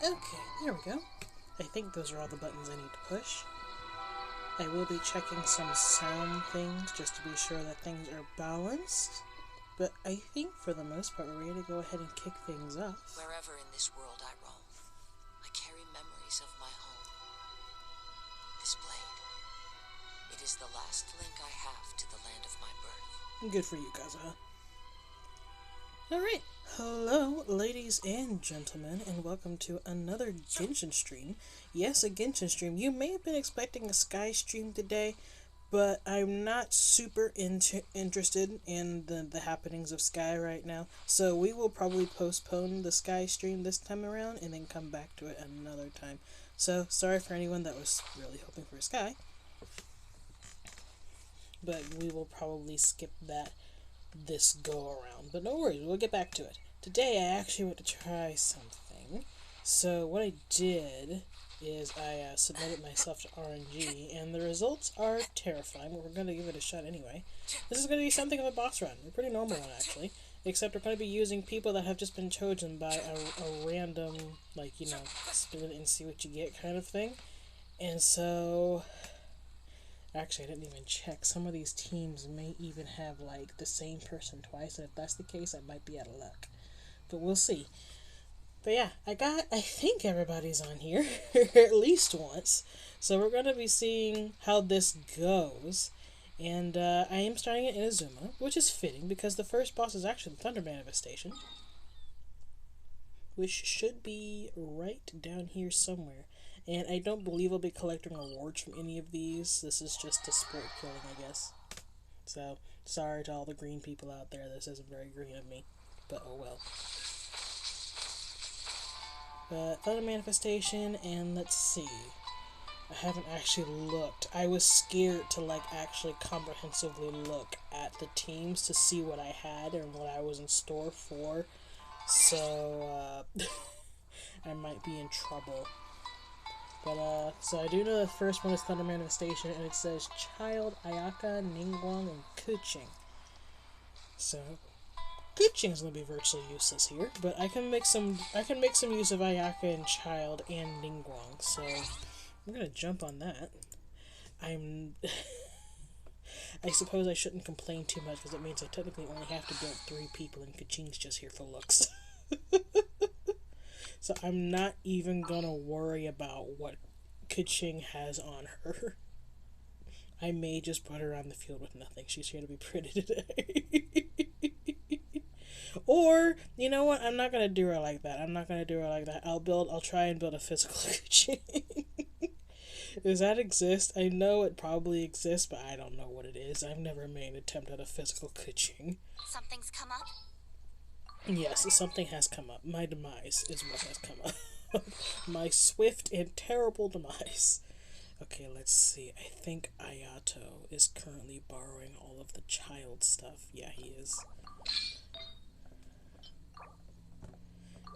Okay, there we go. I think those are all the buttons I need to push. I will be checking some sound things just to be sure that things are balanced. But I think for the most part we're ready to go ahead and kick things off. Wherever in this world I roam, I carry memories of my home. This blade, it is the last link I have to the land of my birth. Good for you, Kazuha. Alright, hello ladies and gentlemen, and welcome to another Genshin stream. Yes, a Genshin stream. You may have been expecting a Sky stream today, but I'm not super interested in the happenings of Sky right now, so we will probably postpone the Sky stream this time around and then come back to it another time. So, sorry for anyone that was really hoping for Sky, but we will probably skip that this go around. But no worries, we'll get back to it. Today I actually went to try something. So what I did is I submitted myself to RNG, and the results are terrifying, but we're going to give it a shot anyway. This is going to be something of a boss run, a pretty normal one actually, except we're going to be using people that have just been chosen by a random, like, you know, spin it and see what you get kind of thing. And so, actually, I didn't even check. Some of these teams may even have, like, the same person twice, and if that's the case, I might be out of luck. But we'll see. But yeah, I think everybody's on here, at least once. So we're going to be seeing how this goes. And I am starting it in Azuma, which is fitting, because the first boss is actually the Thunder Manifestation, which should be right down here somewhere. And I don't believe I'll be collecting rewards from any of these. This is just a sport killing, I guess. So, sorry to all the green people out there. This isn't very green of me. But oh well. But Thunder Manifestation, and let's see. I haven't actually looked. I was scared to, like, actually comprehensively look at the teams to see what I had and what I was in store for. So, I might be in trouble. But, so I do know the first one is Thunder Manifestation, and it says Child, Ayaka, Ningguang, and Kuching. So, Kuching is going to be virtually useless here, but I can make some use of Ayaka and Child and Ningguang, so I'm going to jump on that. I suppose I shouldn't complain too much, because it means I technically only have to build 3 people, and Kuching's just here for looks. So I'm not even gonna worry about what Kuching has on her. I may just put her on the field with nothing. She's here to be pretty today. Or, you know what? I'm not gonna do her like that. I'll try and build a physical Kuching. Does that exist? I know it probably exists, but I don't know what it is. I've never made an attempt at a physical Kuching. Something's come up? Yes, something has come up. My demise is what has come up. My swift and terrible demise. Okay, let's see. I think Ayato is currently borrowing all of the child stuff. Yeah, he is.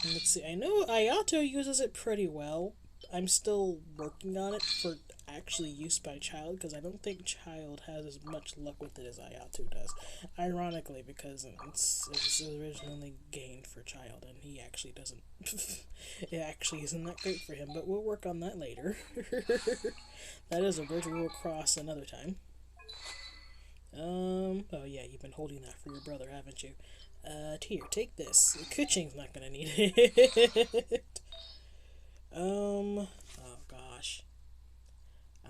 And let's see. I know Ayato uses it pretty well. I'm still working on it for actually use by Child, because I don't think Child has as much luck with it as Ayato does. Ironically, because it was originally gained for Child, and he actually doesn't. It actually isn't that great for him, but we'll work on that later. That is a bridge we will cross another time. Oh yeah, you've been holding that for your brother, haven't you? Here, take this. Kuching's not gonna need it. Oh gosh.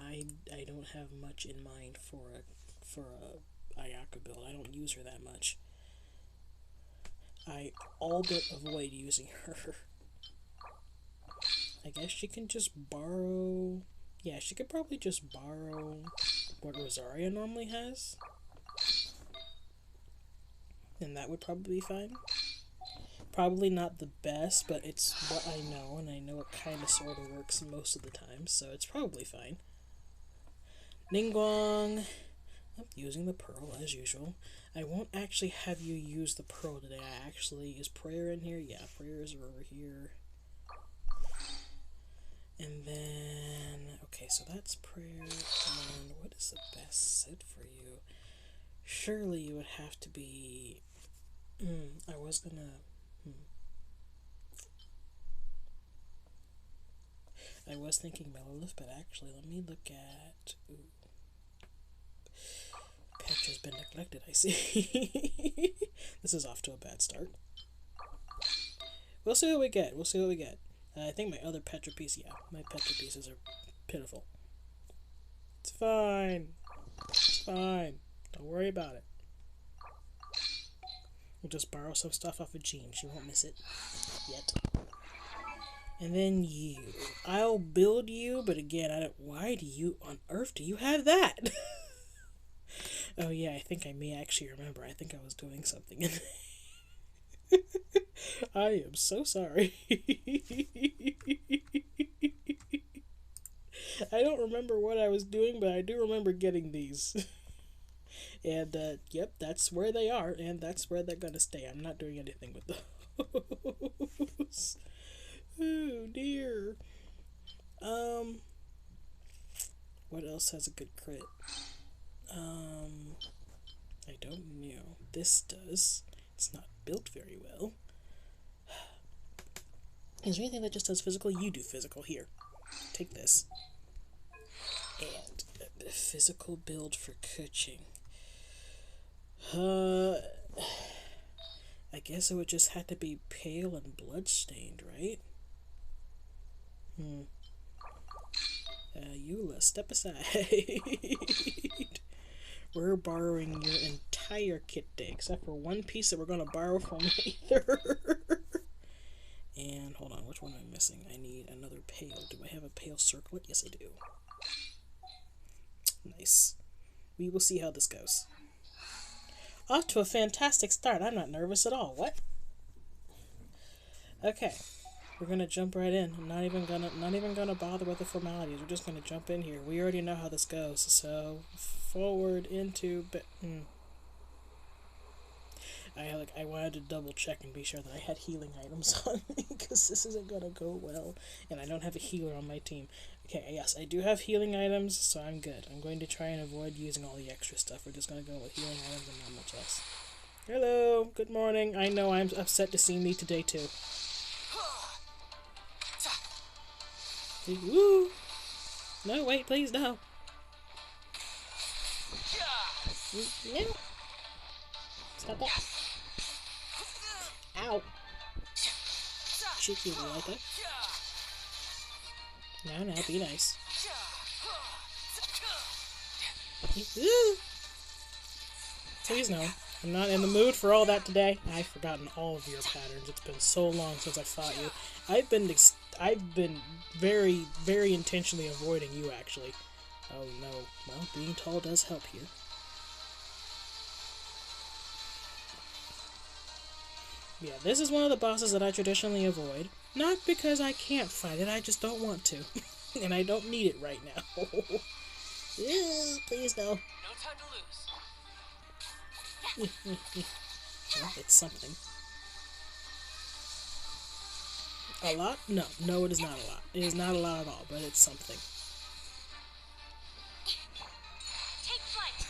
I don't have much in mind for a Ayaka build. I don't use her that much. I all but avoid using her. I guess she can just borrow. Yeah, she could probably just borrow what Rosaria normally has. And that would probably be fine. Probably not the best, but it's what I know, and I know it kind of sort of works most of the time, so it's probably fine. Ningguang. I'm using the pearl as usual. I won't actually have you use the pearl today. Is prayer in here? Yeah, prayers are over here. And then, okay, so that's prayer, and what is the best set for you? Surely you would have to be, I was gonna, I was thinking Melolith, but actually, let me look at... Ooh. Petra's been neglected, I see. This is off to a bad start. We'll see what we get. We'll see what we get. I think my other Petra piece, yeah, my Petra pieces are pitiful. It's fine. It's fine. Don't worry about it. We'll just borrow some stuff off of Jean. She won't miss it. Yet. And then you. I'll build you, but again, I don't... Why do you... On earth do you have that? Oh yeah, I think I may actually remember. I think I was doing something in I am so sorry. I don't remember what I was doing, but I do remember getting these. And, yep, that's where they are, and that's where they're gonna stay. I'm not doing anything with those. Oh, dear. What else has a good crit? I don't know. This does. It's not built very well. Is there anything that just does physical? You do physical. Here. Take this. And a physical build for coaching. I guess it would just have to be pale and bloodstained, right? Eula, step aside. We're borrowing your entire kit day, except for one piece that we're going to borrow from later. And, hold on, which one am I missing? I need another pale. Do I have a pale circlet? Yes, I do. Nice. We will see how this goes. Off to a fantastic start. I'm not nervous at all. What? Okay. We're gonna jump right in. I'm not even gonna bother with the formalities. We're just gonna jump in here. We already know how this goes. So forward into I wanted to double check and be sure that I had healing items on me because this isn't gonna go well, and I don't have a healer on my team. Okay, yes, I do have healing items, so I'm good. I'm going to try and avoid using all the extra stuff. We're just gonna go with healing items and not much else. Hello, good morning. I know I'm upset to see me today too. Woo! No, wait, please, no. No. Stop that. Ow. Cheeky like that. No, be nice. Please no. I'm not in the mood for all that today. I've forgotten all of your patterns. It's been so long since I fought you. I've been very, very intentionally avoiding you, actually. Oh no. Well, being tall does help here. Yeah, this is one of the bosses that I traditionally avoid. Not because I can't fight it, I just don't want to. And I don't need it right now. Please no. No time to lose. Well, it's something. A lot? No, it is not a lot. It is not a lot at all, but it's something. Take flight.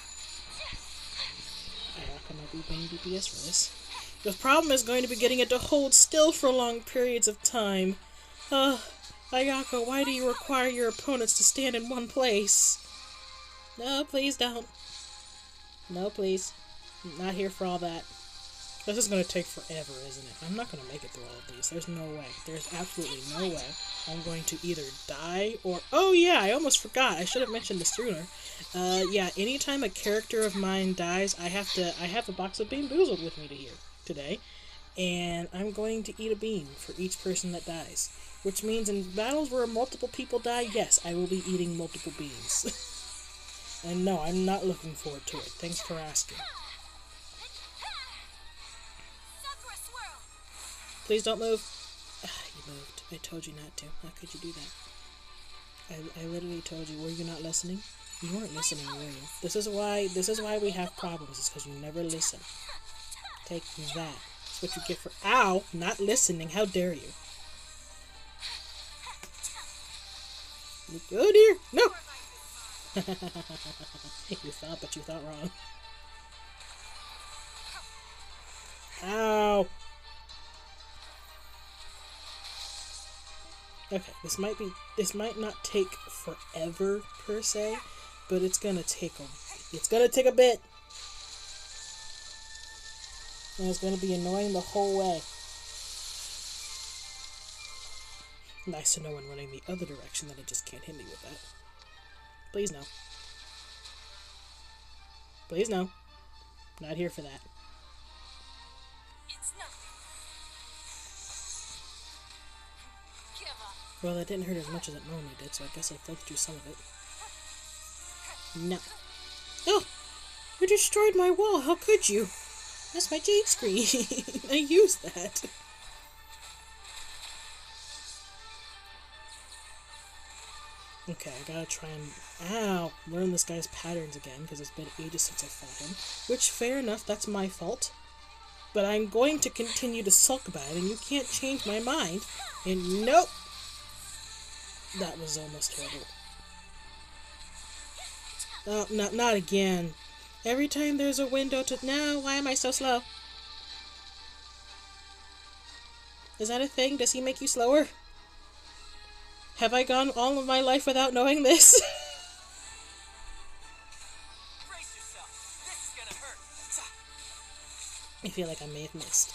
I might be paying DPS for this. The problem is going to be getting it to hold still for long periods of time. Ayako, why do you require your opponents to stand in one place? No, please don't. No, please. I'm not here for all that. This is going to take forever, isn't it? I'm not going to make it through all of these. There's no way. There's absolutely no way. I'm going to either die or... Oh yeah, I almost forgot. I should have mentioned this sooner. Yeah, anytime a character of mine dies, I have a box of Bean Boozled with me today. And I'm going to eat a bean for each person that dies. Which means in battles where multiple people die, yes, I will be eating multiple beans. And no, I'm not looking forward to it. Thanks for asking. Please don't move. You moved. I told you not to. How could you do that? I literally told you. Were you not listening? You weren't listening, were you? This is why we have problems. It's because you never listen. Take that. That's what you get for... Ow! Not listening. How dare you? Oh dear! No! You thought, but you thought wrong. Ow! Okay, this might not take forever per se, but it's gonna take a bit. And it's gonna be annoying the whole way. Nice to know when running the other direction that it just can't hit me with that. Please no. Please no. Not here for that. It's nothing. Give up. Well, that didn't hurt as much as it normally did, so I guess I flipped through some of it. No. Oh! You destroyed my wall, how could you? That's my Jade screen. I used that. Okay, I gotta try and, learn this guy's patterns again, because it's been ages since I fought him. Which, fair enough, that's my fault. But I'm going to continue to sulk about it, and you can't change my mind. And nope! That was almost terrible. Oh, not again. Every time there's a window to... No, why am I so slow? Is that a thing? Does he make you slower? Have I gone all of my life without knowing this? Brace yourself. This is gonna hurt. I feel like I may have missed.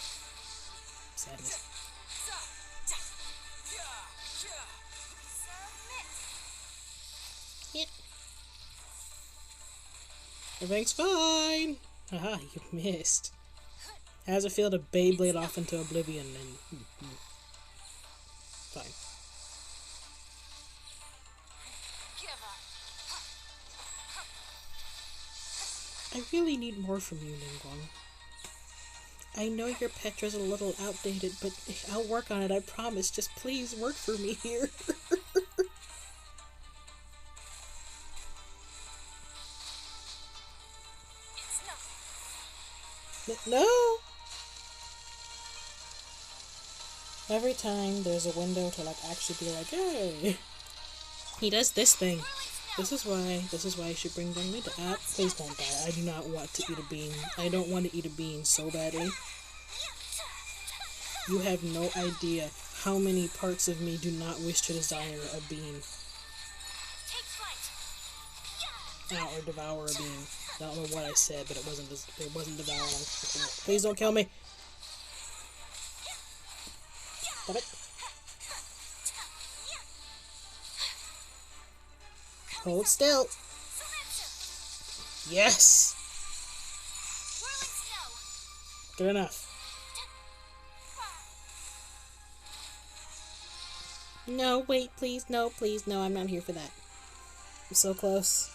Sadness. Yeah. Everything's fine. Haha, you missed. How does it feel to Beyblade off into oblivion and... Fine. I really need more from you, Ningguang. I know your Petra's a little outdated, but I'll work on it, I promise. Just please work for me here. No! Every time there's a window to like actually be like, hey, he does this thing. This is why I should bring me to please don't die. I do not want to eat a bean. I don't want to eat a bean so badly. You have no idea how many parts of me do not wish to desire a bean. Or devour a bean. I don't know what I said, but it wasn't devouring. Please don't kill me. Stop it. Hold still. Yes. Good enough. No, wait, please, no, I'm not here for that. I'm so close.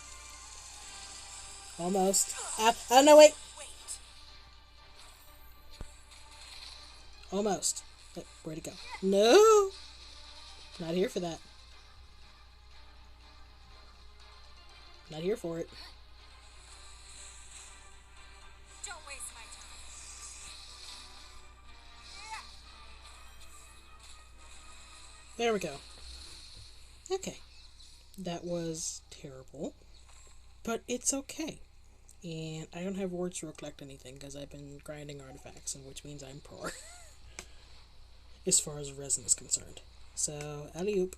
Almost. Oh, no, wait! Almost. Where'd it go? No! Not here for that. Not here for it. Don't waste my time. There we go. Okay. That was terrible. But it's okay. And I don't have words to recollect anything because I've been grinding artifacts, and which means I'm poor. As far as resin is concerned. So, alley-oop.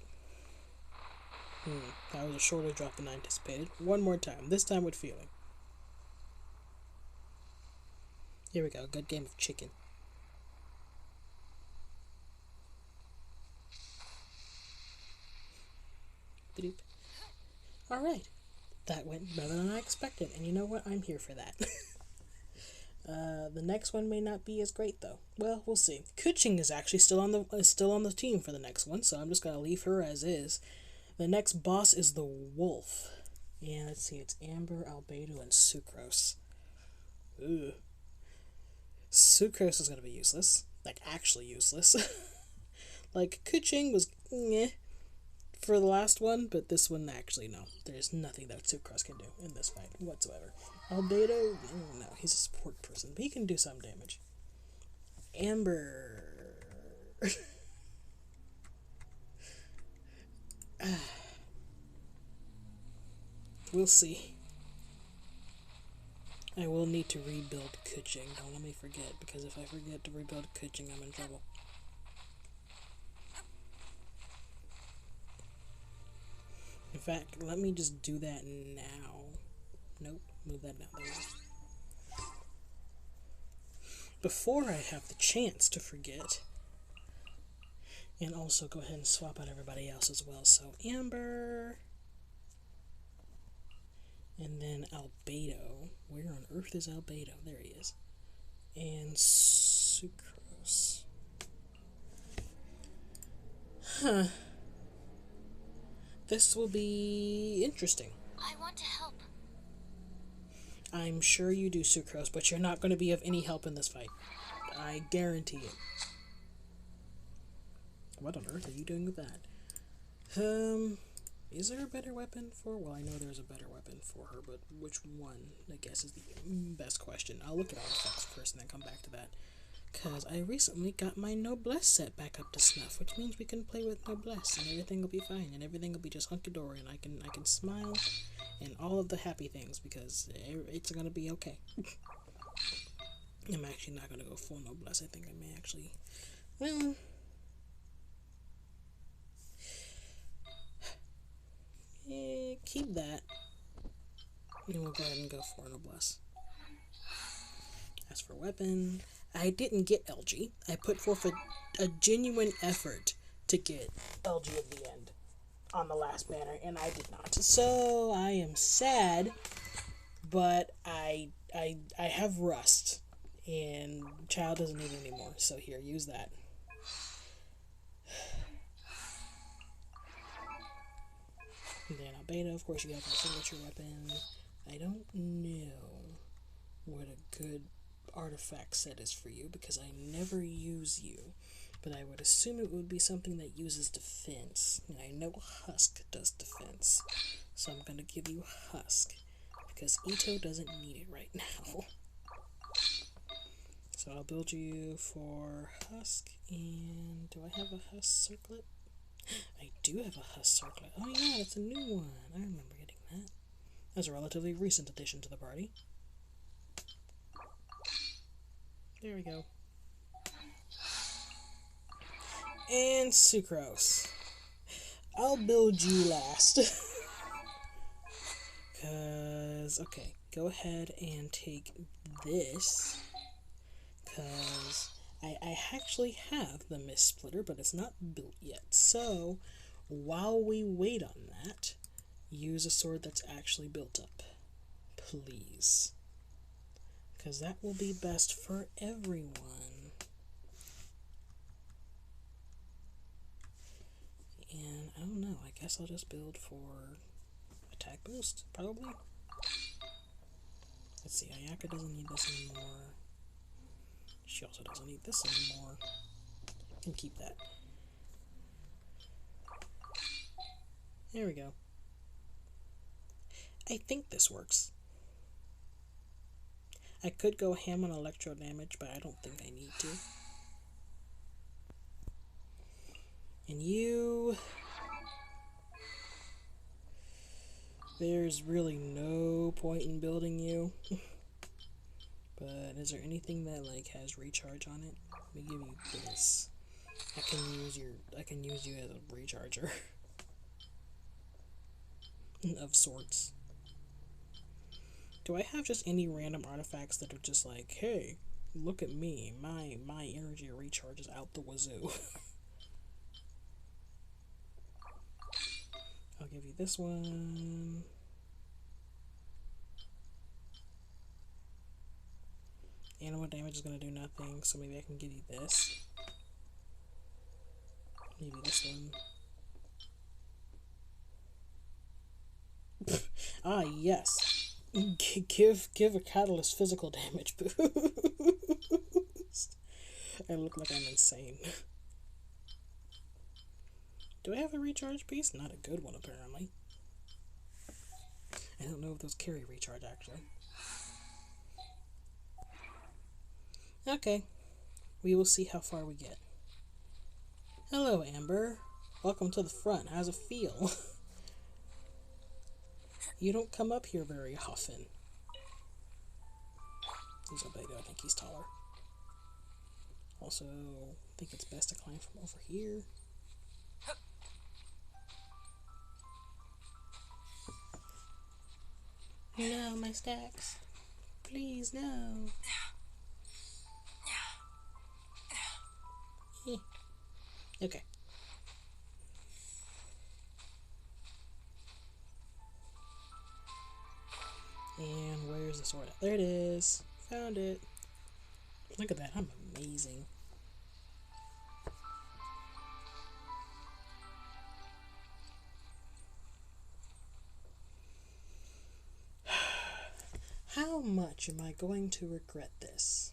That was a shorter drop than I anticipated. One more time. This time with feeling. Here we go. Good game of chicken. Alright. That went better than I expected. And you know what? I'm here for that. The next one may not be as great though. Well, we'll see. Kuching is actually still on the team for the next one, so I'm just gonna leave her as is. The next boss is the wolf. Yeah, let's see. It's Amber, Albedo, and Sucrose. Ugh. Sucrose is gonna be useless. Like, actually useless. Like, Kuching was for the last one, but this one, actually, no. There's nothing that Sucrose can do in this fight whatsoever. Albedo, no, he's a support person, but he can do some damage. Amber... We'll see. I will need to rebuild Kuching. Don't let me forget, because if I forget to rebuild Kuching, I'm in trouble. fact, let me just do that now. Nope, move that down. There we go. Before I have the chance to forget. And also go ahead and swap out everybody else as well. So Amber. And then Albedo. Where on earth is Albedo? There he is. And Sucrose. Huh. This will be interesting. I want to help. I'm sure you do, Sucrose, but you're not going to be of any help in this fight. I guarantee it. What on earth are you doing with that? Is there a better weapon for... Well, I know there's a better weapon for her, but which one, I guess, is the best question. I'll look at artifacts first and then come back to that. Because I recently got my Noblesse set back up to snuff, which means we can play with Noblesse, and everything will be fine, and everything will be just hunky-dory, and I can smile, and all of the happy things, because it's going to be okay. I'm actually not going to go full Noblesse. I think I may actually... Well... keep that. And we'll go ahead and go for Noblesse. As for weapon, I didn't get LG. I put forth a genuine effort to get LG at the end on the last banner, and I did not. So I am sad, but I have Rust, and Child doesn't need it anymore. So here, use that. And then Albedo, of course, you have my signature weapon. I don't know what a good artifact set is for you because I never use you, but I would assume it would be something that uses defense. And I know Husk does defense, so I'm gonna give you Husk because Ito doesn't need it right now. So I'll build you for Husk, and do I have a Husk circlet? I do have a Husk circlet. Oh yeah, that's a new one. I remember getting that. That's a relatively recent addition to the party. There we go. And Sucrose. I'll build you last. Cause, okay, go ahead and take this. Cause I actually have the Mist Splitter, but it's not built yet. So, while we wait on that, use a sword that's actually built up. Please. Because that will be best for everyone. And I don't know, I guess I'll just build for attack boost, probably. Let's see, Ayaka doesn't need this anymore. She also doesn't need this anymore. I can keep that. There we go. I think this works. I could go ham on electro damage, but I don't think I need to. And you... There's really no point in building you. But is there anything that like has recharge on it? Let me give you this. I can use you as a recharger. Of sorts. Do I have just any random artifacts that are just like, hey, look at me, my energy recharges out the wazoo? I'll give you this one. Animal damage is going to do nothing, so maybe I can give you this. Maybe this one. Ah, yes. Give a catalyst physical damage boost. I look like I'm insane. Do I have a recharge piece? Not a good one, apparently. I don't know if those carry recharge, actually. Okay. We will see how far we get. Hello, Amber. Welcome to the front. How's it feel? You don't come up here very often. He's a big, I think he's taller. Also, I think it's best to climb from over here. No, my stacks. Please, no. Okay. And where's the sword at? There it is. Found it. Look at that. I'm amazing. How much am I going to regret this?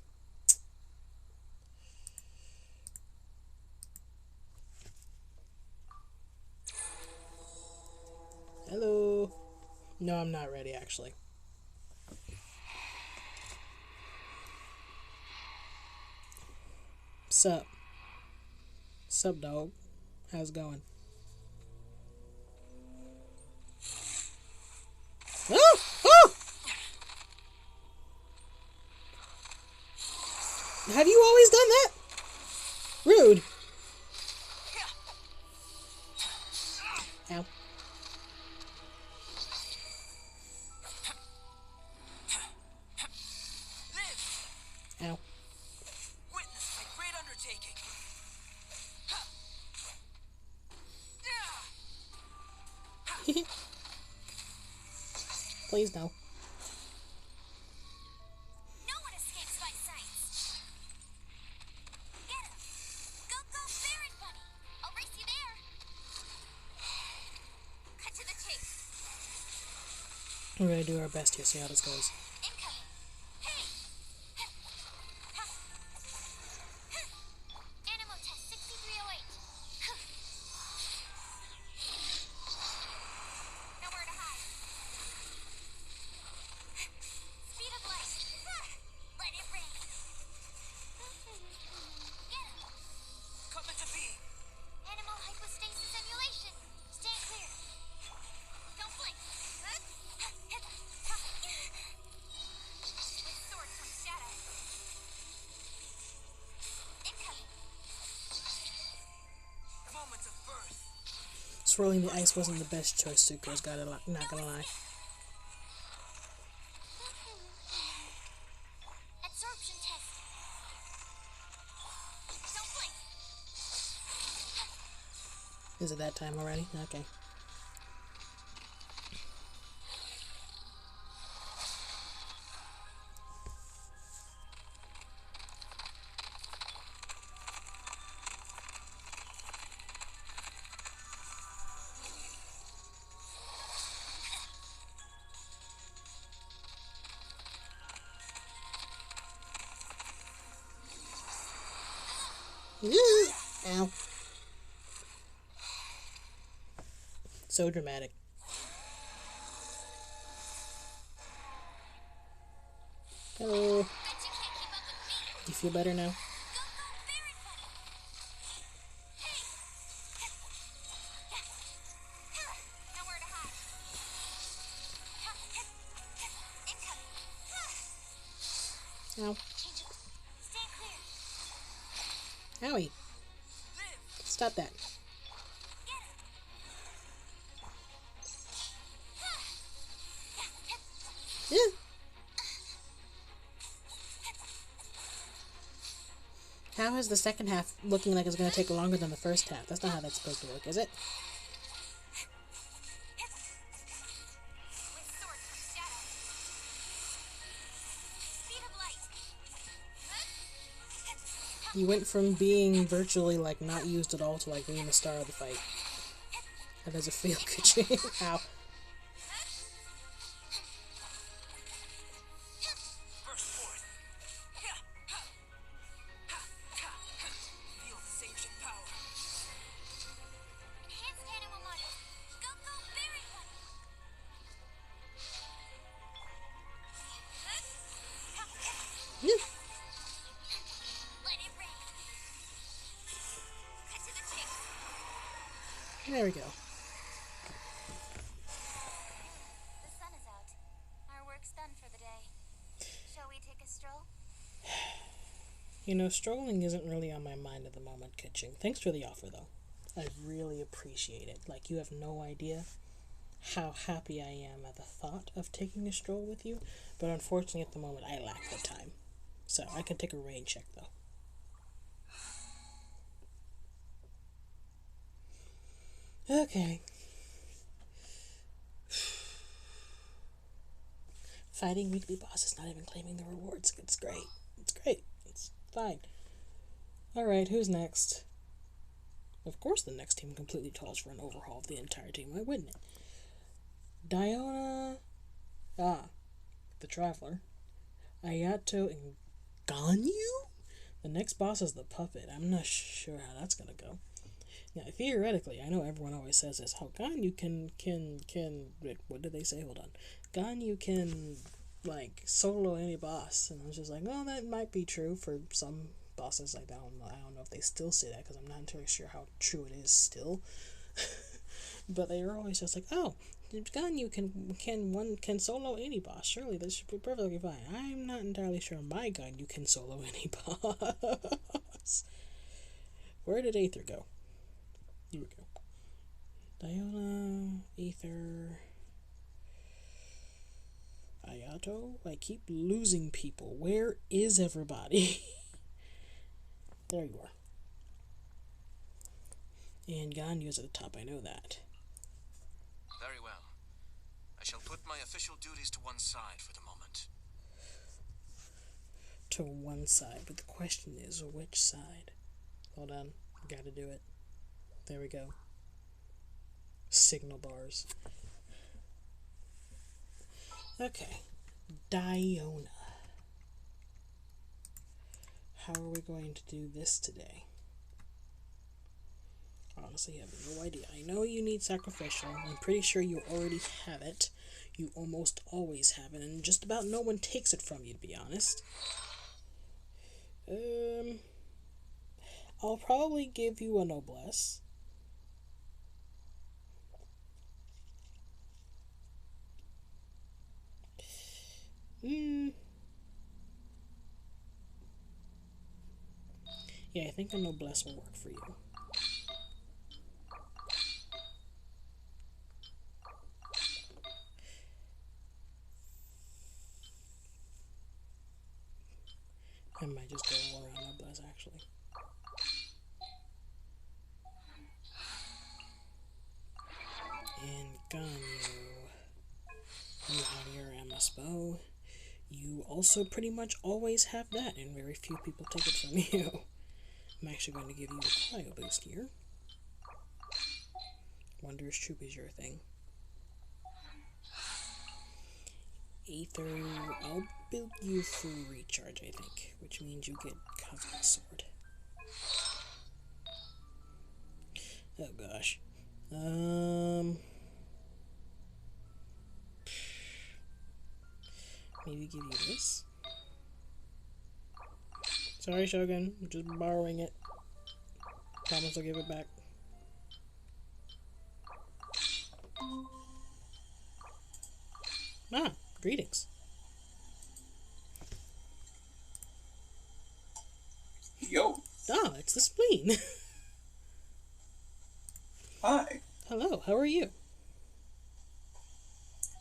Hello. No, I'm not ready, actually. Sup? Sup, dog? How's it going? Oh! Oh! Have you always done that? Rude. Ow. Ow. Witness my great undertaking. Please no. No one escapes my sights. Get him. Go, go, Baron Bunny. I'll race you there. Cut to the chase. We're gonna do our best here, see how this goes. Incoming. Hey. Animal test 6308. Nowhere to hide. Speed of light. Let it rain. Get him. Coming to be. Animal hypostasis simulation. Stand clear. Don't blink. With sword comes shadow. Incoming. Moments of birth. Swirling the ice wasn't the best choice, Sucrose, not gonna lie. Absorption test. Don't blink. Is it that time already? Okay. Ow. So dramatic. Hello. Bet you can't keep up with me. You feel better now? Go, go, Baron Bunny. Hey. Nowhere to hide. Incoming. Ow. Change it. Stand clear. Owie. Stop that. Get him. Yeah. How is the second half looking like it's going to take longer than the first half? That's not how that's supposed to work, is it? With sword comes shadow. Speed of light. You went from being virtually like not used at all to like being the star of the fight. How does it feel, Kuchi? Ow. Burst forth. Feel this ancient power. Enhanced animal model. Go, go, Baron Bunny. Yeah. Let it rain. Cut to the chase. There we go. The sun is out. Our work's done for the day. Shall we take a stroll? You know, strolling isn't really on my mind at the moment, Kitching. Thanks for the offer, though. I really appreciate it. Like, you have no idea how happy I am at the thought of taking a stroll with you, but unfortunately at the moment I lack the time. So I can take a rain check though. Okay. Fighting weekly bosses, not even claiming the rewards. It's great. It's great. It's fine. Alright, who's next? Of course the next team completely calls for an overhaul of the entire team. Why wouldn't it? Diona... the Traveler. Ayato and Ganyu? The next boss is the Puppet. I'm not sure how that's gonna go. Now, theoretically, I know everyone always says this, how Ganyu can, what did they say? Hold on. Ganyu can, like, solo any boss. And I was just like, oh, that might be true for some bosses. I don't know if they still say that, because I'm not entirely sure how true it is still. But they are always just like, oh, Ganyu can solo any boss. Surely this should be perfectly fine. I'm not entirely sure my Ganyu can solo any boss. Where did Aether go? Here we go. Diona, Aether, Ayato. I keep losing people. Where is everybody? There you are. And Ganyu's at the top, I know that. Very well. I shall put my official duties to one side for the moment. To one side, but the question is, which side? Hold on, gotta do it. There we go. Signal bars. Okay. Diona. How are we going to do this today? Honestly, I have no idea. I know you need sacrificial. I'm pretty sure you already have it. You almost always have it, and just about no one takes it from you, to be honest. I'll probably give you a noblesse. Yeah, I think a noblesse will work for you. I might just go all around noblesse, actually. And Ganyu. You have your MS bow. You also pretty much always have that, and very few people take it from you. I'm actually going to give you a cryo boost here. Wondrous Troop is your thing. Aether, I'll build you for recharge, I think, which means you get Covenant Sword. Oh gosh. Maybe give you this. Sorry, Shogun. I'm just borrowing it. Promise I'll give it back. Ah, greetings. Yo. Ah, it's the spleen. Hi. Hello, how are you?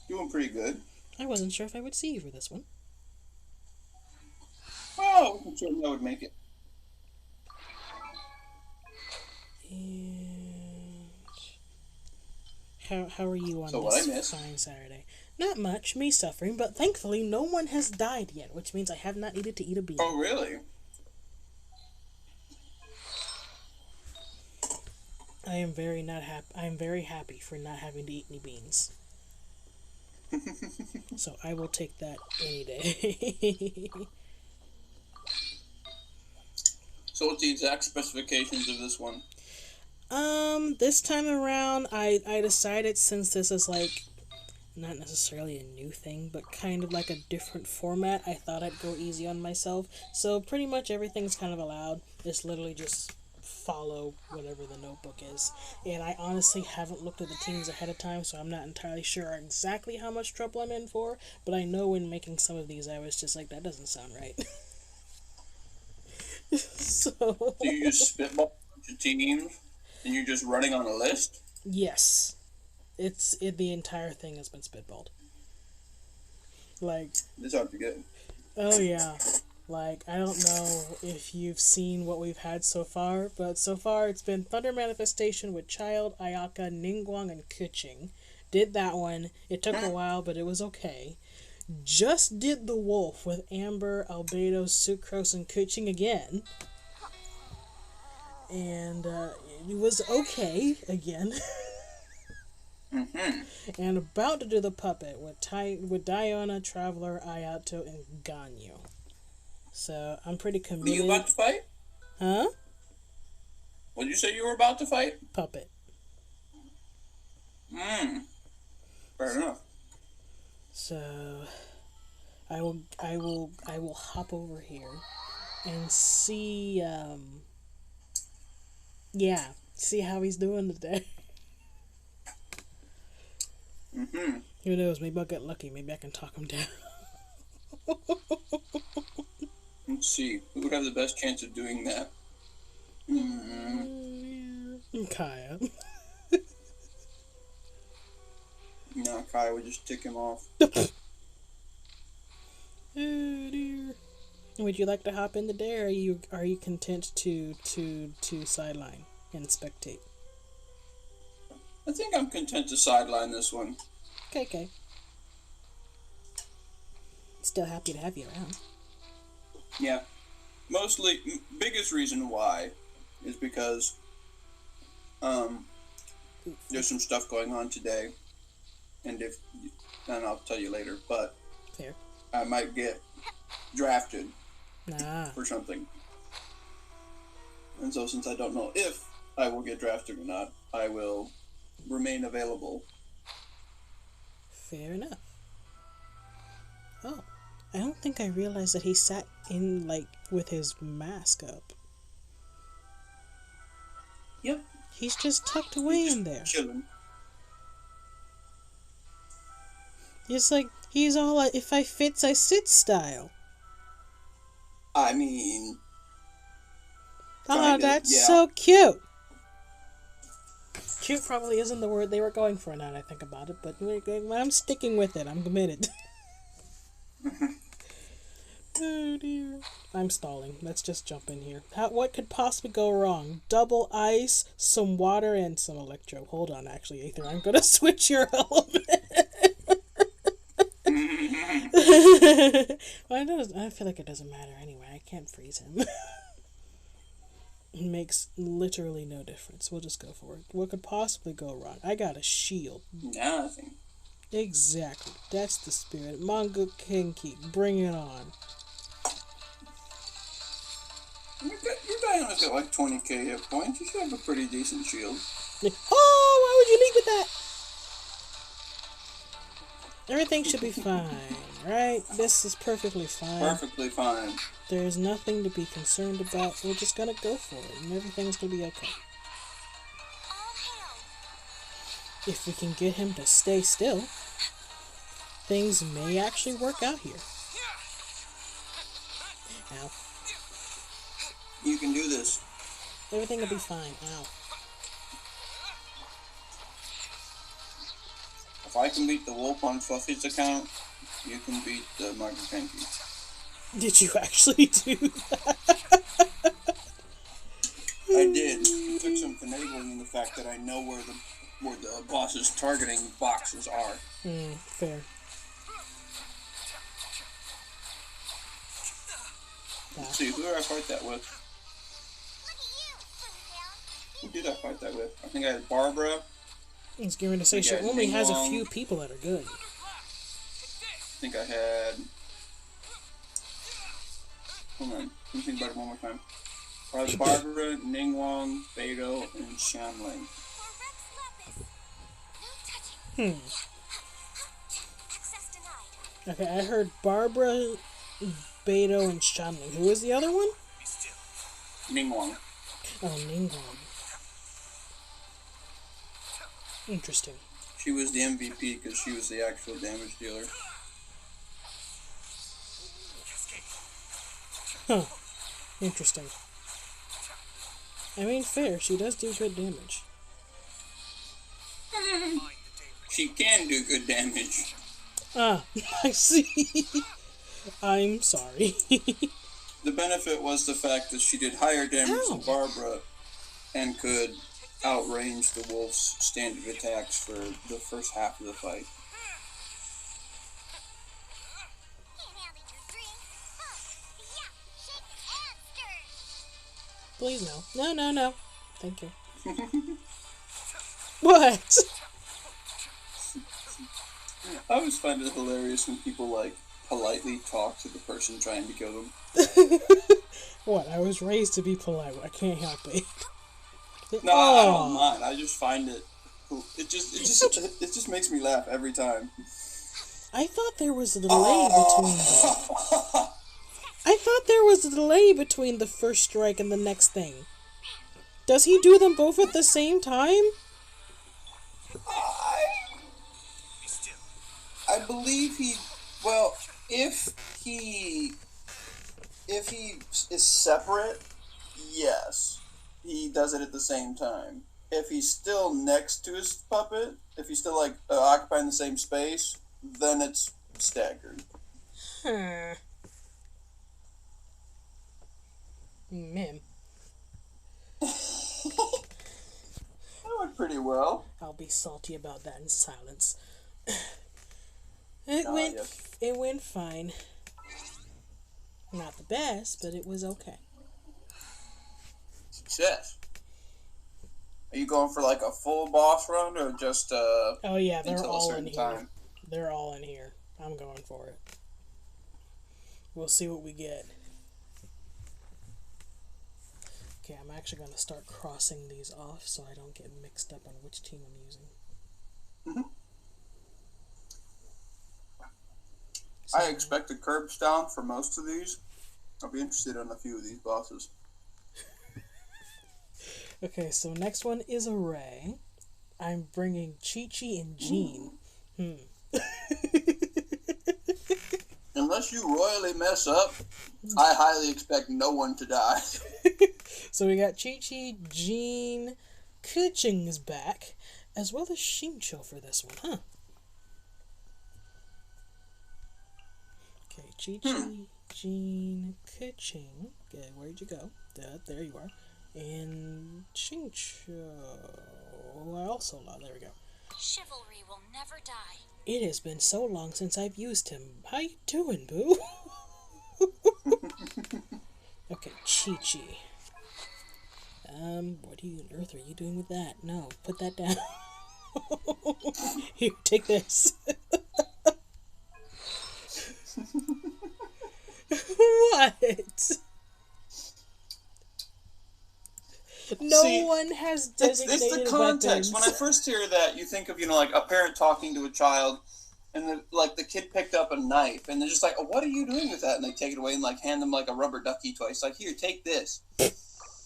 Doing pretty good. I wasn't sure if I would see you for this one. Well, I'm sure I would make it. And how are you on So what I this missed? fine Saturday? Not much, me suffering, but thankfully no one has died yet, which means I have not needed to eat a bean. Oh, really? I am very not happy. I am very happy for not having to eat any beans. So I will take that any day. So what's the exact specifications of this one? This time around, I decided, since this is like not necessarily a new thing, but kind of like a different format, I thought I'd go easy on myself. So pretty much everything's kind of allowed. It's literally just follow whatever the notebook is. And I honestly haven't looked at the teams ahead of time, so I'm not entirely sure exactly how much trouble I'm in for, but I know when making some of these I was just like, that doesn't sound right. So Do you just spitball a bunch of teams and you're just running on a list? yes. the entire thing has been spitballed. Like, This ought to be good. oh yeah. Like, I don't know if you've seen what we've had so far, but so far it's been Thunder Manifestation with Child, Ayaka, Ningguang, and Kuching. Did that one. It took a while, but it was okay. Just did the Wolf with Amber, Albedo, Sucrose, and Kuching again. And it was okay again. And about to do the Puppet with Diona, Traveler, Ayato, and Ganyu. So I'm pretty Were committed. you about to fight? Huh? What did you say you were about to fight? Puppet. Fair enough. So I will hop over here and see see how he's doing today. Who knows, maybe I'll get lucky, maybe I can talk him down. Let's see. Who would have the best chance of doing that? Kaya. No, Kai would just tick him off. Oh dear. Would you like to hop in today, or are you content to sideline and spectate? I think I'm content to sideline this one. Okay. Still happy to have you around. Yeah. Mostly, biggest reason why is because there's some stuff going on today, and I'll tell you later, but Fair. I might get drafted Nah. for something. And so since I don't know if I will get drafted or not, I will remain available. Fair enough. Oh, I don't think I realized that he sat in, like, with his mask up. Yep. He's just tucked away in there. Chilling. It's like, he's all like, if I fits, I sit style. I mean... Oh, kinda, that's yeah. so cute. Cute probably isn't the word they were going for now that I think about it, but I'm sticking with it. I'm committed. Oh dear. I'm stalling. Let's just jump in here. What could possibly go wrong? Double ice, some water, and some electro. Hold on, actually, Aether. I'm gonna switch your element. Well, I feel like it doesn't matter anyway. I can't freeze him. It makes literally no difference. We'll just go for it. What could possibly go wrong? I got a shield. Nothing. Exactly. That's the spirit. Manga Kenki. Bring it on. Your Diana's got like 20k hit points. You should have a pretty decent shield. Oh, why would you leave with that? Everything should be fine, right? This is perfectly fine. Perfectly fine. There's nothing to be concerned about. We're just gonna go for it, and everything's gonna be okay. If we can get him to stay still, things may actually work out here. Ow. You can do this. Everything will be fine. Ow. If I can beat the Wolf on Fluffy's account, you can beat the Magakenki. Did you actually do that? I did. It took some finagling in the fact that I know where the boss's targeting boxes are. Fair. Let's see, who did I fight that with? Who did I fight that with? I think I had Barbara. I was going to say, she only has a few people that are good. I think I had... Hold on. Let me think about it one more time. I had Barbara, Ningguang, Beidou, and Shanling. Okay, I heard Barbara, Beidou, and Shanling. Who was the other one? Ningguang. Oh, Ningguang. Interesting. She was the MVP because she was the actual damage dealer. Huh. Interesting. I mean, fair. She does do good damage. she can do good damage. Ah, I see. I'm sorry. The benefit was the fact that she did higher damage than Barbara and could outrange the wolf's standard attacks for the first half of the fight. Please no. No, no, no. Thank you. What? I always find it hilarious when people, like, politely talk to the person trying to kill them. What? I was raised to be polite. I can't help it. No, I don't mind. I just find it cool. It just makes me laugh every time. I thought there was a delay between them. I thought there was a delay between the first strike and the next thing. Does he do them both at the same time? I believe he. Well, if he is separate, yes, he does it at the same time. If he's still next to his puppet, if he's still like occupying the same space, then it's staggered. Man. That went pretty well. I'll be salty about that in silence. It went fine. Not the best, but it was okay. Success. Are you going for like a full boss run or just oh yeah, they're until all a certain in here. time? They're all in here. I'm going for it. We'll see what we get. Okay, I'm actually going to start crossing these off so I don't get mixed up on which team I'm using. Mm-hmm. I expect a curb stomp for most of these. I'll be interested in a few of these bosses. Okay, so next one is a Ray. I'm bringing Chi-Chi and Jean. Unless you royally mess up, I highly expect no one to die. So we got Chi-Chi, Jean, Kuching is back, as well as Shincho for this one, huh? Okay, Chi-Chi, Jean, Kuching. Okay, where'd you go? There you are. And Shincho. I also love. There we go. Chivalry will never die. It has been so long since I've used him. How you doing, boo? Okay, Chi-Chi. What on earth are you doing with that? No, put that down. Here, take this. What? No one has designated it's the context. weapons. When I first hear that, you think of, like a parent talking to a child, and the kid picked up a knife, and they're just like, oh, what are you doing with that? And they take it away and like hand them like a rubber ducky toy. It's like, here, take this.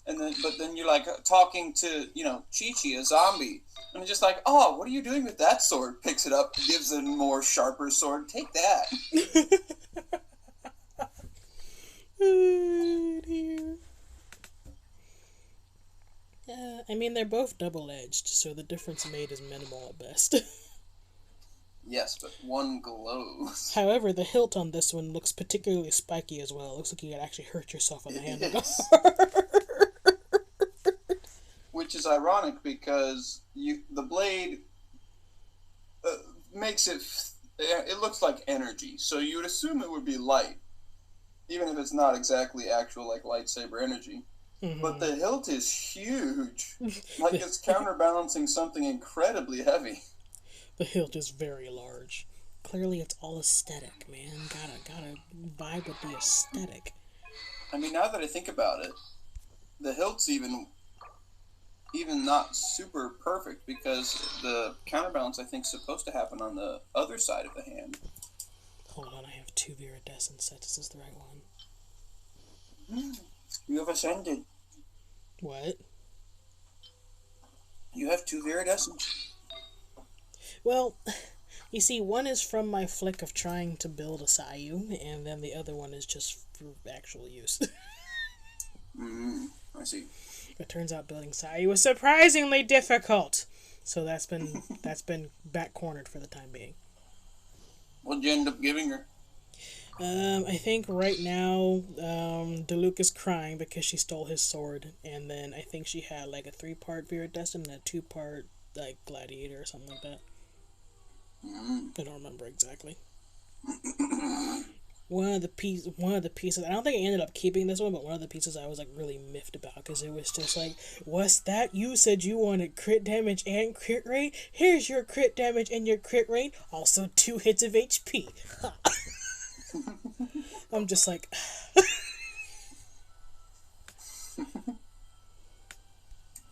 But then you're like talking to, Chi-Chi, a zombie, and they're just like, oh, what are you doing with that sword? Picks it up, gives a more sharper sword. Take that. Oh, dear. I mean, they're both double-edged, so the difference made is minimal at best. Yes, but one glows. However, the hilt on this one looks particularly spiky as well. It looks like you could actually hurt yourself on the handle. Which is ironic because the blade makes it looks like energy, so you would assume it would be light, even if it's not exactly actual like lightsaber energy. Mm-hmm. But the hilt is huge, like it's counterbalancing something incredibly heavy. The hilt is very large. Clearly, it's all aesthetic, man. Gotta vibe with the aesthetic. I mean, now that I think about it, the hilt's even not super perfect because the counterbalance, I think, is supposed to happen on the other side of the hand. Hold on, I have 2 viridescent sets. Is this the right one? You have ascended. What? You have 2 viridescent. Well, you see, one is from my flick of trying to build a Sayu, and then the other one is just for actual use. I see. It turns out building Sayu was surprisingly difficult. So that's been back cornered for the time being. What'd you end up giving her? I think right now, Diluc is crying because she stole his sword, and then I think she had like a 3-part Viridestin and a 2-part like Gladiator or something like that. I don't remember exactly. One of the pieces. I don't think I ended up keeping this one, but one of the pieces I was like really miffed about because it was just like, what's that? You said you wanted crit damage and crit rate. Here's your crit damage and your crit rate. Also 2 hits of HP. I'm just like.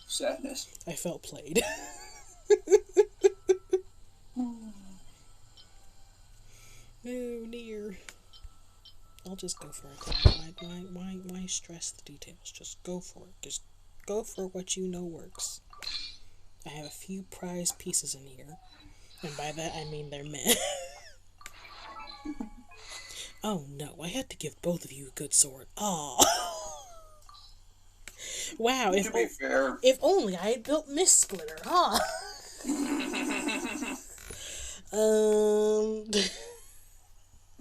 Sadness. I felt played. Oh dear. I'll just go for it. Why stress the details? Just go for it. Just go for what you know works. I have a few prize pieces in here. And by that I mean they're meh. Oh no, I had to give both of you a good sword. Aw. Wow, To be fair, if only I had built Mist Splitter, huh?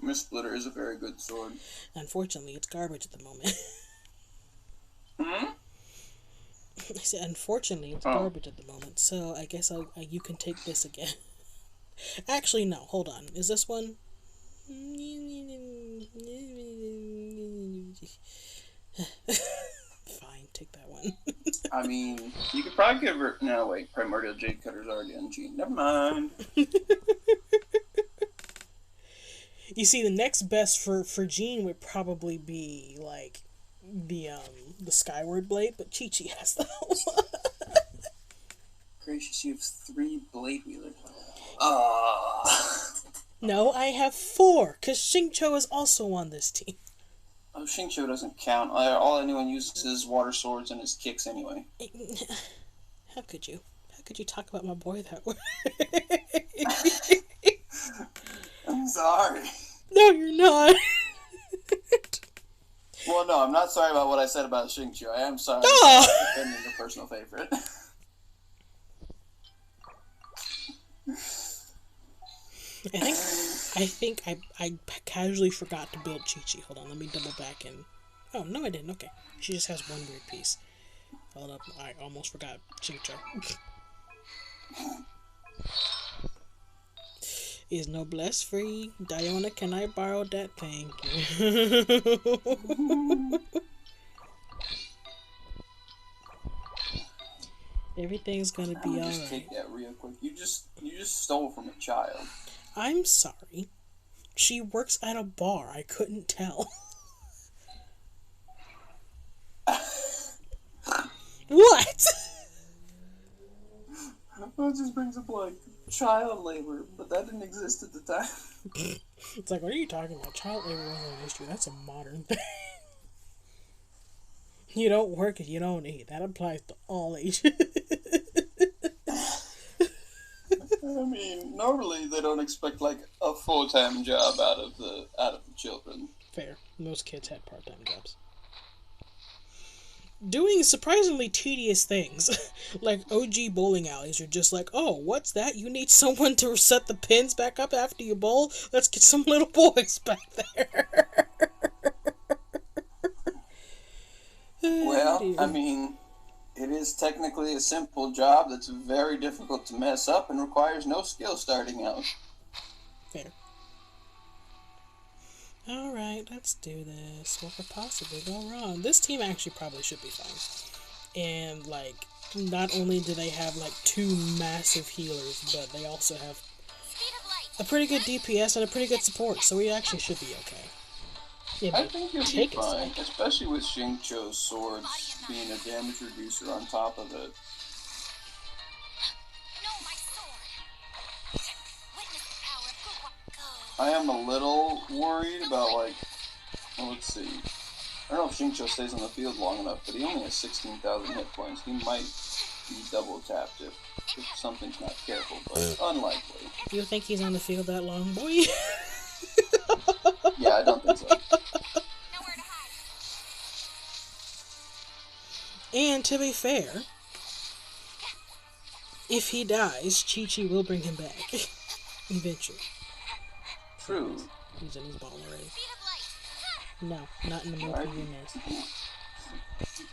Mist Splitter is a very good sword. Unfortunately, it's garbage at the moment. Hmm? I said, unfortunately, it's garbage at the moment, so I guess you can take this again. Actually, no, hold on. Is this one? Fine, take that one. I mean, you could probably give her... No, wait. Primordial Jade Cutter's already on Gene. Never mind. You see, the next best for Jean would probably be, like, the Skyward Blade, but Chi-Chi has that one. Gracious, you have 3 Blade Wheelers. No, I have 4, because Xingqiu is also on this team. Oh, Xingqiu doesn't count. All anyone uses is water swords and his kicks anyway. How could you? How could you talk about my boy that way? I'm sorry. No, you're not. Well, no, I'm not sorry about what I said about Xingqiu. I am sorry Oh. about defending a personal favorite. I think I casually forgot to build Chi-Chi. Hold on, let me double back in. Oh, no I didn't. Okay. She just has one weird piece. Hold up, I almost forgot Xingqiu. Is noblesse free? Diona, can I borrow that? Thank you. Everything's gonna be alright. Just take that real quick. You just stole from a child. I'm sorry. She works at a bar. I couldn't tell. What? Well, it just brings up like child labor, but that didn't exist at the time. It's like, what are you talking about? Child labor wasn't an issue. That's a modern thing. You don't work if you don't eat. That applies to all ages. I mean, normally they don't expect like a full-time job out of the children. Fair. Most kids had part-time jobs. Doing surprisingly tedious things, like OG bowling alleys are just like, oh, what's that? You need someone to set the pins back up after you bowl? Let's get some little boys back there. Well, I mean, it is technically a simple job that's very difficult to mess up and requires no skill starting out. Fair. Alright, let's do this. What could possibly go wrong? This team actually probably should be fine. And, like, not only do they have, like, 2 massive healers, but they also have a pretty good DPS and a pretty good support, so we actually should be okay. Yeah, I think you'll be fine, especially with Xingqiu's swords being a damage reducer on top of it. I am a little worried about, like, well, let's see. I don't know if Xingqiu stays on the field long enough, but he only has 16,000 hit points. He might be double tapped if something's not careful, but unlikely. You think he's on the field that long, boy? Yeah, I don't think so. And to be fair, if he dies, Chi-Chi will bring him back. Eventually. True. He's in his ball already. Speed of light. No, not in the milk of your mess.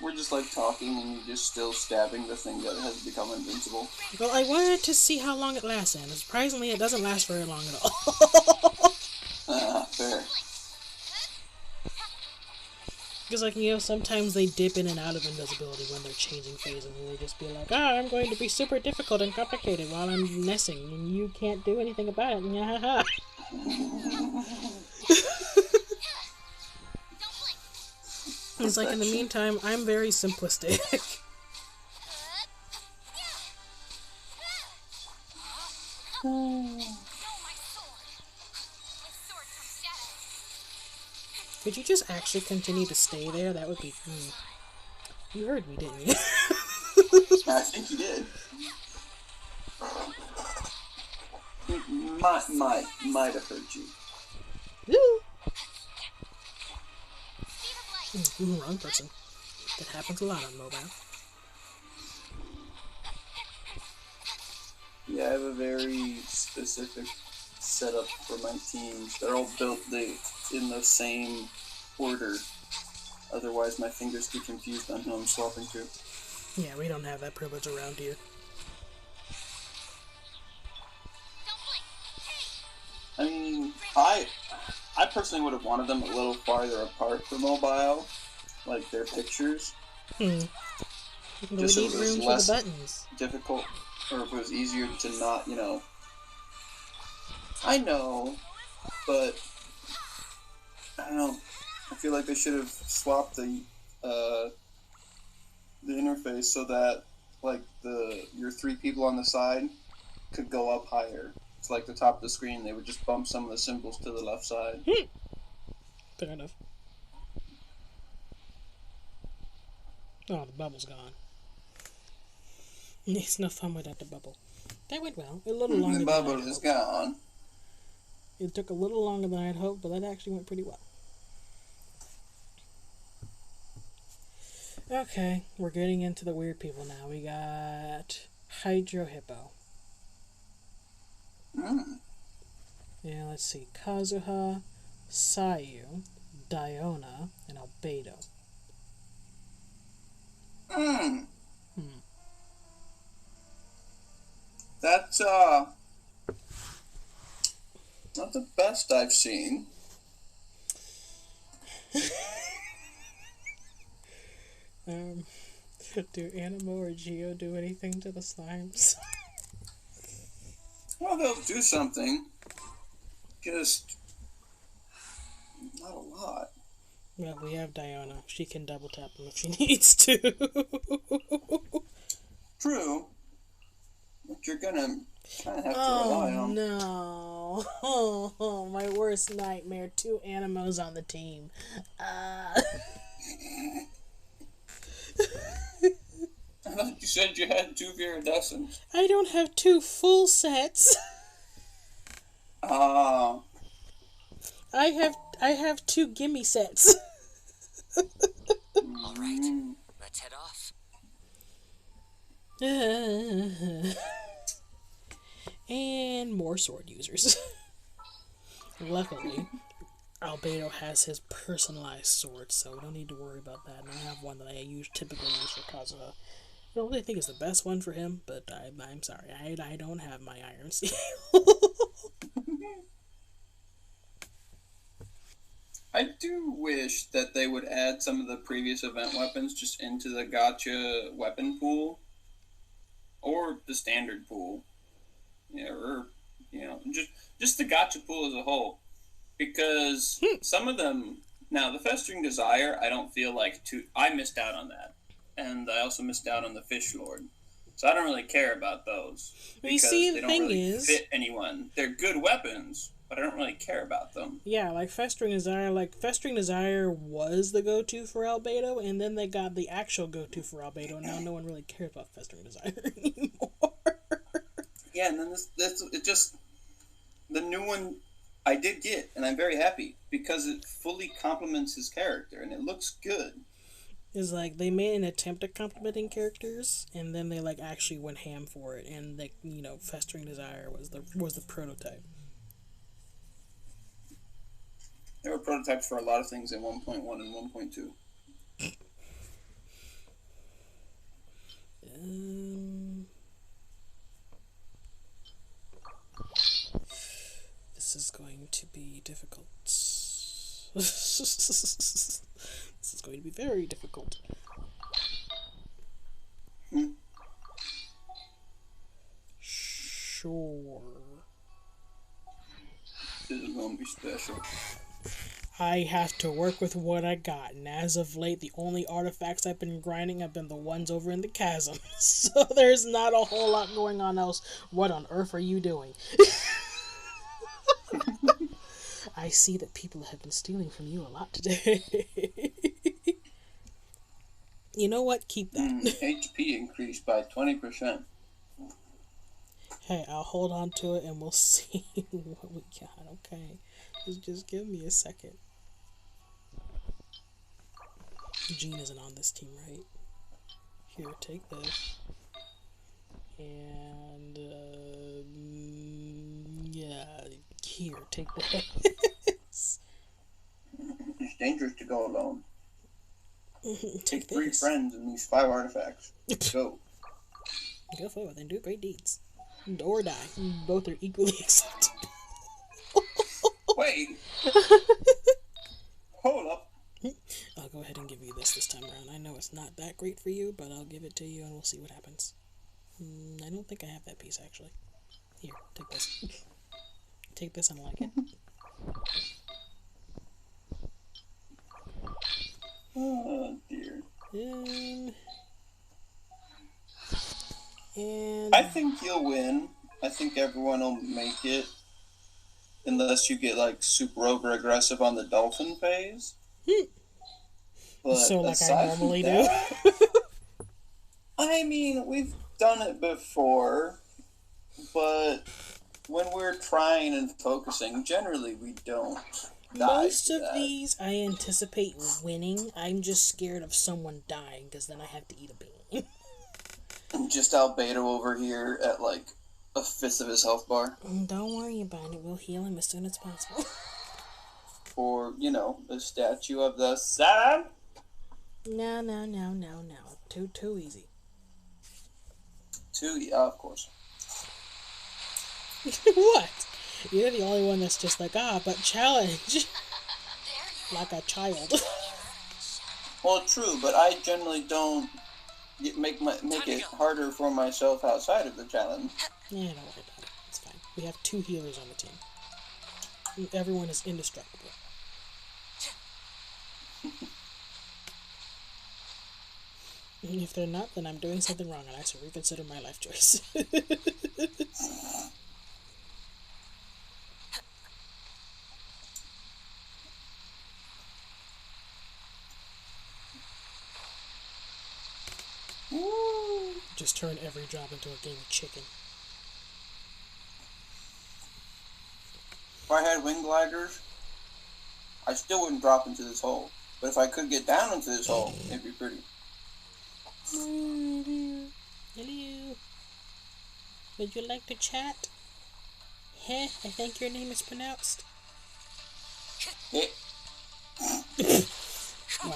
We're just like talking and you're just still stabbing the thing that has become invincible. Well, I wanted to see how long it lasts, and surprisingly, it doesn't last very long at all. Fair. Because, like, you know, sometimes they dip in and out of invisibility when they're changing phases, and they just be like, I'm going to be super difficult and complicated while I'm messing, and you can't do anything about it. Nyahaha. It's like, in the meantime, I'm very simplistic. No, my sword. My sword from shadow. Could you just actually continue to stay there? That would be... You heard me, didn't you? I think you did. Might have heard you. Woo! Speed of light. Wrong person. That happens a lot on mobile. Yeah, I have a very specific setup for my teams. They're all built in the same order. Otherwise, my fingers get confused on who I'm swapping to. Yeah, we don't have that privilege around here. Don't blink. Hey. I mean, I personally would have wanted them a little farther apart for mobile, like their pictures. We Just so need it was room for less the buttons. difficult, or if it was easier to not, I know, but I don't know. I feel like they should have swapped the interface so that like your three people on the side could go up higher. It's like the top of the screen. They would just bump some of the symbols to the left side. Fair enough. Oh, the bubble's gone. It's no fun without the bubble. That went well. A little longer. The bubble is gone. It took a little longer than I had hoped, but that actually went pretty well. Okay, we're getting into the weird people now. We got Hydro Hippo. Yeah, let's see. Kazuha, Sayu, Diona, and Albedo. That's not the best I've seen. Do Animo or Geo do anything to the slimes? Well, they'll do something. Just not a lot. Well, we have Diona. She can double tap them if she needs to. True. But you're gonna kind of have to rely on. No. Oh, my worst nightmare. 2 Animos on the team. I thought you said you had 2 Viridescents. I don't have 2 full sets. Ah. I have 2 gimme sets. All right, let's head off. And more sword users. Luckily, Albedo has his personalized sword, so we don't need to worry about that. And I have one that I typically use for Kazuha. I don't really think it's the best one for him, but I'm sorry. I don't have my Iron Seal. I do wish that they would add some of the previous event weapons just into the gacha weapon pool. Or the standard pool. Yeah, or, just the gacha pool as a whole. Because some of them... Now, the Festering Desire, I don't feel like... I missed out on that. And I also missed out on the Fish Lord. So I don't really care about those. Because they don't really fit anyone. They're good weapons, but I don't really care about them. Yeah, like Festering Desire. Festering Desire was the go-to for Albedo, and then they got the actual go-to for Albedo, and now no one really cares about Festering Desire anymore. Yeah, and then the new one I did get, and I'm very happy, because it fully complements his character, and it looks good. is like they made an attempt at complimenting characters, and then they like actually went ham for it, and like Festering Desire was the prototype. There were prototypes for a lot of things in 1.1 and 1.2. This is going to be difficult. This is going to be very difficult. Sure. This is going to be special. I have to work with what I got, and as of late, the only artifacts I've been grinding have been the ones over in the chasm. So there's not a whole lot going on else. What on earth are you doing? I see that people have been stealing from you a lot today. You know what? Keep that. HP increased by 20%. Hey, I'll hold on to it and we'll see what we got, okay? Just give me a second. Jean isn't on this team, right? Here, take this. And, yeah, here, take this. It's dangerous to go alone. Take 3 this. friends and these 5 artifacts. Go. Go forward and do great deeds. Or die. Both are equally acceptable. Wait! Hold up. I'll go ahead and give you this time around. I know it's not that great for you, but I'll give it to you and we'll see what happens. I don't think I have that piece, actually. Here, take this. Take this and like it. Oh, dear. And I think you'll win. I think everyone will make it. Unless you get, like, super over-aggressive on the dolphin phase. But so like I aside from normally that, do. I mean, we've done it before, but when we're trying and focusing, generally we don't die. Most to of that. these I anticipate winning. I'm just scared of someone dying because then I have to eat a bean. Just Albedo over here at like a fifth of his health bar. Don't worry about it. We'll heal him as soon as possible. Or, the statue of the sun. No. Too easy. Of course. What? You're the only one that's just like, but challenge. Like a child. Well, true, but I generally don't make it harder for myself outside of the challenge. Yeah, don't worry about it. It's fine. We have 2 healers on the team. Everyone is indestructible. And if they're not, then I'm doing something wrong and I should reconsider my life choice. Just turn every job into a game of chicken. If I had wing gliders, I still wouldn't drop into this hole. But if I could get down into this hole, it'd be pretty. Hello. Would you like to chat? Heh, I think your name is pronounced. Wow.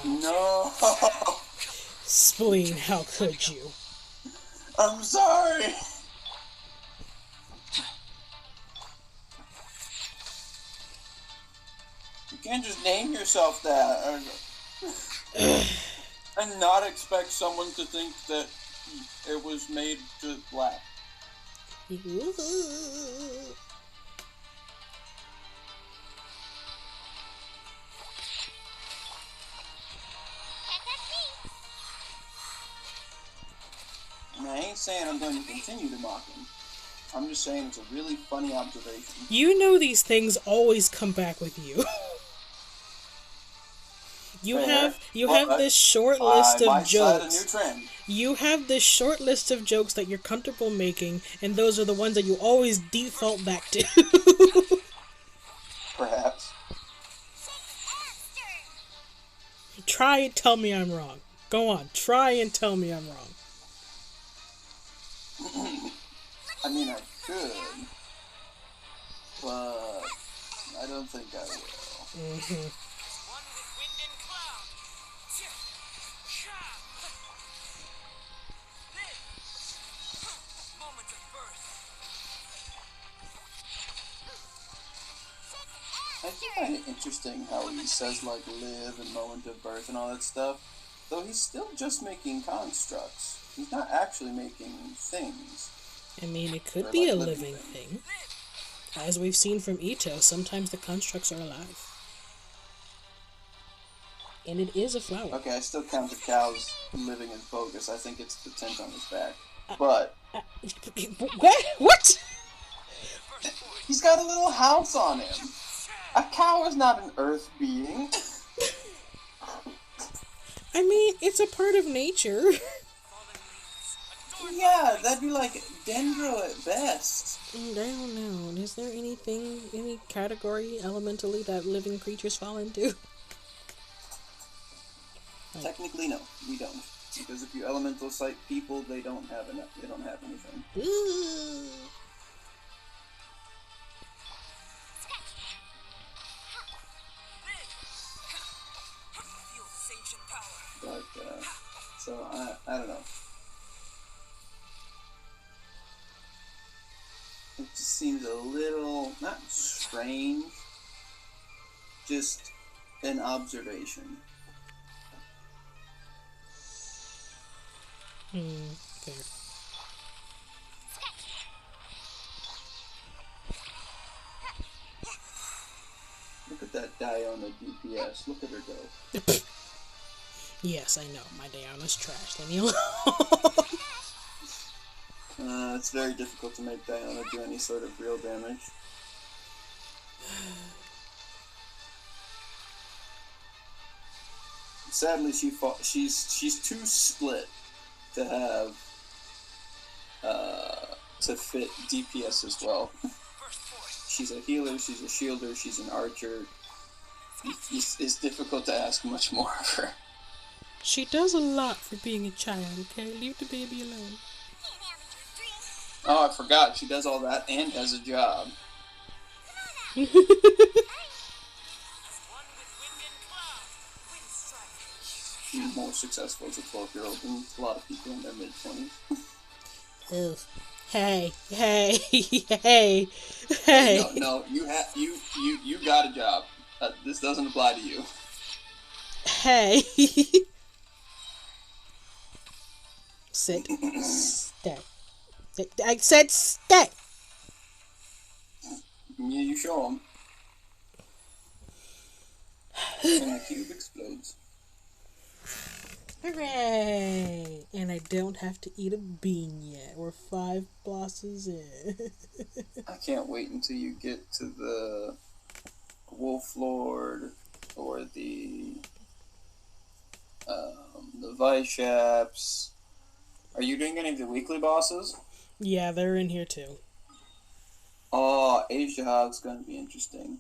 No! Spleen, how could you? I'm sorry! You can't just name yourself that. And not expect someone to think that it was made to laugh. And I ain't saying I'm going to continue to mock him. I'm just saying it's a really funny observation. You know these things always come back with you. You have this short list of jokes. A new trend. You have this short list of jokes that you're comfortable making, and those are the ones that you always default back to. Perhaps. Try it, tell me I'm wrong. Go on, try and tell me I'm wrong. I mean, I could, but I don't think I will. One with wind and cloud. Moment of birth. I find it interesting how he says, like, live and moment of birth and all that stuff, though he's still just making constructs. He's not actually making things. I mean, it could Or, be like, a living living thing. As we've seen from Ito, sometimes the constructs are alive. And it is a flower. Okay, I still count the cows living as bogus. I think it's the tent on his back. But What? he's got a little house on him. A cow is not an earth being. I mean, it's a part of nature. Yeah, that'd be like dendro at best. I don't know. Is there anything, any category elementally that living creatures fall into? Technically, no, we don't. Because if you elemental sight people, they don't have enough. They don't have anything. Ooh. Feel this ancient power. But so I don't know. It just seems a little not strange, just an observation. Fair. Look at that Diona DPS. Look at her go. Yes, I know. My Diana's trash. Leave me alone. It's very difficult to make Diana do any sort of real damage. Sadly, she's too split to have to fit DPS as well. She's a healer, she's a shielder, she's an archer. It's difficult to ask much more of her. She does a lot for being a child, okay? Leave the baby alone. Oh, I forgot. She does all that and has a job. One with wind and cloud. Wind strike. She's more successful as a 12-year-old than a lot of people in their mid-20s. Ugh. Hey, hey, hey, hey. No, you got a job. This doesn't apply to you. Hey. Sit. Stay. I said stay. Yeah, you show them. And the cube explodes. Hooray! And I don't have to eat a bean yet. We're 5 bosses in. I can't wait until you get to the Wolf Lord or the Vishaps. Are you doing any of the weekly bosses? Yeah, they're in here too. Oh, Asia is going to be interesting.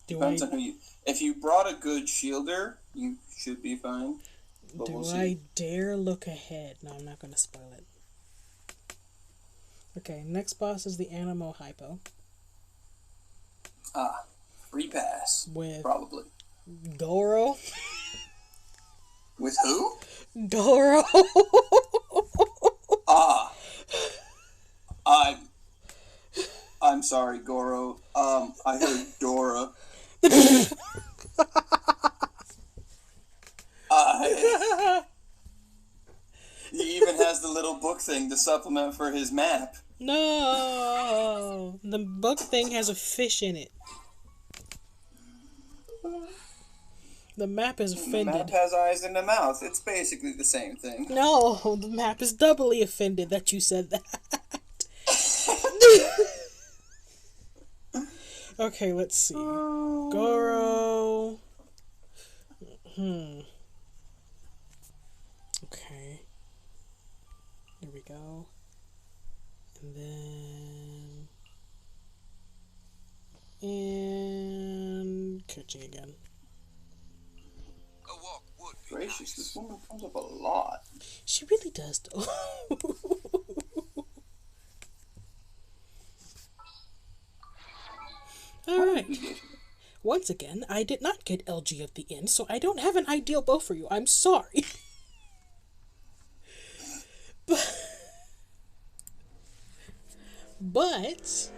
Depends on who you... If you brought a good shielder, you should be fine. But Do we'll see. I dare look ahead? No, I'm not going to spoil it. Okay, next boss is the Animo Hypo. Free pass. With Probably. Goro. With who? Goro. I'm sorry, Goro. I heard Dora. He even has the little book thing to supplement for his map. No, the book thing has a fish in it. The map is offended. The map has eyes and a mouth. It's basically the same thing. No, the map is doubly offended that you said that. Okay, let's see. Goro. Okay. Here we go. And then... And... coaching again. A walk would be Gracious. gracious, this woman comes up a lot. She really does, though. Alright. Once again, I did not get LG at the end, so I don't have an ideal bow for you. I'm sorry. But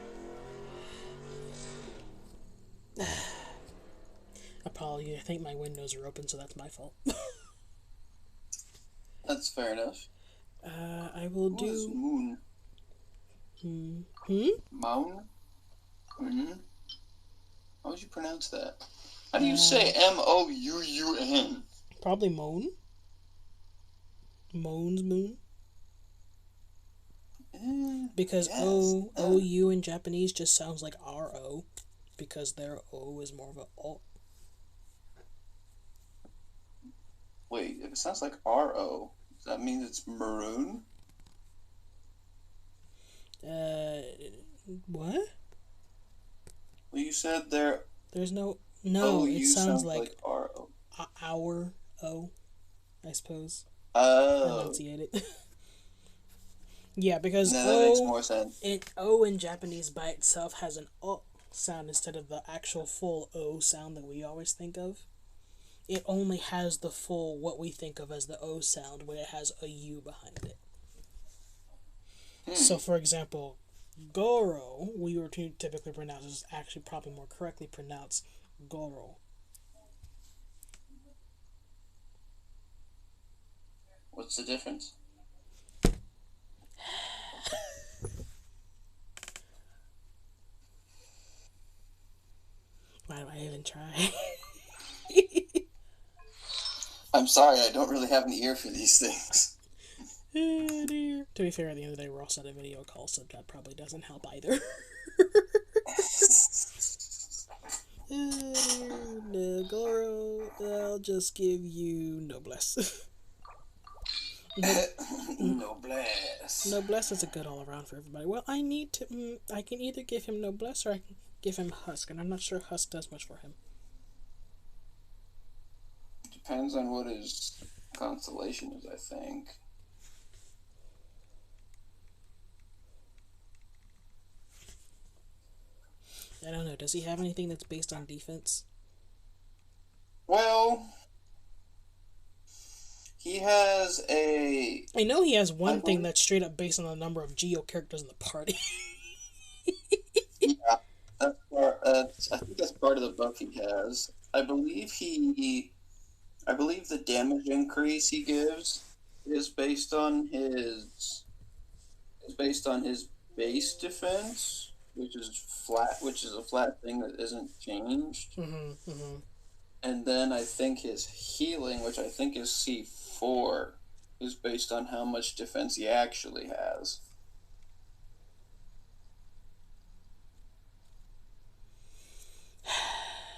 apology, I think my windows are open, so that's my fault. That's fair enough. I will What is do moon? Moun? How would you pronounce that? How do you say M-O-U-U-N? probably moan. Moan's moon. Because Yes. O-U in Japanese just sounds like R-O, because their O is more of a O. Wait, if it sounds like R-O, does that mean it's maroon? What? Well, you said there. There's no, it O-U sounds like R-O. our O, I suppose. Oh. Enunciated. Yeah, because No, that makes more sense. O in Japanese by itself has an O sound instead of the actual full O sound that we always think of. It only has the full, what we think of as the O sound, when it has a U behind it. So, for example, Goro, we were to typically pronounce, is actually probably more correctly pronounced Goro. What's the difference? Why do I even try? I'm sorry, I don't really have an ear for these things. Oh dear. To be fair, at the end of the day, we're also on a video call, so that probably doesn't help either. Oh dear. No, Goro, I'll just give you noblesse. Noblesse. Noblesse is a good all around for everybody. Well, I need to. I can either give him noblesse or I can give him husk, and I'm not sure husk does much for him. Depends on what his constellation is, I think. I don't know. Does he have anything that's based on defense? Well, he has a. I know he has one thing that's straight up based on the number of Geo characters in the party. Yeah, I think that's part of the buff he has. I believe the damage increase he gives is based on his base defense, which is a flat thing that isn't changed. And then I think his healing, which I think is C4, is based on how much defense he actually has.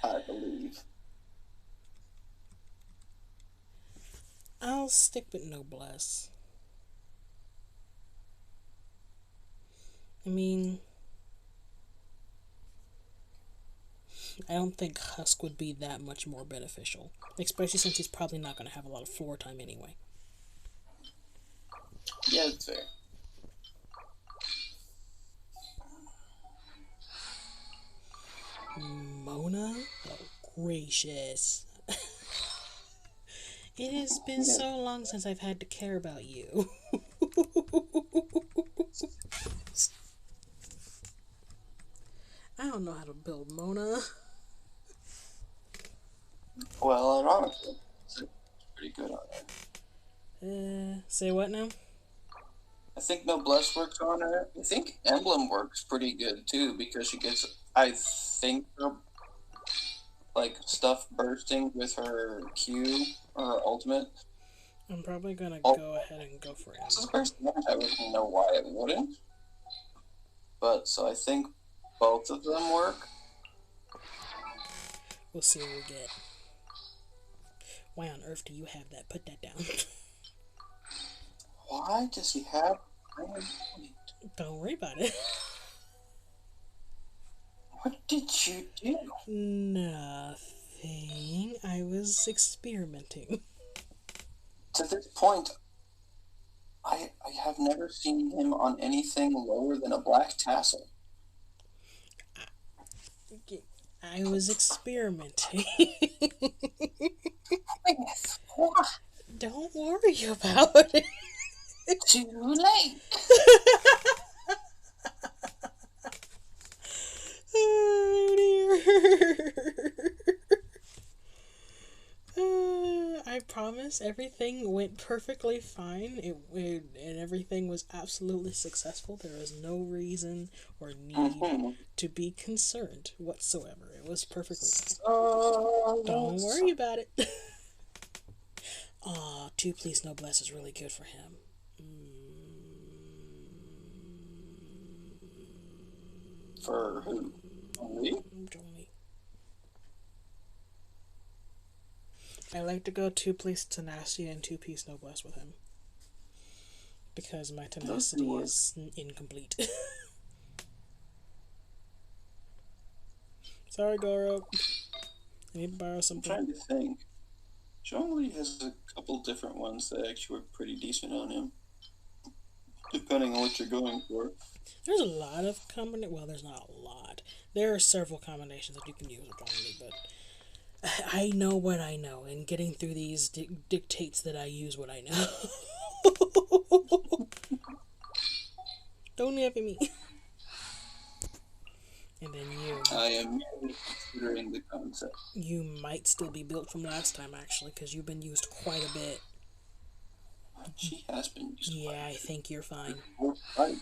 I believe. I'll stick with noblesse. I mean, I don't think husk would be that much more beneficial, especially since he's probably not going to have a lot of floor time anyway. Yeah, that's fair. Mona? Oh, gracious. It has been so long since I've had to care about you. I don't know how to build Mona. Well, ironically, it's pretty good on it. Say what now? I think Noblesse works on her. I think Emblem works pretty good too, because she gets, I think, her, like, stuff bursting with her Q or her ultimate. I'm probably gonna go ahead and go for it. This is bursting. I wouldn't know why it wouldn't. But, so I think both of them work. We'll see what we get. Why on earth do you have that? Put that down. Why does he have... Don't worry about it. What did you do? Nothing. I was experimenting. to this point, I have never seen him on anything lower than a black tassel. I was experimenting. Don't worry about it. Too late. Oh dear. I promise everything went perfectly fine. And everything was absolutely successful. There was no reason or need to be concerned whatsoever. It was perfectly fine. Don't worry about it. Aw, 2 Please No Bless is really good for him. For who? Me? Johnny. I like to go 2 Please Tenacity and 2 Please No Bless with him. Because my tenacity is incomplete. Sorry, Goro. I need to borrow something. I'm trying to think. Zhongli has a couple different ones that actually were pretty decent on him. Depending on what you're going for. There's a lot of combinations. Well, there's not a lot. There are several combinations that you can use with Zhongli, but I know what I know, and getting through these dictates that I use what I know. Don't laugh at me. And then you. I am considering the concept. You might still be built from last time, actually, because you've been used quite a bit. She has been used. Yeah, I think you're fine. Right.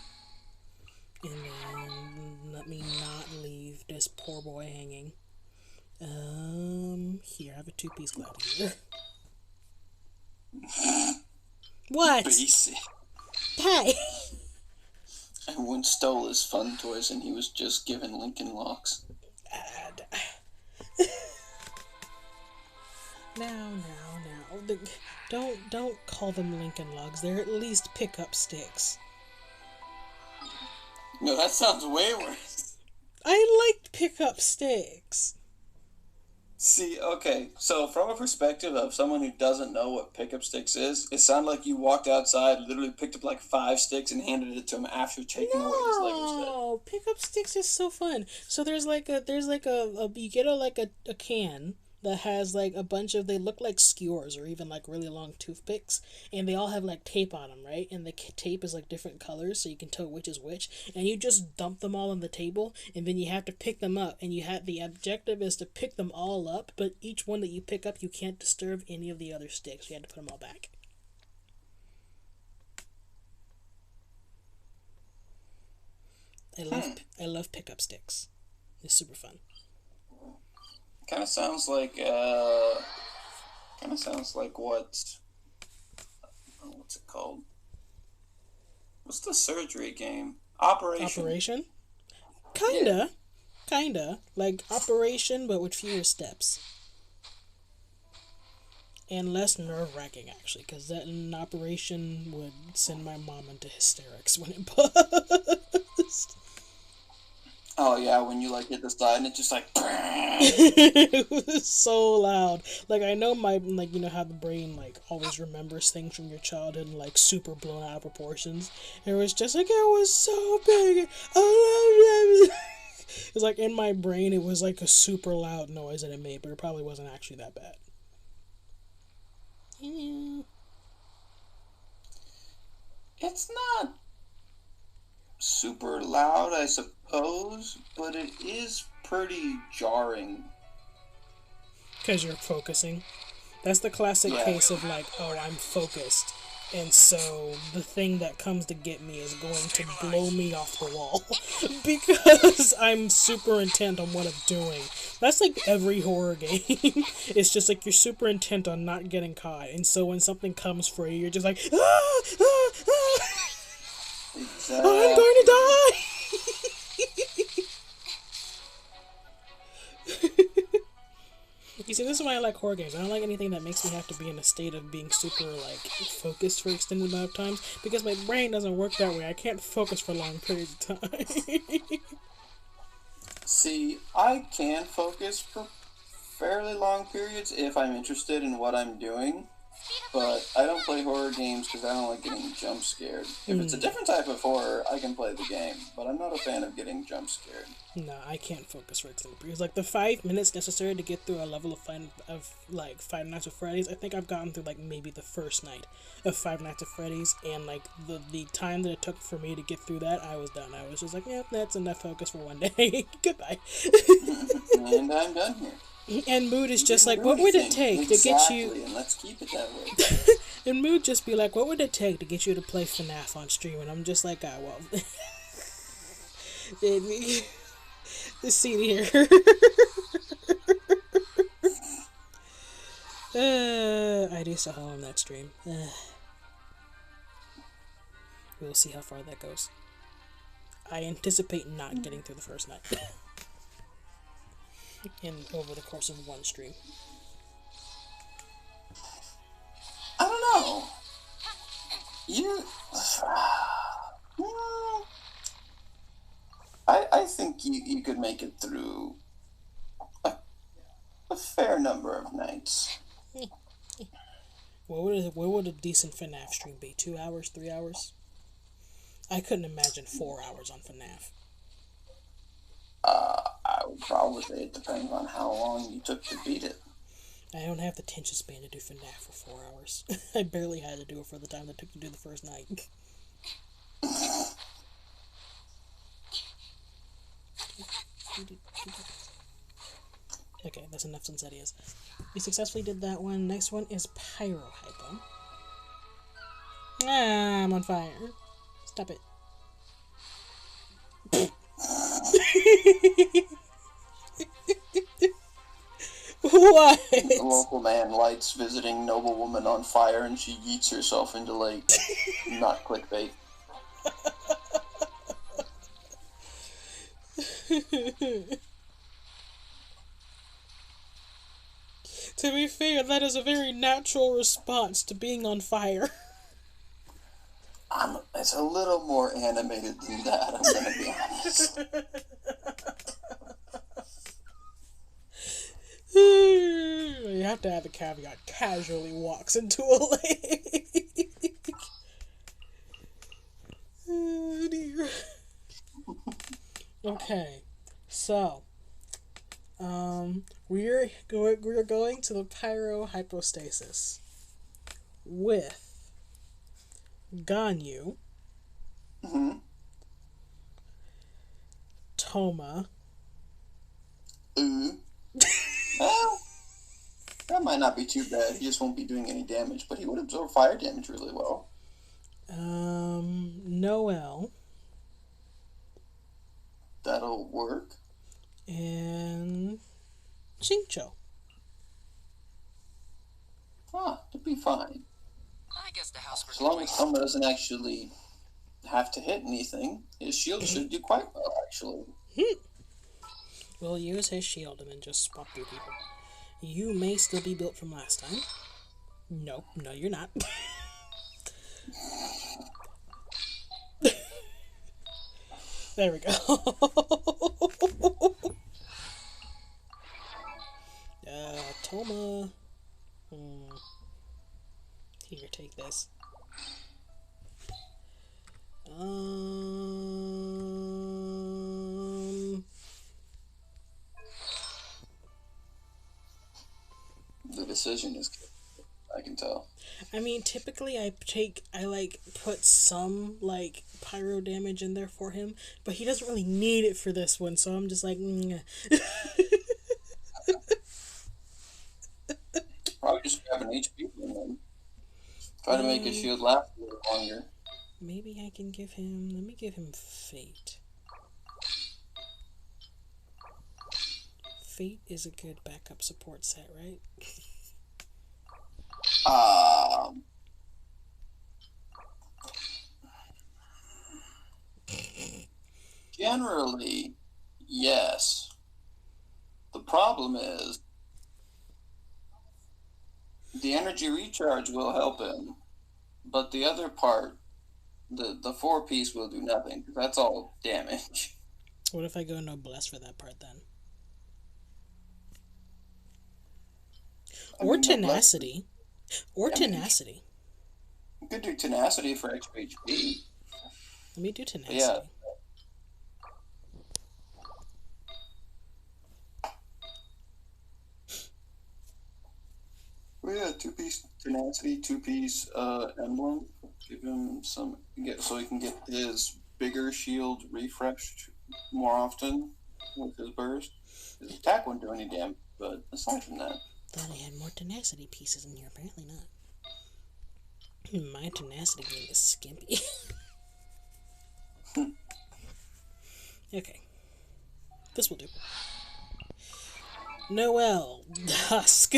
And then let me not leave this poor boy hanging. Here, I have a 2-piece gladiator. What? Basic. Hey! I once stole his fun toys and he was just given Lincoln Locks. Now. Don't call them Lincoln Logs. They're at least pickup sticks. No, that sounds way worse. I liked pickup sticks. See, okay, so from a perspective of someone who doesn't know what pickup sticks is, it sounded like you walked outside, literally picked up like 5 sticks and handed it to him after taking away his Lego set. No, pickup sticks is so fun. So there's like a you get a can that has like a bunch of, they look like skewers or even like really long toothpicks, and they all have like tape on them, right? And the tape is like different colors, so you can tell which is which, and you just dump them all on the table, and then you have to pick them up, and the objective is to pick them all up, but each one that you pick up, you can't disturb any of the other sticks. You have to put them all back. I love pickup sticks. It's super fun. Kind of sounds like what's it called? What's the surgery game? Operation. Kinda like Operation, but with fewer steps and less nerve-wracking, actually, because that in Operation would send my mom into hysterics when it buzzed. Oh yeah, when you like hit the side and it's just like. It was so loud. Like, I know you know how the brain like always remembers things from your childhood in like super blown out of proportions. And it was just like, it was so big. It was like in my brain, it was like a super loud noise that it made, but it probably wasn't actually that bad. Yeah. It's not super loud, I suppose, but it is pretty jarring. Because you're focusing. That's the classic case of like, oh, I'm focused, and so the thing that comes to get me is going to blow me off the wall because I'm super intent on what I'm doing. That's like every horror game. It's just like you're super intent on not getting caught, and so when something comes for you, you're just like, Exactly. I'm going to die! You see, this is why I like horror games. I don't like anything that makes me have to be in a state of being super, like, focused for extended amount of times, because my brain doesn't work that way. I can't focus for long periods of time. See, I can focus for fairly long periods if I'm interested in what I'm doing. but I don't play horror games because I don't like getting jump scared. If it's a different type of horror, I can play the game, but I'm not a fan of getting jump scared. No, I can't focus, for example, because like the 5 minutes necessary to get through a level of Five Nights at Freddy's, I think I've gotten through like maybe the first night of Five Nights at Freddy's, and like the time that it took for me to get through that, I was done. I was just like, yeah, that's enough focus for one day. Goodbye. And I'm done here. And Mood is just like, what would it take to get you? And let's keep it that way. And Mood just be like, what would it take to get you to play FNAF on stream? And I'm just like, ah, well, the scene here. I do so on that stream. We'll see how far that goes. I anticipate not getting through the first night. Over the course of one stream. I don't know. I think you could make it through a fair number of nights. What would a decent FNAF stream be? 2 hours, 3 hours? I couldn't imagine 4 hours on FNAF. I would probably say it depends on how long you took to beat it. I don't have the attention span to do FNAF for 4 hours. I barely had to do it for the time that took to do the first night. Okay, that's enough since that is. We successfully did that one. Next one is Pyro Hypo. Ah, I'm on fire. Stop it. What? The local man lights visiting noblewoman on fire and she yeets herself into lake. Not clickbait. To be fair, that is a very natural response to being on fire. It's a little more animated than that, I'm gonna be honest. You have to add the caveat, casually walks into a lake. Oh dear. Okay, so we're going to the pyro hypostasis with Ganyu, Toma. Well, that might not be too bad. He just won't be doing any damage, but he would absorb fire damage really well. Noel. That'll work. And Chincho. It'll be fine. I guess the house. As long as Toma doesn't actually have to hit anything, his shield should do quite well, actually. We'll use his shield and then just swap through people. You may still be built from last time. Nope, no you're not. There we go. Toma. Here, take this. The decision is good, I can tell. I mean, typically I put some, pyro damage in there for him, but he doesn't really need it for this one, so I'm just like, Probably just grab an HP and then try to make his shield last a little longer. Maybe I can give him, let me give him Fate. Fate is a good backup support set, right? Generally, yes. The problem is the energy recharge will help him, but the other part, the 4-piece will do nothing. That's all damage. What if I go noblesse for that part then? Or tenacity. Or I mean, tenacity. you could do tenacity for extra HP. Let me do But tenacity. yeah. Well, yeah, 2-piece tenacity, 2-piece emblem. Give him some so he can get his bigger shield refreshed more often with his burst. His attack wouldn't do any damage, but aside from that, Thought I had more tenacity pieces in here. Apparently not. My tenacity game is skimpy. Okay. This will do. Noel, Dusk.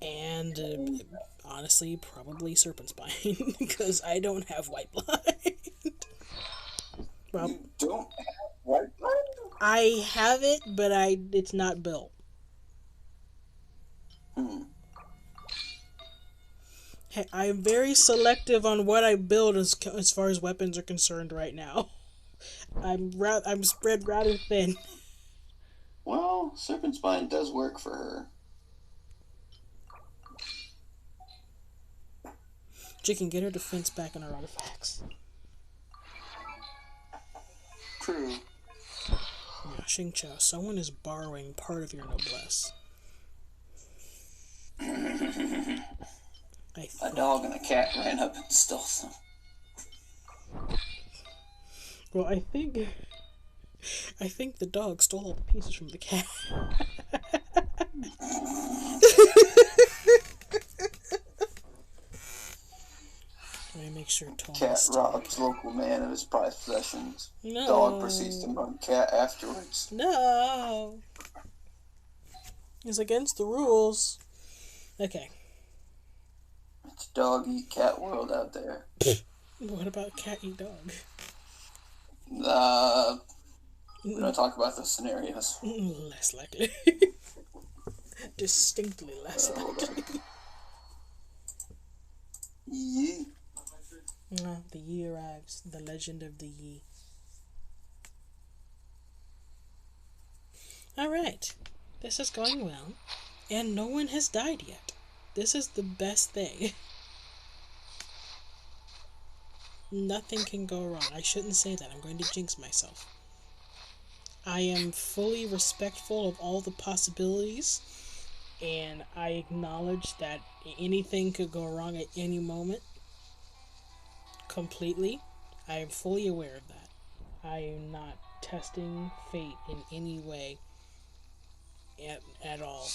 And honestly, probably Serpent Spine, because I don't have White Blind. Well, you don't have white blind. I have it, but it's not built. Hey, I'm very selective on what I build as far as weapons are concerned right now. I'm spread rather thin. Well, Serpent Spine does work for her. She can get her defense back in her artifacts. True. Yeah, Xingqiu, someone is borrowing part of your noblesse. A dog and a cat ran up and stole some. Well, I think the dog stole all the pieces from the cat. Let me make sure Tom Cat is robs local man of his prized possessions. No. Dog proceeds to mug cat afterwards. No. It's against the rules. Okay. It's dog eat cat world out there. What about cat eat dog? We don't talk about those scenarios. Less likely. Distinctly less likely. Yeah. The Yi arrives. The legend of the Yi. Alright. This is going well. And no one has died yet. This is the best thing. Nothing can go wrong. I shouldn't say that. I'm going to jinx myself. I am fully respectful of all the possibilities, and I acknowledge that anything could go wrong at any moment. Completely. I am fully aware of that. I am not testing fate in any way at all.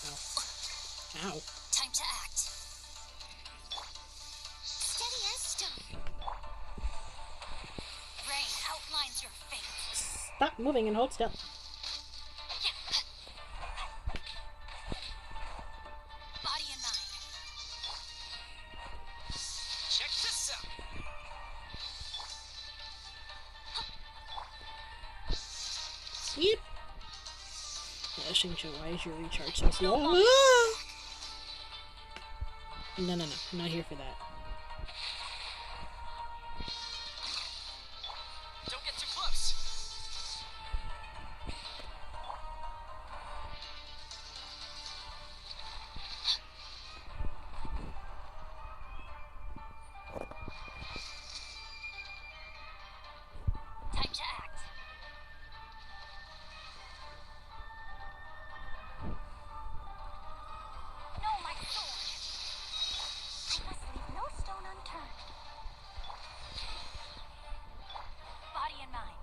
Ow. Ow. Time to act. Steady as stone. Rain outlines your fate. Stop moving and hold still. Body and mind. Check this out. Yep. Yeah, Xingqiu, why is your recharge so slow? Ah! No. I'm not here for that. Don't get too close. Time to act. No, my sword. I must leave no stone unturned. Body and mind.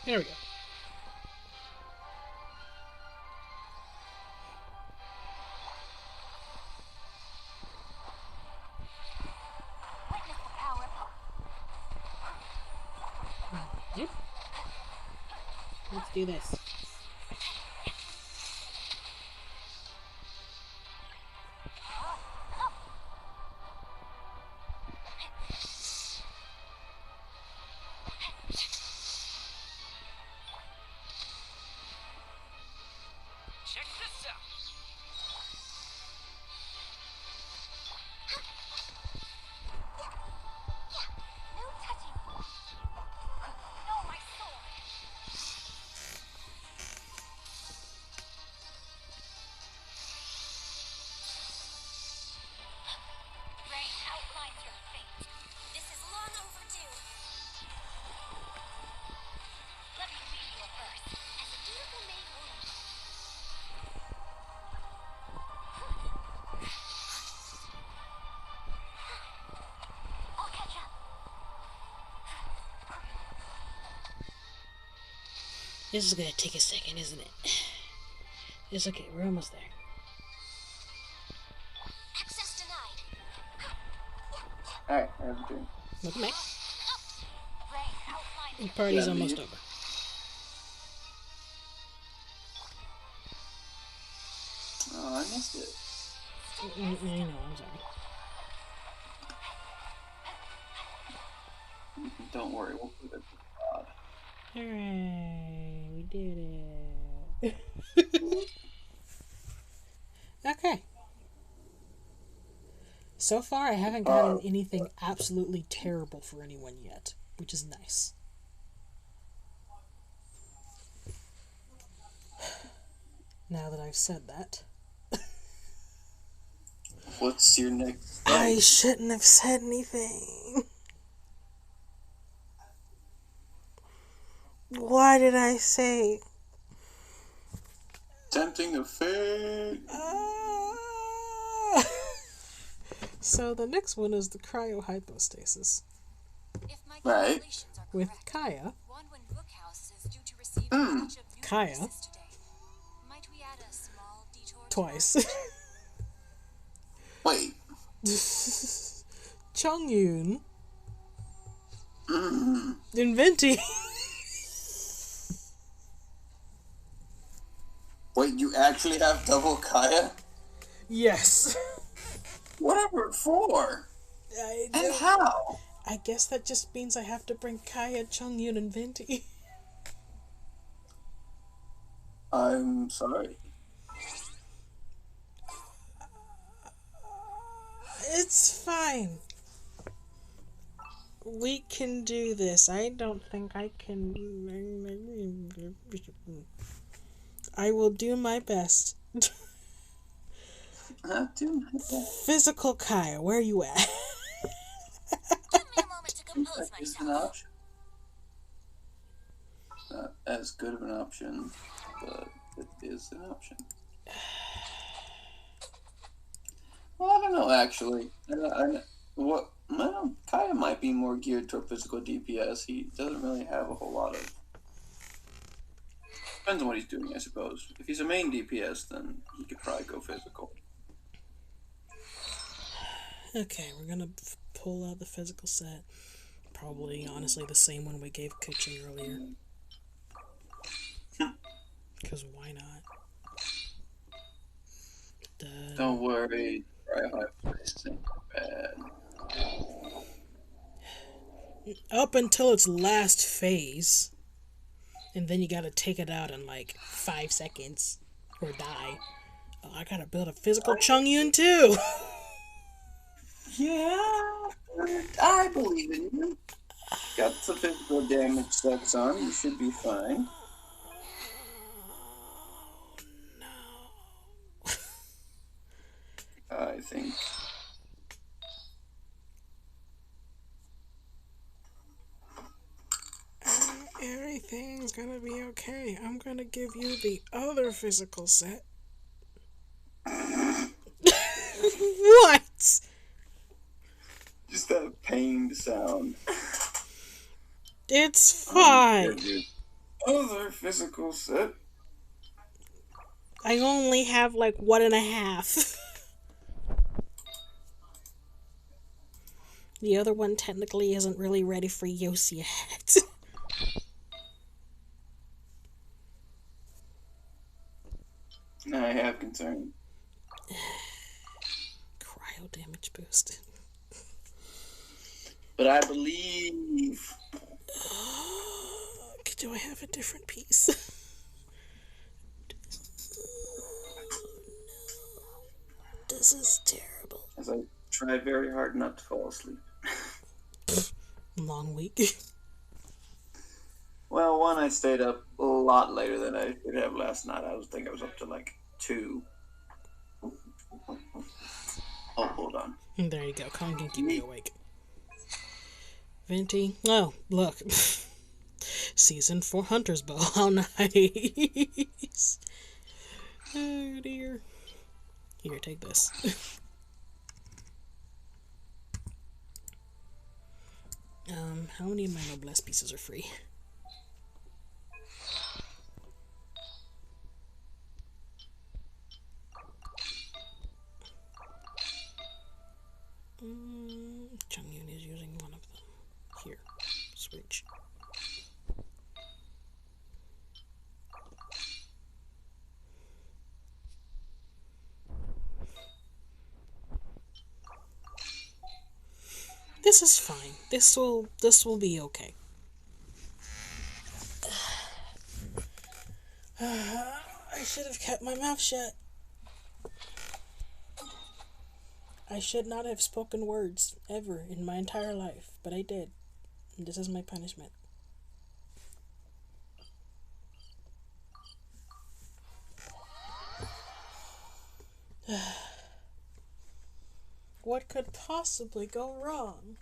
There we go. Witness the power of Yep. Let's do this. This is gonna take a second, isn't it? It's okay, we're almost there. Access denied. Alright, I have a drink. Welcome back. Ray, outline. The party's Yeah, almost leave. over. Oh, I missed it. I know, I'm sorry. Don't worry, we'll put it. Hooray, we did it. Okay. So far, I haven't gotten anything absolutely terrible for anyone yet, which is nice. Now that I've said that, What's your next thing? I shouldn't have said anything. Why did I say? Tempting a fate. So the next one is the cryohypostasis If my Right. calculations are with correct, Kaya. Wanwan Bookhouse is due to receive a batch of new Kaya. notices today. Might we add a small detour to Twice. Wait. Chongyun. Inventi. Wait, you actually have double Kaya? Yes. Whatever for? And how? I guess that just means I have to bring Kaya, Chongyun, and Venti. I'm sorry. It's fine. We can do this. I don't think I can. I will do my best. Physical Kaya, where are you at? Give me a moment to compose That is an myself. option. Not as good of an option, but it is an option. Well, I don't know, actually. Well, Kaya might be more geared toward physical DPS. He doesn't really have a whole lot of... Depends on what he's doing, I suppose. If he's a main DPS, then he could probably go physical. Okay, we're gonna pull out the physical set. Probably, honestly, the same one we gave Kuching earlier. Because why not? Don't worry, Cryohypostasis ain't bad. Up until its last phase. And then you gotta take it out in like 5 seconds. Or die. Oh, I gotta build a physical Chongyun too! Yeah, I believe in you. Got the physical damage sets on, you should be fine. I think. Everything's gonna be okay. I'm gonna give you the other physical set. What? Just that pained sound. It's fine. Other physical set. I only have like 1.5. The other one technically isn't really ready for use yet. I have concern. Cryo damage boost. But I believe. Do I have a different piece? This is terrible. As I try very hard not to fall asleep. Long week. Well, one, I stayed up a lot later than I should have last night. I was up to like 2. Oh, hold on. There you go. Kong can keep me awake. Venti. Oh, look. Season 4 Hunter's Bow. How nice. Oh, dear. Here, take this. How many of my noblesse pieces are free? switch. This is fine. This will be okay. I should have kept my mouth shut. I should not have spoken words ever in my entire life, but I did. And this is my punishment. What could possibly go wrong?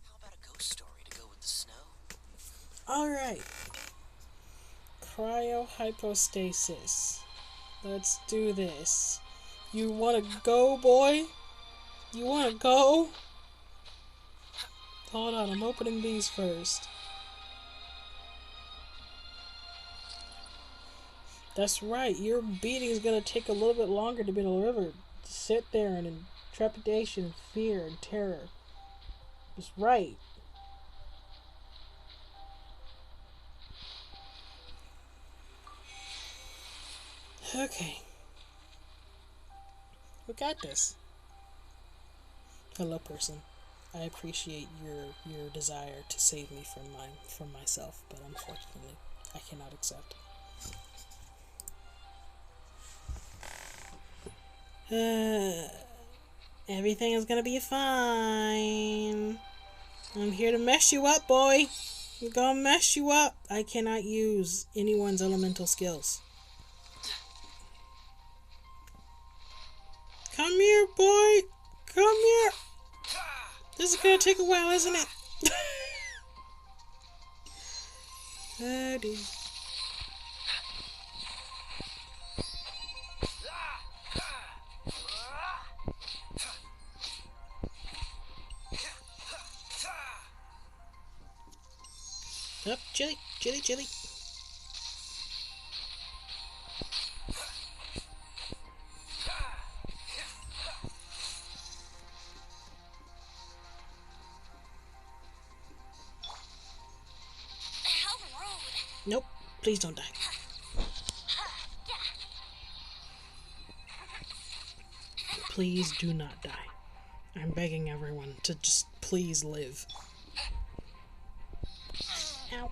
How about a ghost story to go with the snow? Alright. Cryohypostasis. Let's do this. You wanna go, boy? You wanna go? Hold on, I'm opening these first. That's right, your beating is gonna take a little bit longer to be delivered. Sit there in trepidation and fear and terror. That's right. Okay. We got this. Hello, person. I appreciate your desire to save me from myself, but unfortunately, I cannot accept. Everything is gonna be fine. I'm here to mess you up, boy. I'm gonna mess you up. I cannot use anyone's elemental skills. Come here, boy. Come here. This is gonna take a while, isn't it? Oh, dear. Up, chili, chili, chili. How rude. Nope, please don't die. Please do not die. I'm begging everyone to just please live. Ow.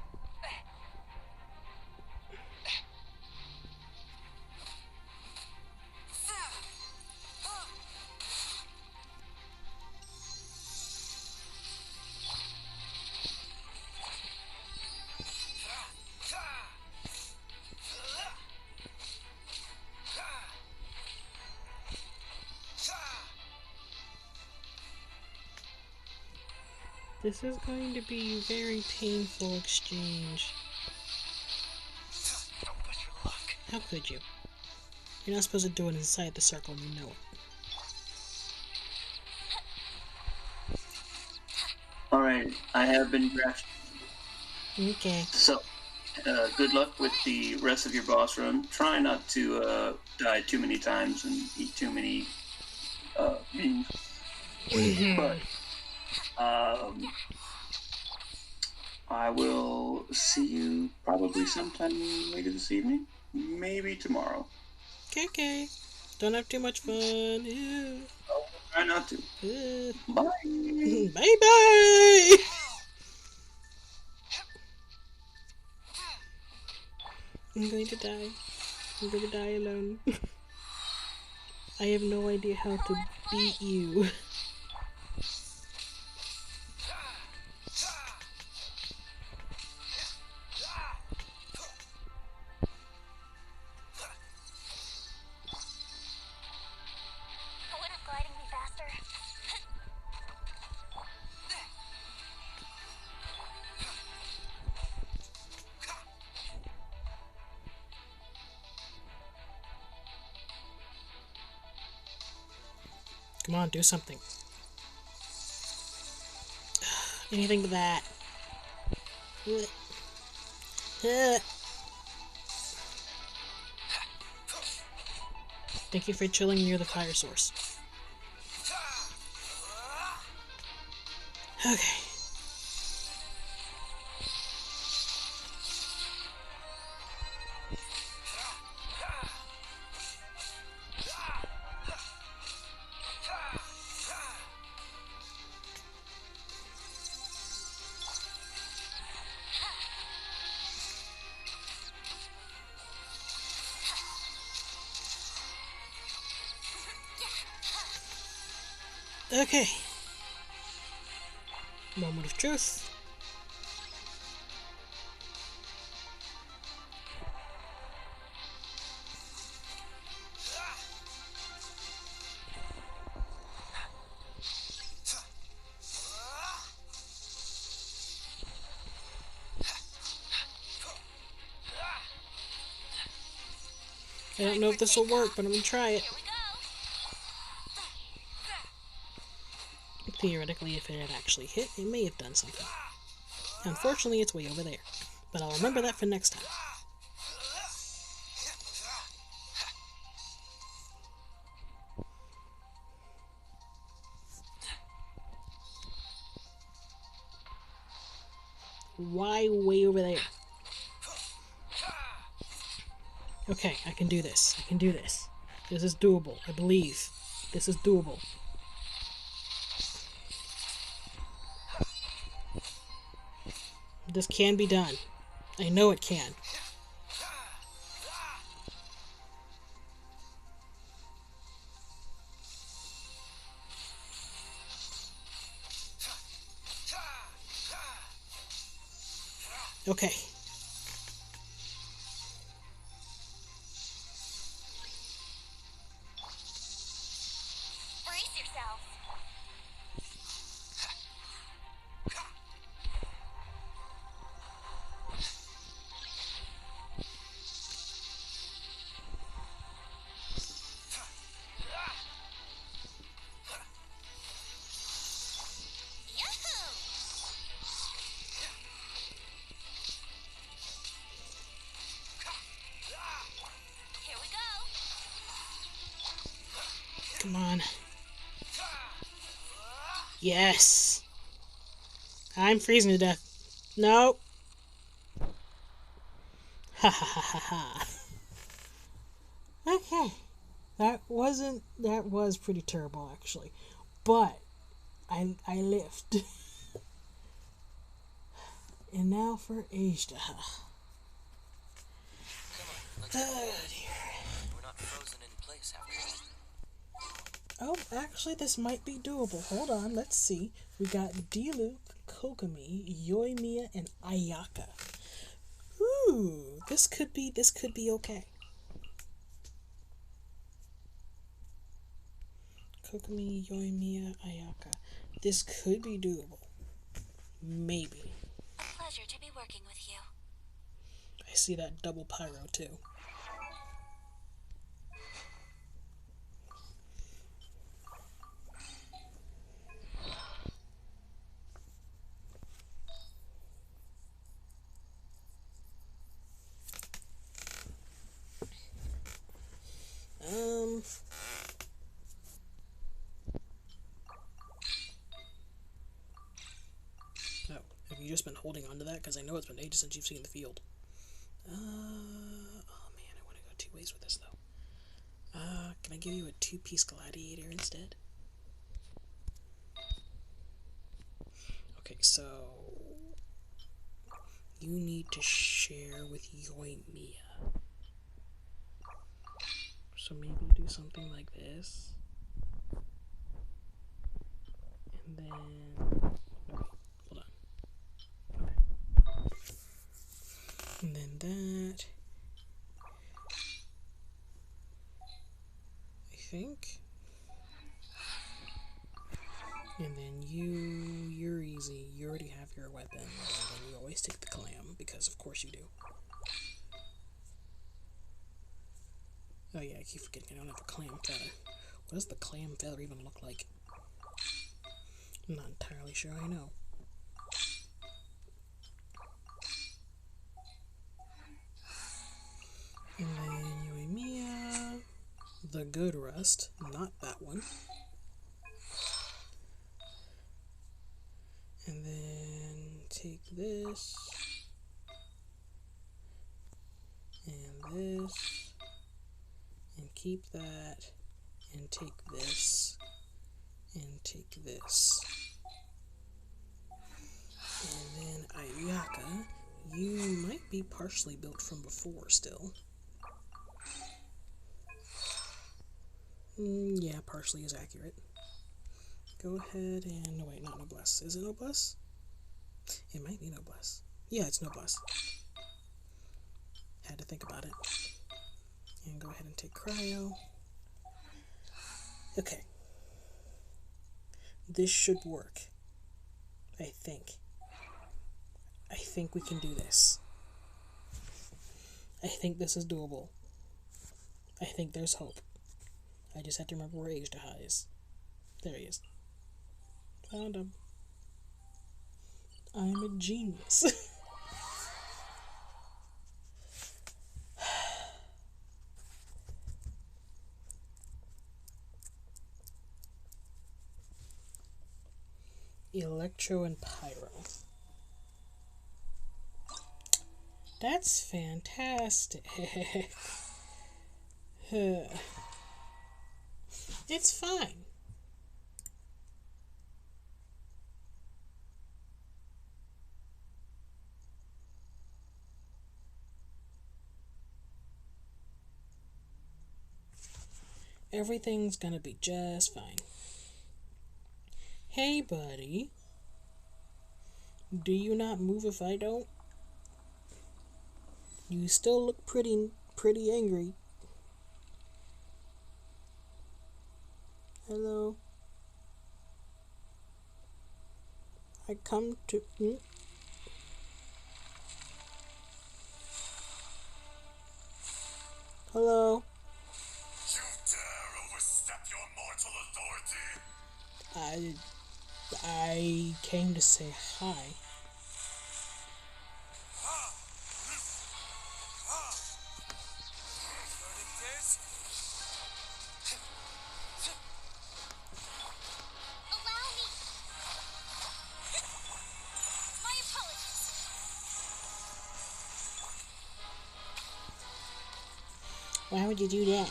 This is going to be a very painful exchange. Don't push your luck. How could you? You're not supposed to do it inside the circle, and you know it. Alright, I have been drafted. Okay. So, good luck with the rest of your boss run. Try not to die too many times and eat too many beans. But I will see you probably sometime later this evening, maybe tomorrow. Okay. Don't have too much fun. Ew. I'll try not to. Ew. Bye. Bye bye. I'm going to die. I'm going to die alone. I have no idea how to beat you. Wouldn't gliding be faster? Come on, do something. Anything but that. Thank you for chilling near the fire source. Okay. Okay. Moment of truth. I don't know if this will work, but I'm gonna try it. Here we go. Theoretically, if it had actually hit, it may have done something. Unfortunately, it's way over there. But I'll remember that for next time. Why way over there? Okay, I can do this. I can do this. This is doable. I believe. This is doable. This can be done. I know it can. Okay. Brace yourself. Yahoo! Here we go. Come on. Yes. I'm freezing to death. No. Ha ha ha ha ha. Okay. That was pretty terrible actually. But I lived. And now for Asia. Come on, let's go. Oh dear. We're not frozen in place after all. Oh, actually, this might be doable. Hold on, let's see. We got Diluc, Kokomi, Yoimiya, and Ayaka. Ooh, this could be okay. Kokomi, Yoimiya, Ayaka. This could be doable. Maybe. A pleasure to be working with you. I see that double pyro too. No. Have you just been holding on to that? Because I know it's been ages since you've seen the field. Oh man, I want to go two ways with this though. Can I give you a two-piece gladiator instead? Okay, so you need to share with Yoimiya. So maybe do something like this. And then... Okay, hold on. Okay. And then that... I think. And then you're easy. You already have your weapon. And then you always take the clam, because of course you do. Oh yeah, I keep forgetting I don't have a clam feather. What does the clam feather even look like? I'm not entirely sure I know. And then Yoimiya, the good rust, not that one. take this and this and keep that and take this and take this. And then Ayaka, you might be partially built from before still. Yeah, partially is accurate. Go ahead and... no, wait, not Noblesse. Is it Noblesse? It might be Noblesse. Yeah, it's Noblesse. Had to think about it. And go ahead and take Cryo. Okay. This should work. I think. I think we can do this. I think this is doable. I think there's hope. I just have to remember where Age-Daha is. There he is. Found him. I'm a genius. Electro and Pyro. That's fantastic. It's fine. Everything's gonna be just fine. Hey, buddy. Do you not move if I don't? You still look pretty angry. Hello. I come to... Hello. You dare overstep your mortal authority? I came to say hi. Allow me. My apologies. Why would you do that?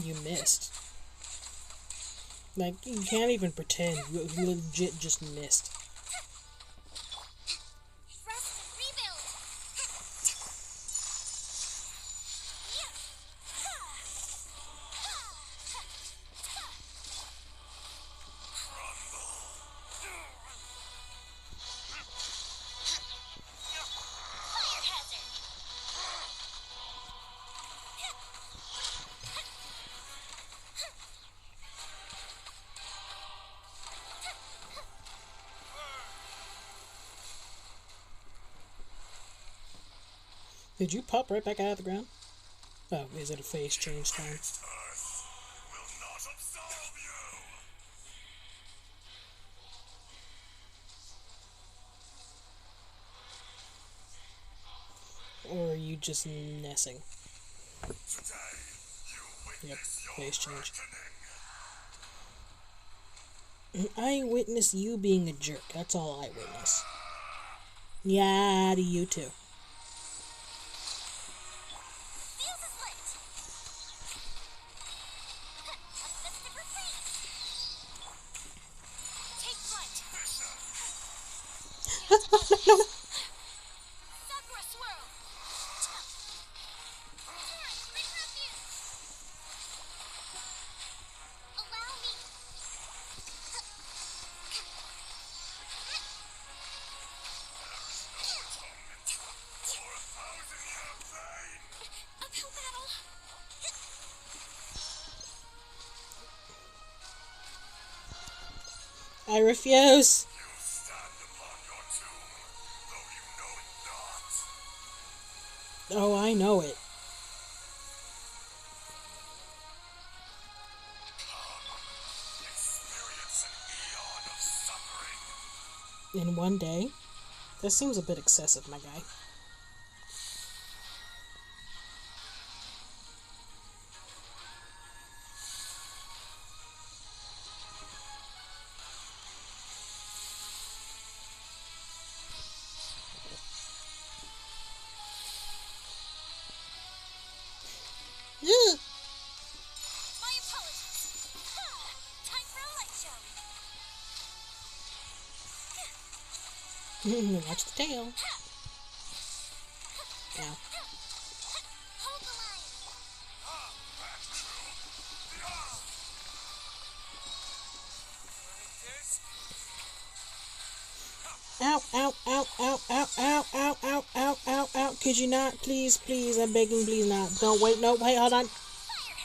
You missed. Like, you can't even pretend. You legit just missed. Rest and rebuild. Fire hazard. Did you pop right back out of the ground? Oh, is it a face change time? Earth will not absolve you. Or are you just nessing? Today, you Yep, witness your face change. reckoning. I witness you being a jerk. That's all I witness. Yeah, to you too. Fuse is lit. A festive retreat. Take flight. Sakura swirl. Torrent, bring refuse. Allow me. For 1,000-year pain. Uphill battle. I refuse. You stand upon your tomb, though you know it not. Oh, I know it. in one day? That seems a bit excessive, my guy. Ugh. My apologies. Time for a light show. Watch the tail. Ow. Hold the line. Ow, ow, ow, ow, ow, ow, ow, ow, ow, ow, ow. Could you not? Please, please, I'm begging, please not. Don't wait, no, wait, hold on. Fire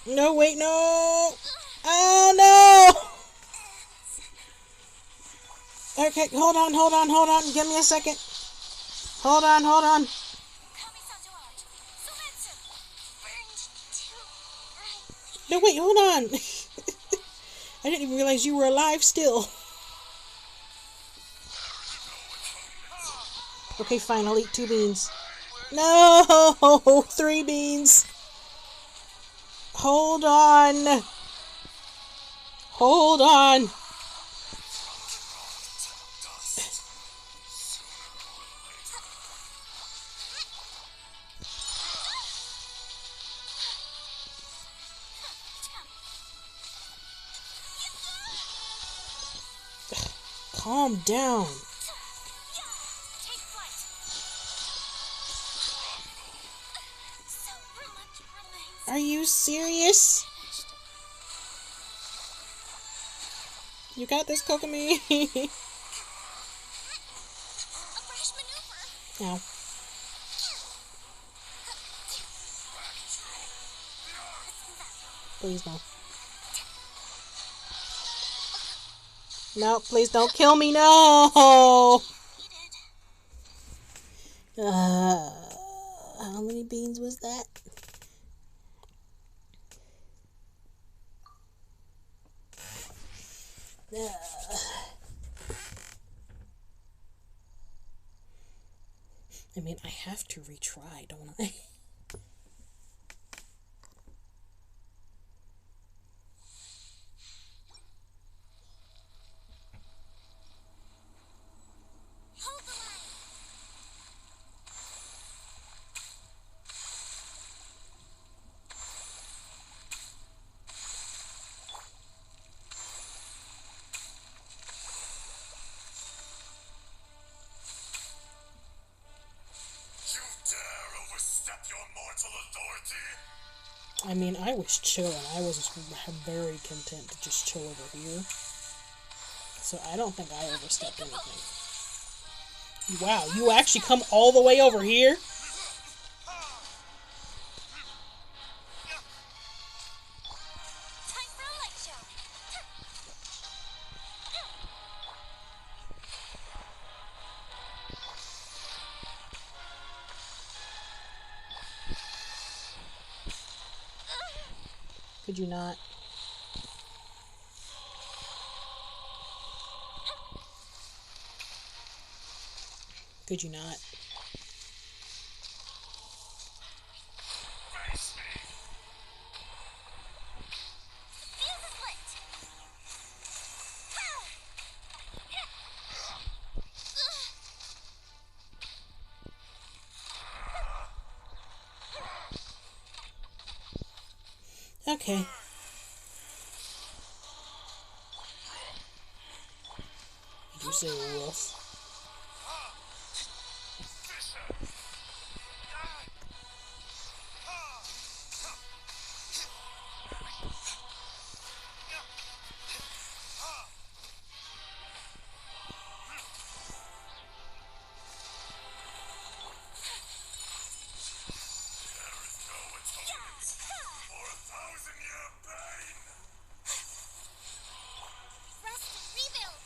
hazard. No, wait, no. Oh, no. Okay, hold on, hold on, hold on. Give me a second. Hold on, hold on. Kami-san's large. Sumetsu. Burned too bright. No, wait, hold on. I didn't even realize you were alive still. Okay, fine, I'll eat 2 beans. No, 3 beans. Hold on. Hold on. Calm down. Take flight. So much remains. Are you serious? You got this, Kokomi. A fresh maneuver. Ow. Please no. No, please don't kill me. No. How many beans was that? I mean, I have to retry, don't I? Hold the line. You dare overstep your mortal authority? I mean, I was chilling. I was very content to just chill over here. So I don't think I overstepped anything. Wow, you actually come all the way over here? Time for a light show. Could you not? Could you not? Face me! Fuse is lit. Okay. Did you say wolf? For 1,000-year pain! Rest and rebuild.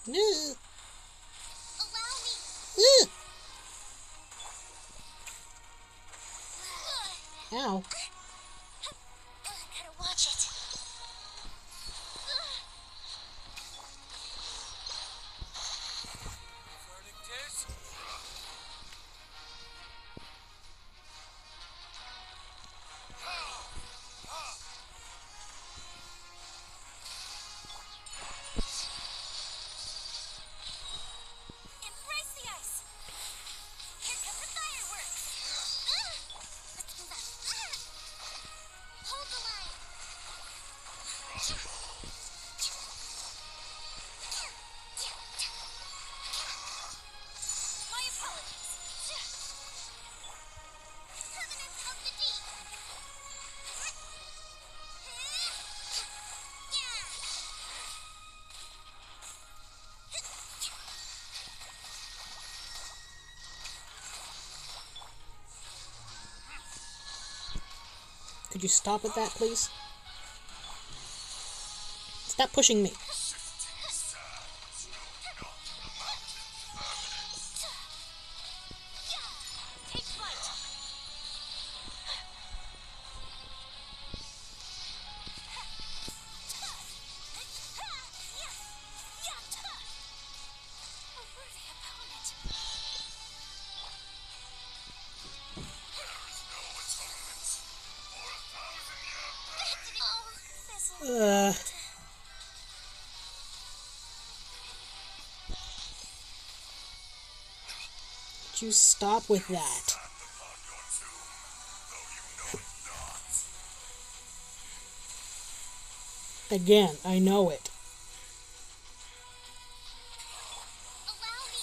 No. Allow me. Ow. Gotta watch it. Verdict is... Embrace the ice. Here come the fireworks. Let's move up. Hold the line. My apologies. Covenant of the deep. Could you stop with that, please? Stop pushing me. Take flight. A worthy opponent. Oh, this'll Could you stop with that? Again, I know it. allow me.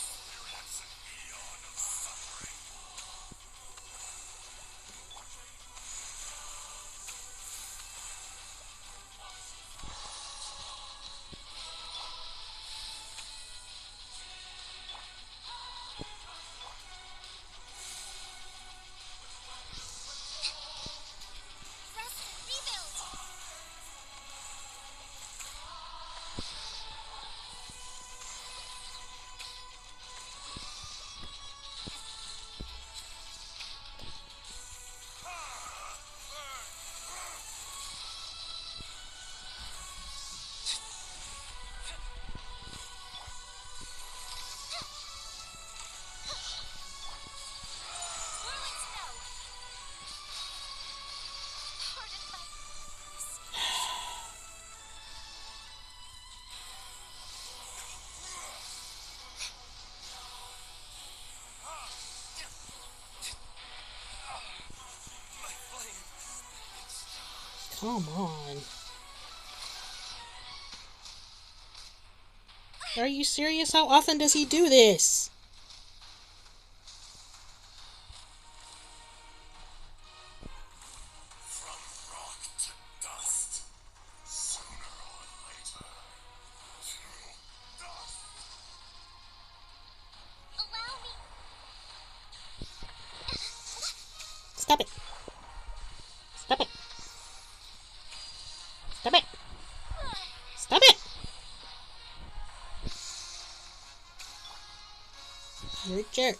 Rest and rebuild. Whirling snow. Pardon my Come on. Are you serious? How often does he do this? From rock to dust. Sooner or later. To dust. allow me. Stop it. Stop it. Stop it. Stop it. You're a jerk.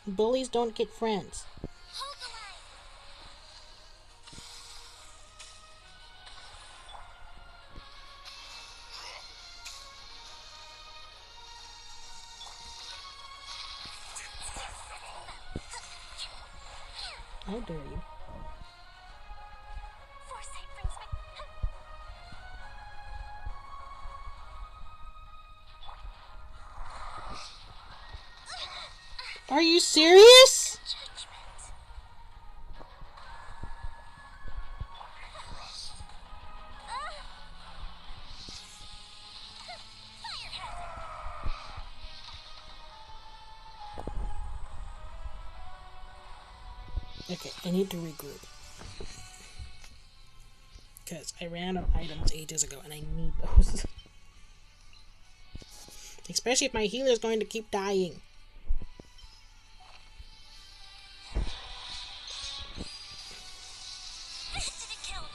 Bullies don't get friends. Hold the line. How dare you? Foresight brings back. Are you serious? Judgment. Okay, I need to regroup. Because I ran out of items ages ago and I need those. Especially if my healer is going to keep dying. Did it count?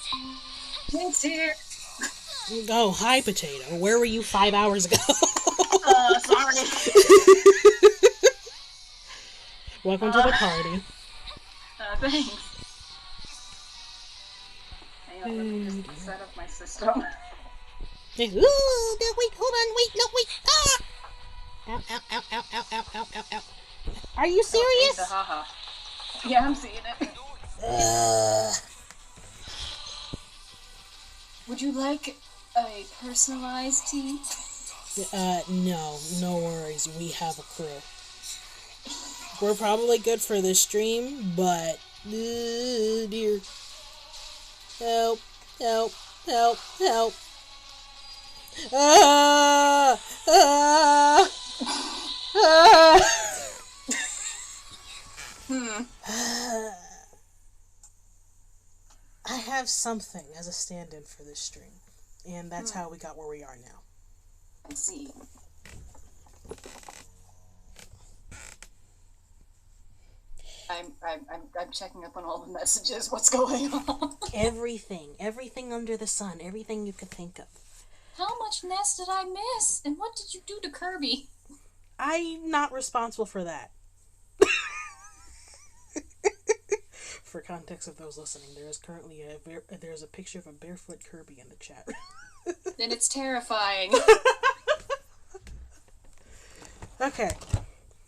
It's here. Oh, hi, Potato. Where were you 5 hours ago? Sorry. Welcome to the party. Thanks. Hang on, let me just set up my system. Ooh, no, wait, hold on, wait, no, wait. Ah! Ow, ow, ow, ow, ow, ow, ow, ow, ow. Are you serious? Haha. Yeah, I'm seeing it. Would you like a personalized tea? No worries. We have a crew. We're probably good for this stream, but dear, help, help, help, help. Ah! Ah! Ah! I have something as a stand-in for this stream, and that's how we got where we are now. I see. I'm checking up on all the messages. What's going on? Everything under the sun, everything you could think of. How much Nest did I miss? And what did you do to Kirby? I'm not responsible for that. For context of those listening, there is currently there's a picture of a barefoot Kirby in the chat. Then it's terrifying. Okay,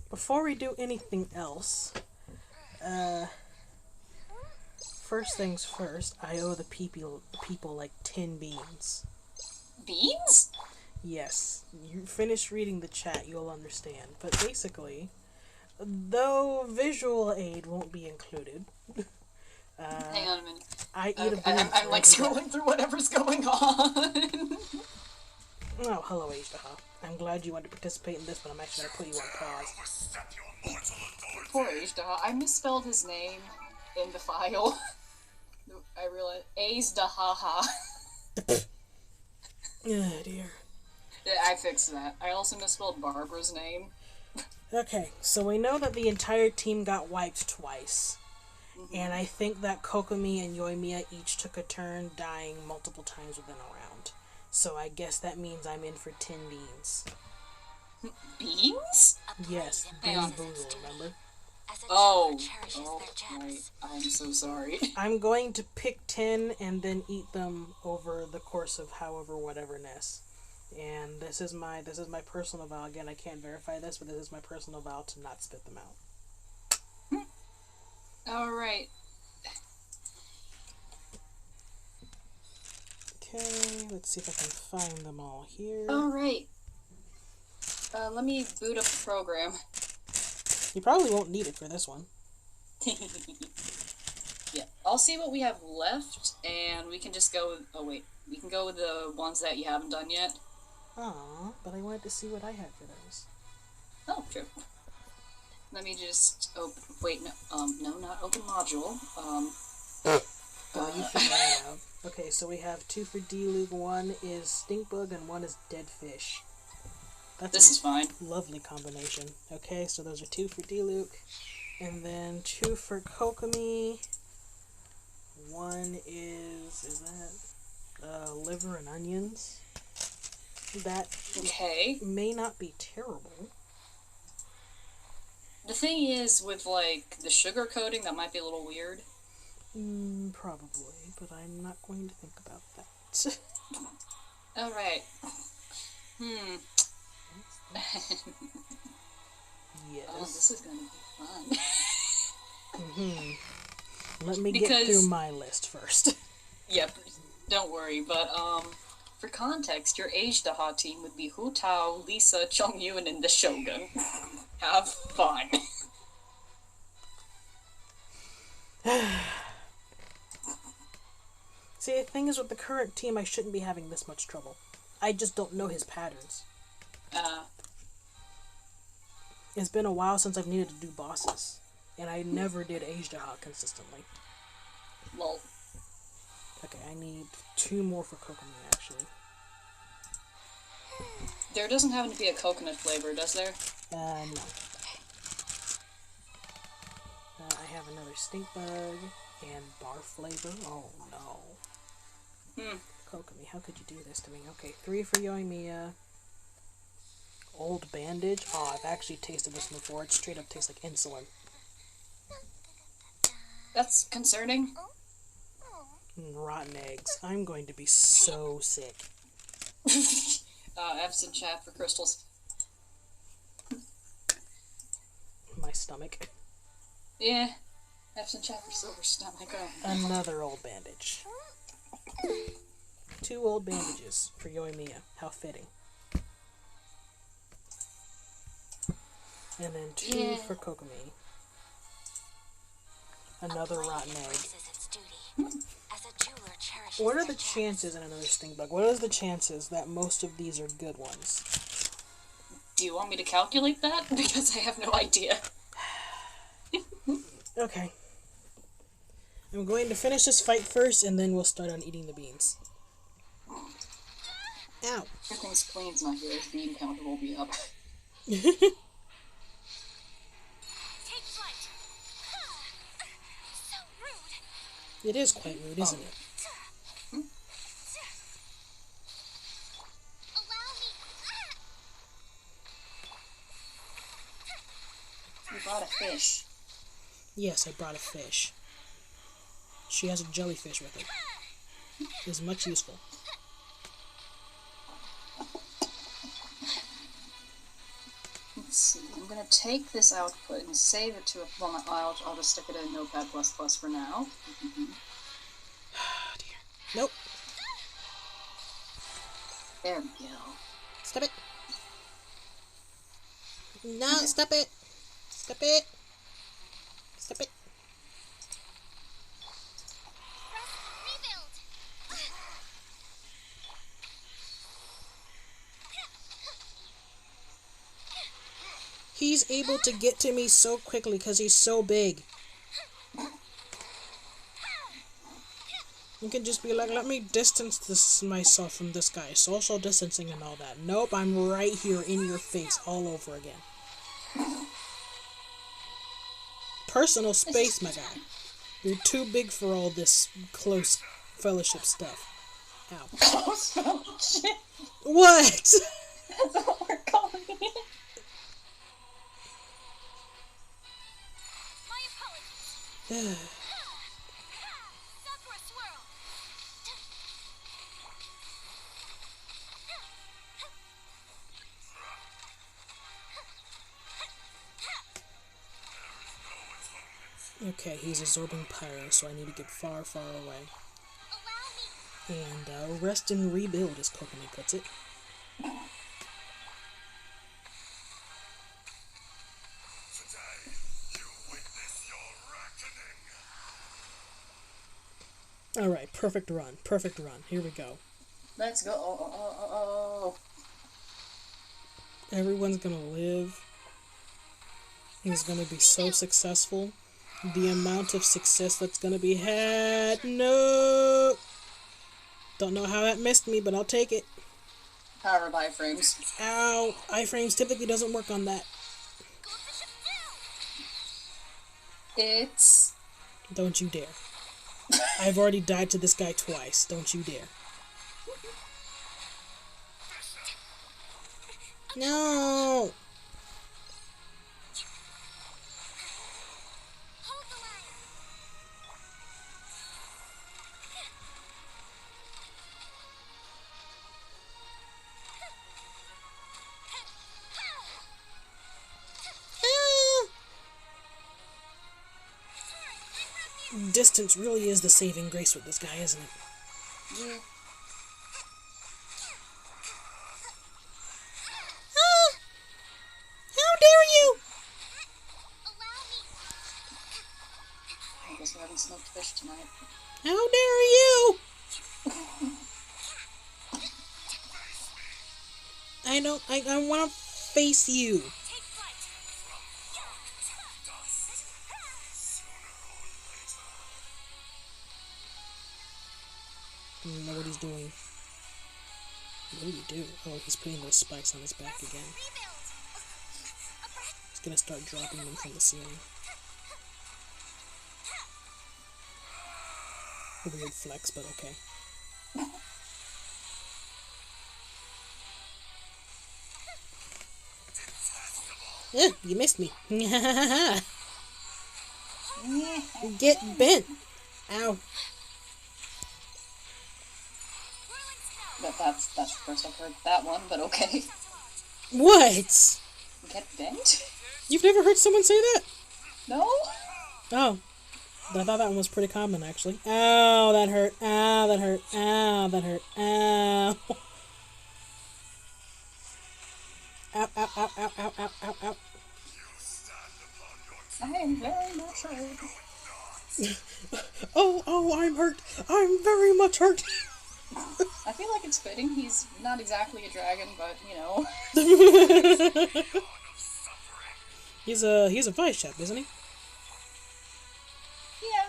before we do anything else, first things first, I owe the people like 10 beans. Beans? Yes, you finish reading the chat, you'll understand. But basically, though visual aid won't be included, Hang on a minute. I eat a bean. I'm like scrolling through whatever's going on. Oh, hello, Aishtaha. I'm glad you want to participate in this, but I'm actually going to put you on pause. Overstep your mortal authority. Poor Ajdaha. I misspelled his name in the file. I realized Ajdaha. Oh, dear. I fixed that. I also misspelled Barbara's name. Okay, so we know that the entire team got wiped twice. And I think that Kokomi and Yoimiya each took a turn dying multiple times within a round. So I guess that means I'm in for 10 beans. Beans? Yes, Bean Boozle, remember? Oh, right. I'm so sorry. I'm going to pick 10 and then eat them over the course of whatever-ness. And this is my personal vow. Again, I can't verify this, but this is my personal vow to not spit them out. Alright. Okay, let's see if I can find them all here. Alright. Let me boot up the program. You probably won't need it for this one. Yeah, I'll see what we have left, and we can just go with... Oh, wait. We can go with the ones that you haven't done yet. Aw, but I wanted to see what I had for those. Oh, true. Let me just open... Wait, no, no, not open module. You figure it out. Okay, so we have 2 for D-Luke, 1 is Stinkbug, and 1 is Dead Fish. This is fine. Lovely combination. Okay, so those are 2 for D-Luke, and then 2 for Kokomi. 1 is that liver and onions. That Okay. may not be terrible. The thing is, with, like, the sugar coating, that might be a little weird. Probably, but I'm not going to think about that. Alright. Yes. Oh, this is gonna be fun. Let me get through my list first. Yep, don't worry, but, for context, your Ajdaha team would be Hu Tao, Lisa, Chongyun, and the Shogun. Have fun. See, the thing is, with the current team, I shouldn't be having this much trouble. I just don't know his patterns. It's been a while since I've needed to do bosses, and I never did Ajdaha consistently. Lol. Okay, I need 2 more for Kokomi, actually. There doesn't happen to be a coconut flavor, does there? No. I have another stink bug and bar flavor. Oh no. Kokomi, how could you do this to me? Okay, 3 for Yoimiya. Old bandage. Oh, I've actually tasted this before. It straight up tastes like insulin. That's concerning. And rotten eggs. I'm going to be so sick. F's in chat for crystals. My stomach. Yeah. F's in chat for silver stomach. Another old bandage. 2 old bandages for Yoimiya. How fitting. And then 2 for Kokomi. Another rotten egg. What are the chances, and another stink bug, what are the chances that most of these are good ones? Do you want me to calculate that? Because I have no idea. Okay. I'm going to finish this fight first, and then we'll start on eating the beans. Ow. Good thing Spleen's not here. His bean counter will be up. Take flight. So rude. It is quite rude, isn't it? Allow me. You brought a fish. Yes, I brought a fish. She has a jellyfish with her. It's much useful. Let's see. I'm gonna take this output and save it to a. Well, I'll just stick it in Notepad++ for now. Oh dear. Nope. There we go. Stop it. No, stop it. Stop it. Stop it. Rebuild. He's able to get to me so quickly because he's so big. You can just be like, let me distance myself from this guy. Social distancing and all that. Nope, I'm right here in your face all over again. Personal space, my guy. You're too big for all this close fellowship stuff. Ow. Close fellowship. What? That's what we're calling it. My apologies. Sakura swirl. Okay, he's absorbing pyro, so I need to get far, far away. Allow me. And rest and rebuild, as Kokomi puts it. Today, you witness your reckoning. Alright, perfect run. Perfect run. Here we go. Let's go. Oh. Everyone's gonna live. He's gonna be so successful. The amount of success that's gonna be had. No! Don't know how that missed me, but I'll take it. Power of iframes. Ow! Iframes typically doesn't work on that. It's. Don't you dare. I've already died to this guy twice. Don't you dare. No! Hold the line. Distance really is the saving grace with this guy, isn't it? Yeah. How dare you! Allow me. I guess we're having smoked fish tonight. How dare you! I want to face you. Take flight. I don't know what he's doing. What did he do? Oh, he's putting those spikes on his back again. Rebuild. He's gonna start dropping them from the ceiling. A weird flex, but okay. You missed me. Get bent. Ow. That's the first I've heard that one, but okay. What? Get bent? You've never heard someone say that? No? Oh. I thought that one was pretty common, actually. Ow, that hurt. Ow, that hurt. Ow, that hurt. Ow. Ow, ow, ow, ow, ow, ow, ow, ow. I am very much hurt. Oh, I'm hurt. I'm very much hurt. I feel like it's fitting. He's not exactly a dragon, but, you know. He's a vice chap, isn't he? Yeah.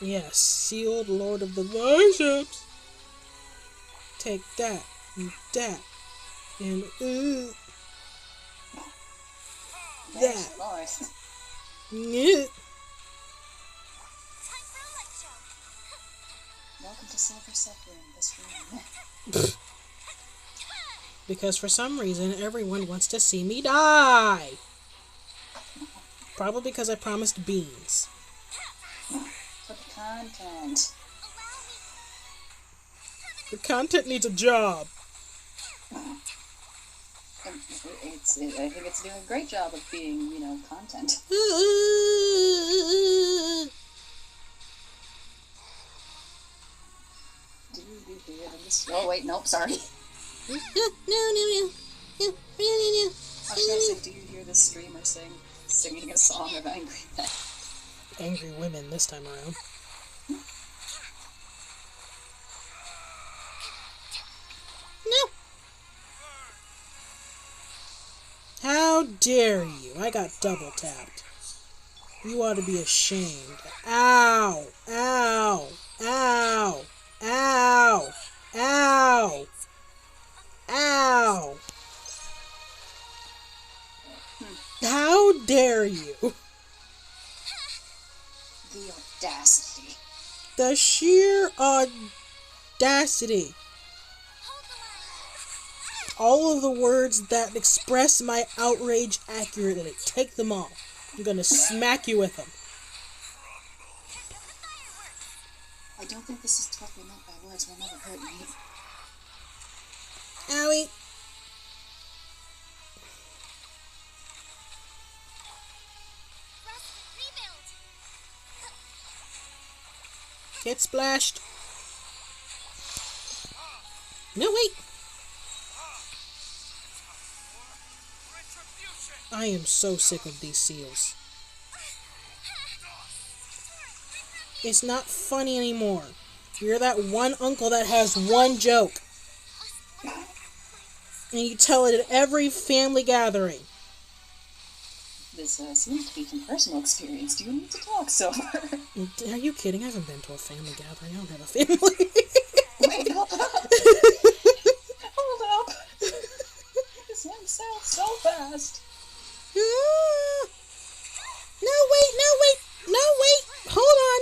Yes, sealed lord of the bishops. Take that, and that, and that. Nice. Yeah. Time for a light show. Welcome to Silver Suffering, this room. Because for some reason, everyone wants to see me die. Probably because I promised beans. For the content. The content needs a job. I think it's doing a great job of being, you know, content. Oh, wait, nope, sorry. I was gonna say, do you hear this streamer singing a song of angry men? Angry women this time around. No. How dare you? I got double tapped. You ought to be ashamed. Ow! Ow! Ow! Ow! Ow! Ow! How dare you? The audacity. The sheer audacity. All of the words that express my outrage accurately. Take them all. I'm gonna smack you with them. I don't think this is totally meant by words will never hurt me. Owie. Rebuild. Get splashed. No, wait. I am so sick of these seals. It's not funny anymore. You're that one uncle that has one joke. And you tell it at every family gathering. This seems to be from personal experience. Do you need to talk sober? Are you kidding? I haven't been to a family gathering. I don't have a family. Wait, hold up. Hold up. This went south so fast. No, wait. Hold on.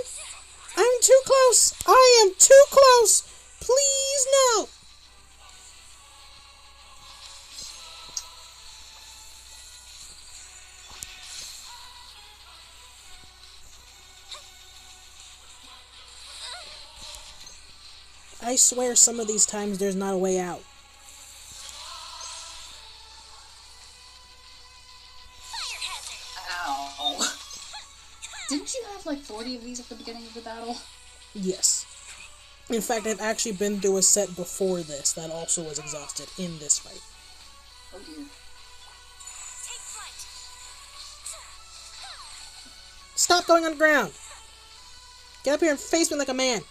I'm too close. I am too close. Please, no. I swear some of these times there's not a way out. Fire hazard. Ow. Didn't you have like 40 of these at the beginning of the battle? Yes. In fact, I've actually been through a set before this that also was exhausted in this fight. Oh dear. Take flight. Stop going on the ground. Get up here and face me like a man.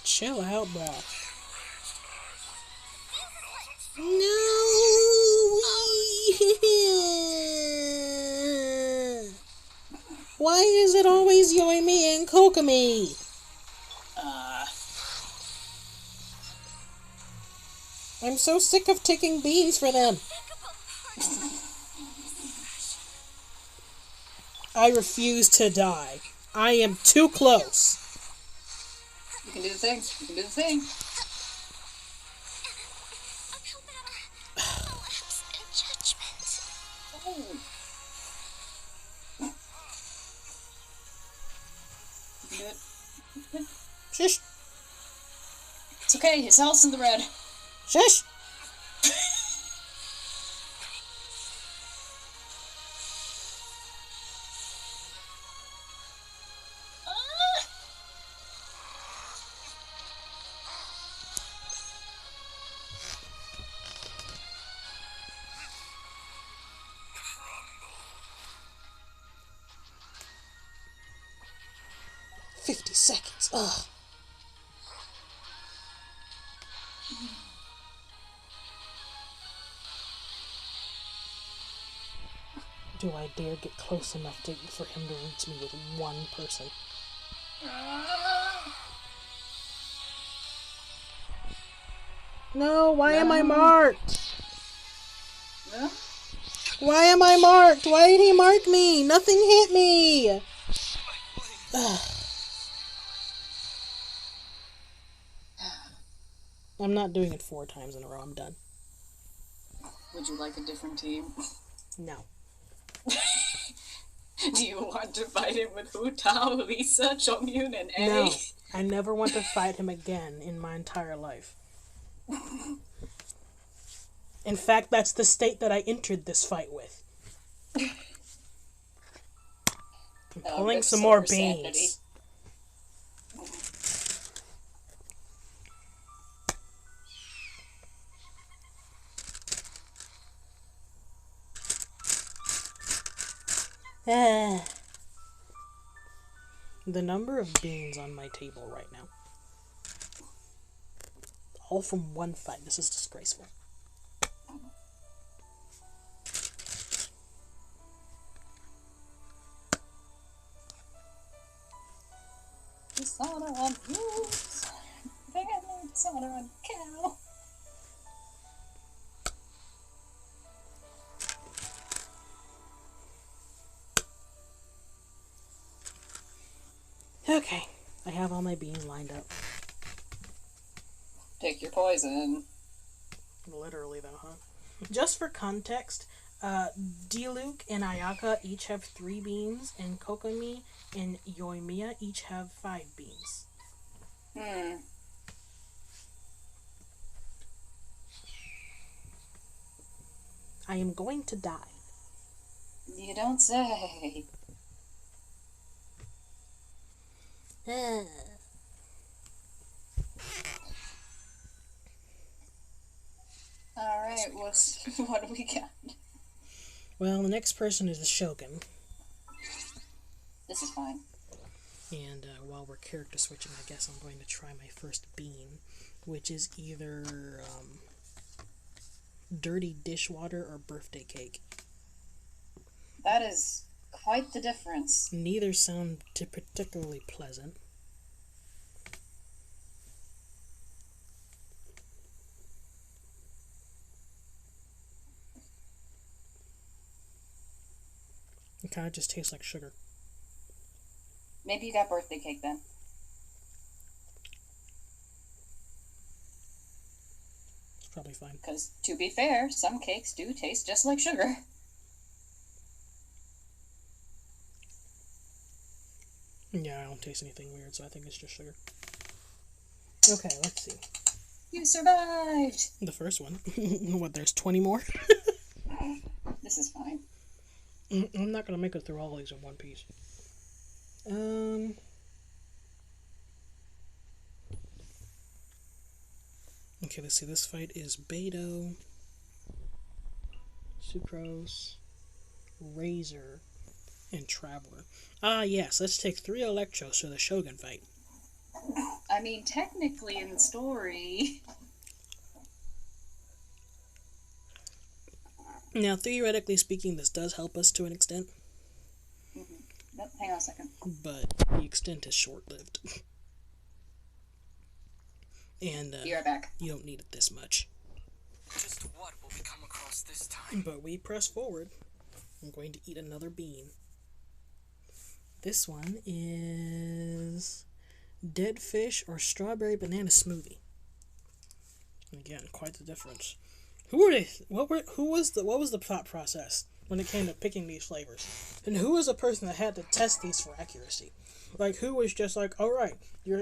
Chill out, bro. No! Why is it always Yoimi and Kokomi? I'm so sick of taking beans for them. Pickable. I refuse to die. I am too close. You can do the thing. You can do the thing. I'll feel better. Collapse and judgment. Oh. You can do it. Shush. It's okay. His health's in the red. Shush. Ah! Crumble. 50 seconds. Ugh. Do I dare get close enough for him to reach me with one person? No, why am I marked? No? Why am I marked? Why did he mark me? Nothing hit me. Ugh. I'm not doing it 4 times in a row. I'm done. Would you like a different team? No. Do you want to fight him with Hu Tao, Lisa, Chongyun, and A? No. I never want to fight him again in my entire life. In fact, that's the state that I entered this fight with. I'm pulling some more beans. The number of beans on my table right now. All from one fight. This is disgraceful. Dishonor on moves. They got no dishonor on cow. Okay. I have all my beans lined up. Take your poison. Literally, though, huh? Just for context, Diluc and Ayaka each have 3 beans, and Kokomi and Yoimiya each have 5 beans. I am going to die. You don't say. Alright, what do we got? Well, the next person is the Shogun. This is fine. And while we're character switching, I guess I'm going to try my first bean, which is either dirty dishwater or birthday cake. That is quite the difference. Neither sound particularly pleasant. It kind of just tastes like sugar. Maybe you got birthday cake then. It's probably fine. Because, to be fair, some cakes do taste just like sugar. Yeah, I don't taste anything weird, so I think it's just sugar. Okay, let's see. You survived! The first one. What, there's 20 more? This is fine. I'm not going to make it through all these in one piece. Okay, let's see. This fight is Beto, Sucrose, Razor, and Traveler. Ah, yes. Let's take 3 Electros for the Shogun fight. I mean, technically in the story... Now, theoretically speaking, this does help us to an extent. Nope, hang on a second. But the extent is short-lived. And Be right back. you don't need it this much. Just what will we come across this time? But we press forward. I'm going to eat another bean. This one is dead fish or strawberry banana smoothie. Again, quite the difference. Who were they? What was the thought process when it came to picking these flavors? And who was the person that had to test these for accuracy? Like, who was just like, all right, you're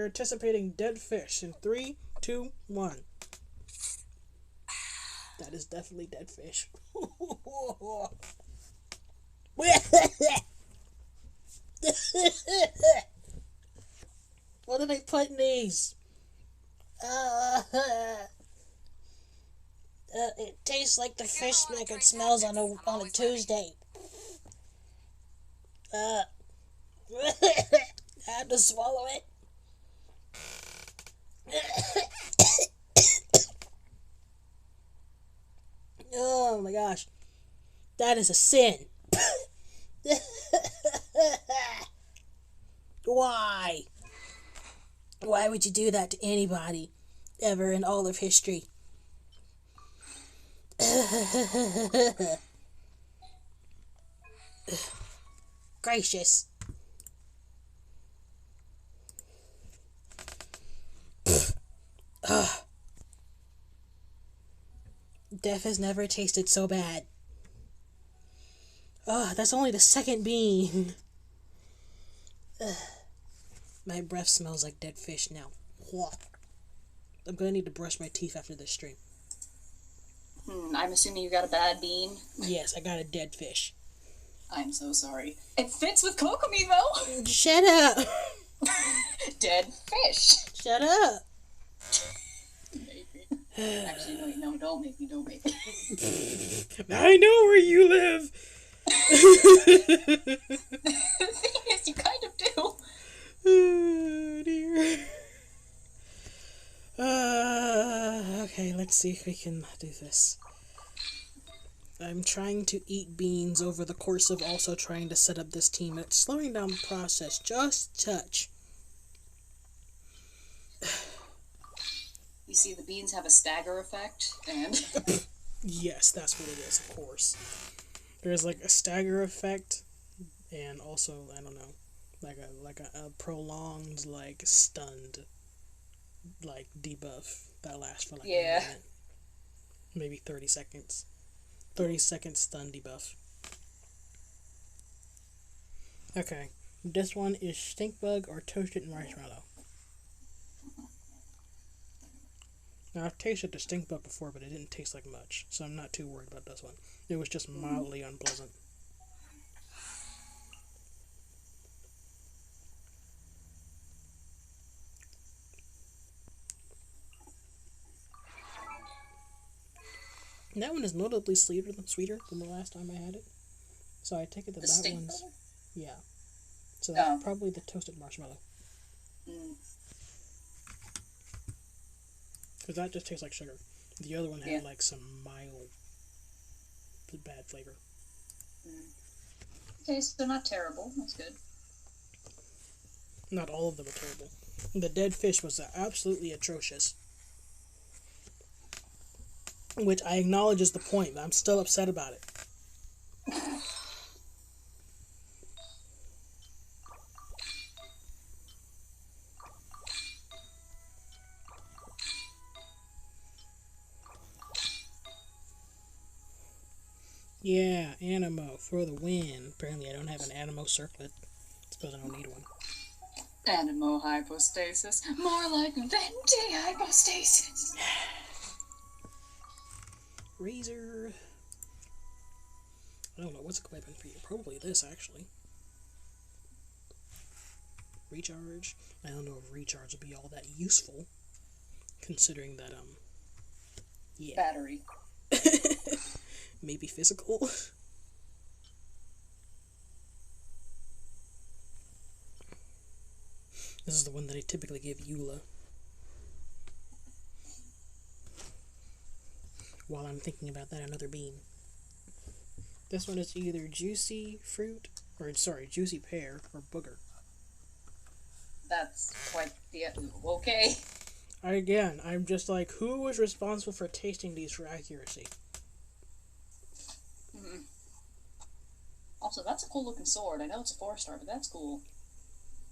anticipating dead fish in 3, 2, 1. That is definitely dead fish. What do they put in these? It tastes like the fish like it smells on a Tuesday. I have to swallow it. Oh my gosh. That is a sin. Why? Why would you do that to anybody ever in all of history? Gracious. Death has never tasted so bad. That's only the second bean. My breath smells like dead fish now. I'm gonna need to brush my teeth after this stream. I'm assuming you got a bad bean. Yes, I got a dead fish. I'm so sorry. It fits with Kokomi, though. Shut up. Dead fish. Shut up. Actually, no, don't make me. I know where you live. The thing is, you kind of do. Oh, dear. Okay, let's see if we can do this. I'm trying to eat beans over the course of also trying to set up this team. It's slowing down the process just a touch. You see, the beans have a stagger effect, and... Yes, that's what it is, of course. There's like a stagger effect, and also, I don't know, like a prolonged, like, stunned, like, debuff that lasts for like a minute. Maybe 30 seconds. 30-second stun debuff. Okay, this one is stink bug or toasted marshmallow. Now, I've tasted the stink bug before, but it didn't taste like much, so I'm not too worried about this one. It was just mildly unpleasant. And that one is notably sweeter than the last time I had it. So I take it that that one's... Yeah. So that's probably the toasted marshmallow. Because that just tastes like sugar. The other one had like some mild bad flavor. Okay, so they're not terrible. That's good. Not all of them are terrible. The dead fish was absolutely atrocious. Which I acknowledge is the point, but I'm still upset about it. Yeah, Animo for the win. Apparently I don't have an Animo circlet. Suppose I don't need one. Animo hypostasis. More like venti hypostasis. Razor. I don't know what's a weapon for you. Probably this, actually. Recharge. I don't know if recharge would be all that useful. Considering that, yeah. Battery. Maybe physical. This is the one that I typically give Eula. While I'm thinking about that, another bean. This one is either juicy fruit, or juicy pear, or booger. That's quite the... Okay. I'm just like, who was responsible for tasting these for accuracy? Also, that's a cool looking sword. I know it's a 4-star, but that's cool.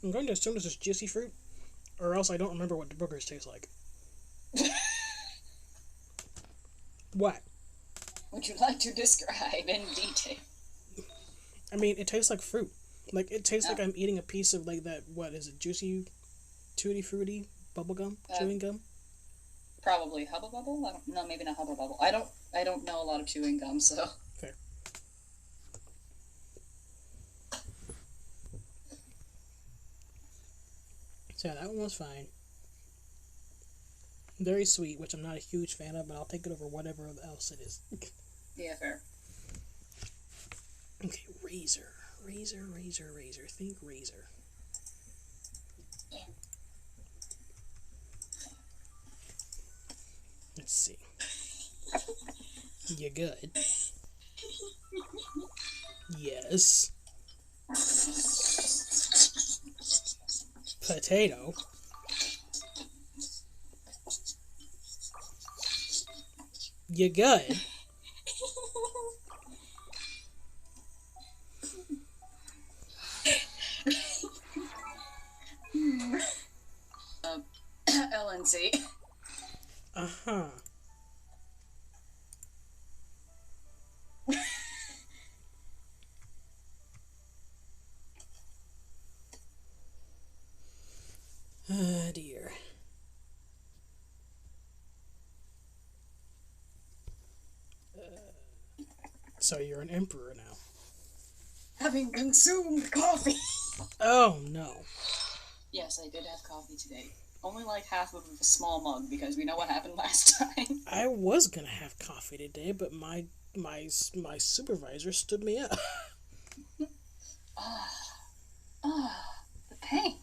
I'm going to assume this is juicy fruit, or else I don't remember what the boogers taste like. What? Would you like to describe in detail? I mean, it tastes like fruit. Like, it tastes like I'm eating a piece of, like, that, what is it, juicy, tutti fruity bubblegum? Chewing gum? Probably Hubba Bubble? I don't know, maybe not Hubba Bubble. I don't know a lot of chewing gum, so. Fair. So, yeah, that one was fine. Very sweet, which I'm not a huge fan of, but I'll take it over whatever else it is. Yeah, fair. Okay, razor. Think razor. Let's see. You good? Yes. Potato. You good? LNC. Uh-huh. Ah, dear. So you're an emperor now. Having consumed coffee. Oh, no. Yes, I did have coffee today. Only like half of a small mug because we know what happened last time. I was gonna have coffee today, but my supervisor stood me up. The pain.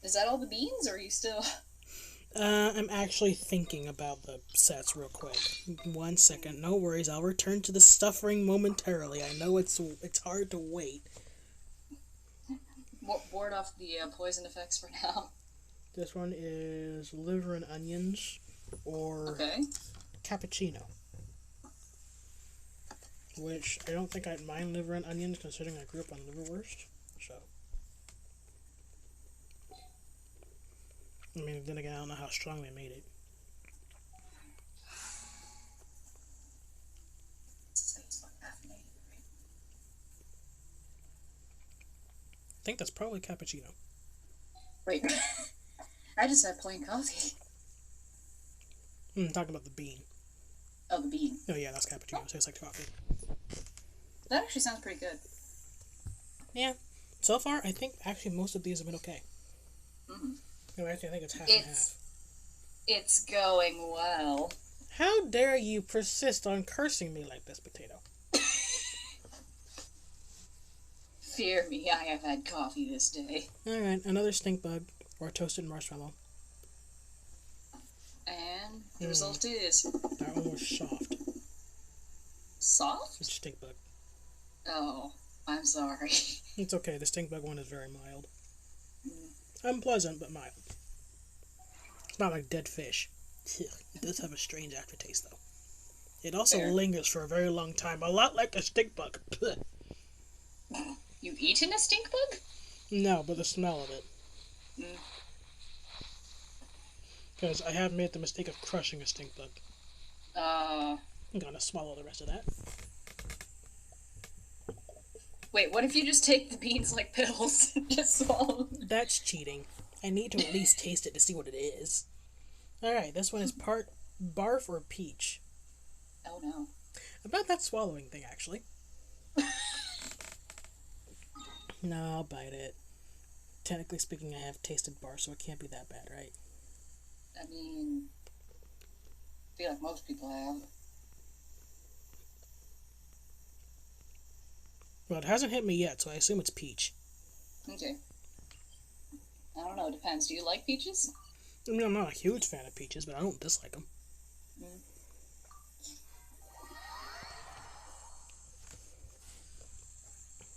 Is that all the beans, or are you still... I'm actually thinking about the sets real quick. 1 second. No worries, I'll return to the suffering momentarily. I know it's hard to wait. Ward off the poison effects for now. This one is liver and onions, or Okay. cappuccino. Which, I don't think I'd mind liver and onions, considering I grew up on liverwurst, so... I mean, then again, I don't know how strong they made it. I think that's probably cappuccino. Wait. I just had plain coffee. I'm talking about the bean. Oh, the bean. Oh yeah, that's cappuccino. Tastes like coffee. That actually sounds pretty good. Yeah. So far, I think actually most of these have been okay. Mm-hmm. No, actually, I think it's half and half. It's going well. How dare you persist on cursing me like this, Potato? Fear me, I have had coffee this day. Alright, another stink bug, or toasted marshmallow. And the result is... That one was soft. Soft? It's stink bug. Oh, I'm sorry. It's okay, the stink bug one is very mild. Unpleasant, but mild. It's not like dead fish. It does have a strange aftertaste, though. It also lingers for a very long time, a lot like a stink bug. You've eaten a stink bug? No, but the smell of it. Because I have made the mistake of crushing a stink bug. I'm gonna swallow the rest of that. Wait, what if you just take the beans like pills and just swallow them? That's cheating. I need to at least taste it to see what it is. Alright, this one is part barf or peach. Oh no. About that swallowing thing, actually. No, I'll bite it. Technically speaking, I have tasted barf, so it can't be that bad, right? I mean... I feel like most people have. Well, it hasn't hit me yet, so I assume it's peach. Okay. I don't know, it depends. Do you like peaches? I mean, I'm not a huge fan of peaches, but I don't dislike them.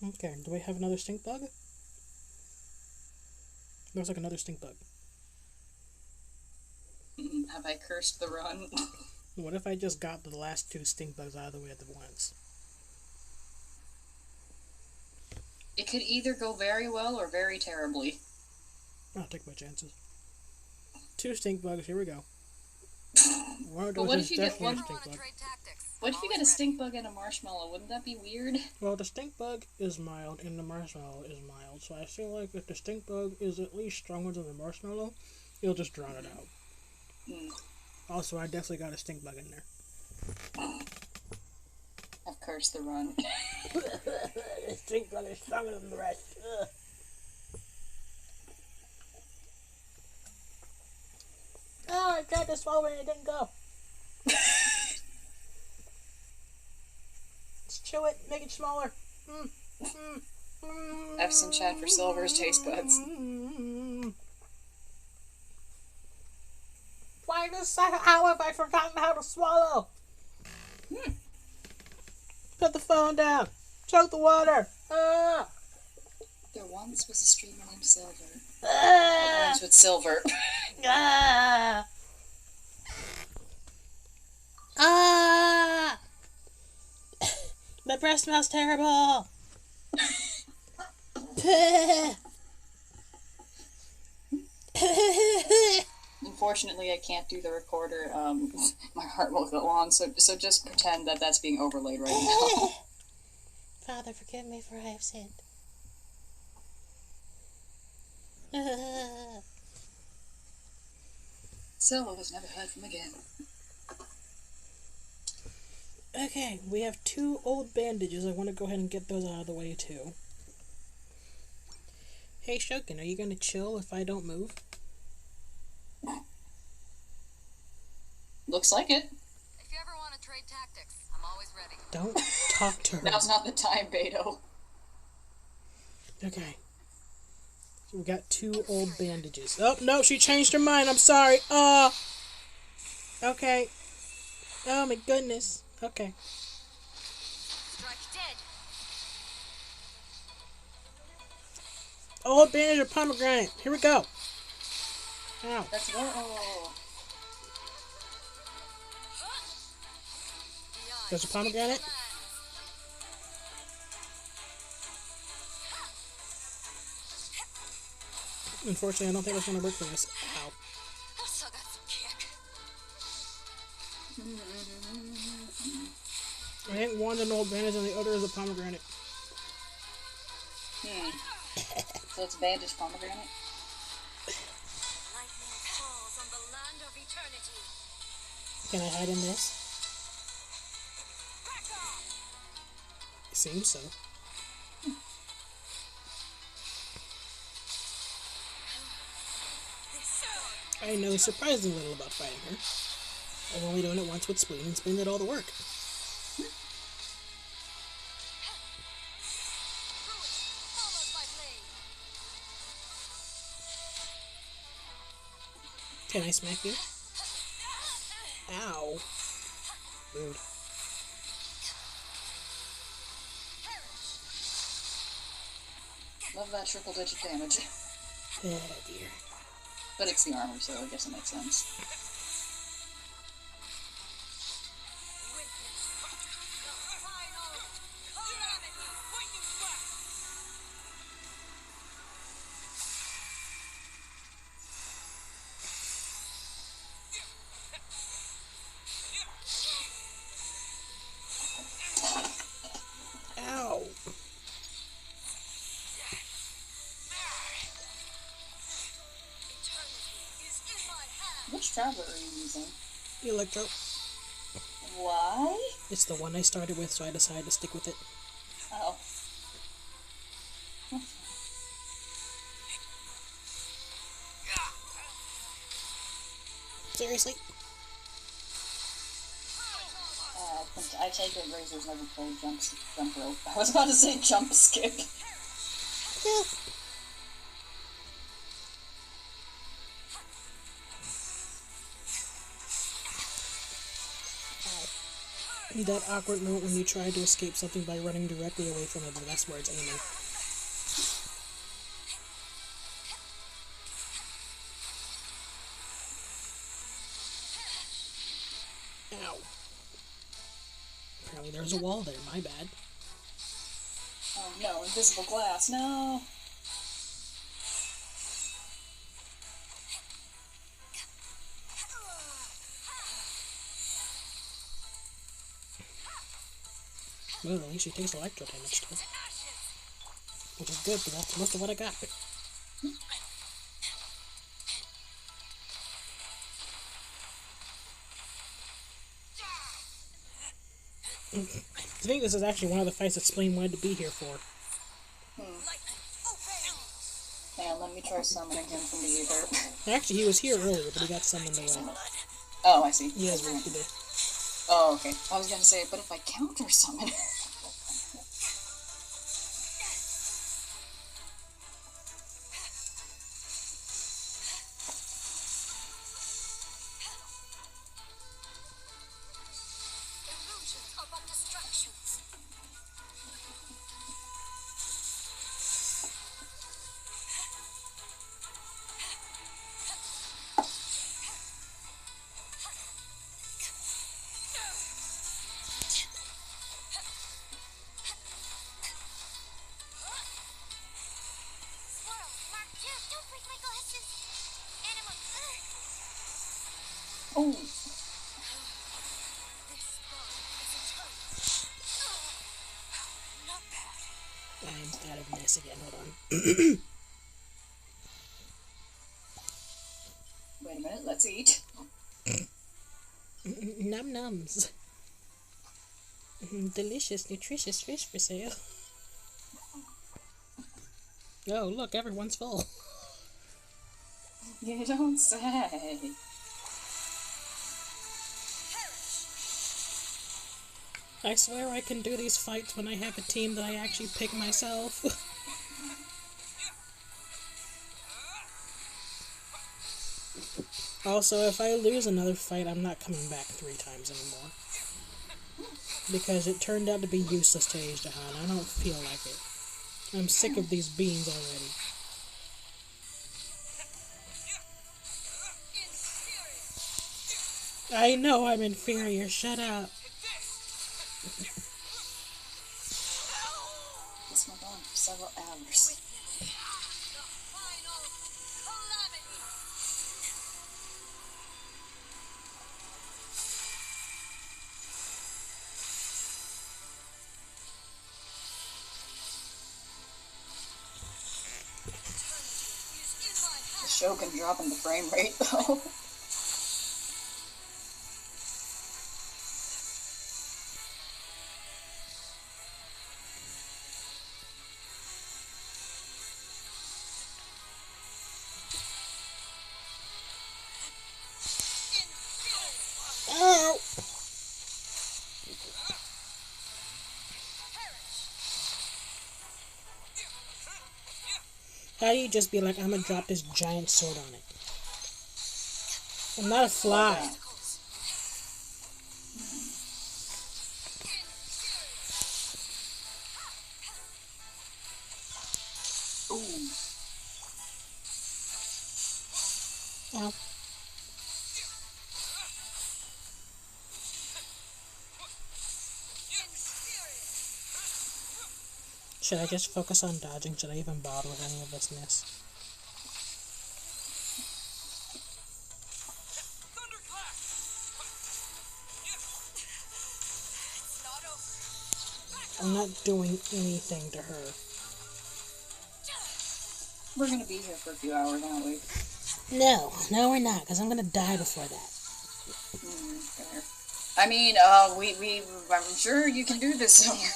Okay, do we have another stink bug? Looks like another stink bug. Have I cursed the run? What if I just got the last 2 stink bugs out of the way at the once? It could either go very well or very terribly. I'll take my chances. 2 stink bugs, here we go. One of But those what is if you get definitely one? a stink bug. What if you get a stink bug and a marshmallow? Wouldn't that be weird? Well, the stink bug is mild and the marshmallow is mild, so I feel like if the stink bug is at least stronger than the marshmallow, it'll just drown it out. Also, I definitely got a stink bug in there. I've cursed the run. The stink bug is stronger than the rest. Ugh. Oh, I tried to swallow it and it didn't go. Let's chew it, make it smaller. F's in chat for Silver's taste buds. Why how have I forgotten how to swallow? Put the phone down. Choke the water. There once was a streamer named Silver. Rhymes with silver. My breath smells terrible. Unfortunately, I can't do the recorder. My heart will go on, so just pretend that that's being overlaid right now. Father, forgive me for I have sinned. Silver was never heard from again. Okay, we have 2 old bandages. I want to go ahead and get those out of the way too. Hey Shogun, are you gonna chill if I don't move? Looks like it. If you ever want to trade tactics, I'm always ready. Don't talk to her. Now's not the time, Beto. Okay. So we got 2 old bandages. Oh, no, she changed her mind. I'm sorry. Okay. Oh, my goodness. Okay. Strike dead. Old bandage or pomegranate. Here we go. Ow. Let's go. There's a pomegranate. Unfortunately, I don't think that's going to work for this. Ow. I still got some kick. I think one's an old bandage and the other is a pomegranate. So it's bandage pomegranate? Lightning falls on the land of eternity. Can I hide in this? It seems so. I know surprisingly little about fighting her. I've only done it once with Spoon, and Spoon did all the work. Follows my blade. Can I smack you? Ow. Rude. Love that triple digit damage. Oh dear. But it's the armor, so I guess it makes sense. Ow. Which traveler are you using? Electro. Why? It's the one I started with, so I decided to stick with it. Oh. Seriously? I take it Razor's never played jump rope. I was about to say jump skip. Yeah. That awkward moment when you try to escape something by running directly away from it, but that's where it's aiming. there's a wall there. My bad. Oh no, invisible glass, no! Well, at least she takes electro damage still. Which is good, because that's most of what I got. I think this is actually one of the fights that Spleen wanted to be here for. Hang on, let me try summoning him from the ether. Actually, he was here earlier, but he got summoned away. Oh, I see. He has Ruby there. Oh, okay. I was gonna say, but if I counter summon... Illusions are but distractions. Squirrel, Mark 2, don't break my glasses. Animal. Oh! This ball is eternal. Not bad. I'm out of this again. Hold on. Wait a minute, let's eat. Num nums. Delicious, nutritious fish for sale. Oh, look, everyone's full. You don't say. I swear I can do these fights when I have a team that I actually pick myself. Also, if I lose another fight, I'm not coming back 3 times anymore. Because it turned out to be useless to Age Dahan. I don't feel like it. I'm sick of these beans already. I know I'm inferior, shut up. This went on for several hours. The final calamity. The Shogun dropping the frame rate, though. Ow! How do you just be like, I'm gonna drop this giant sword on it? I'm not a fly. Ooh. Ow. Should I just focus on dodging? Should I even bother with any of this mess? I'm not doing anything to her. We're gonna be here for a few hours, aren't we? No, we're not, because I'm gonna die before that. Fair. I mean, I'm sure you can do this sooner.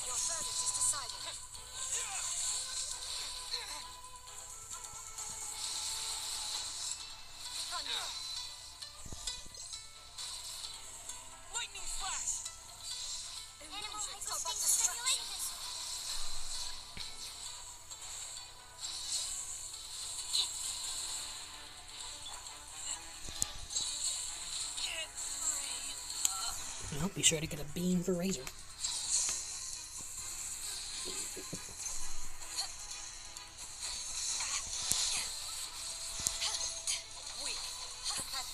Your verdict is decided. Thunder. Lightning flash! Animal hypostate stimulations. I'll be sure to get a beam for Razor. Weak. Pathetic.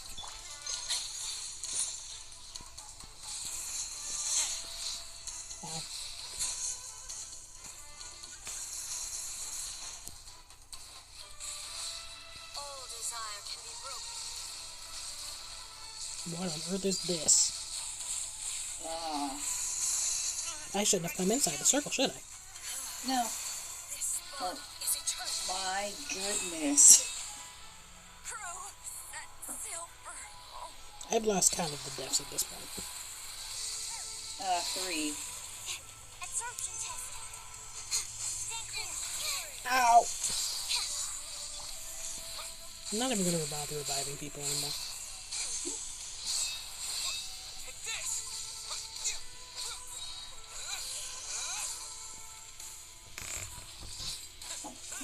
All desire can be broken. What on earth is this? Ah. I shouldn't have come inside the circle, should I? No. This Oh. bond is eternal. My goodness. Crew, that silver. Oh, I've lost count of the deaths at this point. 3. absorption test. Stand clear. Ow! I'm not even going to bother reviving people anymore. Take this!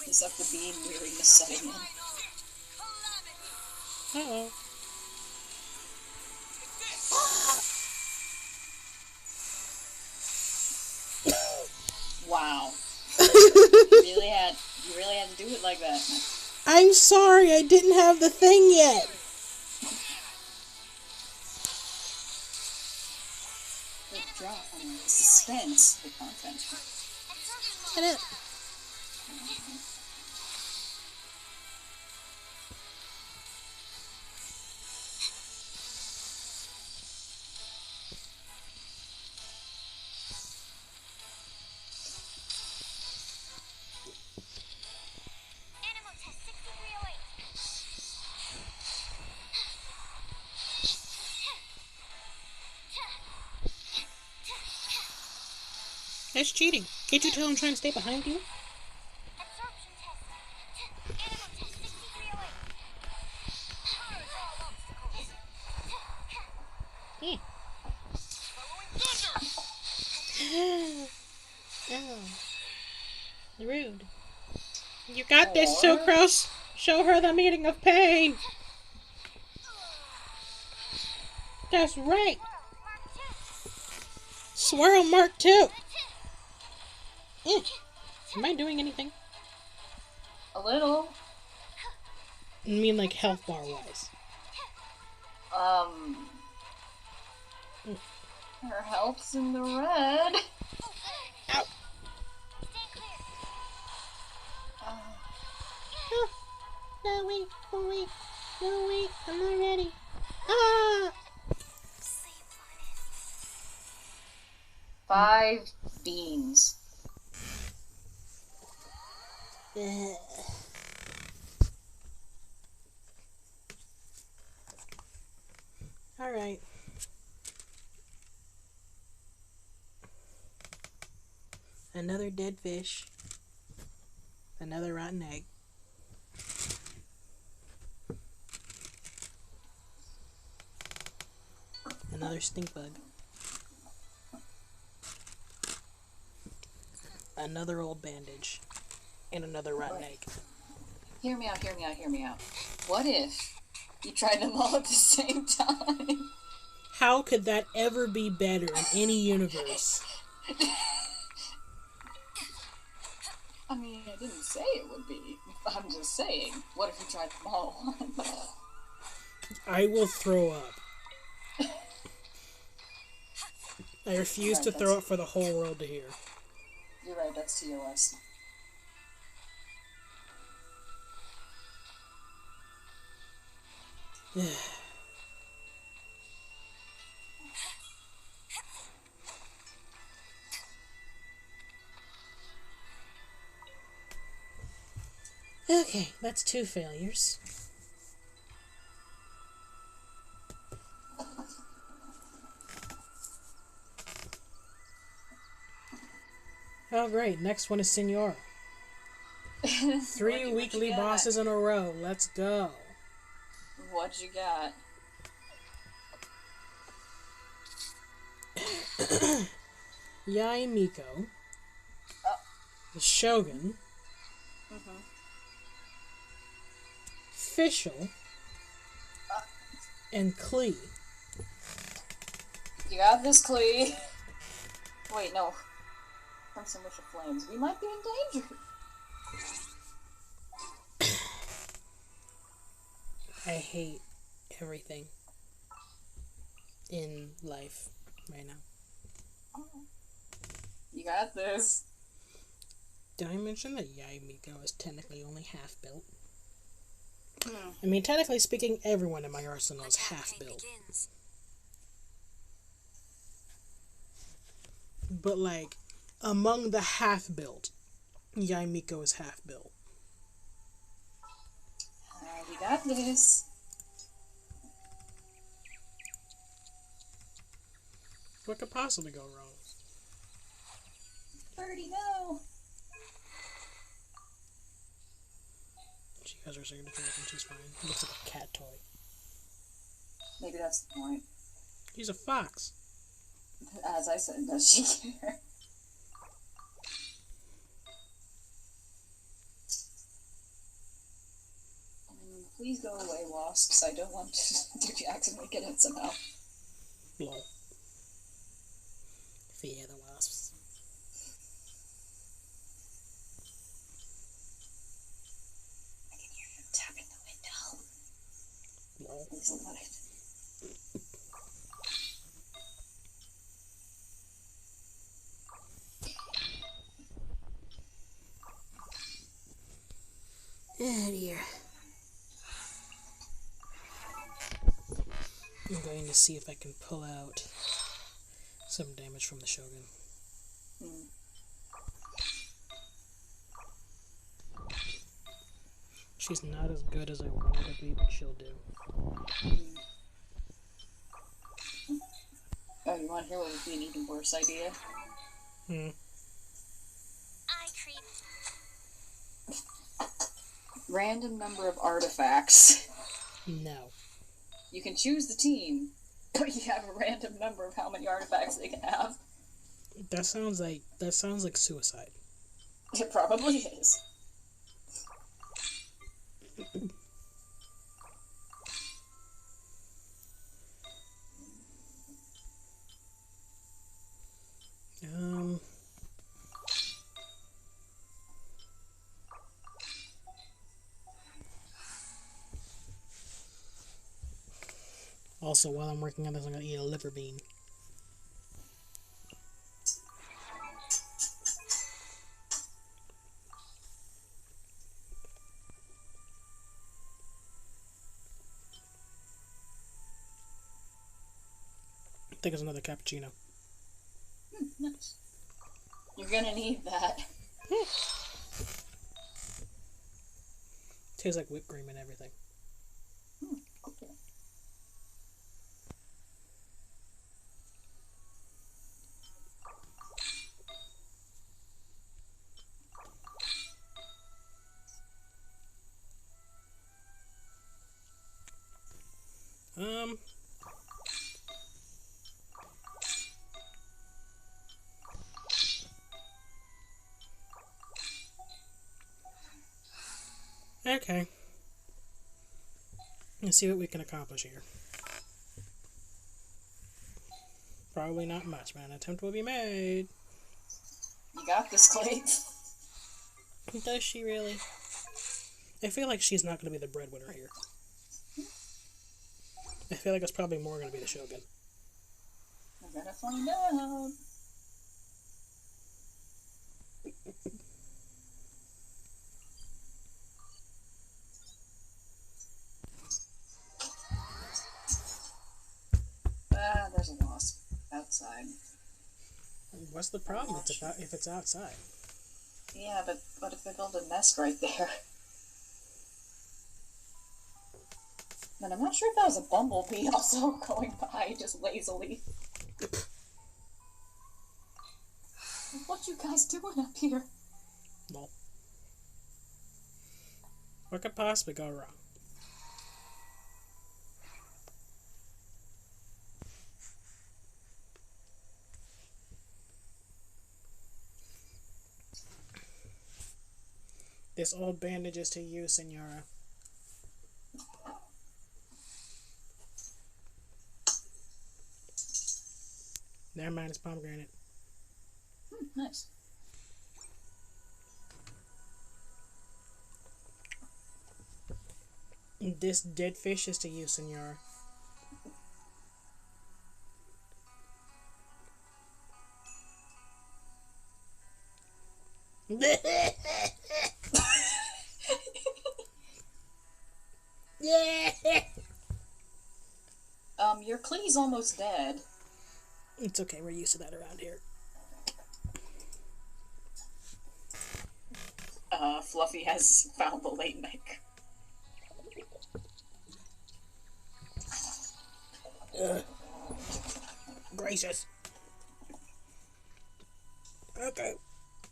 Is up the beam weariness setting in. Uh-oh. Wow. You really had to do it like that. I'm sorry, I didn't have the thing yet. The drama, the suspense, the content. Get it? Animal test 6308. That's cheating. Can't you tell I'm trying to stay behind you? Absorption test. Animal test 6308. Purge all obstacles. Yeah. Following thunder! Oh. Rude. You got this, Sucrose. Show her the meaning of pain. That's right. Swirl Mark 2. Swirl Mark 2. Am I doing anything? A little. I mean, like, health bar wise. Her health's in the red. Ow. Stand clear. Oh. No, wait. Oh, wait. No, wait. I'm not ready. Ah! Sleep, Funnest. 5 beans. Alright. Another dead fish. Another rotten egg. Another stink bug. Another old bandage. And another rotten egg. Hear me out. What if you tried them all at the same time? How could that ever be better in any universe? I mean, I didn't say it would be. I'm just saying. What if you tried them all at once? I will throw up. I refuse to throw up for the whole world to hear. You're right, that's TOS. Okay, that's 2 failures. Oh great, next one is Senora. 3 weekly got? bosses in a row. Let's go. What you got? Yai Miko. The Shogun. Fischl. And Klee. You got this, Klee. Wait, no. Crimson Wish of Flames. We might be in danger. I hate everything in life right now. got this. Did I mention that Yaimiko is technically only half built? I mean, technically speaking, everyone in my arsenal is half built. But, like, among the half built, Yaimiko is half built. We got this. What could possibly go wrong? Birdie, no. She has her signature and she's fine. It looks like a cat toy. Maybe that's the point. She's a fox. As I said, does she care? Please go away, wasps. I don't want to accidentally get in somehow. Lol. Fear the wasps. I can hear them tapping the window. Lol. Please let it. Oh dear. I'm going to see if I can pull out some damage from the Shogun. She's not as good as I want her to be, but she'll do. Oh, you want to hear what would be an even worse idea? Eye creep. Random number of artifacts. No. You can choose the team, but you have a random number of how many artifacts they can have. That sounds like suicide. It probably is. Also, while I'm working on this, I'm gonna eat a liver bean. I think it's another cappuccino. Nice. You're gonna need that. Tastes like whipped cream and everything. Okay. Let's see what we can accomplish here. Probably not much, but an attempt will be made. You got this, Clay. Does she really? I feel like she's not going to be the breadwinner here. I feel like it's probably more going to be the Shogun. I'm gonna find out. There's a wasp outside. What's the problem if it's outside? Yeah, but what if they build a nest right there? And I'm not sure if that was a bumblebee also going by just lazily. What you guys doing up here? Well, what could possibly go wrong? This old bandage is to you, Senora. Never mind, it's pomegranate. Nice. This dead fish is to you, Senora. Your Clee's almost dead. It's okay, we're used to that around here. Fluffy has found the late mic. Gracious. Okay,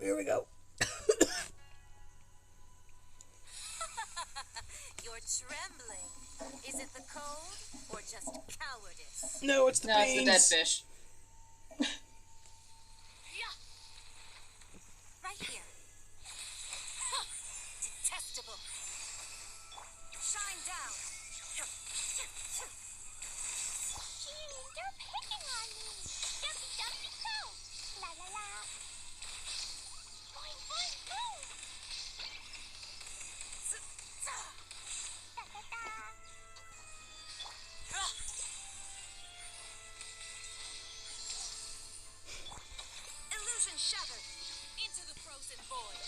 here we go. You're trembling. Is it the cold or just cowardice? No, it's the No, it's beans. the dead fish. Right here. Detestable. Shine down. They're picking on me. Dumpy, dumpy, go. La la la. Boing, boing, boing. Da da da. Illusion shattered. Into the frozen void.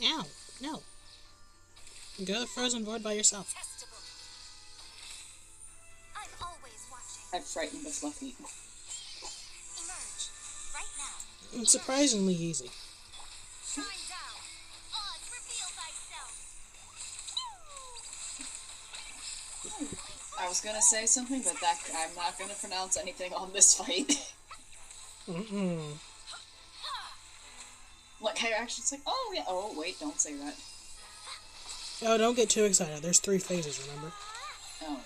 Ow, no. Go to the frozen void by yourself. Detestable. I'm always watching. I frightened the Fluffy. Emerge. Right now. It's surprisingly easy. Shine down. Oz, reveal thyself. I was gonna say something, but I'm not gonna pronounce anything on this fight. Like, I actually, it's like, oh yeah, oh wait, don't say that. Oh, don't get too excited. There's 3 phases, remember? Oh.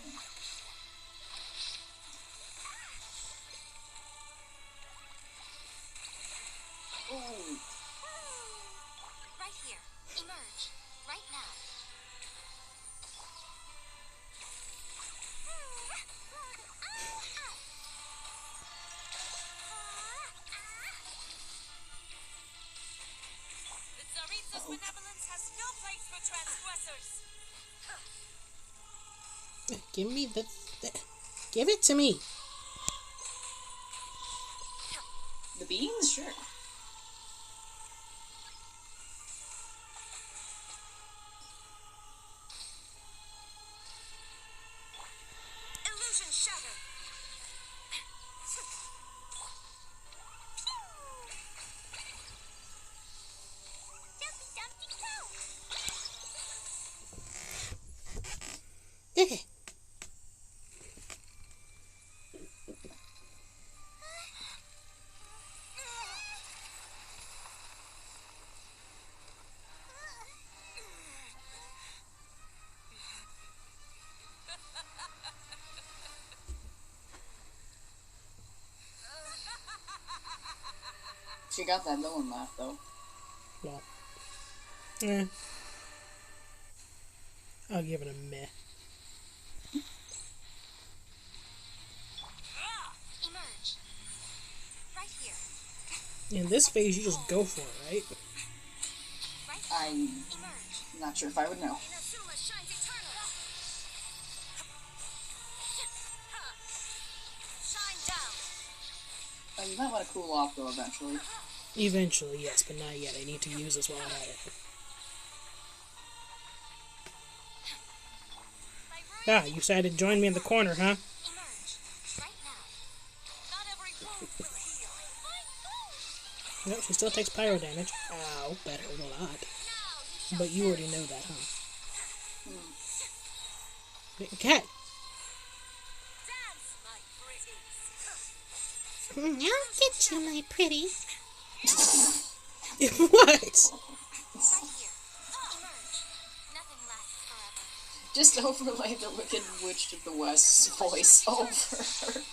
Ooh. Right here. Emerge. Right now. The Tsaritsa's benevolence has no place for transgressors. Give me the... Give it to me. The beans? Sure. Illusion shattered. Dumpy, dumpty, go. Okay. She got that villain laugh, though. Well. Eh. I'll give it a meh. Emerge. Right here. In this phase, you just go for it, right? Right here. I'm Emerge. not sure if I would know. Inazuma shines eternal. Shine down. You might want to cool off, though, eventually. Eventually, yes, but not yet. I need to use this while I'm at it. Ah, you decided to join me in the corner, huh? Emerge. Right now. Not every wound will heal. No, she still takes pyro damage. Ow, that hurt a lot. But you already know that, huh? Okay. Dance, my pretties. I'll get you, my pretty. What? Right here. Emerge. Nothing lasts forever. Just overlay the Wicked Witch of the West's voice over her.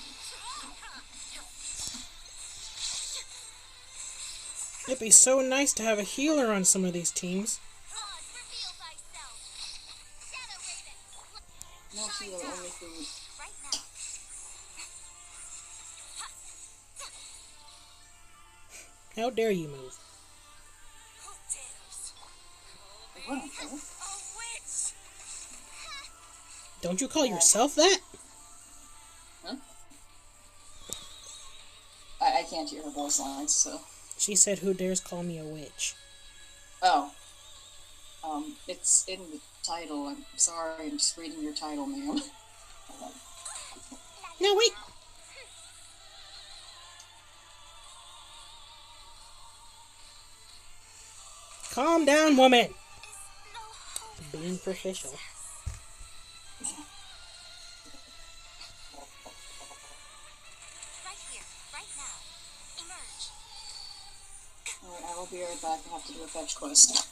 It'd be so nice to have a healer on some of these teams. Oz, reveal thyself. Shadow Raven. No healer, only food. Right now. How dare you move? Who dares? What? A witch! Don't you call yourself that? Huh? I can't hear her voice lines, so. She said, who dares call me a witch? Oh. It's in the title. I'm sorry, I'm just reading your title, ma'am. No, wait. Calm down, woman. Being official. Right here, right now. Emerge. Alright, I will be right back. I have to do a fetch quest.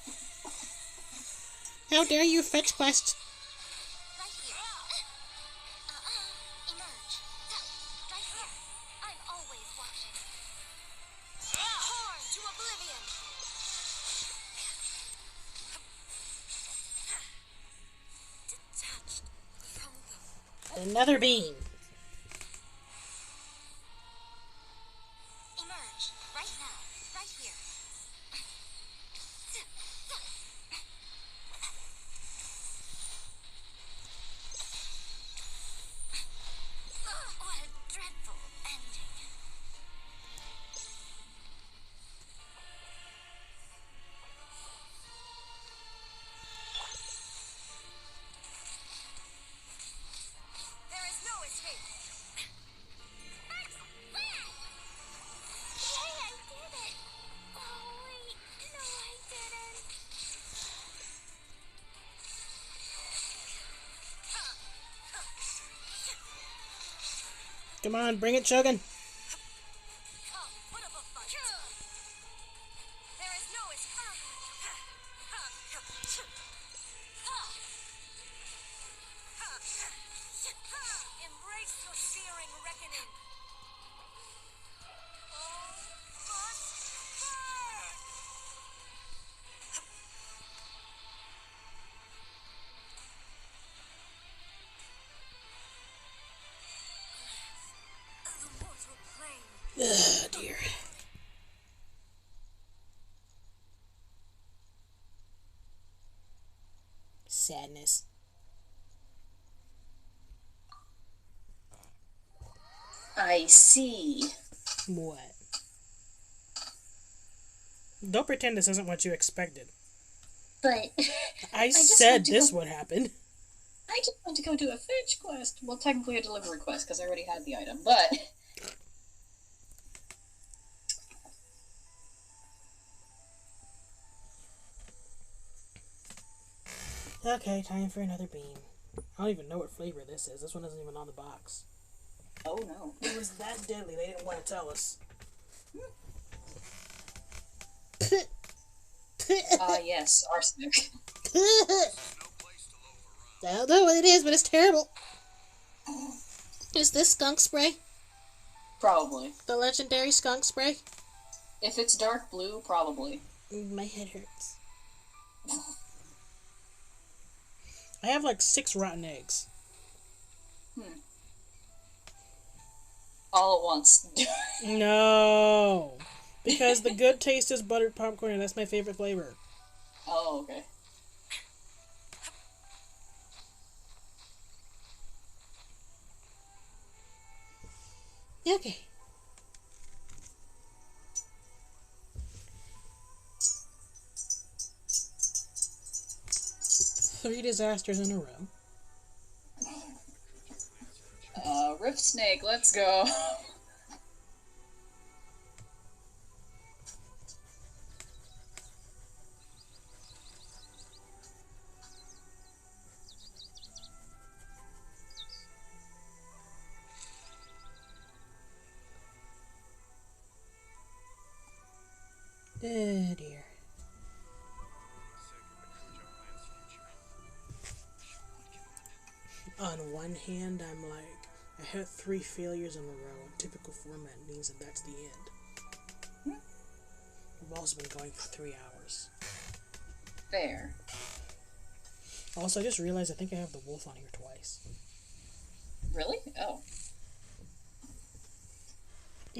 How dare you fetch quest? Right here. Emerge. Right here. I'm always watching. Horn to oblivion. Detached from the... Another beam. Emerge. Right now. Right here. What a dreadful ending. There is no escape. Max, where? Yay, I did it! Oh, wait. No, I didn't. Come on, bring it, Shogun. Come, put up a fight. There is no escape. Embrace your searing reckoning. All must burn. The mortal plane. Oh, dear. Sadness. I see. What? Don't pretend this isn't what you expected. But I just said want to this go- would happen. I just want to go do a fetch quest. Well, technically a delivery quest, because I already had the item, but... Okay, time for another beam. I don't even know what flavor this is. This one isn't even on the box. Oh, no. It was that deadly, they didn't want to tell us. Yes, arsenic. I don't know what it is, but it's terrible. Is this skunk spray? Probably. The legendary skunk spray? If it's dark blue, probably. My head hurts. I have like 6 rotten eggs. All at once. No! Because the good taste is buttered popcorn, and that's my favorite flavor. Oh, okay. Okay. Three disasters in a row. Rift Snake, let's go. Oh dear. On one hand, I'm like, I had 3 failures in a row. Typical format means that that's the end. We've also been going for 3 hours. Fair. Also, I just realized I think I have the wolf on here twice. Really? Oh.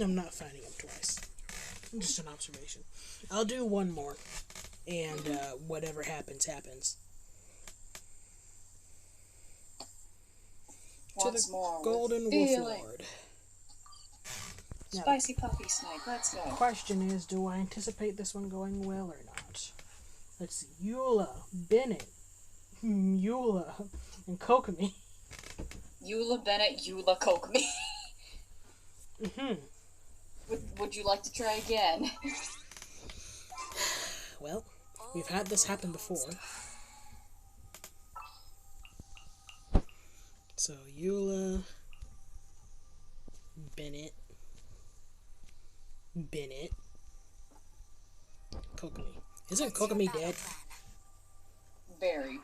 I'm not finding him twice. Just an observation. I'll do one more, and whatever happens, happens. Once to the more. Golden Wolf feeling. Lord. Now, Spicy puppy snake, let's go. the question is, do I anticipate this one going well or not? Let's see. Eula, Bennett, Eula, and Kokomi. Eula Bennett, Eula Kokomi. Mm-hmm. Would you like to try again? Well, we've had this happen before. So, Eula, Bennett, Kokomi. Isn't Kokomi dead? Very.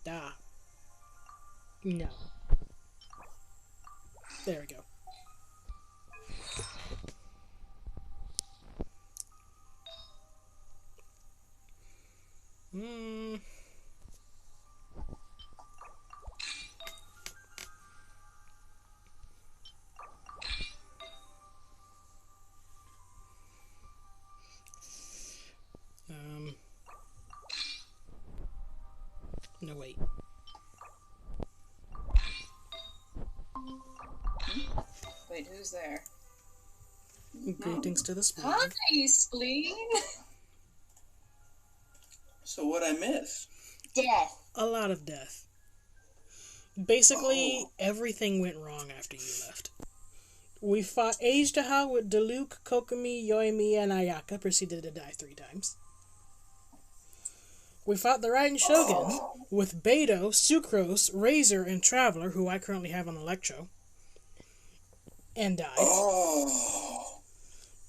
Da. No. There we go. No, wait. Wait, who's there? Greetings to the spleen. Hi, Spleen! So what I miss? Death. A lot of death. Basically, everything went wrong after you left. We fought Agedaha with Diluc, Kokomi, Yoimi, and Ayaka, proceeded to die 3 times. We fought the Raiden Shogun with Beto, Sucrose, Razor, and Traveler, who I currently have on Electro, and died. Oh.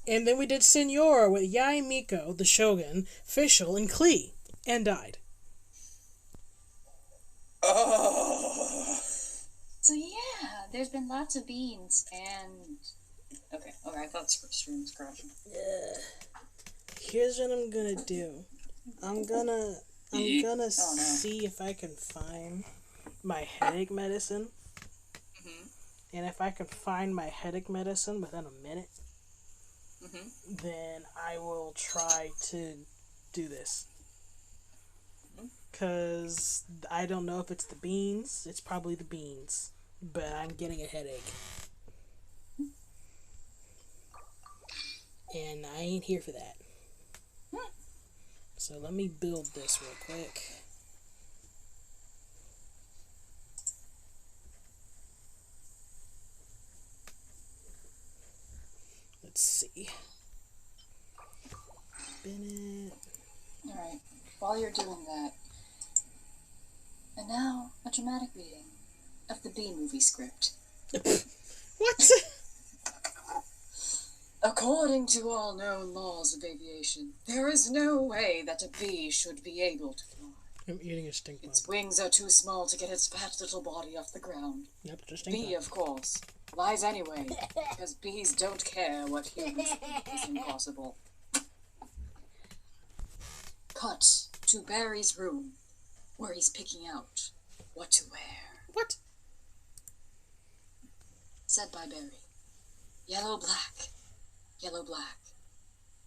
And then we did Senora with Yai Miko, the Shogun, Fischl, and Klee, and died. Oh. So yeah, there's been lots of beans and... Okay, I thought the stream was crashing. Here's what I'm gonna do. I'm gonna see if I can find my headache medicine. And if I can find my headache medicine within a minute, then I will try to do this. Because I don't know if it's the beans. It's probably the beans. But I'm getting a headache. And I ain't here for that. So let me build this real quick. Let's see. Bennett. Alright, while you're doing that... And now, a dramatic reading of the B-movie script. What? According to all known laws of aviation, there is no way that a bee should be able to fly. I'm eating a stink bug. Its wings are too small to get its fat little body off the ground. Yep, just stink Bee, bug. of course, flies anyway, because bees don't care what humans think is impossible. Cut to Barry's room, where he's picking out what to wear. What? Said by Barry. Yellow, black. Yellow, black.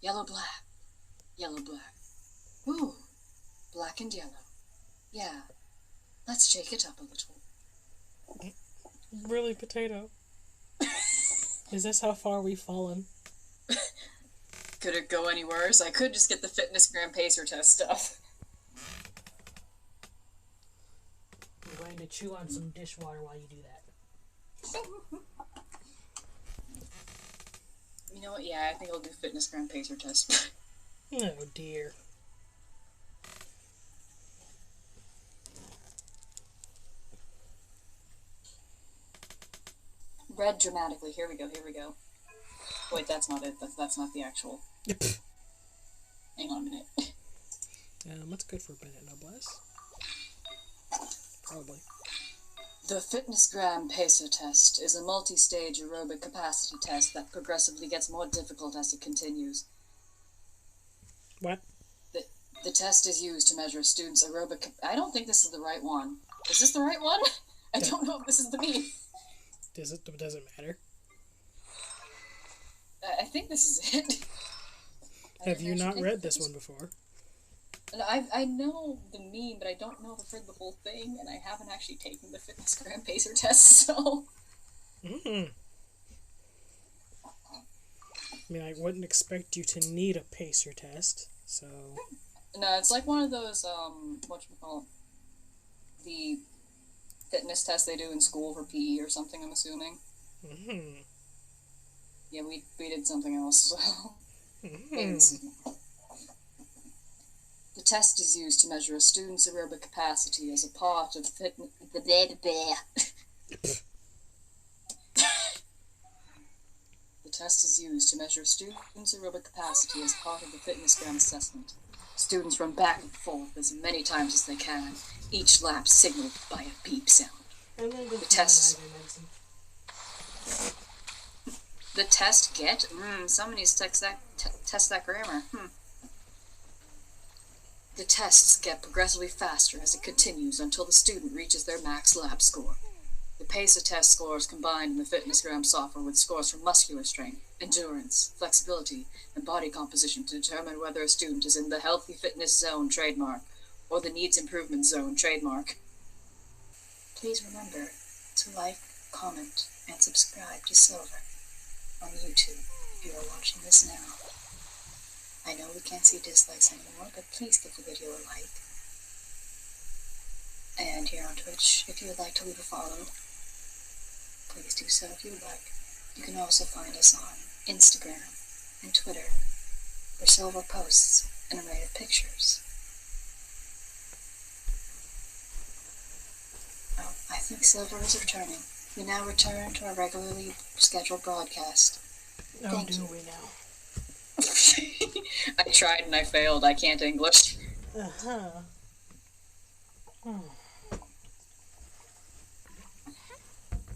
Yellow, black. Yellow, black. Ooh, black and yellow. Yeah, let's shake it up a little. Really, potato? Is this how far we've fallen? Could it go any worse? I could just get the fitness gram pacer test stuff. I'm going to chew on some dishwater while you do that. You know what? Yeah, I think I'll do fitness gram pacer test. Oh dear. Read dramatically. Here we go. Wait, that's not it. That's not the actual. Hang on a minute. What's good for Bennett, Noblesse? Probably. The fitness gram pacer test is a multi-stage aerobic capacity test that progressively gets more difficult as it continues. What? The test is used to measure a student's aerobic... I don't think this is the right one. Is this the right one? I don't know if this is the me. Does it matter? I think this is it. Have you not read this one before? I know the meme, but I don't know the whole thing, and I haven't actually taken the fitness gram pacer test, so... I mean, I wouldn't expect you to need a pacer test, so... No, it's like one of those, whatchamacallit, the fitness tests they do in school for PE or something, I'm assuming. Yeah, we did something else, so... The test is used to measure a student's aerobic capacity as a part of fitness... The test is used to measure a student's aerobic capacity as part of the fitness gram assessment. Students run back and forth as many times as they can, each lap signaled by a beep sound. The test get? Someone needs to test that grammar. The tests get progressively faster as it continues until the student reaches their max lap score. The PACER test scores combined in the FitnessGram software with scores for muscular strength, endurance, flexibility, and body composition to determine whether a student is in the healthy fitness zone trademark or the needs improvement zone trademark. Please remember to like, comment, and subscribe to Silver on YouTube if you are watching this now. I know we can't see dislikes anymore, but please give the video a like. And here on Twitch, if you would like to leave a follow, please do so if you would like. You can also find us on Instagram and Twitter, where Silver posts an array of pictures. Oh, I think Silver is returning. We now return to our regularly scheduled broadcast. Oh, do we now? I tried and I failed. I can't English.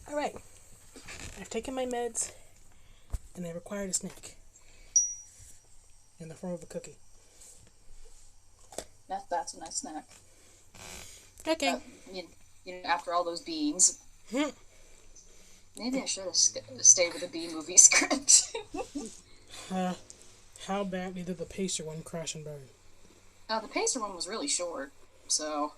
Alright. I've taken my meds, and I required a snack. In the form of a cookie. That's a nice snack. Okay. After all those beans. Maybe I should have stayed with the B-movie script. How badly did the Pacer one crash and burn? The Pacer one was really short, so...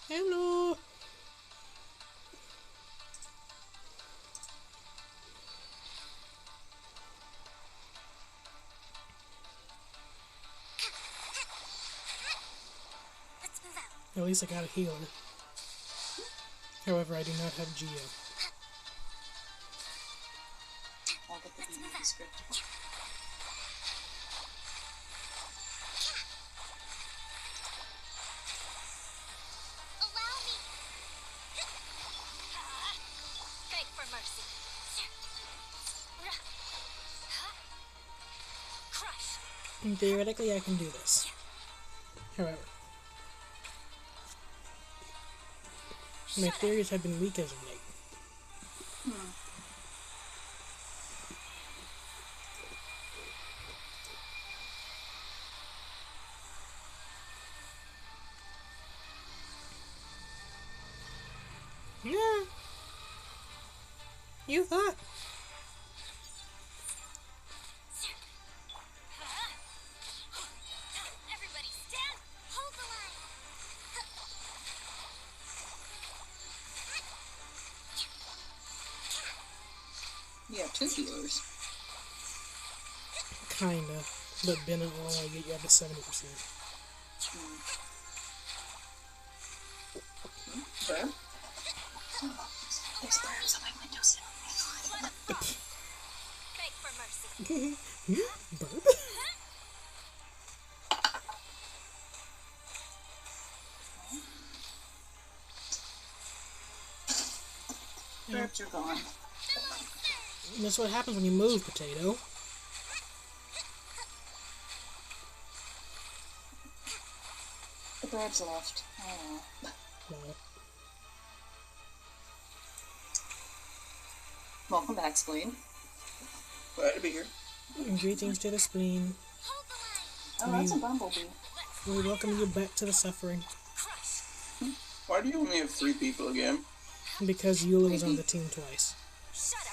Hello! Let's move out. At least I got a healer. However, I do not have Geo. I'll get the B-movie script. Allow me. Beg for mercy. Crush. Theoretically, I can do this. However, my theories have been weak as of late. Yeah. You thought. Everybody stand. Hold the line. You have two healers. Kinda. But Ben and all I get you up to 70%. Where? There's birds on my windowsill. Beg for mercy. Burp? Birds are gone. That's what happens when you move, Potato. The birds left. Oh. Well, Welcome back, Spleen. Glad to be here. greetings to the spleen. Hold the line. Oh, that's a bumblebee. We welcome you back to the suffering. Crush. Why do you only have 3 people again? Because Eula was on the team twice. Shudder.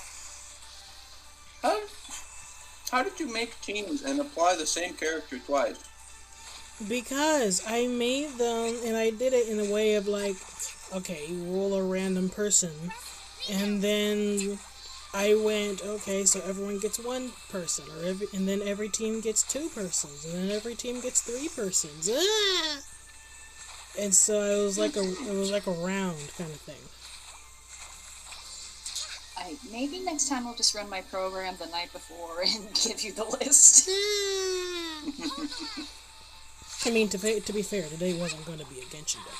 How did you make teams and apply the same character twice? Because I made them, and I did it in a way of like, okay, you roll a random person, and then I went, okay, so everyone gets one person, and then every team gets two persons, and then every team gets three persons. Ah! And so it was like a round kind of thing. Maybe next time I'll just run my program the night before and give you the list. I mean, to be fair, today wasn't going to be a Genshin day.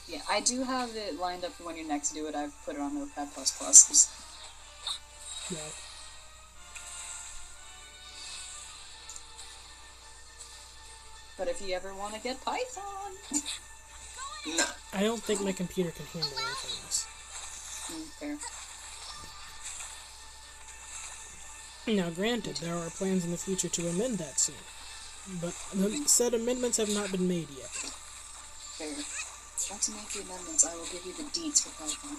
Yeah, I do have it lined up for when you next do it. I've put it on Notepad++. No. But if you ever want to get Python... No. I don't think my computer can handle anything else. Fair. Now, granted, there are plans in the future to amend that soon, but said amendments have not been made yet. Fair. Once you make the amendments, I will give you the deets for Python.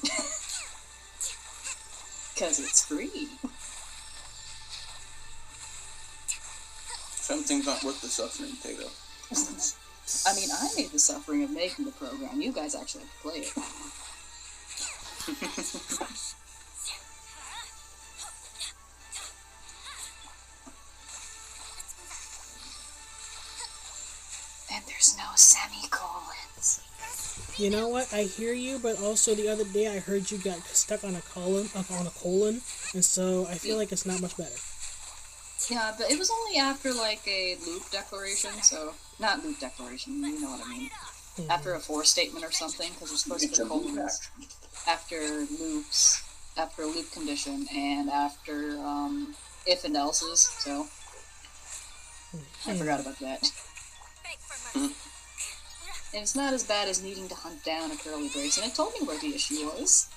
Because it's free. Something's not worth the suffering, Tato. I mean, I made the suffering of making the program. You guys actually have to play it. And there's no semicolons. You know what? I hear you, but also the other day I heard you got stuck on a colon, and so I feel like it's not much better. Yeah, but it was only after, like, a loop declaration, so... Not loop declaration, you know what I mean. Mm-hmm. After a for statement or something, because we're supposed to put colons. After loops, after a loop condition, and after, if and else's, so... I forgot about that. And it's not as bad as needing to hunt down a curly brace, and it told me where the issue was.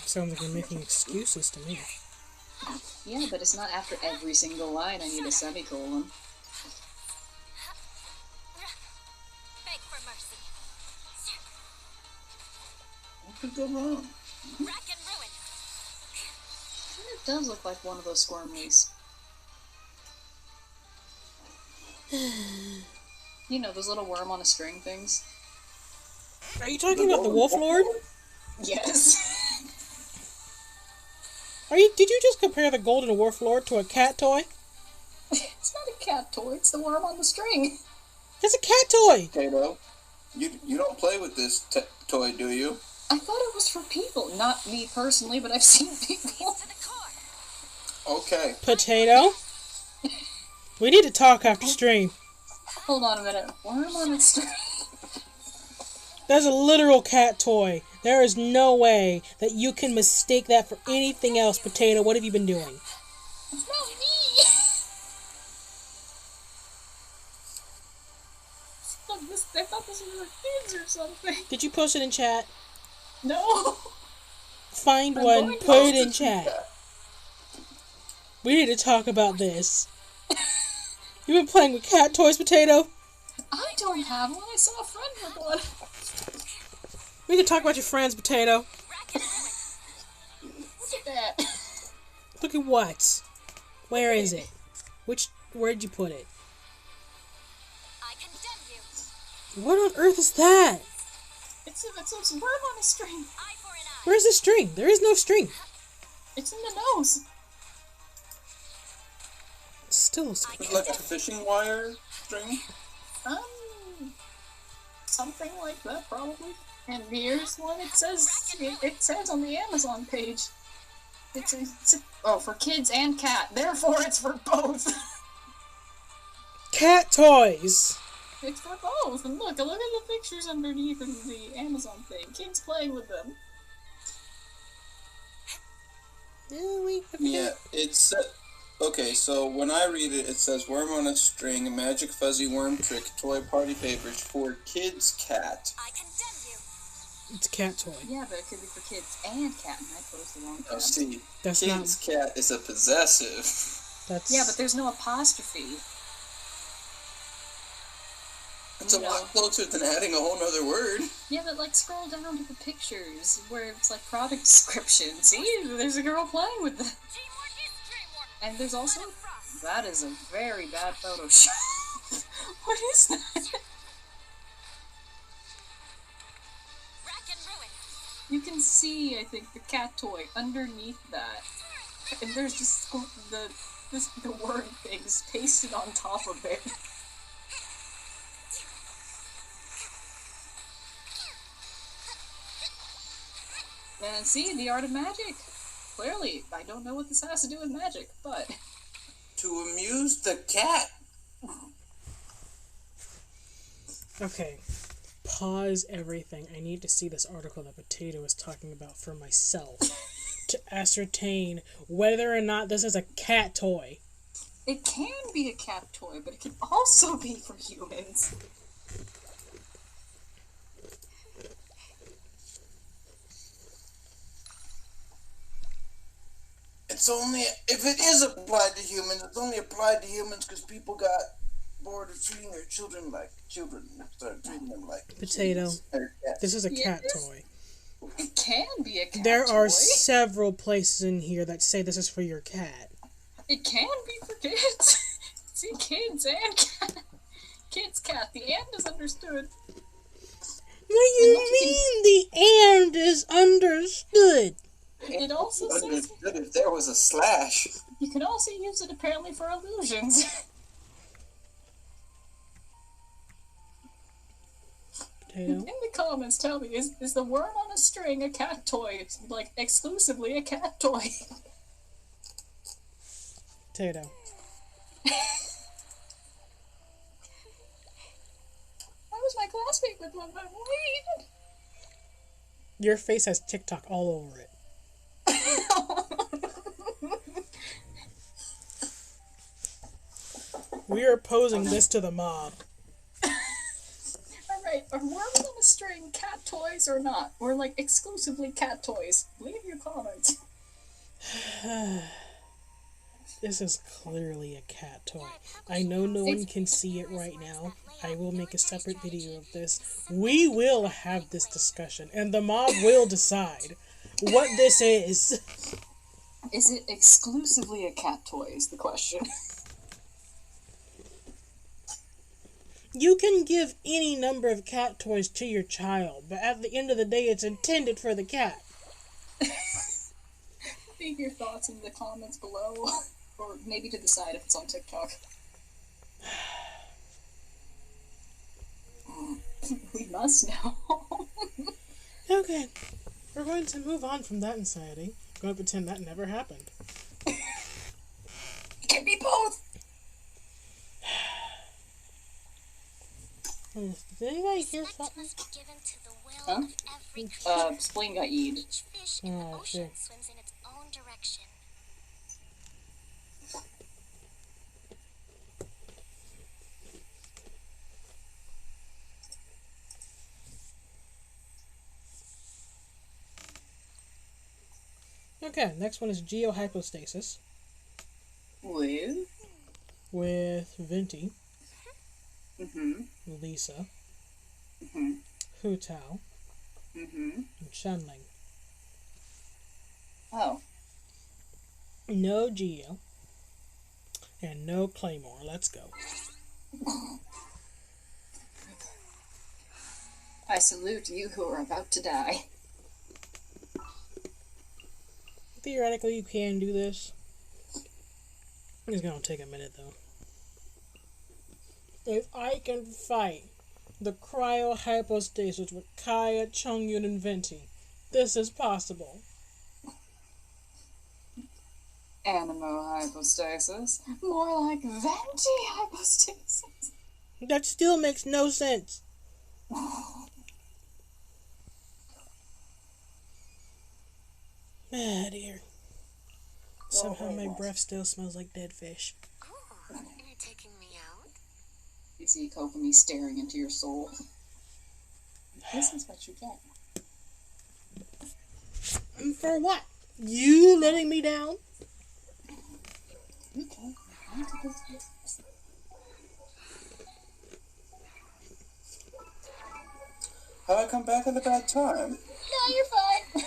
Sounds like you're making excuses to me. Yeah, but it's not after every single line I need a semicolon. Beg for mercy. What could go wrong? Rack and ruin. It does look like one of those squirmlies. You know, those little worm on a string things? Are you talking about the Wolf Lord? Yes. Did you just compare the Golden Wolf Lord to a cat toy? It's not a cat toy, it's the worm on the string. It's a cat toy! Tato, you don't play with this toy, do you? I thought it was for people. Not me personally, but I've seen people. Okay. Potato? We need to talk after stream. Hold on a minute. Worm on a string. That's a literal cat toy. There is no way that you can mistake that for anything else. Potato, what have you been doing? It's not me. I thought this was for kids or something. Did you post it in chat? No. Find one, put it in chat. We need to talk about this. You been playing with cat toys, Potato? I don't have one. I saw a friend with one. We can talk about your friends, Potato. Look at that. Look at what? Where is it? Where'd you put it? I condemn you. What on earth is that? It's a worm on a string. Eye for an eye. Where's the string? There is no string. It's in the nose. It's still a Is it like a fishing wire string? Something like that, probably. And here's one. It says on the Amazon page. It's for kids and cat. Therefore, it's for both. cat toys. It's for both. And look at the pictures underneath of the Amazon thing. Kids playing with them. Yeah, it's... Okay, so when I read it, it says worm on a string, magic fuzzy worm trick, toy party favors for kids cat. I condemn you. It's a cat toy. Yeah, but it could be for kids and cat, and I chose the wrong cat. Oh, see, That's kids cat is a possessive. That's... Yeah, but there's no apostrophe. It's a lot closer than adding a whole nother word. Yeah, but like scroll down to the pictures where it's like product description. See, there's a girl playing with them. Teamwork is dreamwork. And there's also That is a very bad Photoshop. What is that? Rack and ruin. You can see, I think, the cat toy underneath that. And there's just the word things pasted on top of it. And see, the art of magic. Clearly, I don't know what this has to do with magic, but... To amuse the cat. Okay. Pause everything. I need to see this article that Potato is talking about for myself to ascertain whether or not this is a cat toy. It can be a cat toy, but it can also be for humans. It's only, if it is applied to humans, it's only applied to humans because people got bored of treating their children like children and started treating them like Potato. cats. This is a cat Yes. toy. It can be a cat There toy. are several places in here that say this is for your cat. It can be for kids. See, kids and cat. Kids, cat. The and is understood. What do you mean the and is understood? It also says Understood if there was a slash. you can also use it apparently for illusions. Potato. In the comments, tell me, is the worm on a string a cat toy? It's like exclusively a cat toy. Potato. I was my classmate with one, but wait. Your face has TikTok all over it. We are posing this to the mob. Alright, are worms on a string cat toys or not? Or like exclusively cat toys? Leave your comments. This is clearly a cat toy. I know no one can see it right now. I will make a separate video of this. We will have this discussion, and the mob will decide what this is. Is it exclusively a cat toy is the question. You can give any number of cat toys to your child, but at the end of the day, it's intended for the cat. Leave your thoughts in the comments below. Or maybe to the side if it's on TikTok. We must know. Okay, we're going to move on from that anxiety. We're going to pretend that never happened. It can be both! Did anybody hear something? Must be given to the will Huh? of every creature. Spleen got eaten. Each fish in the Oh, ocean shit. swims in its own direction. Okay, next one is geohypostasis With? with Venti, Mm-hmm. Lisa, Mm-hmm. Hu Tao, Mm-hmm. and Shenling. Oh. No Geo. And no Claymore. Let's go. I salute you who are about to die. Theoretically, you can do this. It's gonna take a minute, though. If I can fight the cryohypostasis with Kaya, Chongyun, and Venti, this is possible. Animo hypostasis. More like venti hypostasis. That still makes no sense. Ah, dear. Somehow my breath still smells like dead fish. Oh, you're taking me out? You see Kokomi staring into your soul. This is what you get. And for what? You letting me down? Okay. Have I come back at a bad time? No, you're fine.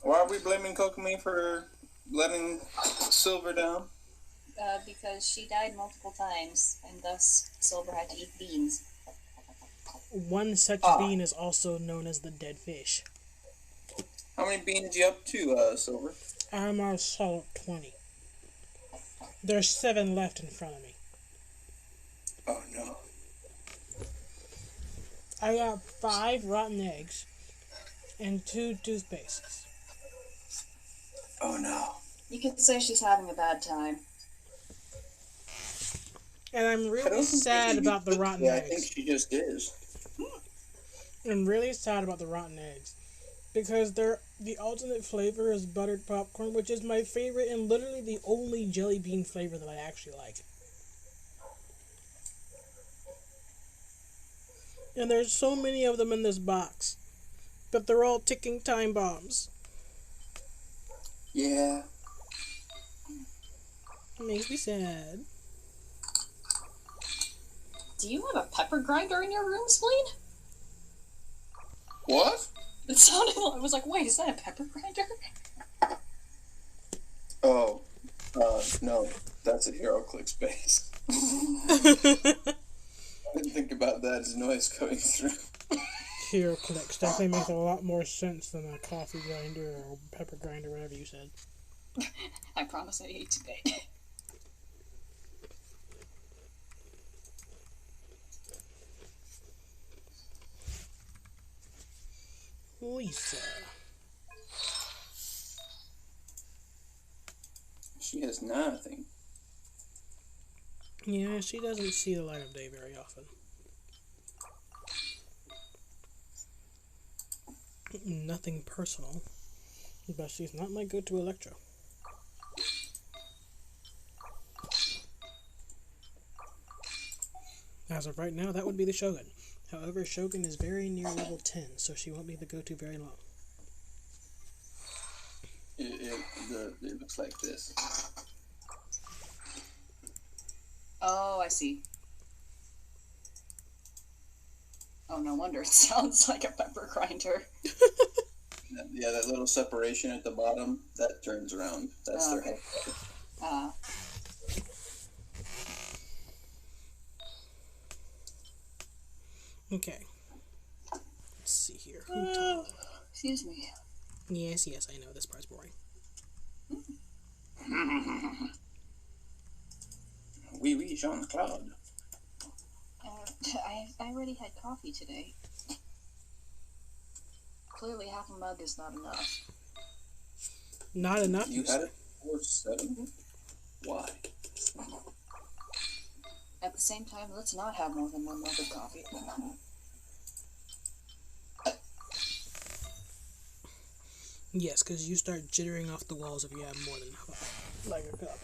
Why are we blaming Kokomi for letting Silver down? Because she died multiple times, and thus Silver had to eat beans. One such bean is also known as the dead fish. How many beans you up to, Silver? I'm a solid 20. There's 7 left in front of me. Oh no. I got 5 rotten eggs and 2 toothpastes. Oh no. You could say she's having a bad time. And I'm really sad about the rotten eggs. I think she just is. I'm really sad about the rotten eggs. Because the alternate flavor is buttered popcorn, which is my favorite and literally the only jelly bean flavor that I actually like. And there's so many of them in this box. But they're all ticking time bombs. Yeah. It makes me sad. Do you have a pepper grinder in your room, Spleen? What? It sounded like, I was like, wait, is that a pepper grinder? Oh. No. That's a HeroClix base. I didn't think about that as noise coming through. HeroClix definitely makes a lot more sense than a coffee grinder or pepper grinder, whatever you said. I promise I ate today. Lisa. She has nothing. Yeah, she doesn't see the light of day very often. Nothing personal, but she's not my go-to Electro. As of right now, that would be the Shogun. However, Shogun is very near level 10, so she won't be the go-to very long. It looks like this. Oh, I see. Oh, no wonder it sounds like a pepper grinder. Yeah, that little separation at the bottom, that turns around. That's their head. Okay. Let's see here. Excuse me. Yes, I know, this part's boring. Oui, Jean-Claude. I already had coffee today. Clearly half a mug is not enough. Not enough? You had it before 7? Why? At the same time, let's not have more than 1 mug of coffee. Yes, because you start jittering off the walls if you have more than like a cup.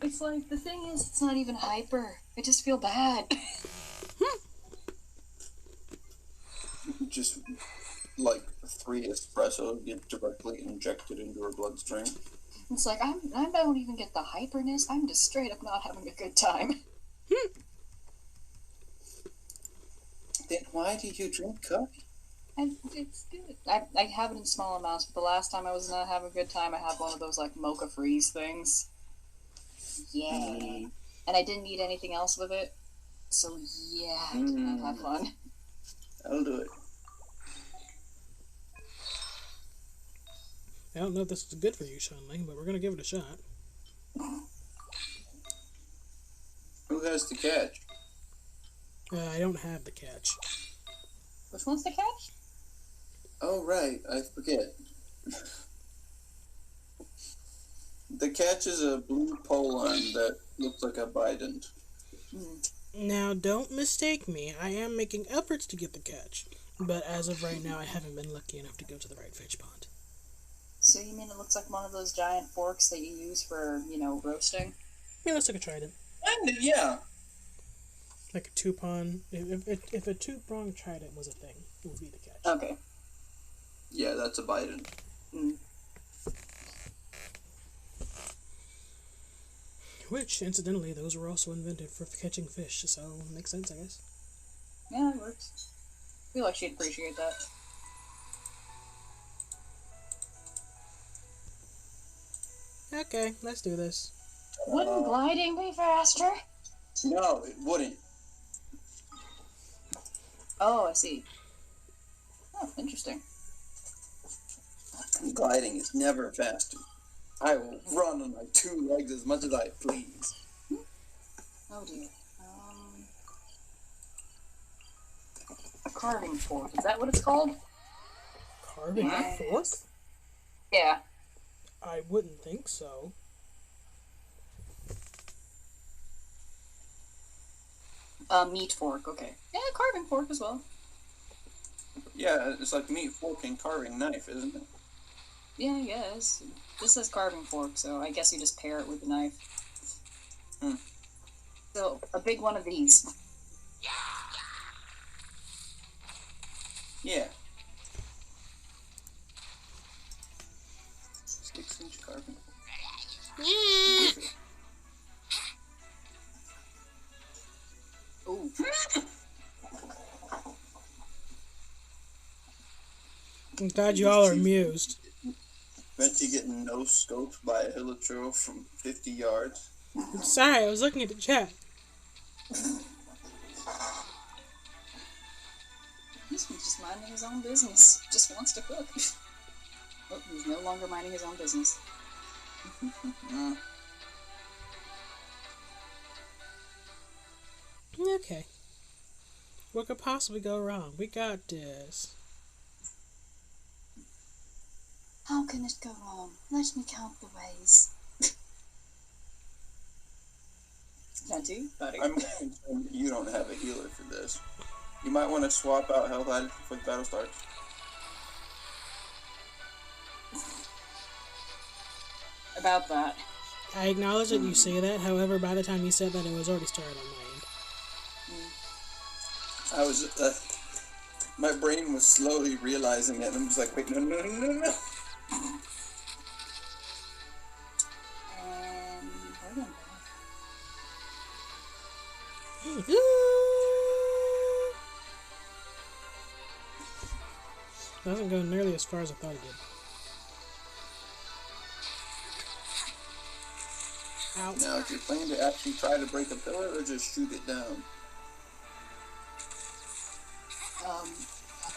It's like, the thing is, it's not even hyper. I just feel bad. Just like 3 espresso get directly injected into her bloodstream. It's like, I don't even get the hyperness. I'm just straight up not having a good time. Then why do you drink coffee? It's good. I have it in small amounts, but the last time I was not having a good time, I had one of those, like, mocha freeze things. Yeah. And I didn't eat anything else with it. So, yeah, I did not have fun. I'll do it. I don't know if this is good for you, Shanling, but we're going to give it a shot. Who has the catch? I don't have the catch. Which one's the catch? Oh, right. I forget. The catch is a blue pole-arm that looks like a bident. Now, don't mistake me. I am making efforts to get the catch. But as of right now, I haven't been lucky enough to go to the right fish pond. So you mean it looks like one of those giant forks that you use for, roasting? Yeah, let's take a trident. And, yeah. Like a two-prong. If a two-prong trident was a thing, it would be the catch. Okay. Yeah, that's a bident. Which, incidentally, those were also invented for catching fish, so it makes sense, I guess. Yeah, it works. I feel like she'd appreciate that. Okay, let's do this. Wouldn't gliding be faster? No, it wouldn't. Oh, I see. Oh, interesting. Gliding is never faster. I will run on my two legs as much as I please. Oh dear. A carving fork. Is that what it's called? Carving a fork? Yeah. I wouldn't think so. Meat fork. Okay. Yeah, carving fork as well. Yeah, it's like meat, fork, and carving knife, isn't it? Yeah, I guess. This says carving fork, so I guess you just pair it with the knife. Hmm. So, a big one of these. Yeah. 6-inch carving fork. Ooh. I'm glad you all are amused. Bet you getting no scoped by a hilichurl from 50 yards. I'm sorry, I was looking at the chat. He's just minding his own business. Just wants to cook. Oh, he's no longer minding his own business. Okay. What could possibly go wrong? We got this. How can it go wrong? Let me count the ways. Plenty, buddy. I'm concerned that you don't have a healer for this. You might want to swap out health items before the battle starts. About that. I acknowledge that you say that, however, by the time you said that, it was already started on my end. I was, my brain was slowly realizing it, and I'm just like, wait, no. Doesn't go nearly as far as I thought it did. Ow. Now, if you're planning to actually try to break a pillar, or just shoot it down?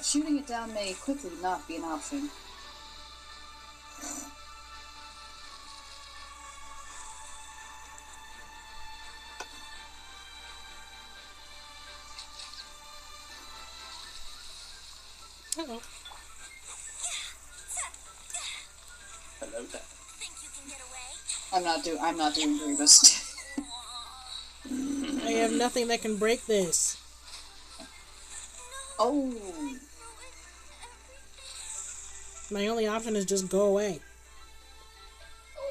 Shooting it down may quickly not be an option. Hello. Hello there. Think you can get away? I'm not doing Grievous. I have nothing that can break this. Oh. My only option is just go away.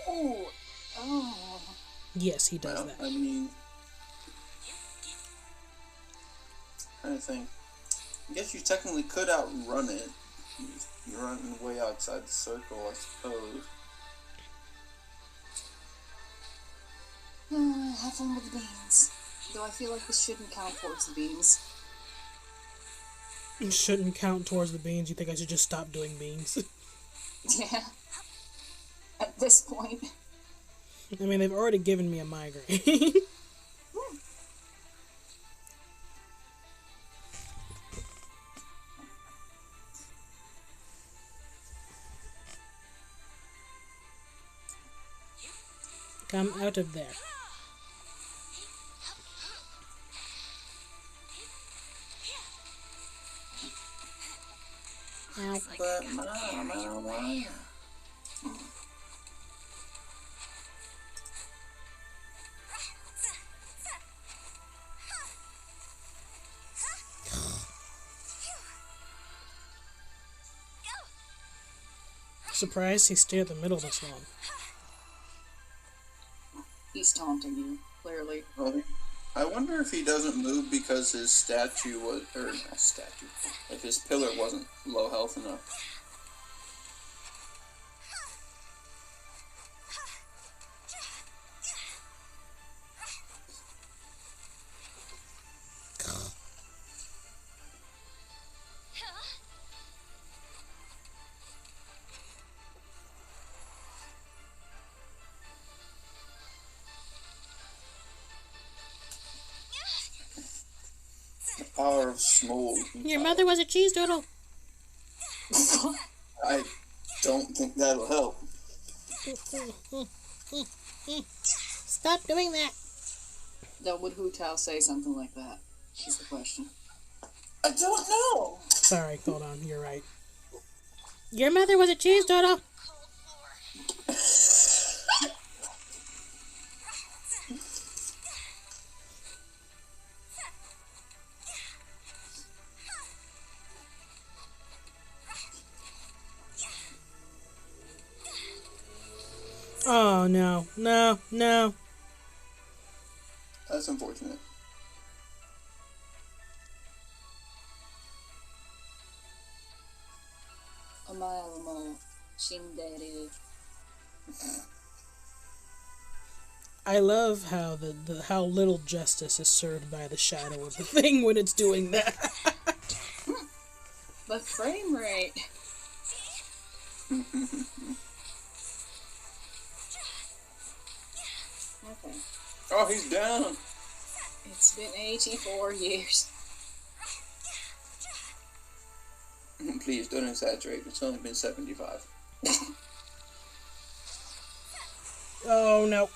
Oh. Oh. Yes, he does Well, that. I mean, trying to think. I guess you technically could outrun it. You're running way outside the circle, I suppose. Have fun with the beans. Though I feel like this shouldn't count towards the beans. It shouldn't count towards the beans. You think I should just stop doing beans? Yeah. At this point. I mean, they've already given me a migraine. Come out of there. Ow. But my. Surprised he stayed at the middle this long. He's taunting you, clearly. Well, I wonder if he doesn't move because his statue was, or not statue, if his pillar wasn't low health enough. Power of small. Your mother was a cheese doodle. I don't think that'll help. Stop doing that. Now, would Hu Tao say something like that? Is the question. I don't know. Sorry, hold on. You're right. Your mother was a cheese doodle. Oh, no. No, no. That's unfortunate. Omae mo shinderu. I love how how little justice is served by the shadow of the thing when it's doing that. The frame rate. Okay. Oh, he's down. It's been 84 years. Please don't exaggerate. It's only been 75. Oh, no.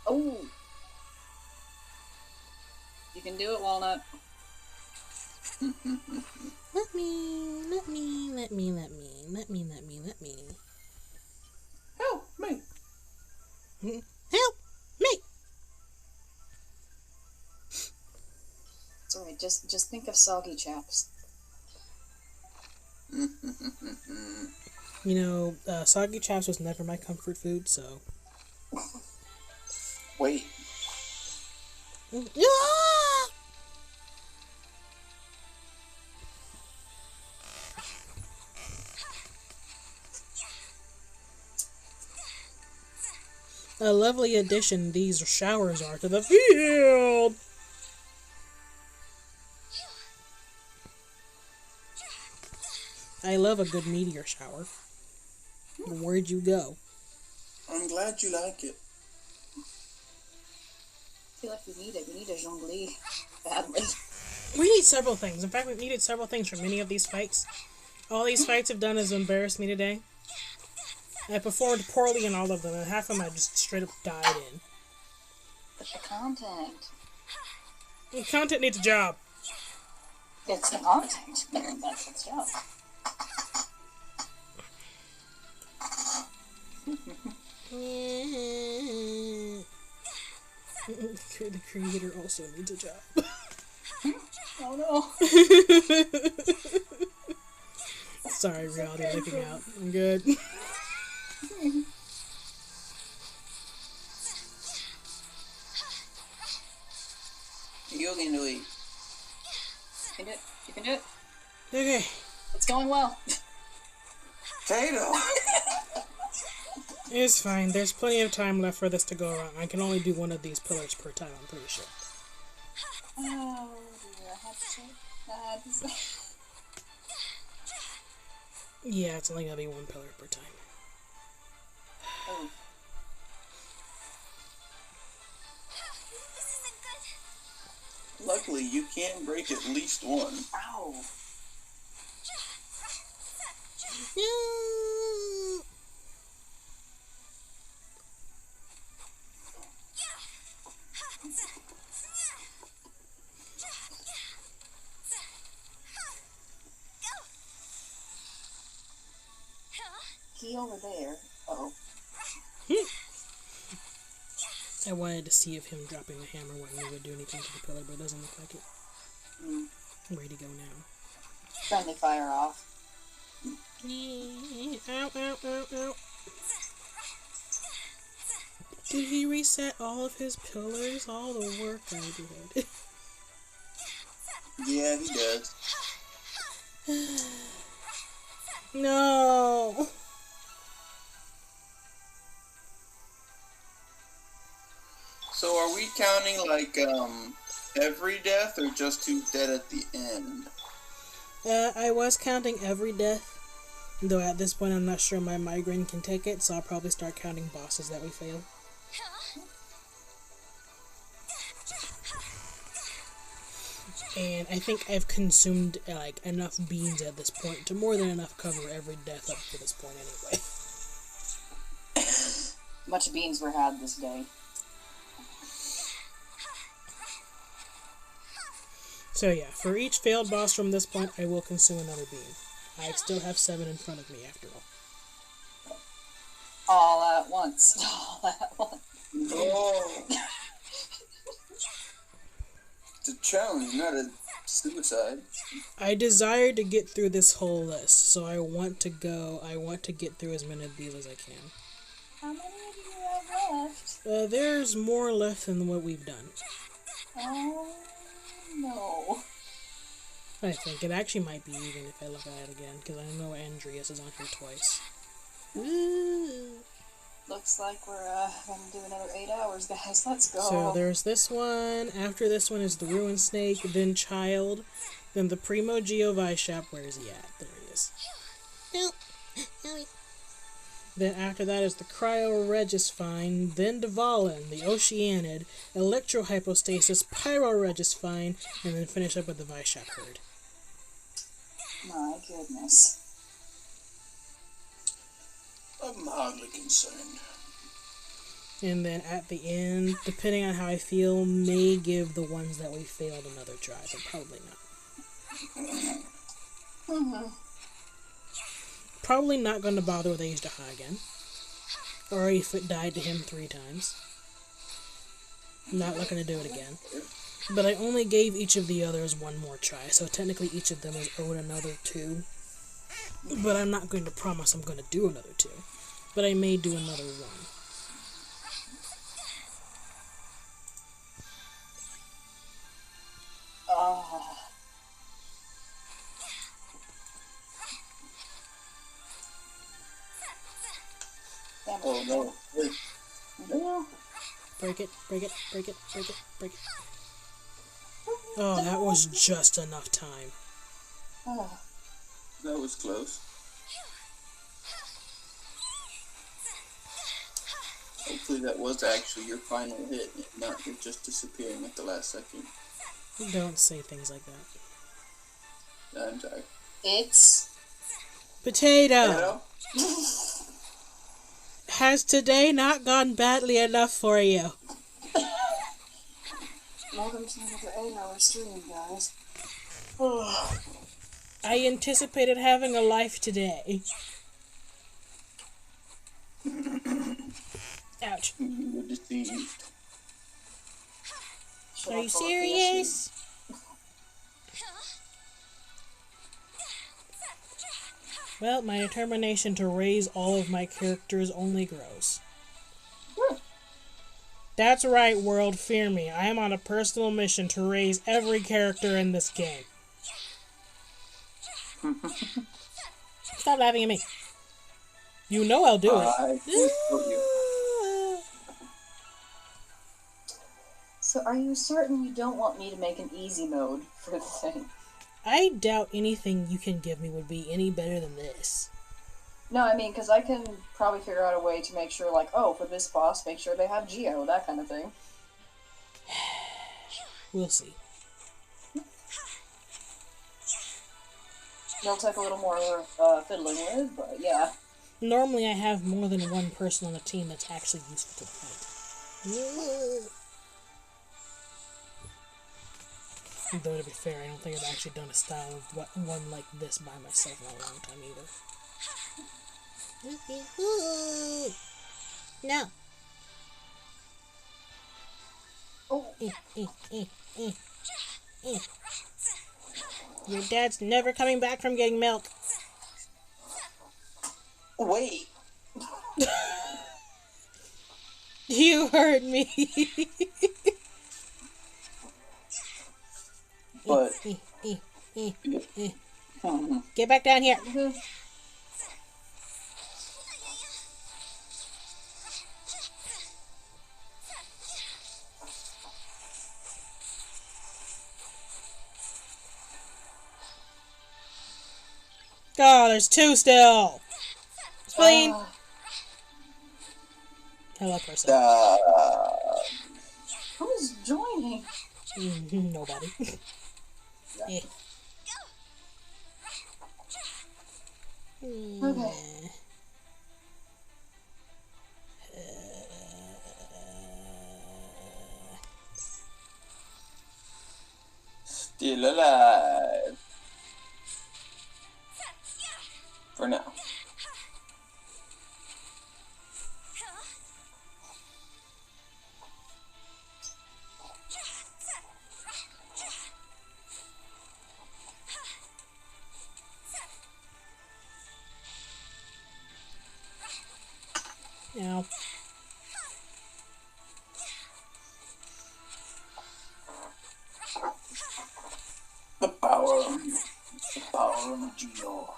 Oh! You can do it, Walnut. Let me. Help me. Help me! It's alright, just think of soggy chaps. You know, soggy chaps was never my comfort food, so... Wait. Ah! A lovely addition these showers are to the field! I love a good meteor shower. Where'd you go? I'm glad you like it. I feel like we need it. We need a jongleur badly. We need several things. In fact, we've needed several things from many of these fights. All these fights have done is embarrass me today. I performed poorly in all of them, and half of them I just straight up died in. But the content. The content needs a job. It's the content. That's its job. The creator also needs a job. Oh no. Sorry, reality looking out. I'm good. You're going to eat. You can do it. You can do it. Okay. It's going well. Kato! It's fine. There's plenty of time left for this to go around. I can only do one of these pillars per time, I'm pretty sure. Oh dear, I had to say. Yeah, it's only gonna be one pillar per time. Oh. Luckily, you can break at least one. Ow. He over there. Uh-oh. I wanted to see if him dropping the hammer would do anything to the pillar, but it doesn't look like it. Ready to go now. Friendly fire off. Ow, ow, ow, ow. Did he reset all of his pillars? All the work I did. Yeah, he does. No. So are we counting, like, every death, or just who's dead at the end? I was counting every death. Though at this point I'm not sure my migraine can take it, so I'll probably start counting bosses that we fail. And I think I've consumed like enough beans at this point to more than enough cover every death up to this point anyway. Much beans were had this day. So yeah, for each failed boss from this point, I will consume another bean. I still have 7 in front of me after all. All at once. All at once. No. It's a challenge, not a suicide. I desire to get through this whole list, so I want to get through as many of these as I can. How many do you have left? There's more left than what we've done. Oh, no. I think it actually might be even if I look at it again, because I know Andreas is on here twice. Looks like we're gonna do another 8 hours, guys. Let's go. So there's this one. After this one is the Ruined Snake, then Child, then the Primo Geo Vice Shop. Where is he at? There he is. Then after that is the Cryo Regisfine, then Dvalin, the Oceanid, Electro Hypostasis, Pyro Regisfine, and then finish up with the Vice Shop Herd. My goodness. I'm hardly concerned. And then at the end, depending on how I feel, may give the ones that we failed another try, but probably not. Probably not going to bother with Age to High again. Already died to him 3 times. Not looking to do it again. But I only gave each of the others 1 more try, so technically each of them is owed another 2. But I'm not going to promise I'm going to do another 2. But I may do another 1. Oh. Oh no. Wait. No. Break it, break it, break it, break it, break it. Oh, that was just enough time. Oh. That was close. Hopefully that was actually your final hit, and not you just disappearing at the last second. Don't say things like that. I'm sorry. It's Potato! Has today not gone badly enough for you? welcome to another 8-hour stream, guys. I anticipated having a life today. Ouch. You were deceived. Should Are I you pull up the serious? Well, my determination to raise all of my characters only grows. That's right, world, fear me. I am on a personal mission to raise every character in this game. Stop laughing at me. You know I'll do it. I told you. So are you certain you don't want me to make an easy mode for the thing? I doubt anything you can give me would be any better than this. No, I mean, because I can probably figure out a way to make sure, like, oh, for this boss, make sure they have Geo, that kind of thing. We'll see. It'll take a little more fiddling with, but yeah. Normally I have more than one person on the team that's actually useful to the fight. Though to be fair, I don't think I've actually done a style of one like this by myself in a long time either. No. Oh. Your dad's never coming back from getting milk. Wait. You heard me. But Get back down here. Oh, there's 2 still. Spleen. Hello, person. Who's joining? Nobody. Eh. Okay. Still alive. For now. Ow. The power of Geo.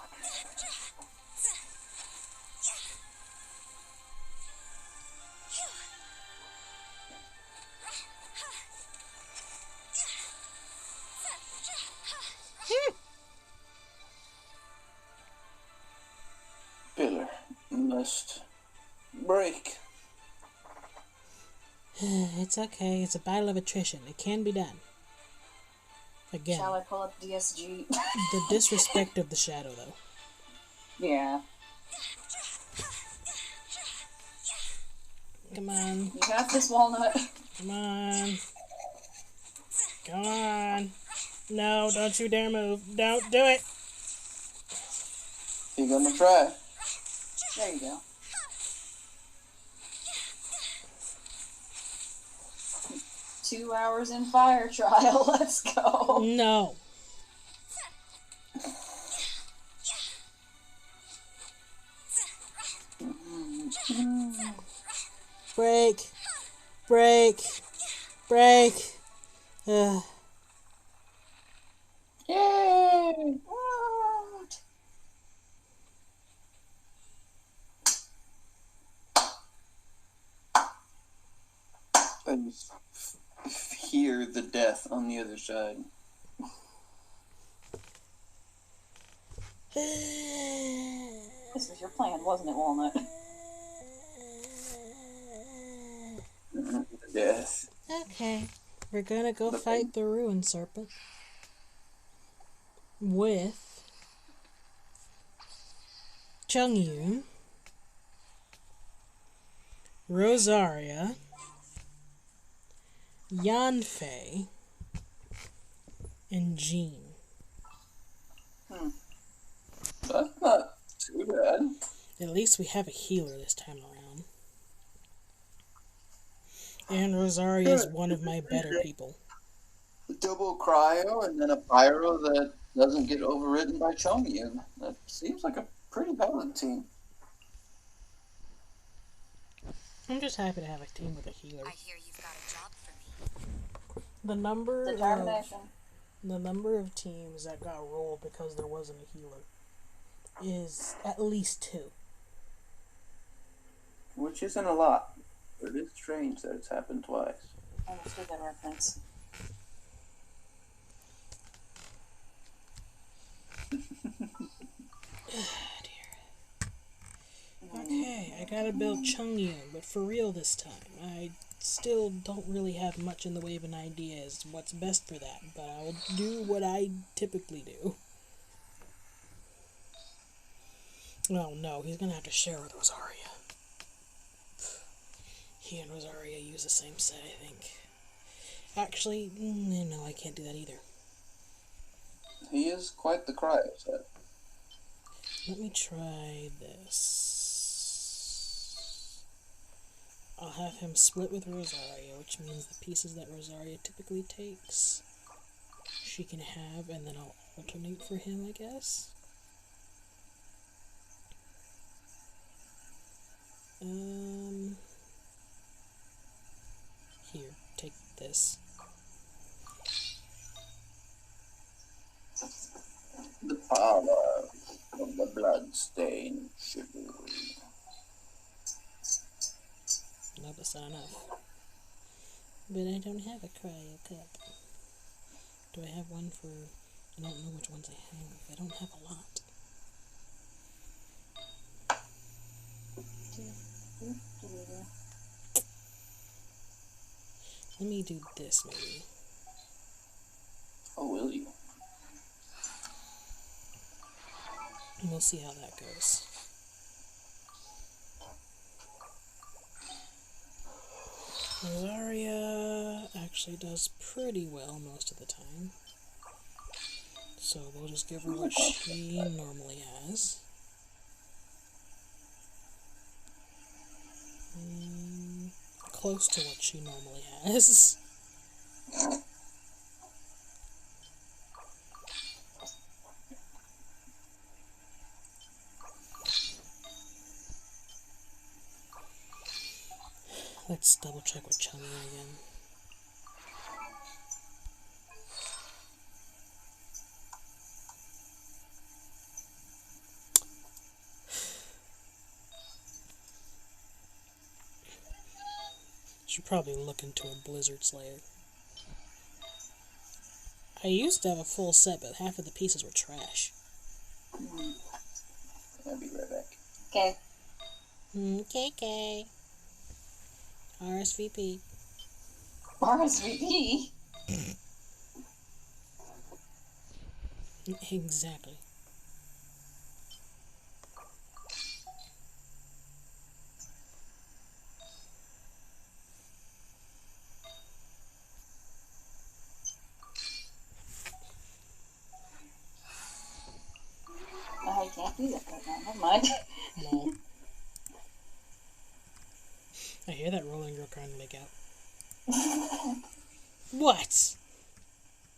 Pillar must break. It's okay. It's a battle of attrition. It can be done. Again, Shall I pull up DSG? the disrespect of the shadow, though. Yeah. Come on. You have this, Walnut. Come on. Come on. No, don't you dare move. Don't do it. You gonna try? There you go. Two hours in fire trial. Let's go. No. Break. Break. Break. Ugh. Yay! What? I just hear the death on the other side. This was your plan, wasn't it, Walnut? The death. Okay. We're gonna go fight the Ruin Serpent. With Chungyun, Rosaria, Yanfei, and Jean. That's not too bad. At least we have a healer this time around. And Rosaria is one of my better people. Double cryo and then a pyro that doesn't get overridden by Chongyun. That seems like a pretty valid team. I'm just happy to have a team with a healer. I hear you've got a job for me. The number Determination. of teams that got rolled because there wasn't a healer is at least 2. Which isn't a lot, but it is strange that it's happened twice. I understood that reference. Okay, I gotta build Chungyun, but for real this time. I still don't really have much in the way of an idea as to what's best for that, but I'll do what I typically do. Oh no, he's gonna have to share with Rosaria. He and Rosaria use the same set, I think. Actually, no, I can't do that either. He is quite the cryo set. Let me try this. I'll have him split with Rosaria, which means the pieces that Rosaria typically takes, she can have, and then I'll alternate for him, I guess. Here, take this. The power of the bloodstained chivalry. No, that's not enough. But I don't have a cryo cup. Do I have one for... I don't know which ones I have. I don't have a lot. Let me do this, maybe. Oh, will you? And we'll see how that goes. Rosaria actually does pretty well most of the time. So we'll just give her what she normally has. Close to what she normally has. Let's double check with Chummy again. Should probably look into a Blizzard Slayer. I used to have a full set, but half of the pieces were trash. I'll be right back. Okay. KK. RSVP. RSVP? Exactly. I can't do that right now. Never mind. Lol. I hear that rolling girl trying to make out. What?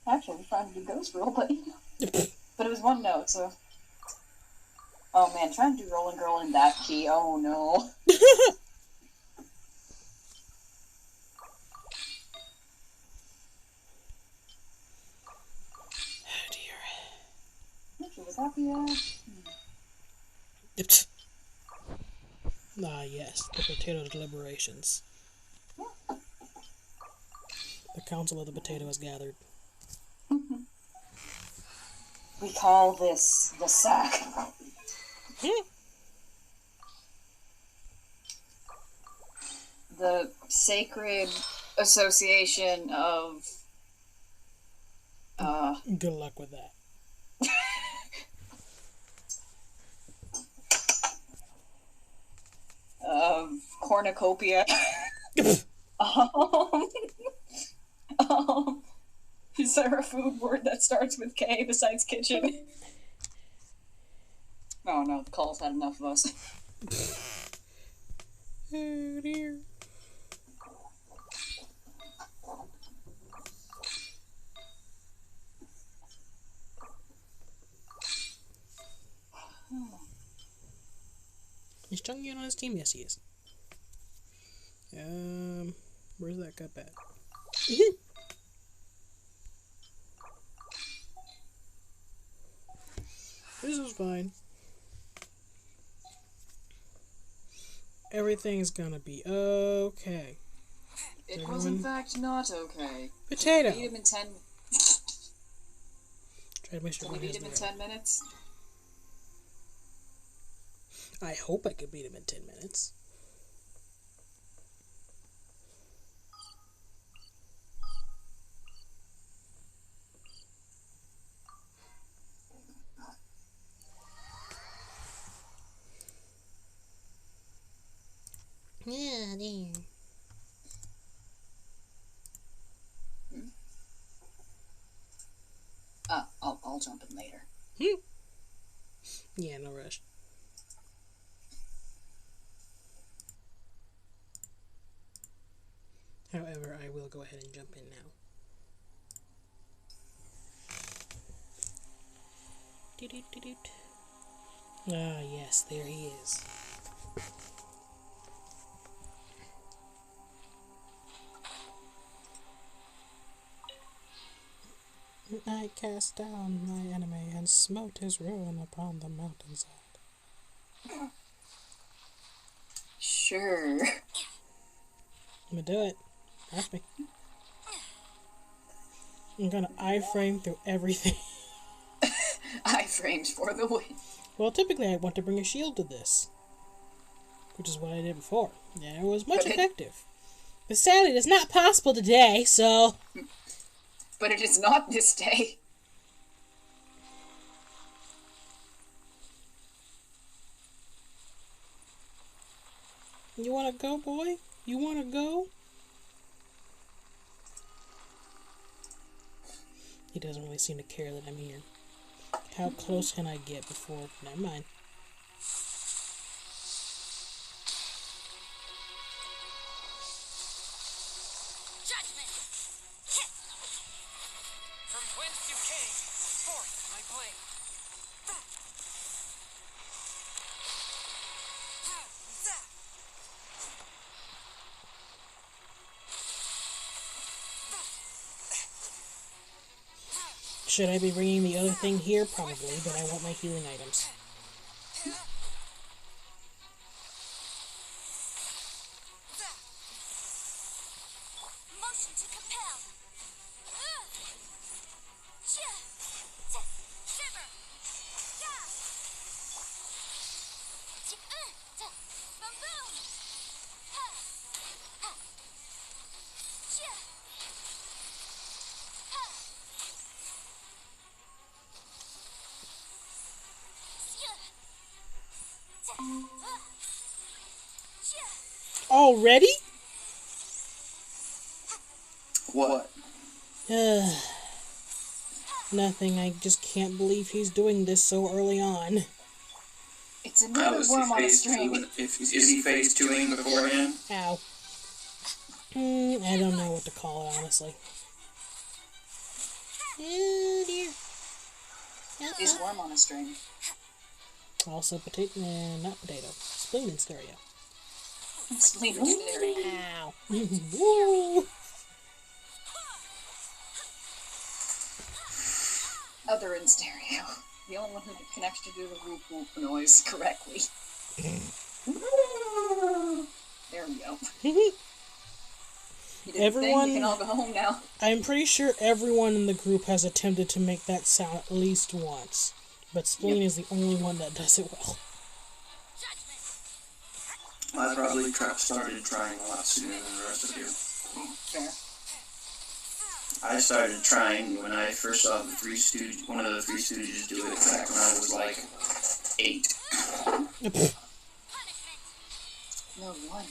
Actually, we're trying to do ghost roll, but it was one note, so. Oh man, trying to do rolling girl in that key. Oh no. Oh dear. Actually, was that the Ah, yes, the potato deliberations. The council of the potato has gathered. We call this the sack. The Sacred Association of Good luck with that. Cornucopia. Is there a food word that starts with K besides kitchen? Oh no, the call's had enough of us. Oh dear. Is Chung Yun on his team? Yes, he is. Where's that cup at? This is fine. Everything's gonna be okay. It was in fact not okay. Potato! Beat him in 10... Try to make sure Can we beat him in 10 minutes? I hope I could beat him in 10 minutes. Yeah, dear. I'll jump in later. Yeah, no rush. However, I will go ahead and jump in now. Doot. Ah, yes, there he is. I cast down my enemy and smote his ruin upon the mountainside. Sure. I'm gonna do it. Ask me. I'm gonna iframe through everything. Iframes for the win. Well, typically I want to bring a shield to this, which is what I did before. Yeah, it was much effective. But sadly, it's not possible today, so... But it is not this day. You wanna go, boy? You wanna go? He doesn't really seem to care that I'm here. How close can I get before... Never mind. Judgment! From whence you came, forth my blade. Should I be bringing the other thing here? Probably, but I want my healing items. Motion to compel. Shiver. Boom boom. Already? What? Nothing. I just can't believe he's doing this so early on. It's another worm on a string. Is he phase 2ing beforehand? Ow. I don't know what to call it, honestly. Oh dear. He's worm on a string. Also potato, not potato. Spleen in stereo. Spleen in stereo. Ow. Woo. Other in stereo. The only one who connects to do the whoop whoop noise correctly. There we go. You didn't Everyone, think you can all go home now. I'm pretty sure everyone in the group has attempted to make that sound at least once, but Spleen is the only one that does it well. I probably started trying a lot sooner than the rest of you. Fair. I started trying when I first saw one of the Three Stooges do it back when I was like 8. No one.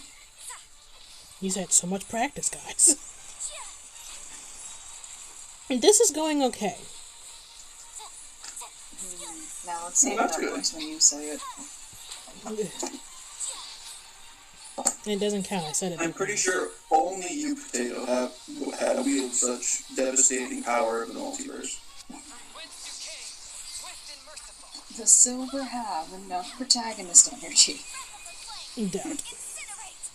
He's had so much practice, guys. And this is going okay. Now let's see Well, how that's that good. works when you say it. It doesn't count. I said it. I'm pretty sure only you, Potato, had wielded such devastating power of the multiverse. From whence you came, swift and merciful. The Silver have enough protagonist energy. Doubt. Incinerate.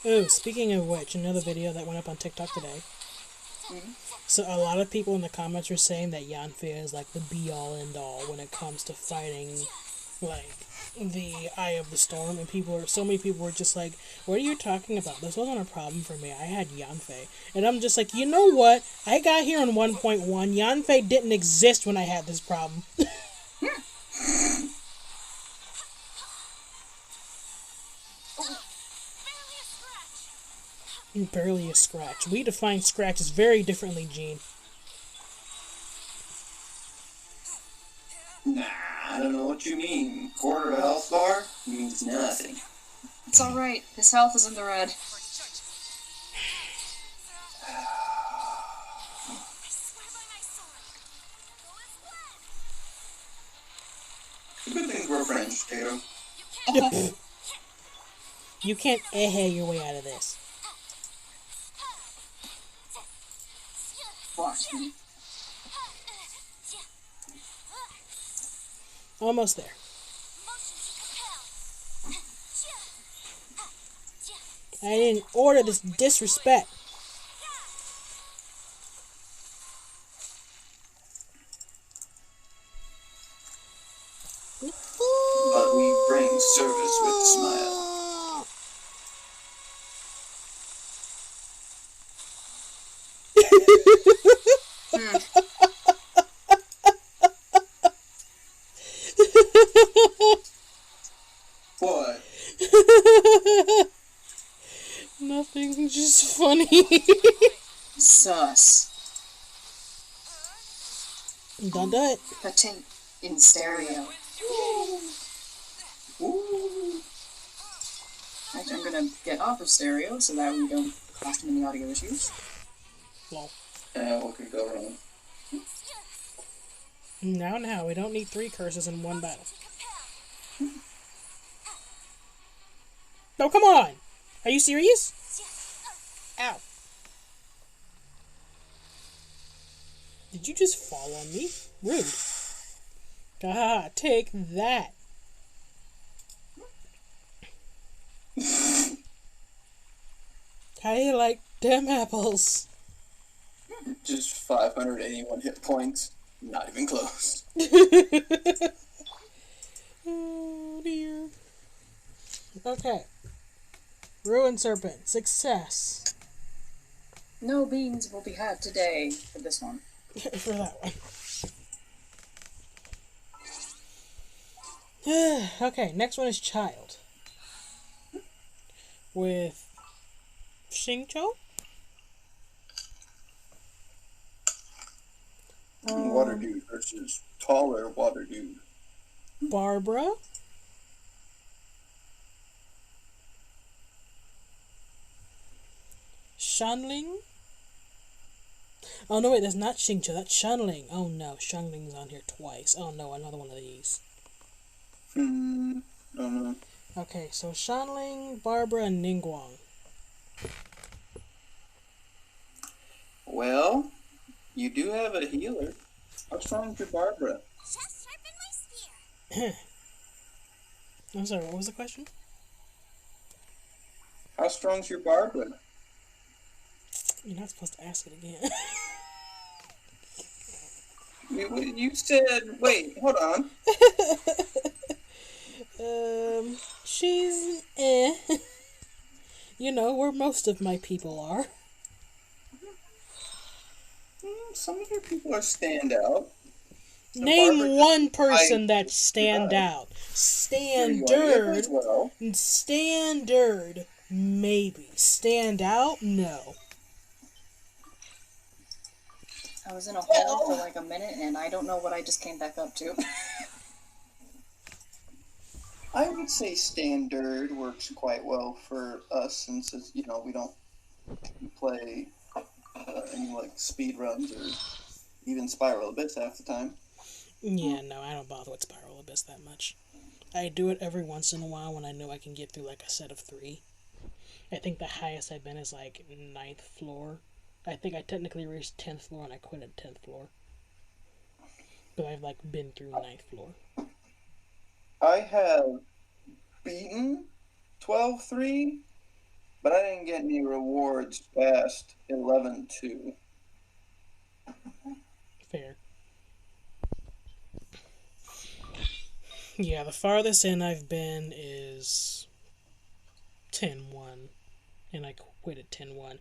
Oh, speaking of which, another video that went up on TikTok today. So a lot of people in the comments were saying that Yanfei is like the be-all end-all when it comes to fighting, like, the Eye of the Storm, and so many people were just like, what are you talking about? This wasn't a problem for me. I had Yanfei. And I'm just like, you know what? I got here on 1.1. Yanfei didn't exist when I had this problem. Barely a scratch. We define scratches very differently, Gene. Nah, I don't know what you mean. Quarter of a health bar means nothing. It's alright. His health is in the red. I swear by my sword. Go as planned. Good thing we're friends, Potato. You can't your way out of this. Watch me. Almost there. Motion to compel. I didn't order this disrespect. But we bring service with a smile. What? Nothing, just funny. Sus. Don't do it. Patent in stereo. Actually, I'm gonna get off of stereo so that we don't cause too many audio issues. Well, What could go wrong? now, we don't need 3 curses in one battle. No, come on! Are you serious? Ow. Did you just fall on me? Rude. Ah, take that. How do you like them apples? Just 581 hit points. Not even close. Oh dear. Okay. Ruin Serpent. Success. No beans will be had today for this one. For that one. Okay, next one is Child. With Xingqiu? Water dude versus taller water dude. Barbara? Shanling? Oh no, wait, that's not Xingqiu, that's Shanling. Oh no, Shanling's on here twice. Oh no, another one of these. I don't know. Okay, so Shanling, Barbara, and Ningguang. Well, you do have a healer. How strong is your Barbara? Just sharpen my spear. I'm sorry, what was the question? How strong's your Barbara? You're not supposed to ask it again. You said, wait, hold on. She's You know, where most of my people are. Some of your people are standout. Name Barbara one just person fights that's stand out. There you are. Yeah, Standard. as well. Standard. Maybe. Stand out? No. I was in a hole for like a minute and I don't know what I just came back up to. I would say standard works quite well for us since it's, you know, we don't play any like speed runs or even Spiral Abyss half the time. Yeah, no, I don't bother with Spiral Abyss that much. I do it every once in a while when I know I can get through like a set of 3. I think the highest I've been is like 9th floor. I think I technically reached 10th floor and I quit at 10th floor. But I've like been through 9th floor. I have beaten 12-3, but I didn't get any rewards past 11-2. Fair. Yeah, the farthest in I've been is 10-1. And I quit at 10-1.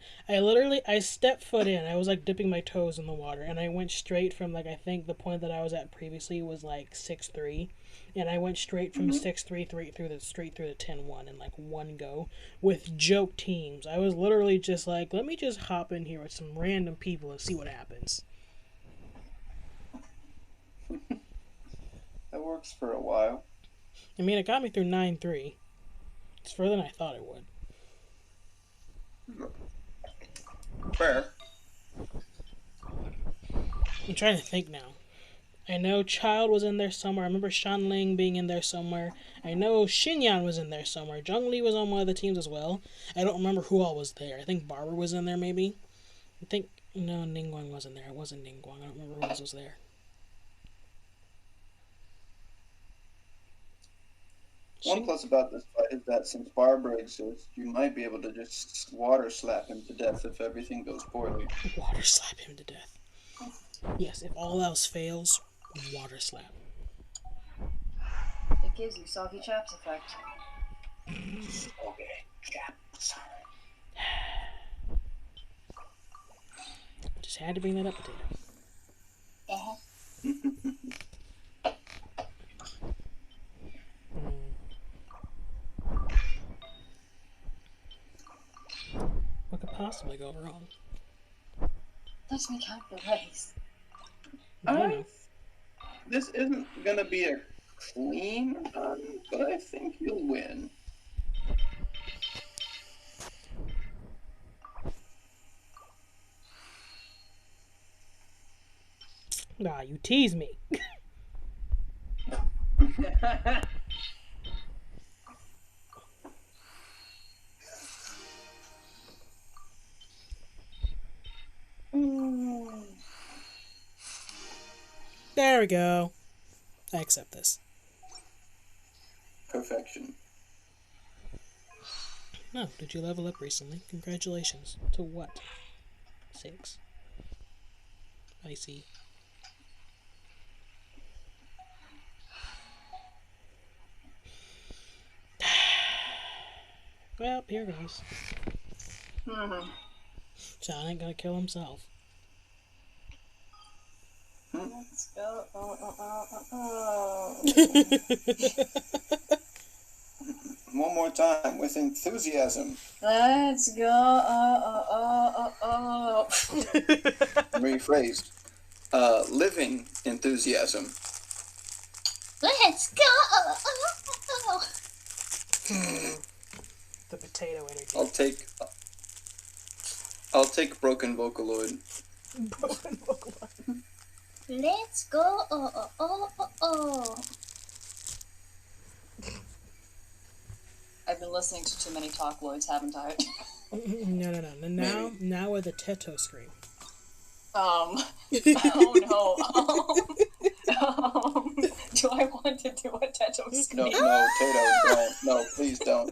I stepped foot in. I was like dipping my toes in the water. And I went straight from like, I think the point that I was at previously was like 6-3. And I went straight from 6-3 straight through the 10-1 in like one go with joke teams. I was literally just like, let me just hop in here with some random people and see what happens. That works for a while. I mean, it got me through 9-3. It's further than I thought it would. Fair. I'm trying to think now. I know Child was in there somewhere. I remember Shanling being in there somewhere. I know Xinyan was in there somewhere. Zhongli was on one of the teams as well. I don't remember who all was there. I think Barbara was in there maybe. No, Ningguang wasn't there. It wasn't Ningguang. I don't remember who else was there. One plus about this fight is that since Barbara exists, you might be able to just water slap him to death if everything goes poorly. Water slap him to death. Yes, if all else fails, water slap. It gives you soggy chaps effect. Okay, chaps. Just had to bring that up, Potato. Uh-huh. What could possibly go wrong? Let me count the ways. I don't know. This isn't gonna be a clean run, but I think you'll win. Nah, you tease me. There we go. I accept this. Perfection. No, did you level up recently? Congratulations. To what? 6. I see. Well, here goes. John ain't gonna kill himself. Let's go. One more time with enthusiasm. Let's go. Rephrased. Living enthusiasm. Let's go. The potato energy. I'll take broken Vocaloid. Broken Vocaloid. Let's go. I've been listening to too many Talkloids, haven't I? No. Now we're the Teto scream. Oh no. Do I want to do a Teto No, scream? Tato, don't. No, please don't.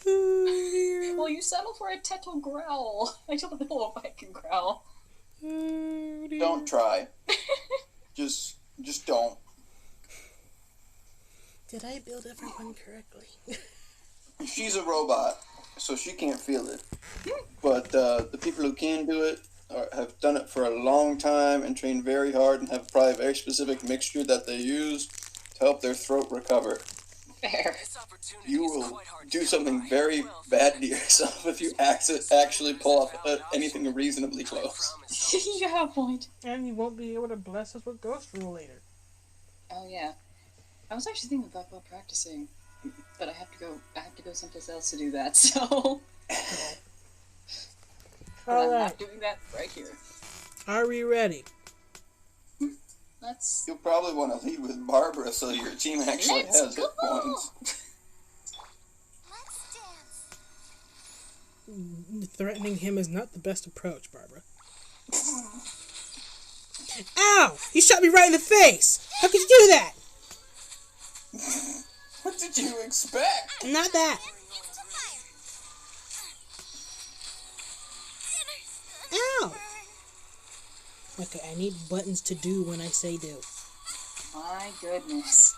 Well, you settle for a Teto growl. I don't know if I can growl. Don't try. Just don't. Did I build everyone correctly? She's a robot, so she can't feel it. But the people who can do it have done it for a long time and trained very hard and have probably a very specific mixture that they use to help their throat recover. Fair. You will do something very bad to yourself if you actually pull off anything reasonably close. You have a point. And you won't be able to bless us with Ghost Rule later. Oh yeah. I was actually thinking about practicing, but I have to go someplace else to do that. So I'm Alright. not doing that right here. Are we ready? Let's. You'll probably want to lead with Barbara so your team actually Let's has hit go. points. Let's dance. Threatening him is not the best approach, Barbara. Ow! You shot me right in the face! How could you do that? What did you expect? Not that. Ow! Okay, I need buttons to do when I say do. My goodness.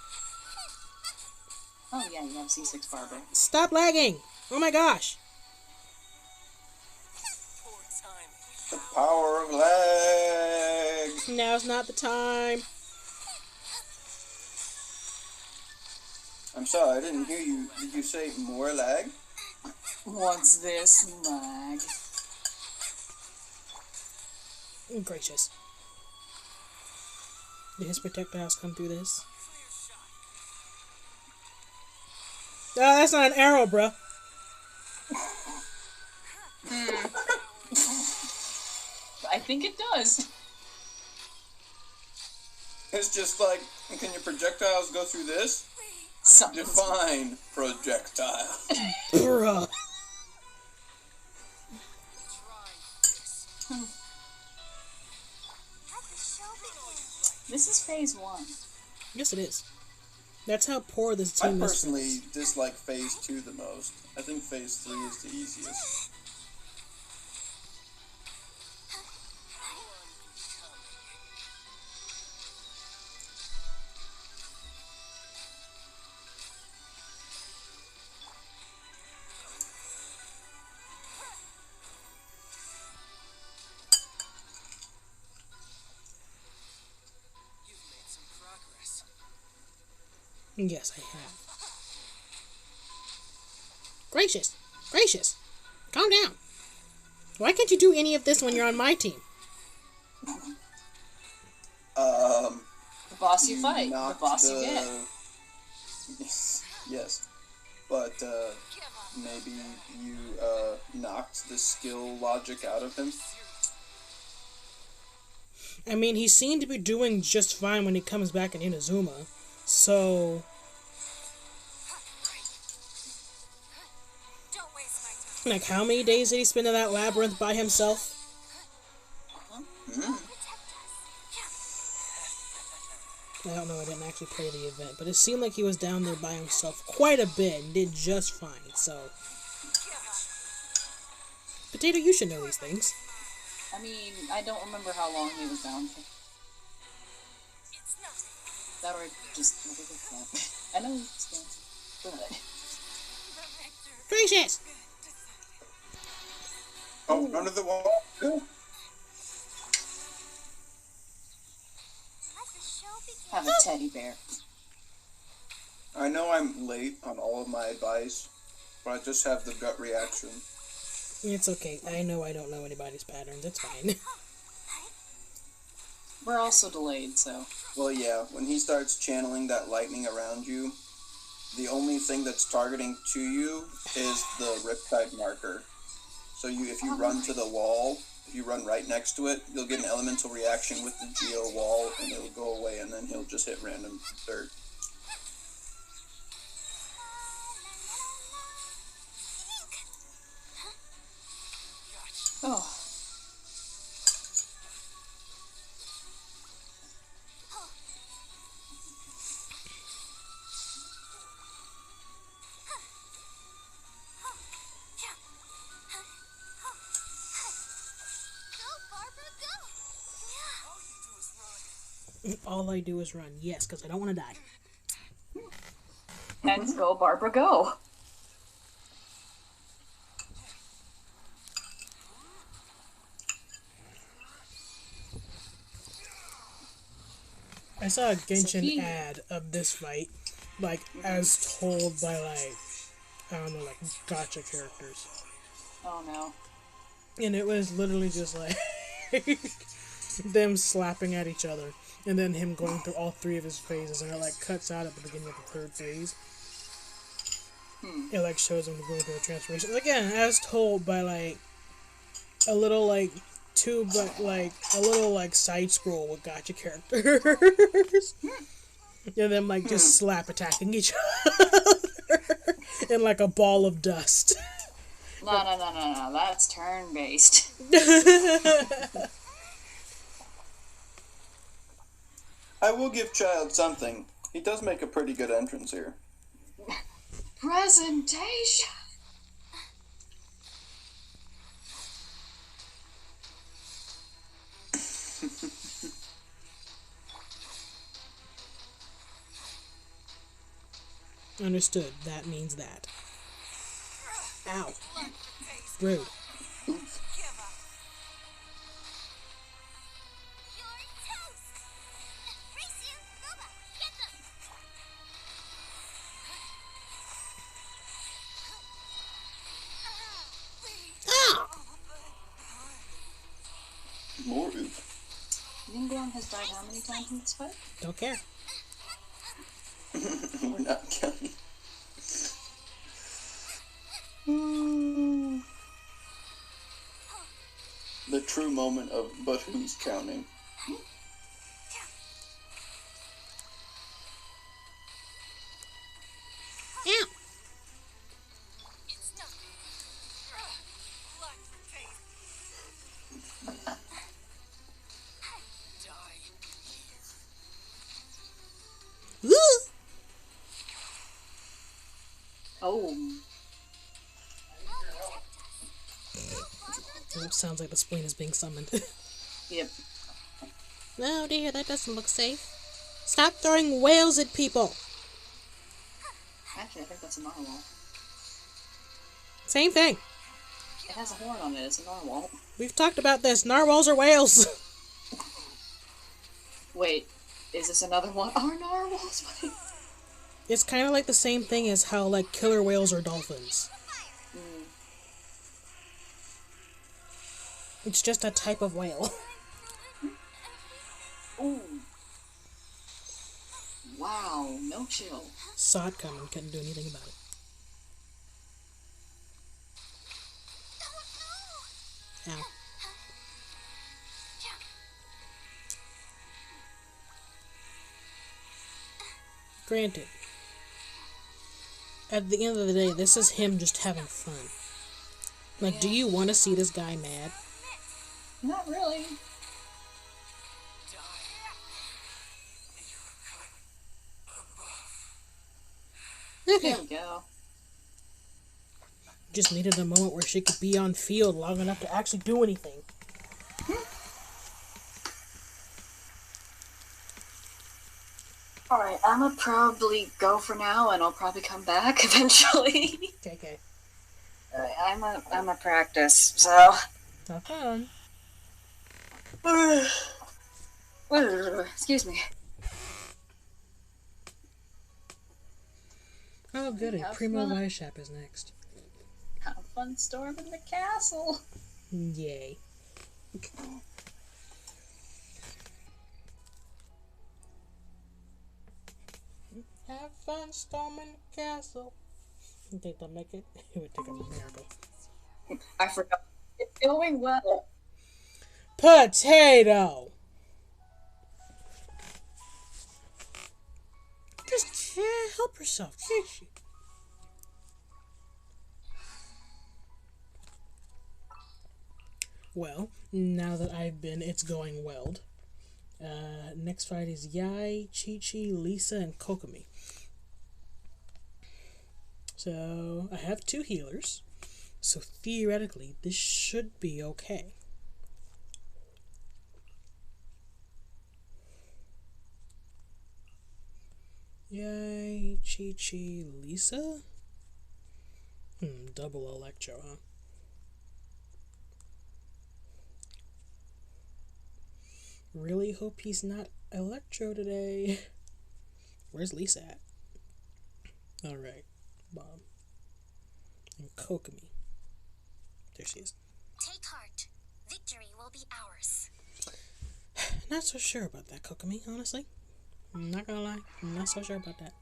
Oh yeah, you have C6 Barbara. Stop lagging! Oh my gosh! The power of lag. Now's not the time. I'm sorry, I didn't hear you. Did you say more lag? What's this lag? Gracious. Did his projectiles come through this? Oh, that's not an arrow, bruh. I think it does. It's just like, can your projectiles go through this? Something. Define projectile. Bruh. This is phase 1. Yes, it is. That's how poor this I team is. personally dislike phase 2 the most. I think phase 3 is the easiest. Yes, I have. Gracious. Gracious. Calm down. Why can't you do any of this when you're on my team? The boss you fight. The knocked boss you get. Yes. But, maybe you knocked the skill logic out of him. I mean, he seemed to be doing just fine when he comes back in Inazuma. So, Don't waste my time. like, how many days did he spend in that labyrinth by himself? Protect us. I don't know, I didn't actually play the event, but it seemed like he was down there by himself quite a bit and did just fine, so... Potato, you should know these things. I mean, I don't remember how long he was down for. It's nothing. That or just never looked at. I know it's down. But Gracious! Oh, under the wall. Good. Let the show begin. have a teddy bear. I know I'm late on all of my advice, but I just have the gut reaction. It's okay. I know I don't know anybody's patterns. It's fine. We're also delayed, so. Well, yeah, when he starts channeling that lightning around you, the only thing that's targeting to you is the Riptide marker. So if you run to the wall, if you run right next to it, you'll get an elemental reaction with the geo wall, and it'll go away, and then he'll just hit random dirt. Oh. Go, Barbara, go. All I do is run. Yes, because I don't want to die. Hence, go, Barbara, go. I saw a Genshin he- ad of this fight, like, as told by, like, I don't know, like, gotcha characters. Oh no. And it was literally just, like, them slapping at each other, and then him going through all three of his phases, and it, like, cuts out at the beginning of the third phase. It, like, shows him going through the transformation. Again, as told by, like, a little, like, a little, like, side scroll with gotcha characters. And then, like, just slap attacking each other in, like, a ball of dust. No. That's turn-based. I will give Child something. He does make a pretty good entrance here. Presentation! Understood. That means that. Ow. Rude. You're toast. Race you, Boba. Get them. Ah! More oof. Ningguang has died how many times in this fight? Don't care. We're not counting. The true moment of, but who's counting? Ow. It's nothing. Black for taste. Die here. Woo! Oh. Oh, sounds like the spleen is being summoned. Yep. Oh dear, that doesn't look safe. Stop throwing whales at people! Actually, I think that's a narwhal. Same thing. It has a horn on it. It's a narwhal. We've talked about this. Narwhals are whales. Wait, is this another one? Are narwhals? It's kind of like the same thing as how, like, killer whales are dolphins. It's just a type of whale. Ooh. Wow, no chill. Saw it coming, couldn't do anything about it. Ow. Granted, at the end of the day, this is him just having fun. Like, do you want to see this guy mad? Not really. Okay. There we go. Just needed a moment where she could be on field long enough to actually do anything. Alright, I'm gonna probably go for now, and I'll probably come back eventually. Okay. I'm a practice, so. Have fun. Excuse me. Oh, goody. Have Primo fun. Weishap is next. Have fun storming the castle. Yay. Have fun storming the castle. You think they'll make it? It would take a miracle. I forgot. It's going well. Potato! Just can't help herself, can she? Well, now that I've been It's Going Welled, next fight is Yai, Chi-Chi, Lisa, and Kokomi. So, I have 2 healers, so theoretically, this should be okay. Yai, Chi-Chi, Lisa? Double Electro, huh? Really hope he's not Electro today. Where's Lisa at? Alright, Bob. And Kokomi. There she is. Take heart. Victory will be ours. Not so sure about that, Kokomi, honestly. I'm not gonna lie. I'm not so sure about that.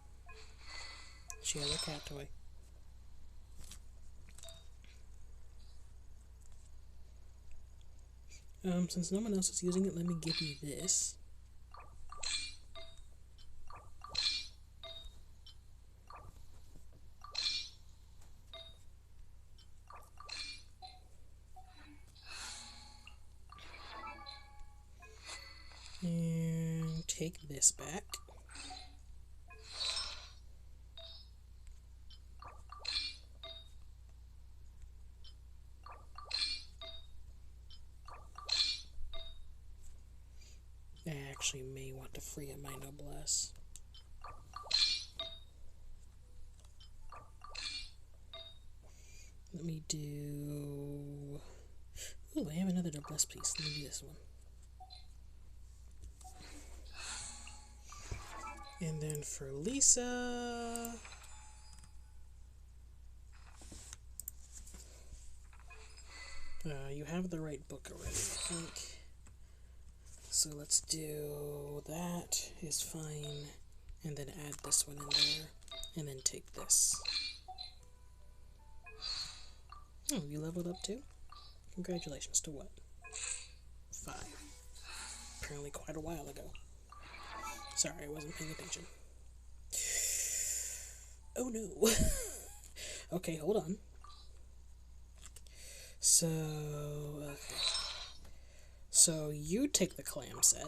She has a cat toy. Since no one else is using it, let me give you this. And take this back. I actually may want to free up my noblesse. Let me do... Ooh, I have another noblesse piece. Let me do this one. And then for Lisa... you have the right book already, I think. So let's do that is fine, and then add this one in there, and then take this. Oh, you leveled up too? Congratulations, to what? 5. Apparently quite a while ago. Sorry, I wasn't paying attention. Oh no. Okay, hold on. So, okay. So you take the clam set.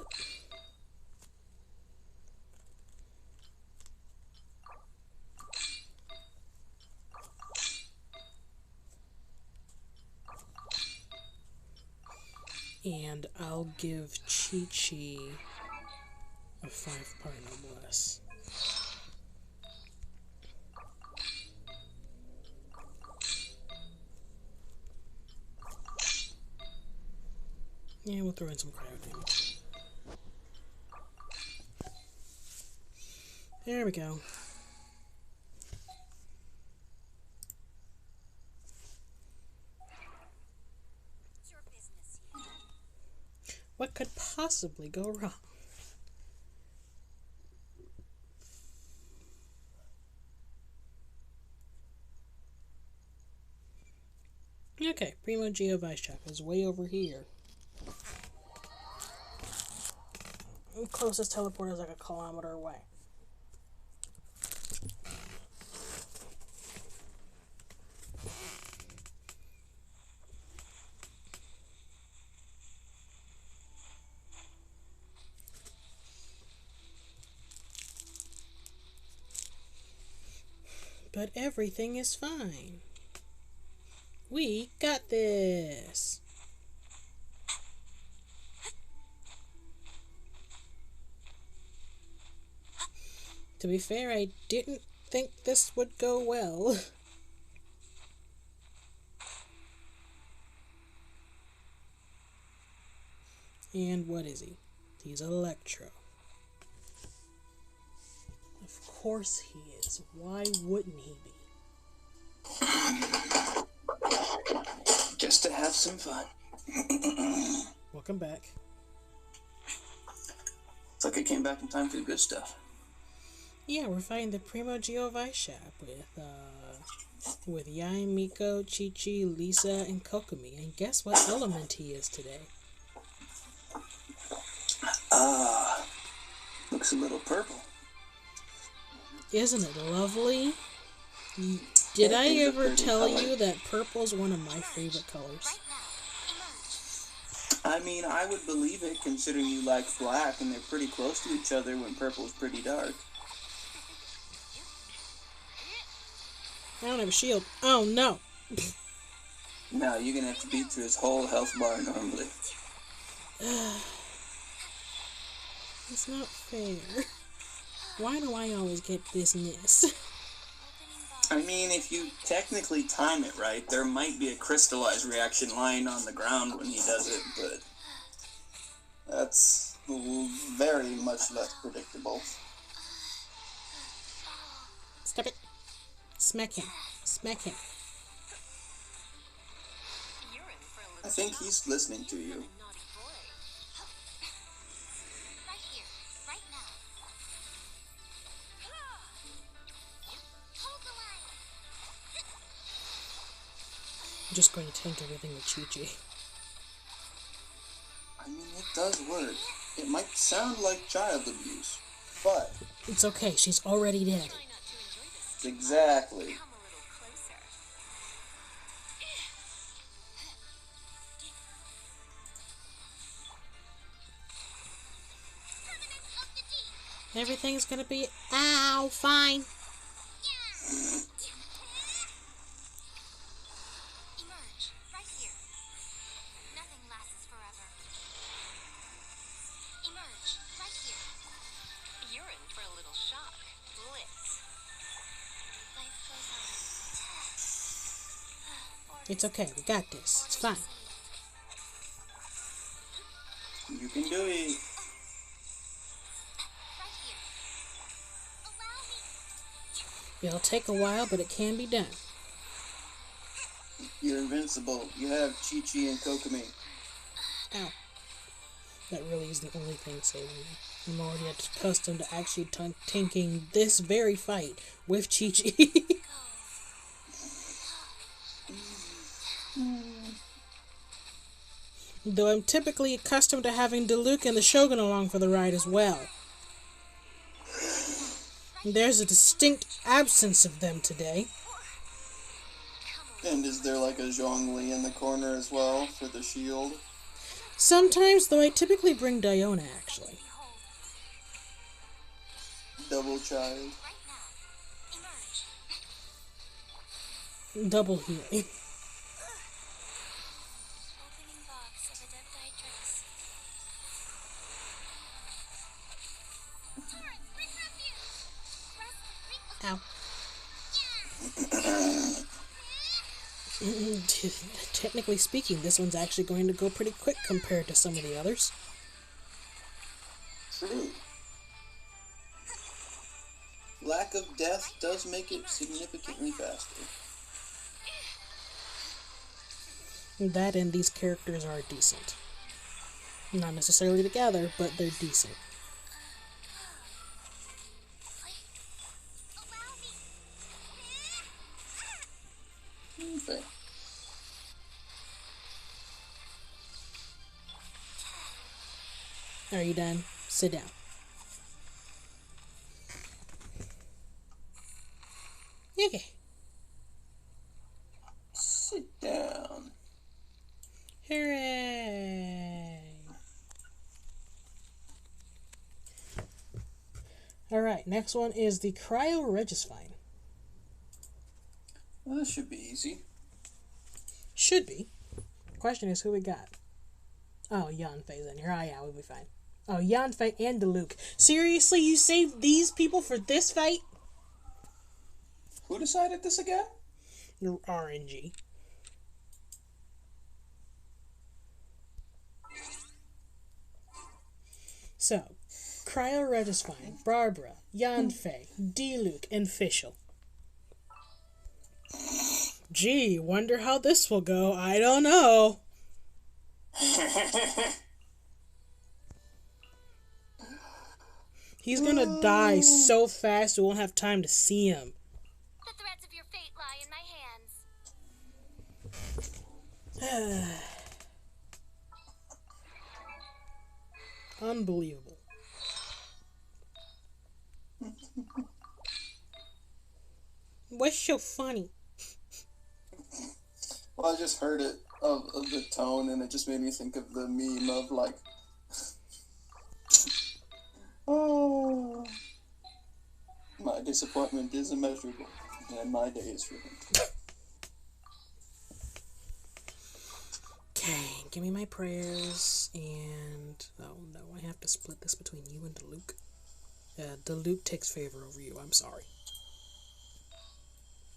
And I'll give Chi-Chi a 5-part noblesse. Yeah, we'll throw in some cryo damage. There we go. Your business here. What could possibly go wrong? Okay, Primo Geo Vice Shop is way over here. The closest teleport is like a kilometer away. But everything is fine. We got this. To be fair, I didn't think this would go well. And what is he? He's Electro. Of course he is. Why wouldn't he be? Just to have some fun. Welcome back. It's like I came back in time for the good stuff. Yeah, we're fighting the Primo Geo Vice Shop with Yai, Miko, Chi-Chi, Lisa, and Kokomi. And guess what element he is today? Looks a little purple. Isn't it lovely? Did I ever tell you that purple's one of my favorite colors? I mean, I would believe it considering you like black and they're pretty close to each other when purple's pretty dark. I don't have a shield. Oh no! Now you're gonna have to beat through his whole health bar normally. It's not fair. Why do I always get this miss? I mean, if you technically time it right, there might be a crystallized reaction lying on the ground when he does it, but that's very much less predictable. Stop it. Smack him. Smack him. I think he's listening to you. Right here, right now. Hold the line. I'm just going to tank everything with Chi-Chi. I mean, it does work. It might sound like child abuse, but... It's okay, she's already dead. Exactly. Everything's gonna be... Ow, fine. Emerge, right here. Nothing lasts forever. Emerge, right here. You're in for a little shock. Blitz. Life goes on. It's okay, we got this. It's fine. You can do it. Right here. Allow me. It'll take a while, but it can be done. You're invincible. You have Chi-Chi and Kokomi. Ow. That really is the only thing saving me. I'm already accustomed to actually tanking this very fight with Chi-Chi. Though I'm typically accustomed to having Diluc and the Shogun along for the ride as well. There's a distinct absence of them today. And is there like a Zhongli in the corner as well for the shield? Sometimes, though I typically bring Diona, actually. Double child. Right now. Emerge. Double healing. Opening box of a dead dress. Torrent, bring refuge. Ow. Technically speaking, this one's actually going to go pretty quick compared to some of the others. True. Lack of death does make it significantly faster. That and these characters are decent. Not necessarily together, but they're decent. Okay. Are you done? Sit down. Okay. Sit down. Hooray! Alright, next one is the cryo-registine. Well, this should be easy. Should be. Question is who we got. Oh, Yanfei's in here. Oh, yeah, we'll be fine. Oh, Yanfei and Diluc. Seriously, you saved these people for this fight? Who decided this again? RNG. So, cryo-registine, Barbara, Yanfei, Diluc, and Fischl. Gee, wonder how this will go. I don't know. He's gonna die so fast we won't have time to see him. The threads of your fate lie in my hands. Unbelievable. What's so funny? Well, I just heard it of the tone, and it just made me think of the meme of like, oh, my disappointment is immeasurable, and my day is ruined. Okay, give me my prayers, and oh no, I have to split this between you and Diluc. Diluc takes favor over you. I'm sorry.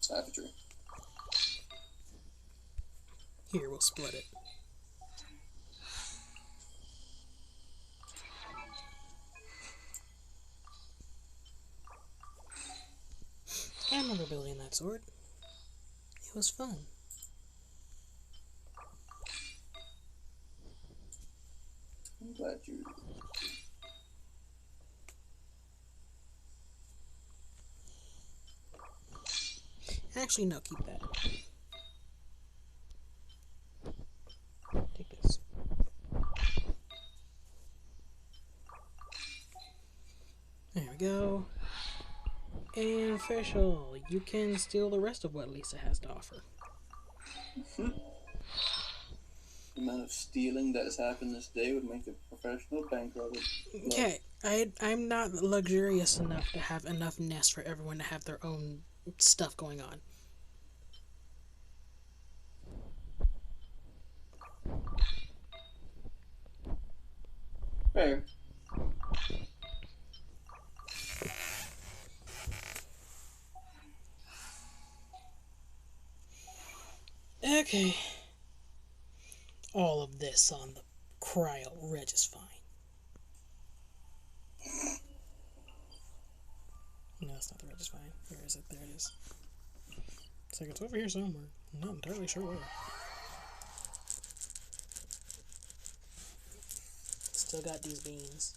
Savagery. Here, we'll split it. I remember building that sword. It was fun. I'm glad you. Actually, no, keep that. Take this. There we go. And Fischl, you can steal the rest of what Lisa has to offer. The amount of stealing that has happened this day would make a professional bank robber. Okay, I'm not luxurious enough to have enough nests for everyone to have their own stuff going on. Fair. Okay. All of this on the cryo-registine. No, it's not the registine. Where is it? There it is. It's like it's over here somewhere. I'm not entirely sure where. Still got these beans.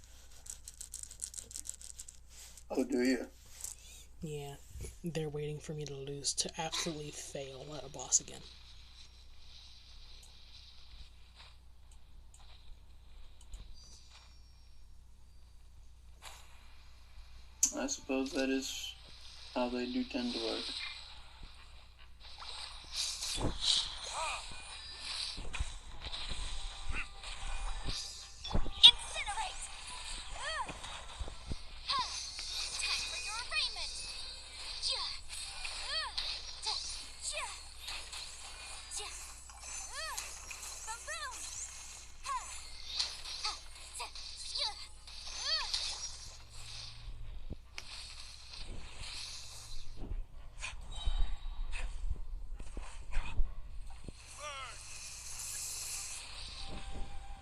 Oh, do you? Yeah. They're waiting for me to lose to absolutely fail at a boss again. I suppose that is how they do tend to work. Incinerate! Time for your arraignment! Ba-boom!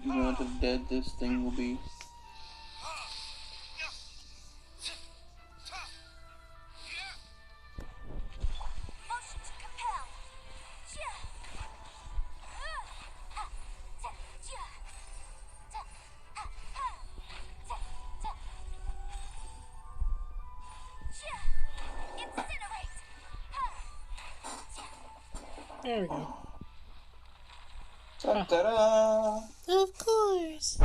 The amount of dead this thing will be. Motion to compel! Incinerate! There we go. Ta-da! Of course.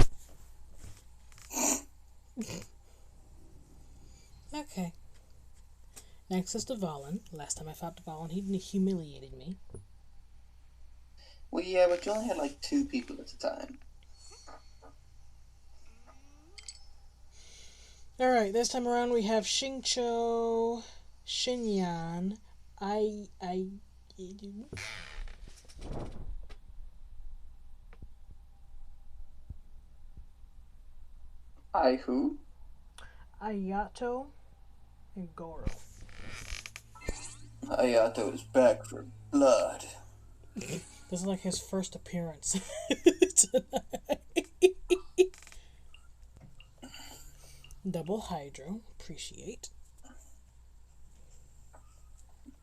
Access to Valen. Last time I fought Valen, he humiliated me. Well, yeah, but you only had like 2 people at the time. Alright, this time around we have Xingqiu, Xinyan, I who? Ayato, and Goro. Ayato is back for blood. This is like his first appearance tonight. Double Hydro, appreciate.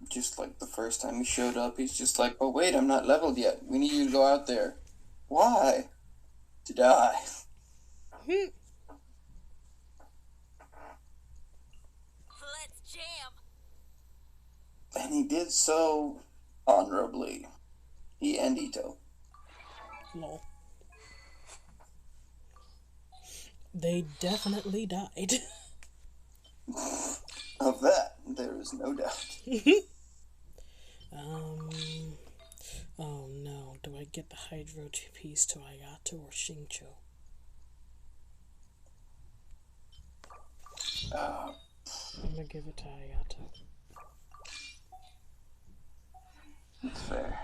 Just like the first time he showed up, he's just like, oh wait, I'm not leveled yet. We need you to go out there. Why? To die. Let's jam. And he did so honorably. He and Ito. Lol. They definitely died. Of that, there is no doubt. Oh no, do I get the Hydro 2-piece to Ayato or Xingqiu? I'm gonna give it to Ayato. That's fair.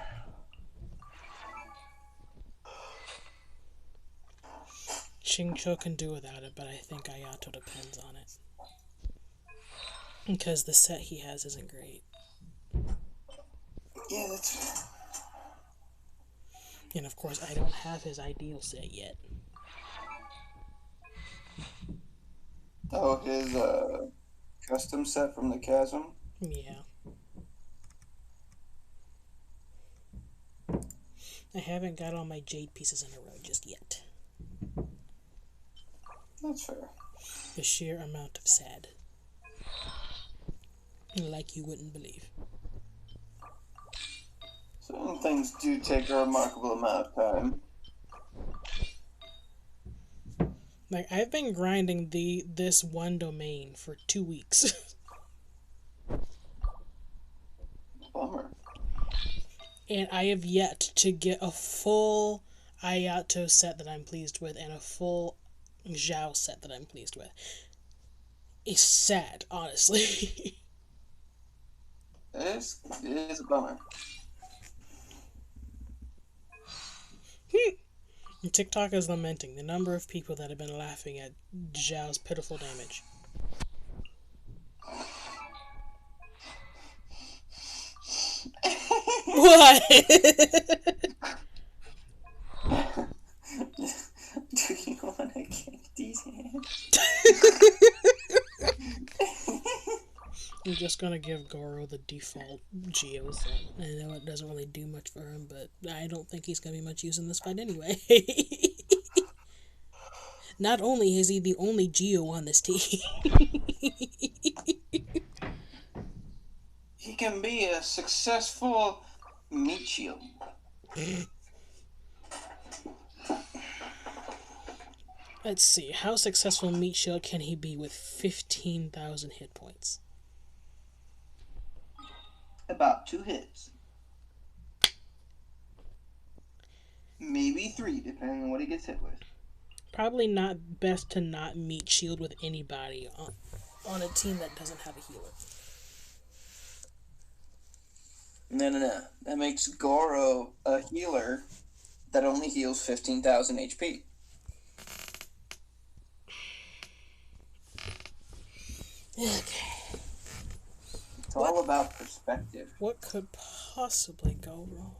Xingqiu can do without it, but I think Ayato depends on it. Because the set he has isn't great. Yeah, that's fair. And of course, I don't have his ideal set yet. Oh, his custom set from the Chasm? Yeah. I haven't got all my jade pieces in a row just yet. That's fair. The sheer amount of sad. Like you wouldn't believe. Certain things do take a remarkable amount of time. Like, I've been grinding this one domain for 2 weeks. Bummer. And I have yet to get a full Ayato set that I'm pleased with and a full Zhao set that I'm pleased with. It's sad, honestly. It is a bummer. TikTok is lamenting the number of people that have been laughing at Zhao's pitiful damage. What? Do you want to kick these hands? I'm just gonna give Goro the default Geo set. I know it doesn't really do much for him, but I don't think he's gonna be much use in this fight anyway. Not only is he the only Geo on this team, He can be a successful meat shield. let's see, how successful Meat Shield can he be with 15,000 hit points? About 2 hits. Maybe 3, depending on what he gets hit with. Probably not best to not Meat Shield with anybody on a team that doesn't have a healer. No. That makes Goro a healer that only heals 15,000 HP. Okay. It's all about perspective. What could possibly go wrong?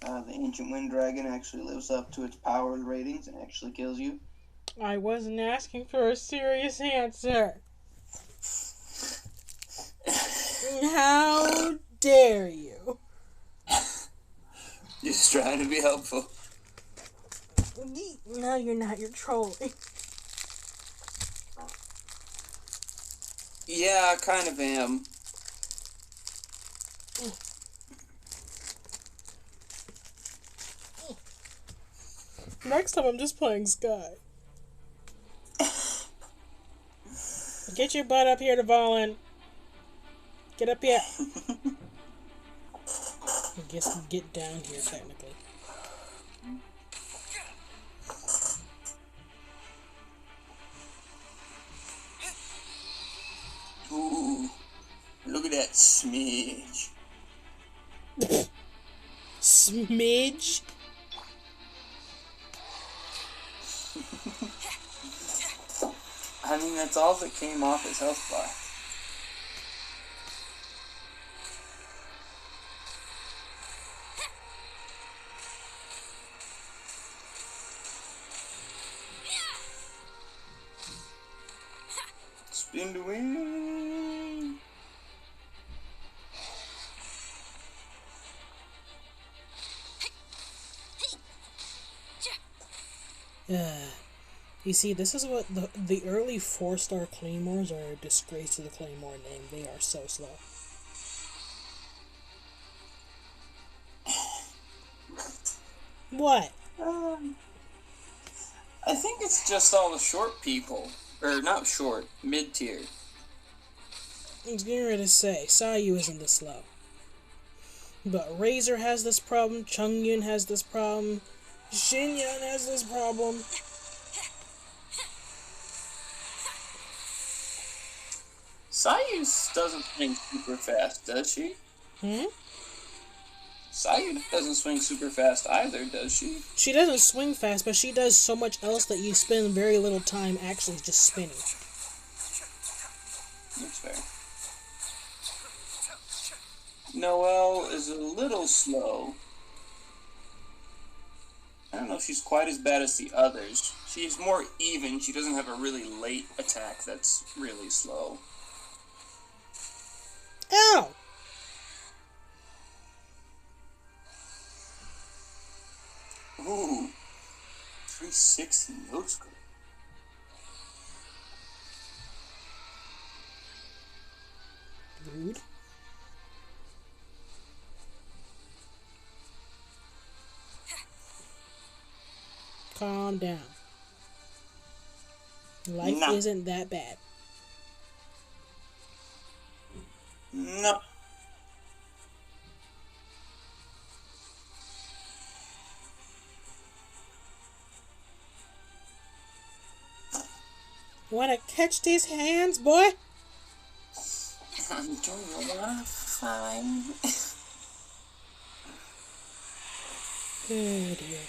The Ancient Wind Dragon actually lives up to its power ratings and actually kills you. I wasn't asking for a serious answer. How dare you? Just trying to be helpful. No, you're not. You're trolling. Yeah, I kind of am. Next time I'm just playing Sky. Get your butt up here to Valen. Get up here. I guess get down here, technically. Ooh, look at that smidge. Smidge? I mean, that's all that came off his health bar. Spin to win. You see, this is what the early 4-star claymores are a disgrace to the claymore name. They are so slow. What? I think it's just all the short people. Or not short, mid-tier. I was getting ready to say, Sayu isn't this slow. But Razor has this problem, Chungyun has this problem, Shinyan has this problem. Sayu doesn't swing super fast, does she? Sayu doesn't swing super fast either, does she? She doesn't swing fast, but she does so much else that you spend very little time actually just spinning. That's fair. Noelle is a little slow. I don't know if she's quite as bad as the others. She's more even. She doesn't have a really late attack that's really slow. Ow! Ooh. 360 no scope. Rude. Calm down. Life No. isn't that bad. No. Wanna catch these hands, boy? Do you wanna find? Oh dear.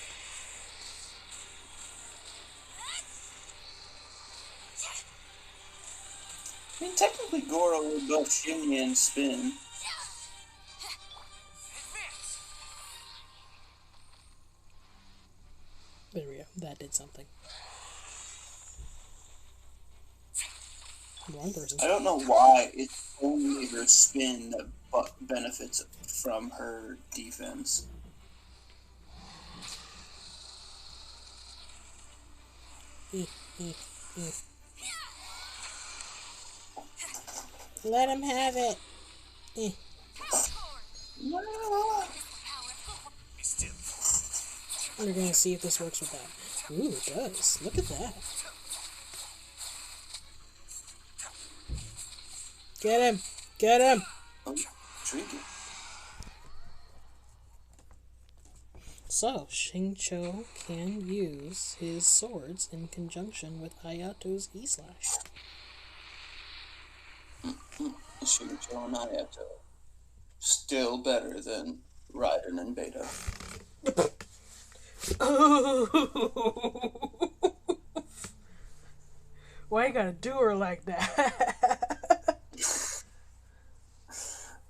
I mean, technically Goro would both shimmy and spin. There we go. That did something. Wrong person. I don't know why it's only her spin that benefits from her defense. Let him have it. We're gonna see if this works with that. Ooh, it does. Look at that. Get him! Get him! Oh, tricky. So, Xingqiu can use his swords in conjunction with Hayato's E-Slash. Xingqiu and Hayato. Still better than Raiden and Beta. Why you gotta do her like that?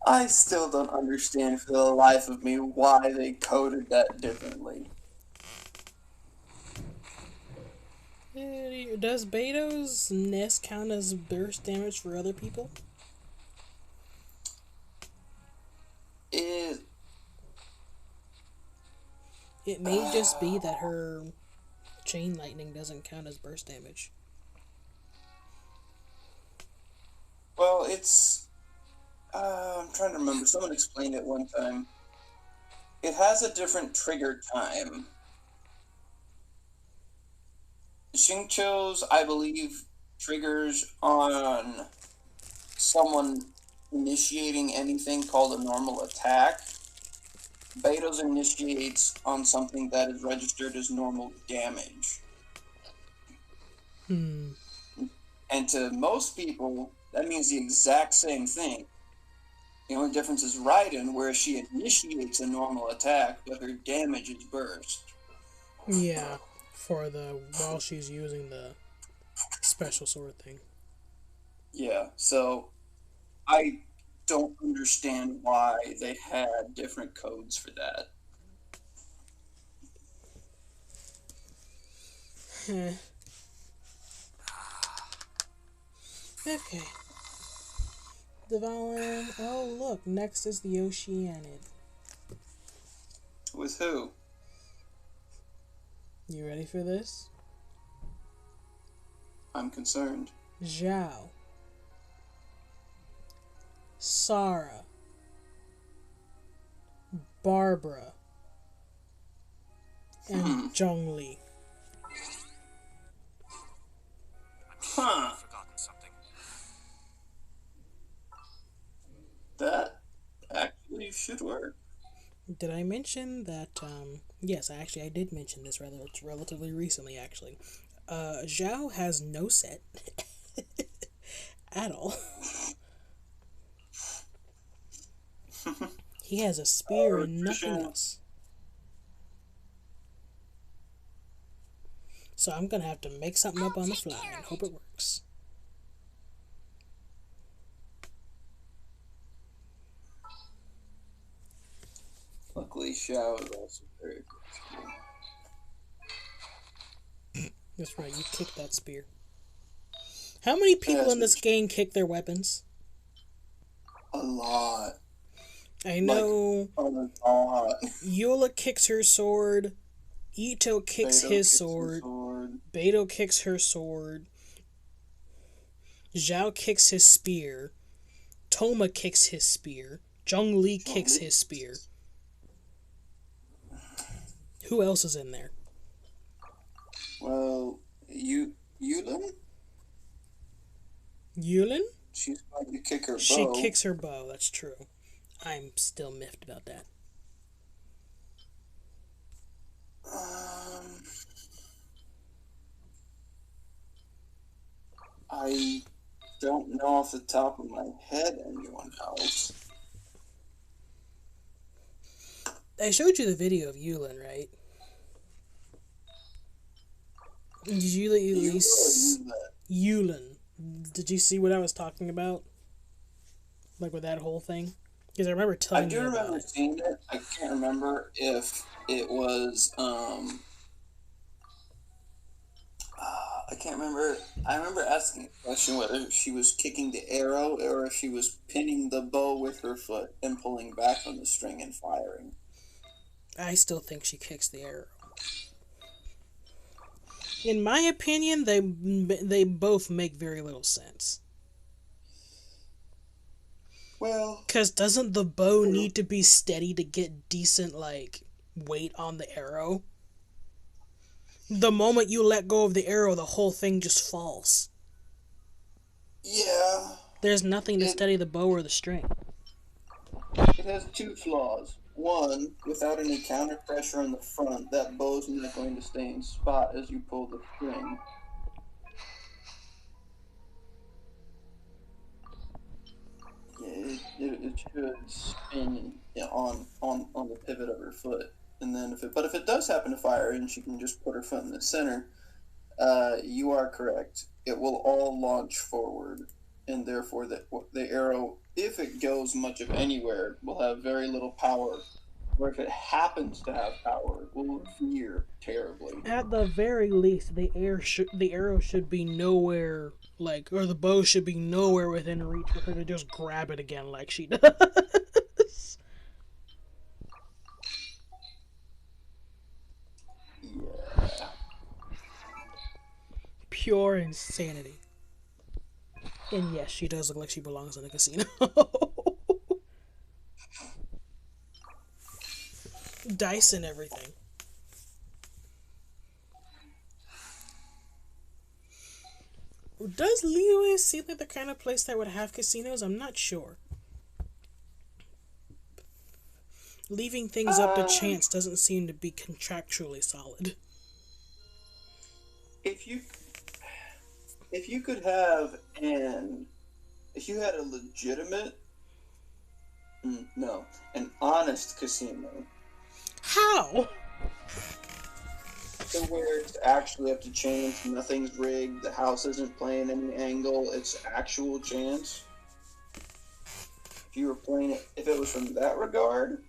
I still don't understand for the life of me why they coded that differently. Does Beto's nest count as burst damage for other people? It may just be that her chain lightning doesn't count as burst damage. Well, it's... I'm trying to remember. Someone explained it one time. It has a different trigger time. Xingqiu's, I believe, triggers on someone initiating anything called a normal attack, Beto's initiates on something that is registered as normal damage. And to most people, that means the exact same thing. The only difference is Raiden, where she initiates a normal attack, but her damage is burst. Yeah, while she's using the special sword thing. Yeah, so I don't understand why they had different codes for that. Okay. The violin. Oh, look. Next is the Oceanid. With who? You ready for this? I'm concerned. Zhao. Sarah. Barbara. And Zhongli. Huh. I've forgotten something. That actually should work. Did I mention that, yes, I did mention this relatively recently, actually. Zhao has no set at all. He has a spear and nothing else. So I'm gonna have to make something up on the fly and hope it works. Luckily, Xiao is also very aggressive. That's right, you kick that spear. How many people in this game kick their weapons? A lot. I know. Like, a lot. Eula kicks her sword. Ito kicks his sword. Beto kicks her sword. Zhao kicks his spear. Toma kicks his spear. Zhongli kicks his spear. Who else is in there? Well, Yulin? Yulin? She's going to kick her bow. She kicks her bow, that's true. I'm still miffed about that. I don't know off the top of my head anyone else. I showed you the video of Yulin, right? Did you at least... Yulin. Did you see what I was talking about? Like with that whole thing? Because I remember telling you about it. I do remember seeing it. I can't remember if it was, I can't remember. I remember asking a question whether she was kicking the arrow or if she was pinning the bow with her foot and pulling back on the string and firing. I still think she kicks the arrow. In my opinion, they both make very little sense. Well... Because doesn't the bow need to be steady to get decent, like, weight on the arrow? The moment you let go of the arrow, the whole thing just falls. Yeah. There's nothing to steady the bow or the string. It has two flaws. One, without any counter pressure on the front, that bow's not going to stay in spot as you pull the string. Yeah, it should spin on the pivot of her foot. And then if it does happen to fire and she can just put her foot in the center, you are correct. It will all launch forward, and therefore the arrow, if it goes much of anywhere, will have very little power. Or if it happens to have power, it will veer terribly. At the very least, the arrow should be nowhere, like, or the bow should be nowhere within reach for her to just grab it again like she does. Yeah. Pure insanity. And yes, she does look like she belongs in a casino. Dice and everything. Does Liyue seem like the kind of place that would have casinos? I'm not sure. Leaving things up to chance doesn't seem to be contractually solid. If you could have if you had a legitimate, an honest casino, How? so where it's actually up to chance, nothing's rigged, the house isn't playing any angle, it's actual chance. If you were playing it, if it was from that regard,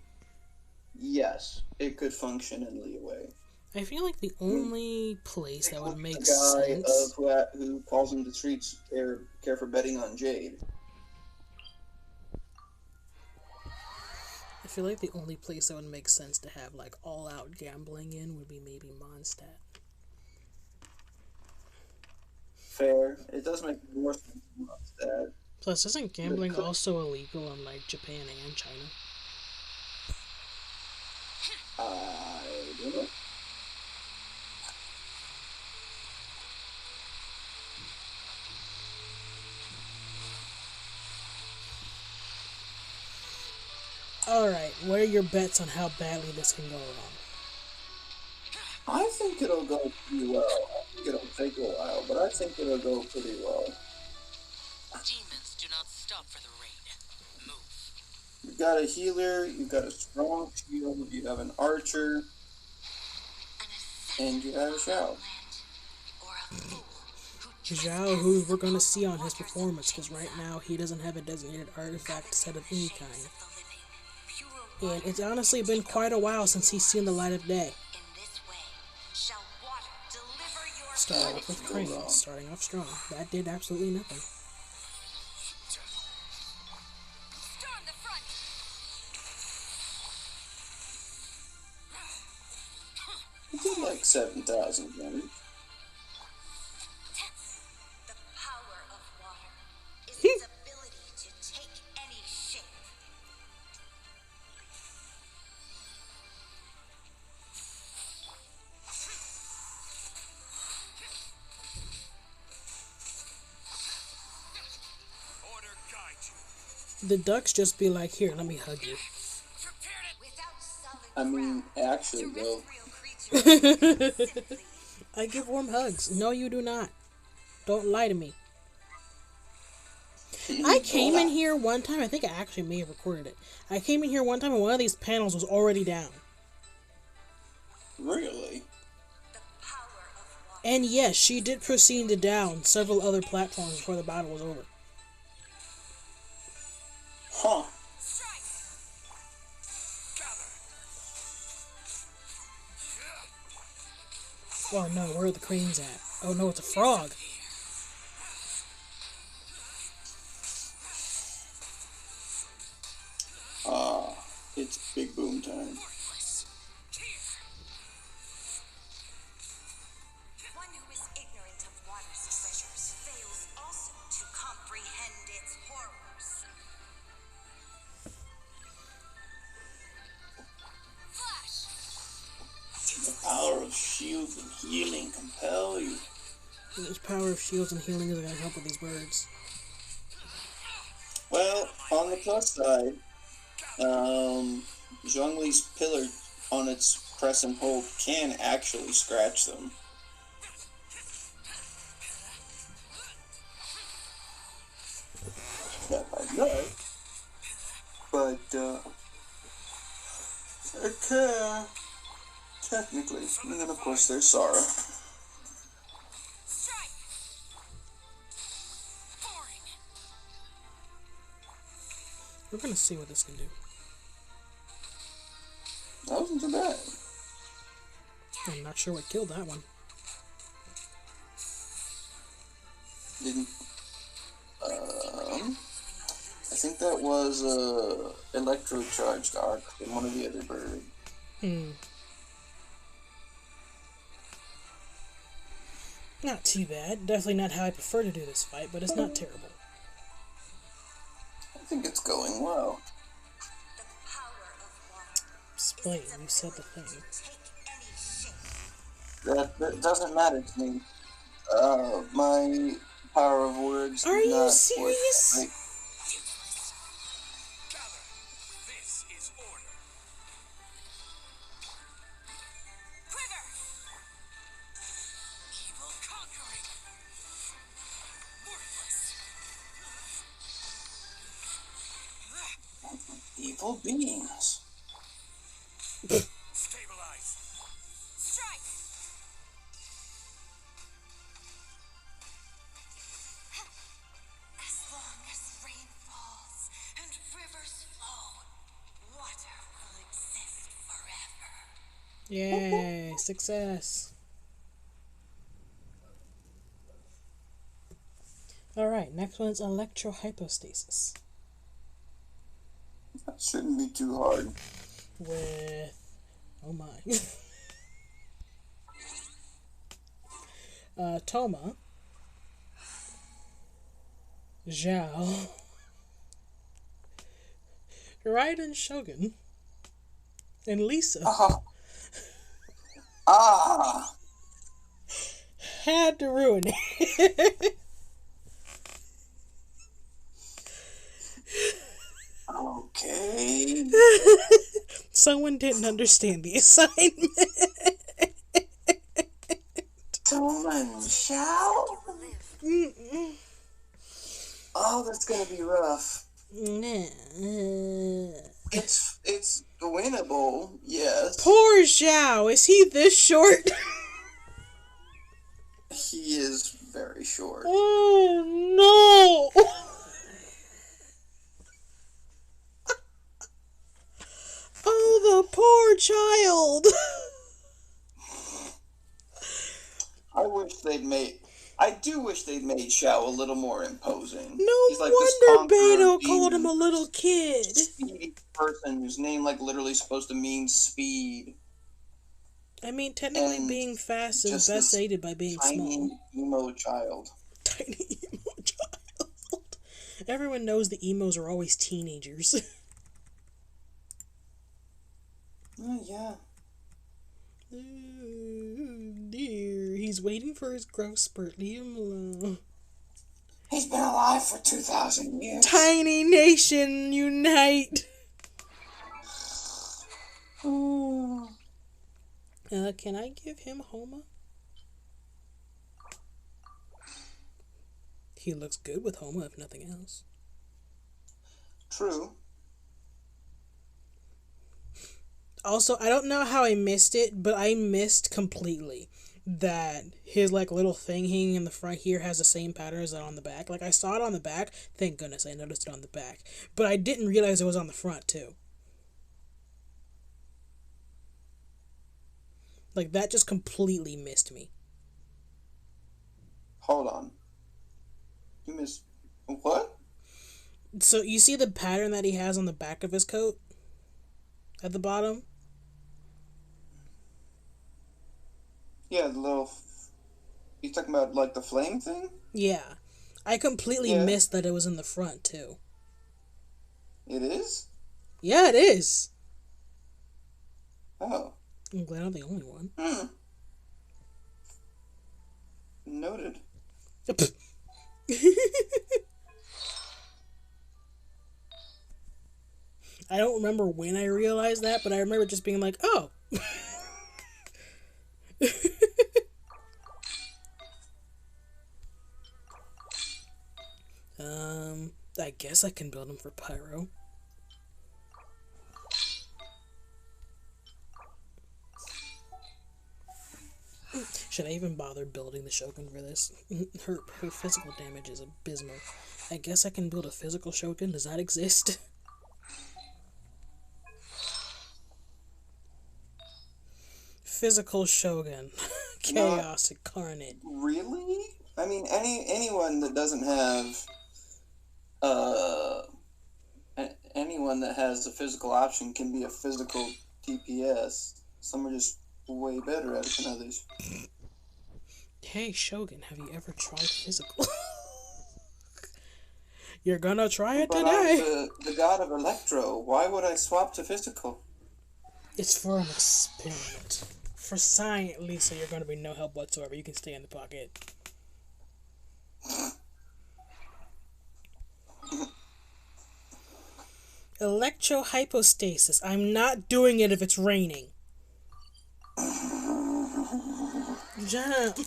yes, it could function in leeway. I feel like the only place that would make the guy sense. who calls in the streets care for betting on Jade. I feel like the only place that would make sense to have like all-out gambling in would be maybe Mondstadt. Fair. It does make more sense than that. Plus, isn't gambling also illegal in like Japan and China? I don't know. Alright, what are your bets on how badly this can go wrong? I think it'll go pretty well. I think it'll take a while, but I think it'll go pretty well. Demons do not stop for the raid. Move. You've got a healer, you've got a strong shield, you have an archer, and you have a Xiao. Zhao, who we're going to see on his performance, because right now he doesn't have a designated artifact set of any kind. And it's honestly been quite a while since he's seen the light of day. Starting off with Crane, starting off strong. That did absolutely nothing. It did like 7,000 damage. The power of water is its ability to take any shape. Order guide you. The ducks just be like, here, let me hug you. Without solid I mean, actually, though, I give warm hugs. No, you do not. Don't lie to me. I came in here one time, I think I actually may have recorded it. I came in here one time and one of these panels was already down. really? And yes, she did proceed to down several other platforms before the battle was over. Huh. Oh no, where are the cranes at? Oh no, it's a frog. It's big boom time. one who is ignorant of water's treasures fails also to comprehend its horrors. Flash! The power of shields and healing compel you. This power of shields and healing isn't gonna help with these birds. Well, on the plus side, Zhongli's pillar on its press and hold can actually scratch them. Not by much, but it can, technically. And then, of course, there's Sara. Strike! Boring! We're gonna see what this can do. That wasn't too bad. I'm not sure what killed that one. Didn't. I think that was electro-charged arc in one of the other birds. Not too bad. Definitely not how I prefer to do this fight, but it's not terrible. I think it's going well. Explain, you said the thing. That doesn't matter to me. My power of words. Are is you not serious? worth it. Gather. This is order. lethal beams. Stabilize. Strike! As long as rain falls and rivers flow, water will exist forever. Yay, success. Alright, next one's electrohypostasis. That shouldn't be too hard. With... oh my. Toma. Zhao. Raiden Shogun. And Lisa. Ah! Had to ruin it. Okay. Someone didn't understand the assignment. Toma and Shao? Oh, that's gonna be rough. It's winnable, yes. Poor Zhao. Is he this short? He is very short. Oh no! Oh, the poor child. I do wish they'd made Shao a little more imposing. No He's like this wonder conqueror Beto demon, called him a little kid. speedy person whose name like literally supposed to mean speed. I mean, technically And being fast is just best this aided by being Tiny small. emo child. Tiny emo child. Everyone knows the emos are always teenagers. Oh yeah. Oh, dear. He's waiting for his growth spurt. Leave him alone. He's been alive for 2,000 years. Tiny nation, unite! Can I give him Homa? He looks good with Homa, if nothing else. True. Also, I don't know how I missed it, but I missed completely that his like little thing hanging in the front here has the same pattern as that on the back. Like, I saw it on the back. Thank goodness I noticed it on the back. But I didn't realize it was on the front, too. Like, that just completely missed me. Hold on. You missed... What? So, you see the pattern that he has on the back of his coat? At the bottom? Yeah, the little... You talking about, like, the flame thing? Yeah. I completely missed that it was in the front, too. It is? Yeah, it is. Oh. I'm glad I'm the only one. Noted. I don't remember when I realized that, but I remember just being like, oh. I guess I can build him for Pyro. Should I even bother building the Shogun for this? Her physical damage is abysmal. I guess I can build a physical Shogun. Does that exist? Physical Shogun. Chaos incarnate. Really? I mean, anyone that doesn't have... anyone that has a physical option can be a physical DPS. Some are just way better at it than others. Hey, Shogun, have you ever tried physical? You're gonna try it But today. I'm the god of Electro. Why would I swap to physical? It's for an experiment. For science, Lisa, you're gonna be no help whatsoever. You can stay in the pocket. Electrohypostasis. I'm not doing it if it's raining. Jump.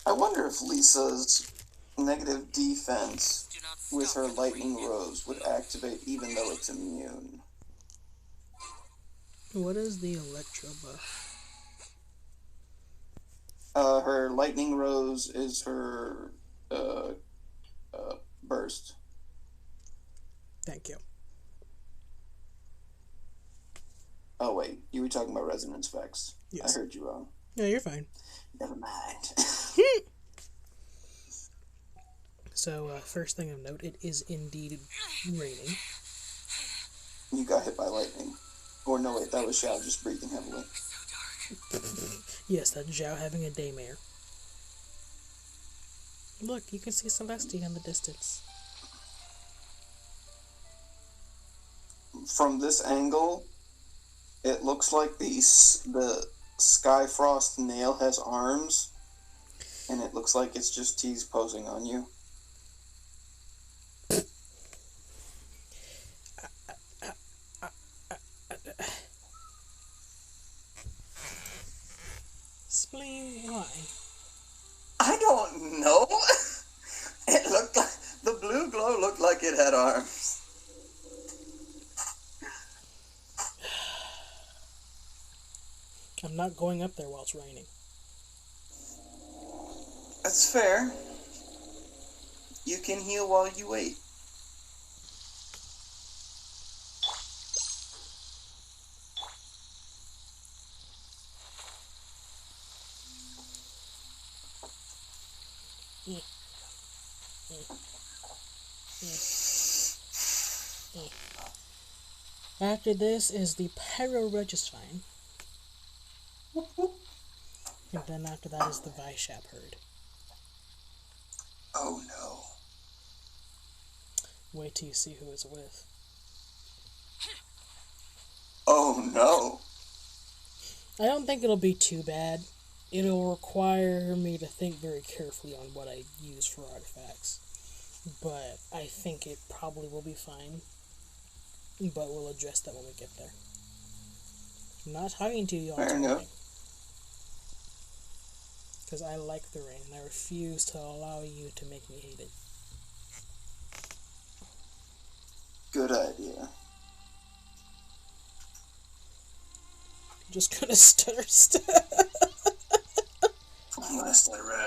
I wonder if Lisa's negative defense Do not with her lightning rose would activate even though it's immune. What is the electro buff? Her lightning rose is her burst. Thank you. Oh wait, you were talking about resonance effects. Yes. I heard you wrong. No, you're fine. Never mind. So, first thing of note, it is indeed raining. You got hit by lightning. Or no, wait, that was Xiao just breathing heavily. Yes, that's Zhao having a daymare. Look, you can see Celestia in the distance. From this angle, it looks like the Skyfrost nail has arms, and it looks like it's just T's posing on you. Spleen, why? I don't know. It looked like the blue glow looked like it had arms. I'm not going up there while it's raining. That's fair. You can heal while you wait. After this is the Pyro Registine. And then after that is the Vishap herd. Oh no. Wait till you see who it's with. Oh no. I don't think it'll be too bad. It'll require me to think very carefully on what I use for artifacts. But I think it probably will be fine. But we'll address that when we get there. I'm not talking to you all Fair enough. Because I like the rain, and I refuse to allow you to make me hate it. Good idea. I'm just gonna stutter step. I'm gonna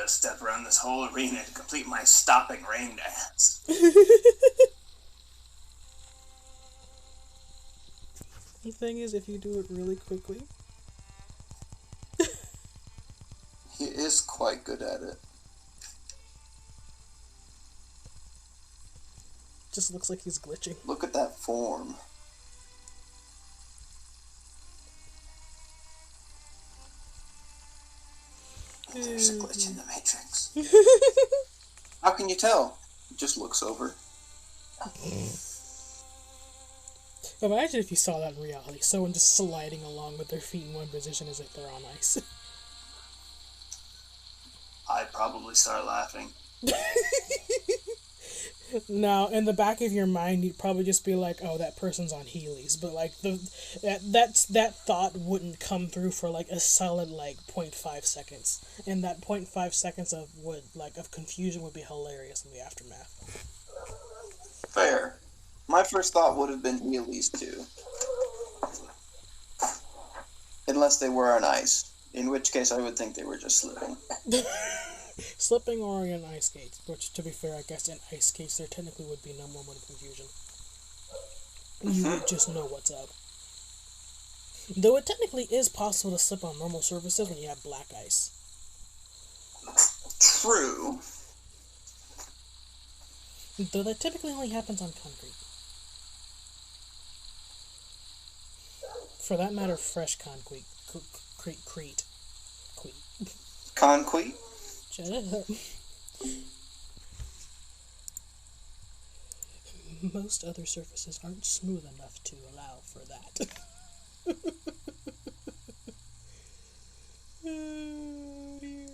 step around this whole arena to complete my stopping rain dance. The thing is, if you do it really quickly, He is quite good at it. just looks like he's glitching. Look at that form. There's a glitch in the Matrix. How can you tell? It just looks over. Imagine if you saw that in reality. Someone just sliding along with their feet in one position as if they're on ice. I'd probably start laughing. Now, in the back of your mind, you'd probably just be like, "Oh, that person's on Heelys," but like that thought wouldn't come through for like a solid like 0.5 seconds, and that 0.5 seconds of confusion would be hilarious in the aftermath. Fair. My first thought would have been Heelys too. Unless they were on ice, in which case I would think they were just slipping. Slipping or in ice skates, which, to be fair, I guess in ice skates there technically would be no moment of confusion. You would just know what's up. Though it technically is possible to slip on normal surfaces when you have black ice. True. Though that typically only happens on concrete. For that matter, fresh concrete. Concrete? Shut up. Most other surfaces aren't smooth enough to allow for that. Oh dear.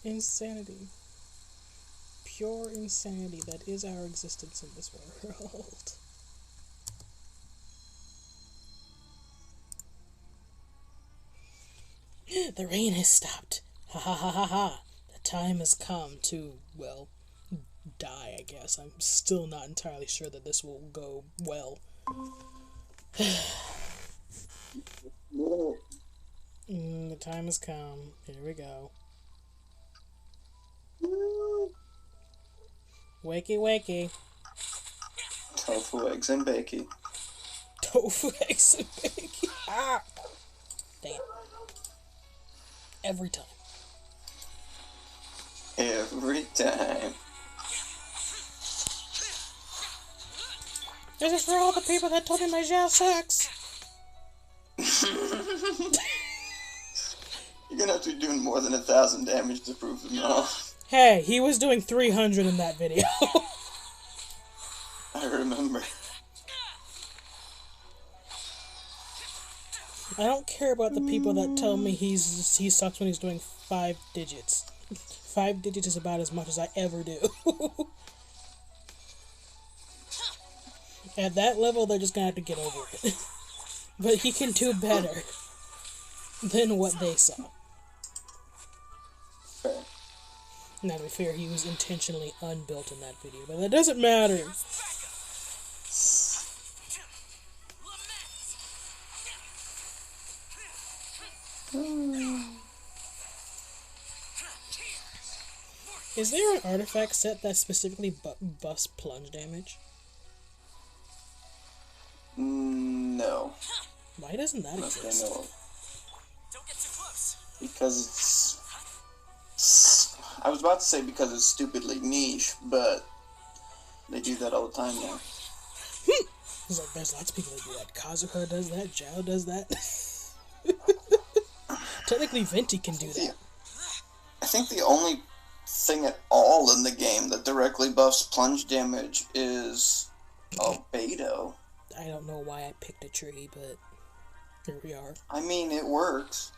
Insanity. Pure insanity that is our existence in this world. The rain has stopped. Ha ha ha ha ha. The time has come to, well, die, I guess. I'm still not entirely sure that this will go well. The time has come. Here we go. Wakey, wakey. Tofu, eggs, and bacon. Tofu, eggs, and bacon. Ah! Dang it. Every time. Every time. This is for all the people that told me my gel sucks. You're gonna have to be doing more than 1,000 damage to prove them wrong. Hey, he was doing 300 in that video. I remember. I don't care about the people that tell me he sucks when he's doing 5 digits. 5 digits is about as much as I ever do. At that level, they're just gonna have to get over it. But he can do better than what they saw. Fair. Now, to be fair, he was intentionally unbuilt in that video, but that doesn't matter. Is there an artifact set that specifically buffs plunge damage? No. Why doesn't that Not that I exist? know of. Don't get too close. Because it's... I was about to say because it's stupidly niche, but they do that all the time now. It's like, there's lots of people that do that. Kazuha does that, Zhao does that. Technically, Venti can do that. I think the only thing at all in the game that directly buffs plunge damage is Albedo. I don't know why I picked a tree, but here we are. I mean, it works.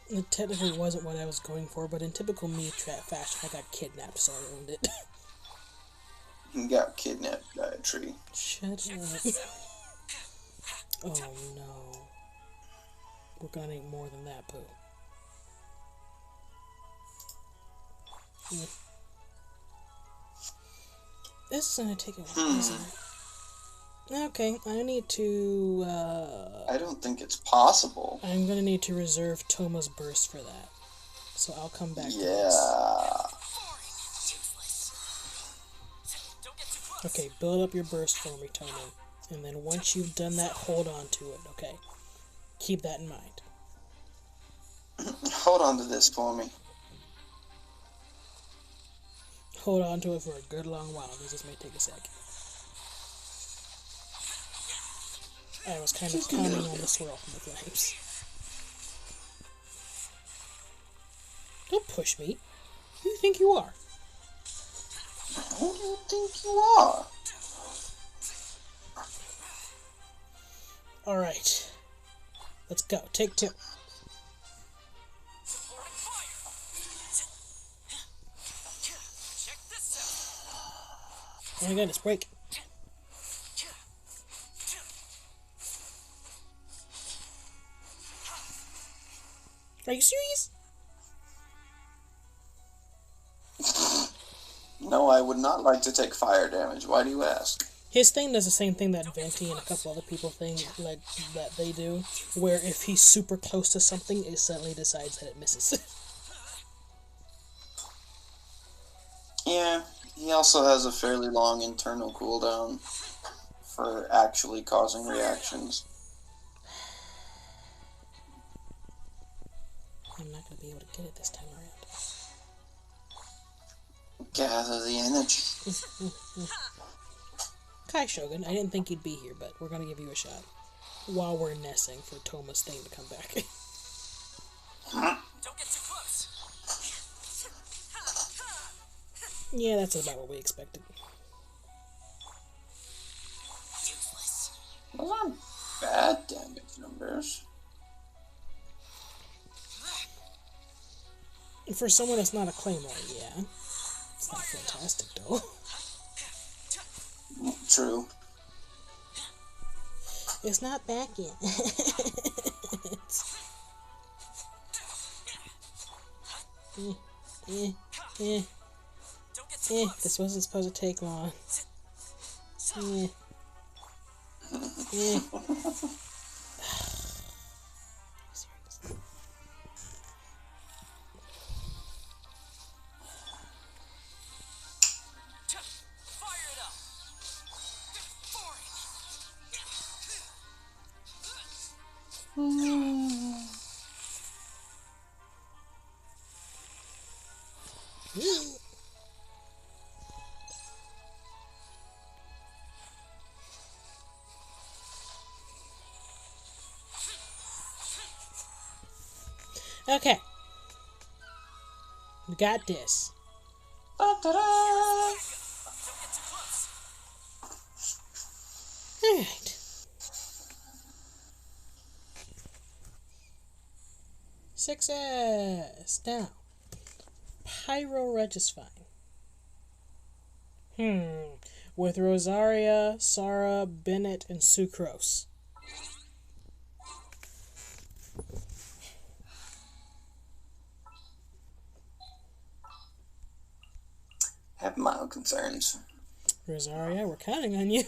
It technically wasn't what I was going for, but in typical me fashion, I got kidnapped, so I ruined it. You got kidnapped by a tree. Shut up. Oh no. We're gonna need more than that, Pooh. This is gonna take a while, isn't it? Okay, I need to, I don't think it's possible. I'm gonna need to reserve Toma's burst for that. So I'll come back to this. Yeah. Don't get too close. Okay, build up your burst for me, Toma. And then once you've done that, hold on to it, okay? Keep that in mind. Hold on to this for me. Hold on to it for a good long while, because this may take a second. I was kind of counting on the swirl from the flames. Don't push me. Who do you think you are? Who do you think you are? Alright. Let's go. Take 2. Supporting fire. Check this out. Oh my goodness, break. Are you serious? No, I would not like to take fire damage. Why do you ask? His thing does the same thing that Venti and a couple other people like that they do, where if he's super close to something, it suddenly decides that it misses. Yeah, he also has a fairly long internal cooldown for actually causing reactions. I'm not gonna be able to get it this time around. Gather the energy. Kai Shogun, I didn't think you'd be here, but we're gonna give you a shot. While we're nesting for Toma's thing to come back. Don't get too close. Yeah, that's about what we expected. Useless. Those aren't bad damage numbers. For someone that's not a Claymore, yeah. It's not fantastic, though. True. It's not back yet. Don't get This wasn't supposed to take long. Eh. Fire it up. Okay. We got this. Don't get too close. Alright. Success! Now, Pyro Registering. With Rosaria, Sarah, Bennett, and Sucrose. Have mild concerns. Rosaria, we're counting on you.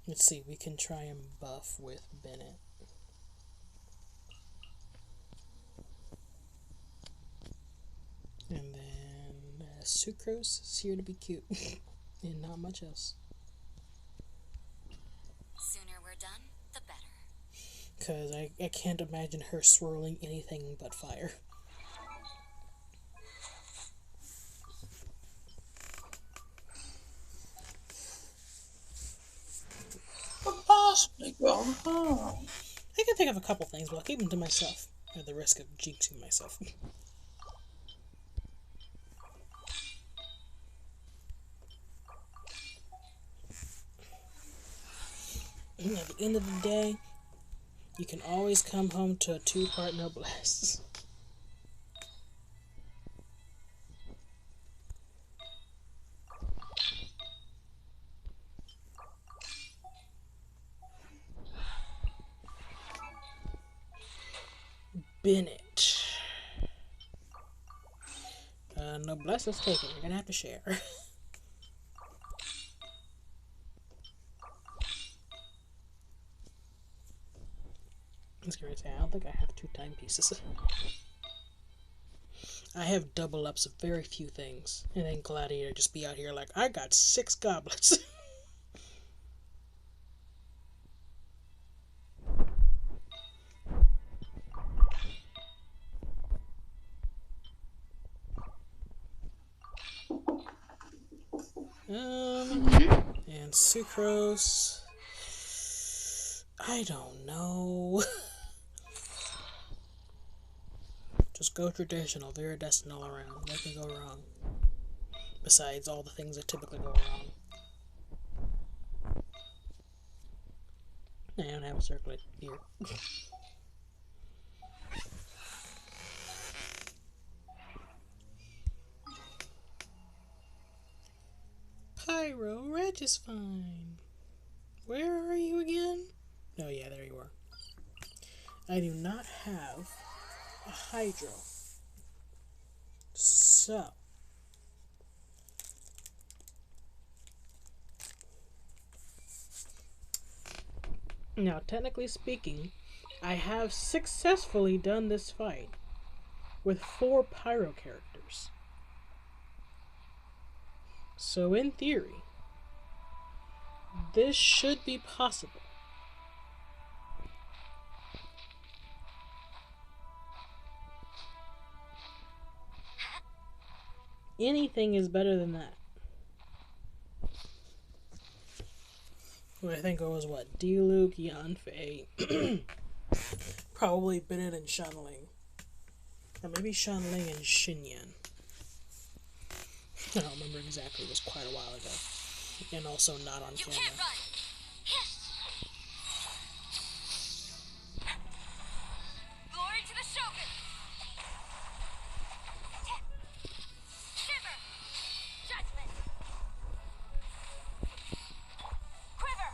Let's see, we can try and buff with Bennett. And then Sucrose is here to be cute. And not much else. Sooner we're done, the better. Because I can't imagine her swirling anything but fire. Possibly go home. I can think of a couple things, but I'll keep them to myself. At the risk of jinxing myself. At the end of the day, you can always come home to a 2-part noblesse. Bennett. Noblesse is taken. You're gonna have to share. I was gonna say, I don't think I have 2 timepieces. I have double ups of very few things. And then Gladiator just be out here like, I got 6 goblets. And Sucrose. I don't know. Just go traditional, Viridescent all around. What can go wrong? Besides all the things that typically go wrong. I don't have a circlet here. Pyro Reg is fine. Where are you again? Oh yeah, there you are. I do not have a Hydro. So now, technically speaking, I have successfully done this fight with 4 Pyro characters. So in theory, this should be possible. Anything is better than that. I think it was what? D-Luke, Yanfei, probably Bennett and Shanling. Or maybe Shanling and Xinyan. I don't remember exactly, it was quite a while ago. And also not on camera. Can't run. Glory to the Shogun. Shiver. Judgment. Quiver.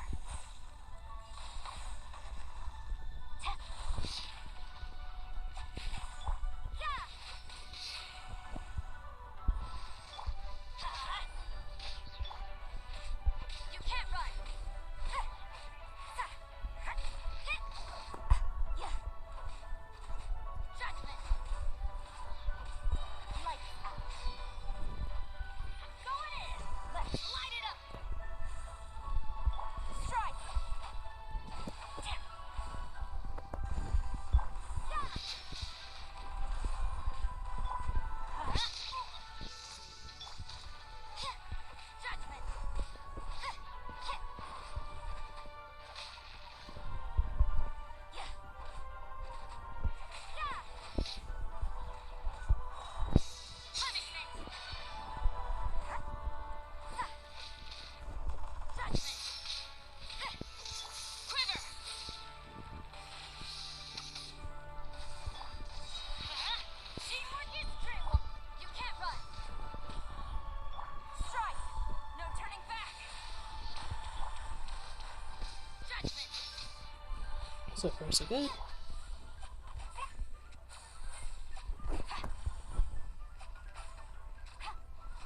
So far, so good.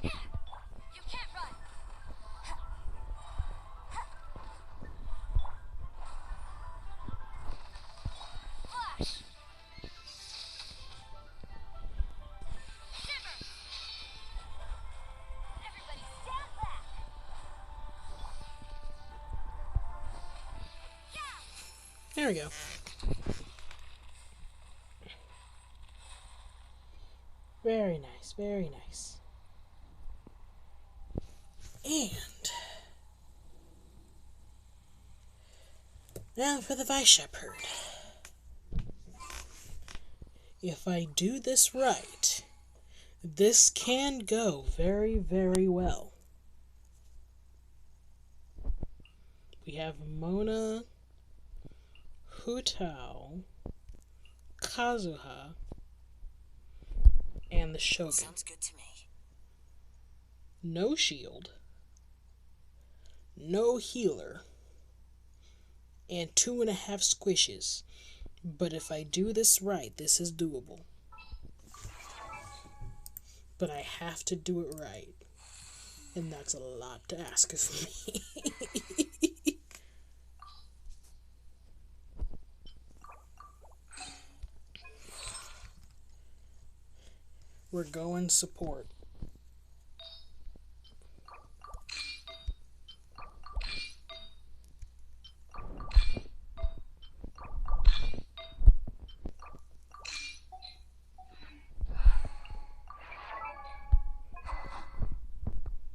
You can't run. Flash. Shimmer. Everybody stand back. Yeah. There we go. Very nice, very nice. And now for the Vice Shepherd. If I do this right, this can go very, very well. We have Mona, Hutao, Kazuha, and the Shogun. Sounds good to me. No shield, no healer, and 2.5 squishes. But if I do this right, this is doable. But I have to do it right. And that's a lot to ask of me. We're going support.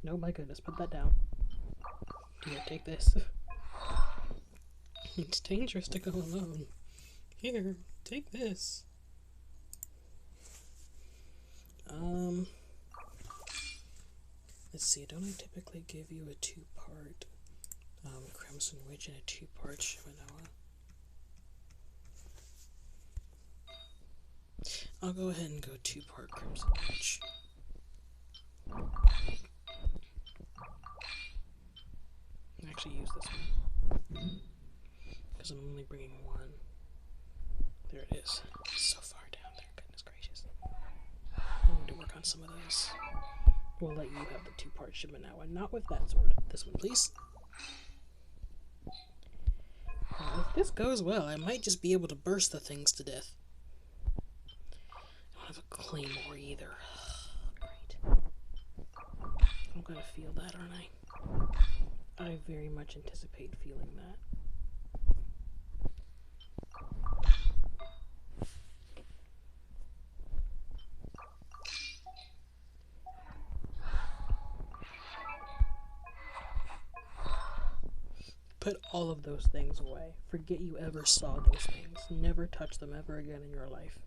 Oh my goodness, put that down. Here, take this. It's dangerous to go alone. Here, take this. Let's see, don't I typically give you a 2-part Crimson Witch and a 2-part Shimanoa? I'll go ahead and go 2-part Crimson Witch. Actually use this one. Because I'm only bringing one. There it is. It's so far down there, goodness gracious. I need to work on some of those. We'll let you have the 2-part Shimanoa. Not with that sword. This one, please. Now, if this goes well, I might just be able to burst the things to death. I don't have a claymore either. Great. I'm gonna feel that, aren't I? I very much anticipate feeling that. Put all of those things away. Forget you ever saw those things. Never touch them ever again in your life.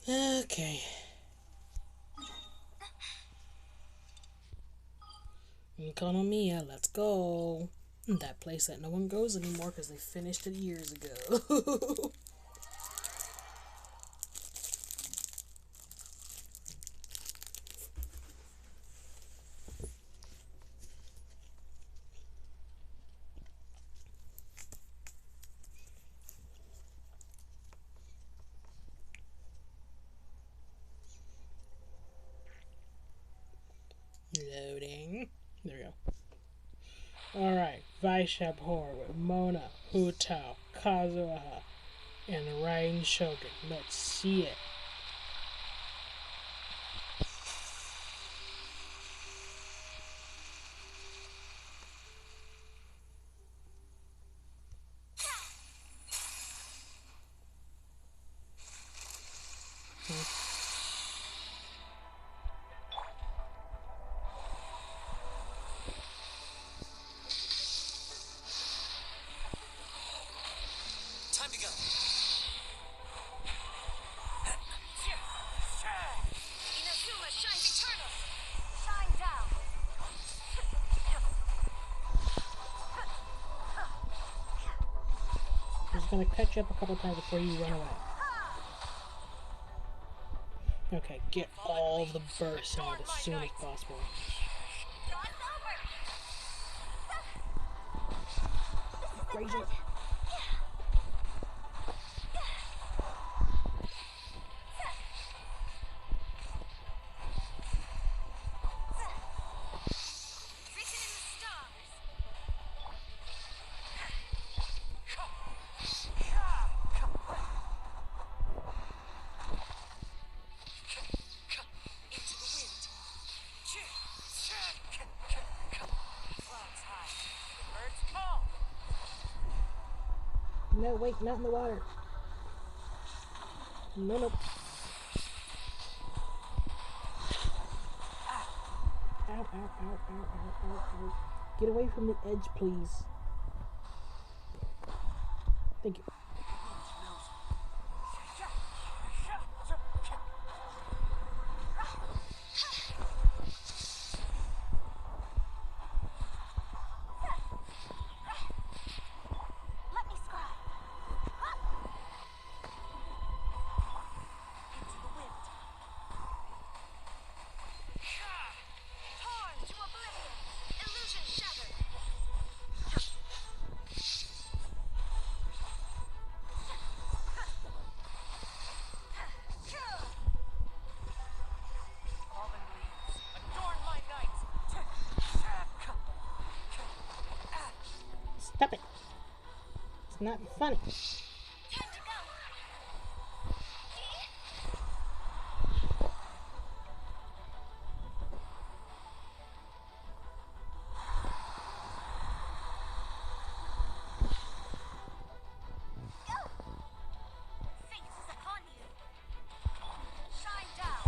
Okay. Economia, let's go. That place that no one goes anymore because they finished it years ago. Loading. There we go. Alright, Vaishapur with Mona, Hutao, Kazuha, and Rain Shogun. Let's see it. Time to go. Inazuma shines eternal. Shine gonna catch you up a couple times before you run away. Okay, get all the bursts out as soon as possible. Crazy. No, wait, not in the water. No, no. Ow, ow, ow, ow, ow, ow, ow. Get away from the edge, please. Thank you. Let me scribe. Into the wind. Torn to oblivion. Illusion shattered. Fallen leaves, adorn my night. Stop it. It's not funny. Time to go. Fate is upon you. Shine down.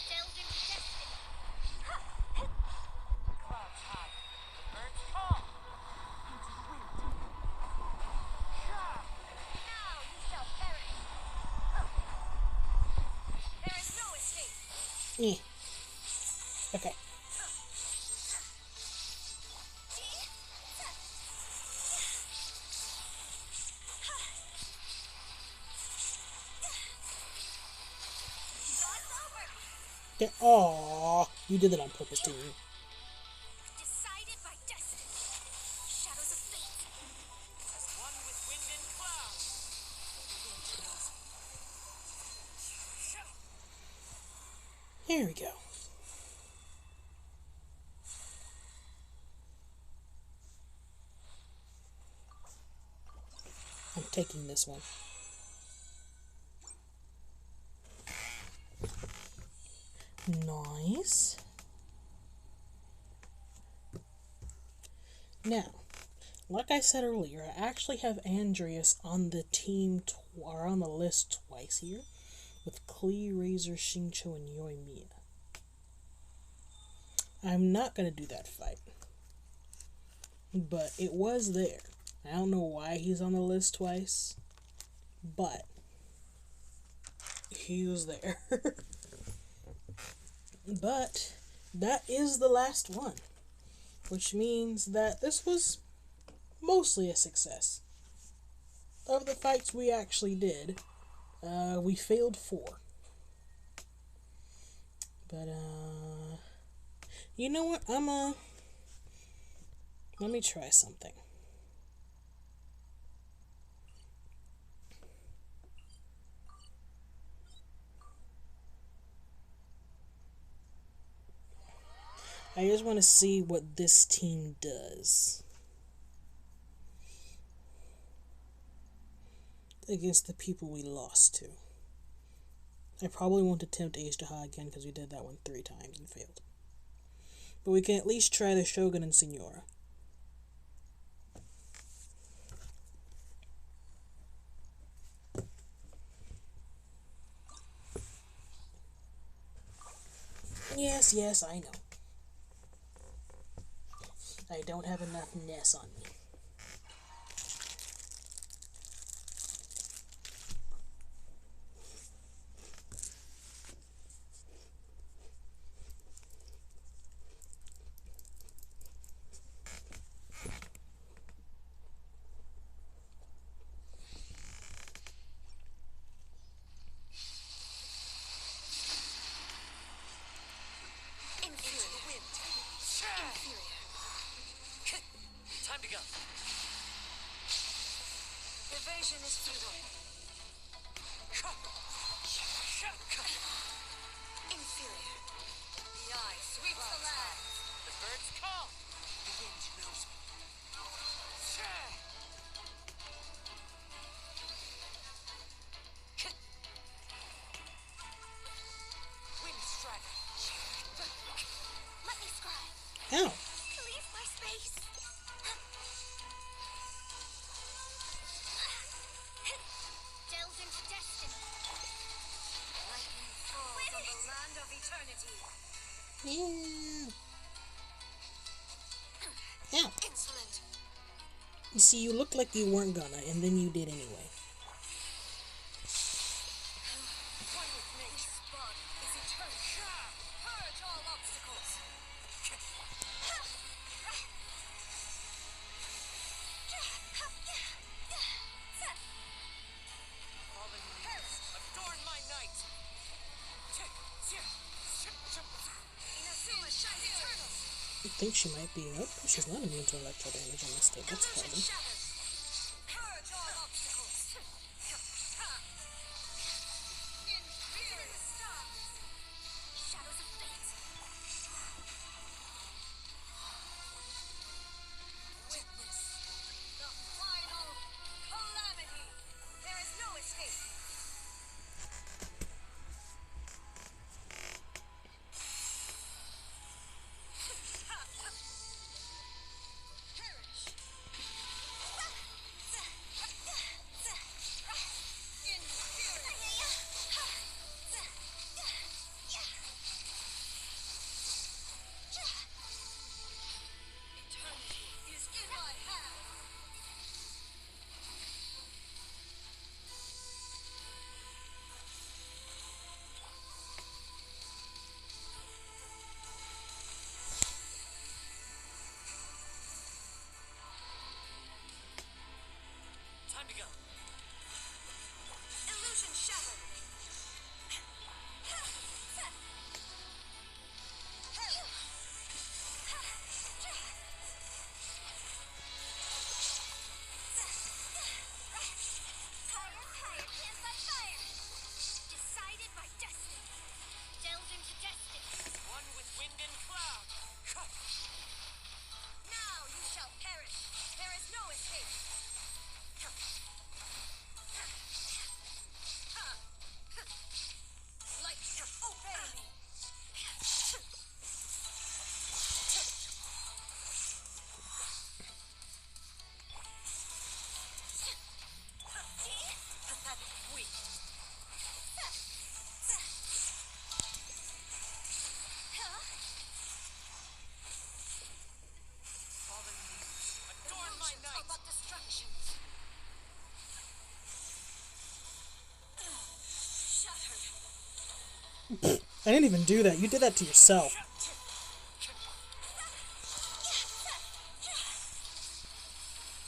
Delved into destiny. Clouds high, the birds call. Into the wind. Now you shall perish. There is no escape. Okay. Aww, you did it on purpose, didn't you? Decided by destiny. Shadows of fate. As one with wind and cloud. There we go. I'm taking this one. Nice. Now, like I said earlier, I actually have Andreas on the team, or on the list twice here, with Klee, Razor, Xingqiu, and Yoimiya. I'm not going to do that fight, but it was there. I don't know why he's on the list twice, but he was there. But that is the last one, which means that this was mostly a success. Of the fights we actually did, we failed 4. But, you know what? Let me try something. I just want to see what this team does against the people we lost to. I probably won't attempt Ace-Jaha again because we did that one 3 times and failed. But we can at least try the Shogun and Senora. Yes, I know. I don't have enough Ness on me. Time to go. Evasion is futile. Inferior. The eye sweeps the land. The birds call. The wind knows me. Wind strider. Let me scribe. Ow! Leave my space. Delve into destiny. Lightning falls on the land of eternity. Ow! Ow! Insolent. You see, you looked like you weren't gonna, and then you did anyway. One with nature. This bond is eternal. Purge all obstacles. Fallen leaves, adorn my night. Inazuma shines eternal. I think she might be up. She's not immune to electro damage on this state. That's a Illusion problem. shatters. Purge all obstacles. Inferior stars. Shadows of fate. Witness the final calamity. There is no escape. Perish. Eternity is in my hand. Time to go. Illusion shattered. Fire, fire, can't fight fire. Decided by destiny. Delve into destiny. One with wind and cloud. Now you shall perish. There is no escape. Light, obey me. Pathetic weak. Fallen leaves, adorn my night. Are but distractions. Shattered. I didn't even do that. You did that to yourself.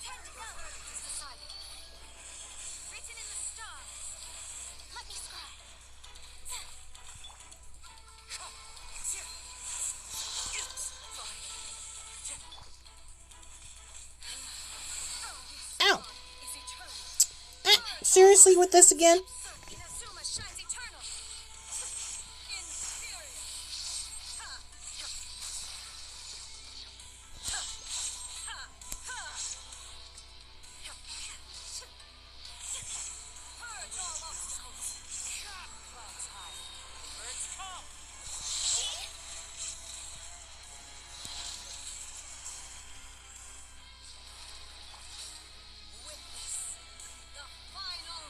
Time to go. Verdict is decided. Written in the stars. Let me scribe. Ow! Is eternal. Seriously with this again? Inazuma shines eternal. Inferior. Purge all obstacles. Clouds high. Birds call. Witness the final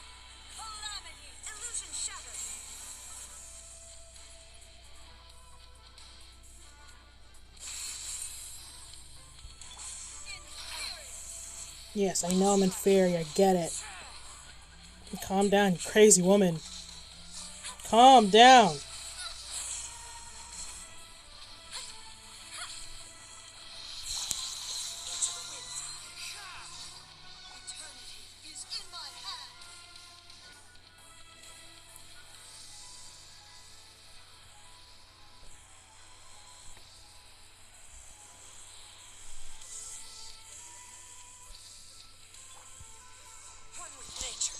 calamity. Yes, I know I'm inferior. I get it. Calm down, you crazy woman. Calm down. Into the wind. Eternity is in my hand. One with nature.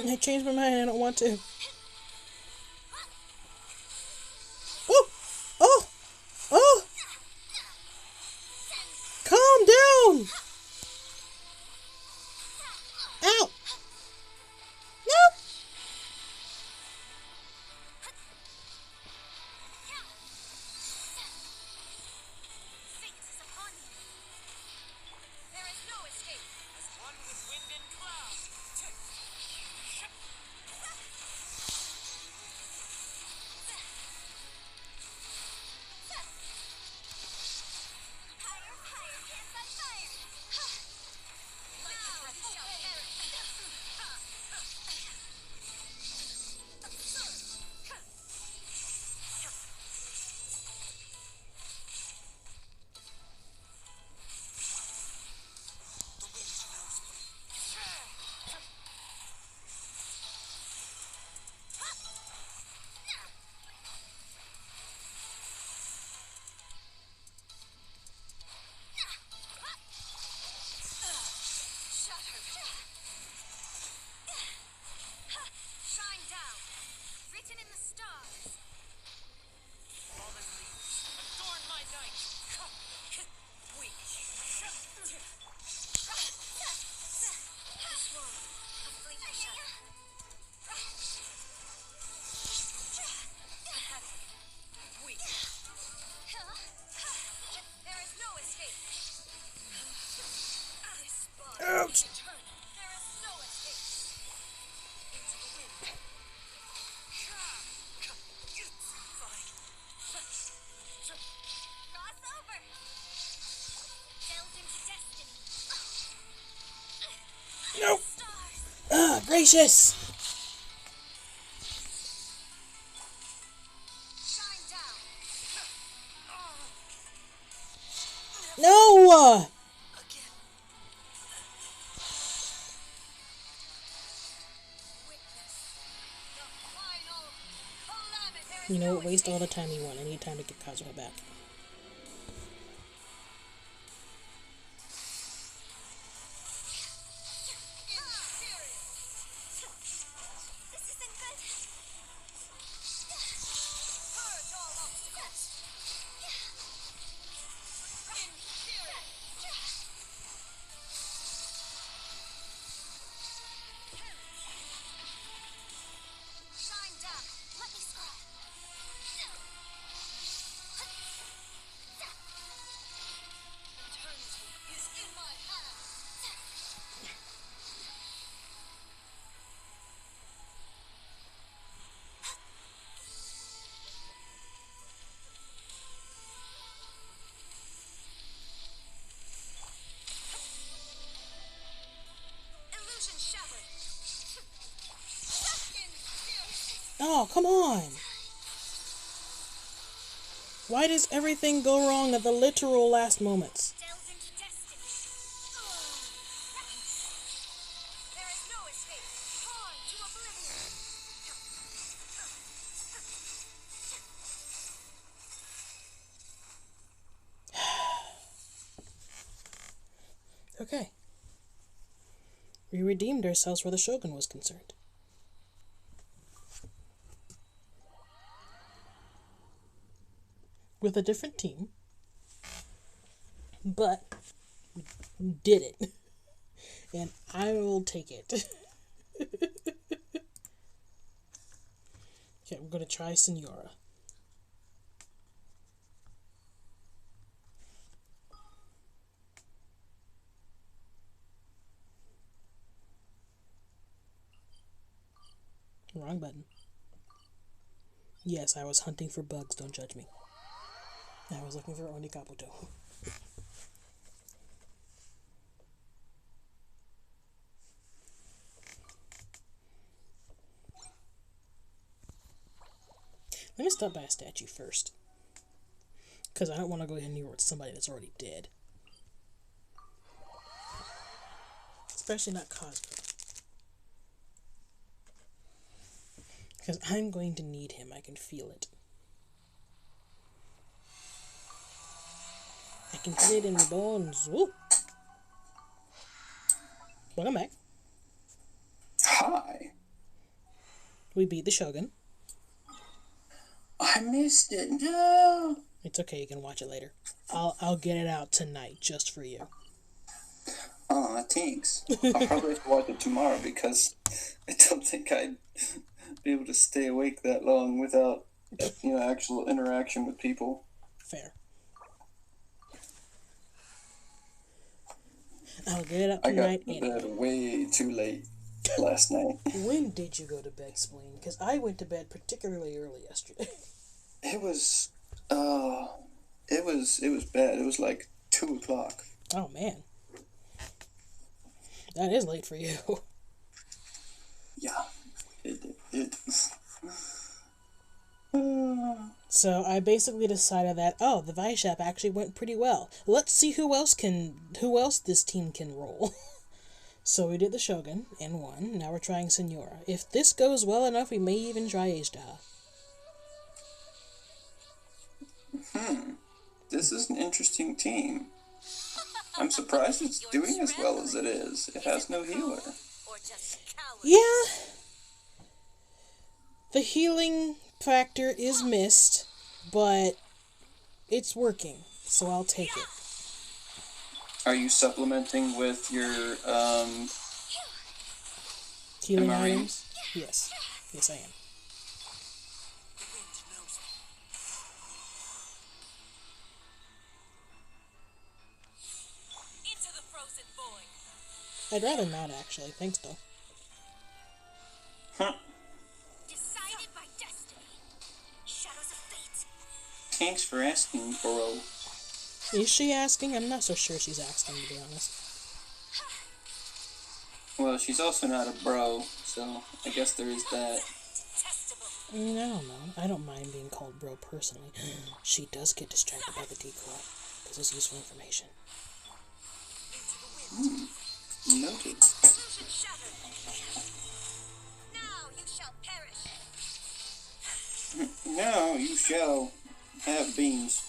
I changed my mind. I don't want to. Oh! Oh! Oh! Calm down! Ow! No! Fate is upon you. There is no escape. As one with wind and cloud. Higher, higher, hands on fire. Like the breath shall perish. The wind knows me. Shine down. Written in the stars. Fallen leaves, adorn my night. Weak. This one, a fleeting shadow. Weak. There is no escape. This body Ouch! is eternal. There is no escape. Into the wind. Cross over. Delve into destiny. Nope! Stars. Ah, gracious! Shine down. No! Again. Witness the final calamity. There is You know no what? Waste all the escape. time you want. I need time to get Kazuha back. This isn't good. Purge all obstacles. Shine down. Let me scry. Eternity is in my hand. Illusion shattered. Oh, come on! Why does everything go wrong at the literal last moments? Delve into destiny. There is no escape. Torn to oblivion. Okay. We redeemed ourselves where the Shogun was concerned. With a different team. But we did it. And I will take it. Okay, we're gonna try Senora. Wrong button. Yes, I was hunting for bugs, don't judge me. I was looking for Onikabuto. Let me stop by a statue first. Because I don't want to go anywhere with somebody that's already dead. Especially not Cosmo. Because I'm going to need him. I can feel it. I can feel it in my bones. Woo! Welcome back. Hi. We beat the Shogun. I missed it. No. It's okay, you can watch it later. I'll get it out tonight just for you. Aw, thanks. I'll probably have to watch it tomorrow because I don't think I'd be able to stay awake that long without, actual interaction with people. Fair. I'll get it up I got tonight to anyway. bed way too late last night. When did you go to bed, Spleen? Because I went to bed particularly early yesterday. It was bad. It was like 2 o'clock. Oh, man. That is late for you. Yeah, it. So I basically decided that, the Vice App actually went pretty well. Let's see who else this team can roll. So we did the Shogun and won. Now we're trying Senora. If this goes well enough, we may even try H-Star. This is an interesting team. I'm surprised it's doing as well as it is. It has no healer. Yeah. The healing factor is missed, but it's working, so I'll take it. Are you supplementing with your Healing MREs? items? Yes. Yes, I am. Into the frozen void. I'd rather not, actually. Thanks, though. Decided by destiny. Shadows of fate. Thanks for asking, bro. Is she asking? I'm not so sure she's asking, to be honest. Well, she's also not a bro, so I guess there is that. I don't know. I don't mind being called bro personally. She does get distracted by the decoy, because it's useful information. Noted. Illusion shattered. Now you shall perish. Now you shall have beans.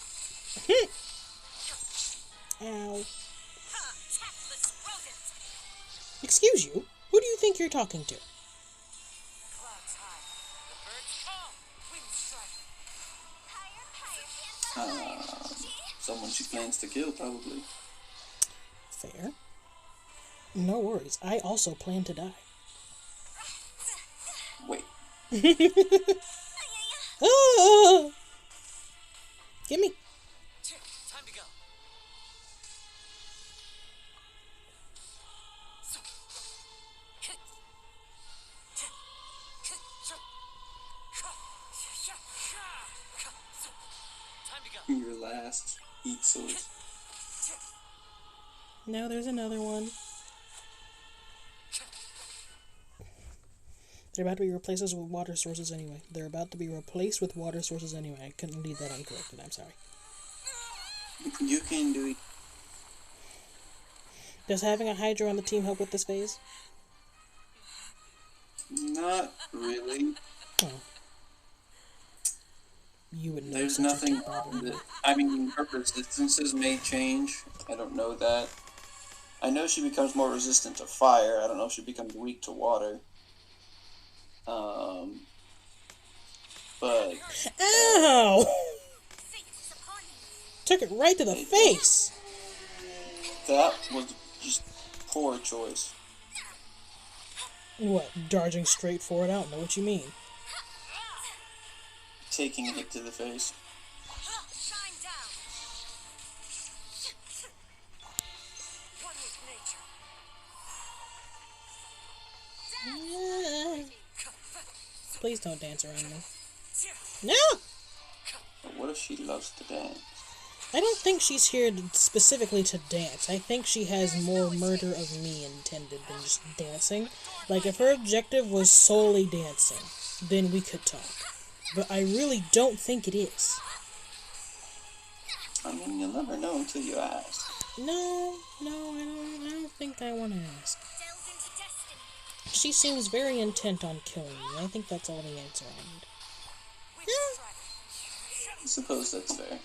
Ow. Tactless rodent. Excuse you? Who do you think you're talking to? Clouds high. The birds call. Wind strike. Someone she plans to kill, probably. Fair. No worries. I also plan to die. Wait. Ah! Gimme. Time to go. Time to go. Your last eat source. Now there's another one. They're about to be replaced with water sources anyway. I couldn't leave that uncorrected. I'm sorry. You can do it. Does having a Hydra on the team help with this phase? Not really. Oh. You would know. There's since you're nothing too bothered. that, I mean, her resistances may change. I don't know that. I know she becomes more resistant to fire. I don't know if she becomes weak to water. But... Ow! Took it right to the face! that was just poor choice. What, dodging straight for it? I don't know what you mean. Taking a hit to the face. Shine down. One with nature. Please don't dance around me. No! But what if she loves to dance? I don't think she's here specifically to dance. I think she has more murder of me intended than just dancing. Like, if her objective was solely dancing, then we could talk. But I really don't think it is. I mean, you'll never know until you ask. No, I don't think I want to ask. She seems very intent on killing me. I think that's all the answer I need. I suppose that's fair.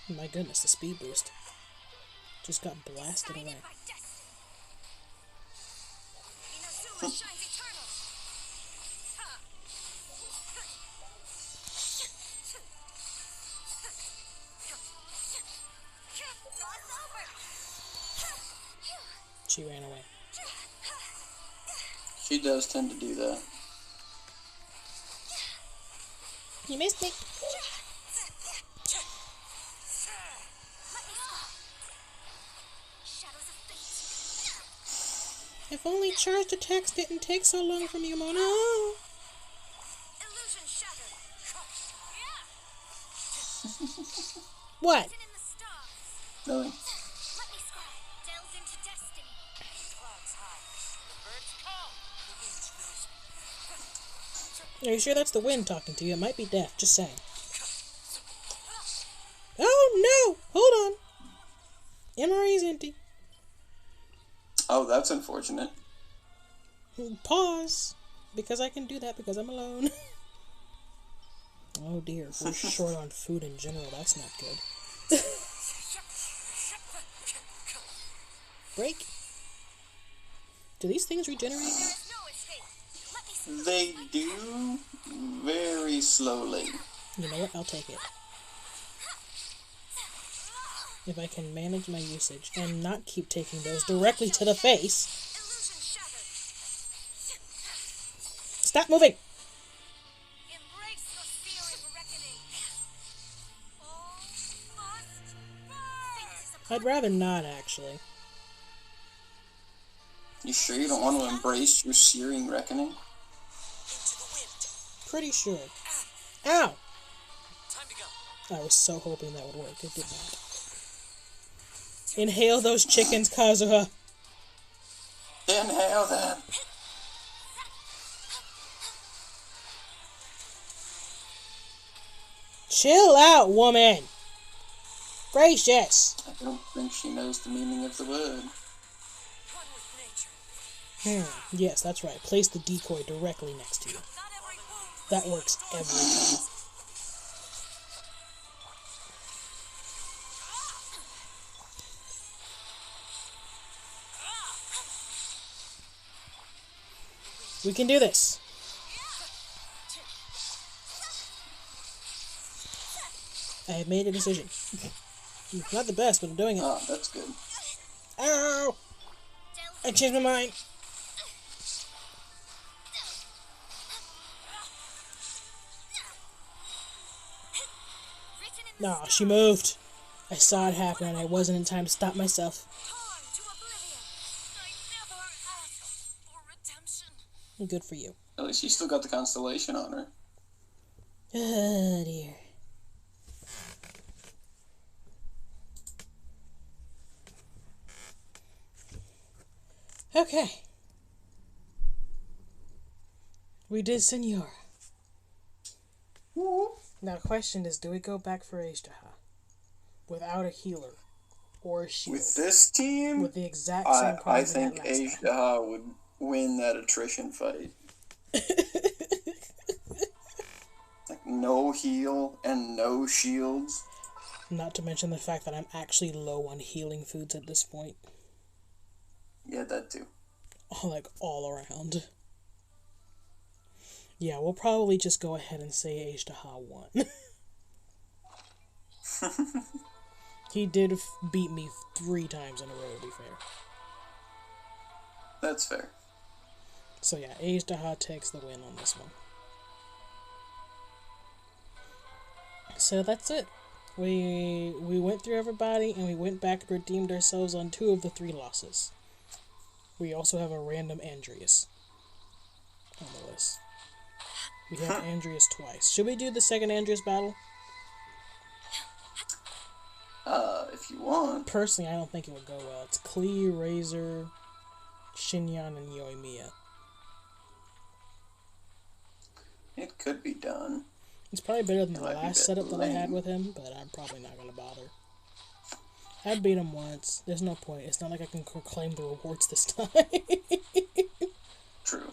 My goodness, the speed boost. Just got blasted away. She ran away. She does tend to do that. You missed me. If only charged attacks didn't take so long from you, Mona. Illusion shattered. What? Nothing. Let me scry. Delves into destiny. Clouds high. The birds call. The wind knows me. Are you sure that's the wind talking to you? It might be deaf, just saying. Oh no! Hold on. MRE's empty. Oh, that's unfortunate. Pause. Because I can do that because I'm alone. Oh dear, we're short on food in general. That's not good. Break. Do these things regenerate? They do very slowly. You know what? I'll take it. If I can manage my usage and not keep taking those directly to the face. Stop moving! Embrace your fear of reckoning. All must burn. I'd rather not, actually. You sure you don't want to embrace your searing reckoning? Pretty sure. Ow! Time to go. I was so hoping that would work. It did not. Inhale those chickens, Kazuha. Inhale them. Chill out, woman. Gracious. I don't think she knows the meaning of the word. One with nature. Yes, that's right. Place the decoy directly next to you. Not every wound. That works every time. We can do this. I have made a decision. Not the best, but I'm doing it. Oh, that's good. Ow! I changed my mind. Nah, she moved. I saw it happen and I wasn't in time to stop myself. Torn to oblivion. I never asked for redemption. Good for you. At least she still got the constellation on her. Oh, dear. Okay. We did Senora. Now, the question is, do we go back for Ashtaha? Without a healer. Or a shield. With this team, With the exact same problem I we think had last time. Ashtaha would win that attrition fight. Like, no heal and no shields. Not to mention the fact that I'm actually low on healing foods at this point. Yeah, that too. Like, all around. Yeah, we'll probably just go ahead and say Ashtaha won. He did beat me 3 times in a row, to be fair. That's fair. So yeah, Ashtaha takes the win on this one. So that's it. We went through everybody, and we went back and redeemed ourselves on 2 of the 3 losses. We also have a random Andreas on the list. We have Andreas twice. Should we do the second Andreas battle? If you want. Personally, I don't think it would go well. It's Klee, Razor, Shinyan, and Yoimiya. It could be done. It's probably better than the Might be a last bit setup that I had lame. with him, but I'm probably not going to bother. I beat him once. There's no point. It's not like I can claim the rewards this time. True.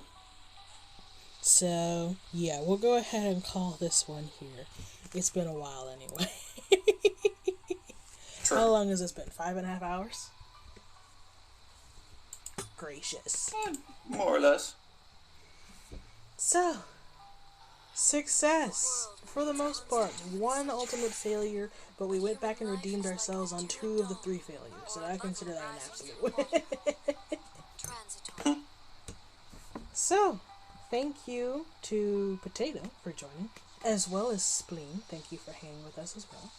So, yeah, we'll go ahead and call this one here. It's been a while anyway. True. How long has this been? 5.5 hours? Gracious. More or less. So, success! For the most part. One ultimate failure, but we went back and redeemed ourselves on 2 of the 3 failures, so I consider that an absolute win. Transitory. So, thank you to Potato for joining, as well as Spleen. Thank you for hanging with us as well.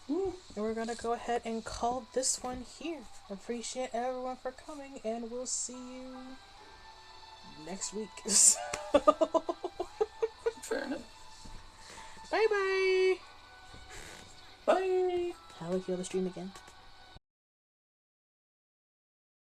And we're gonna go ahead and call this one here. Appreciate everyone for coming, and we'll see you next week. Fair enough. Bye bye! Bye. How do I kill the stream again?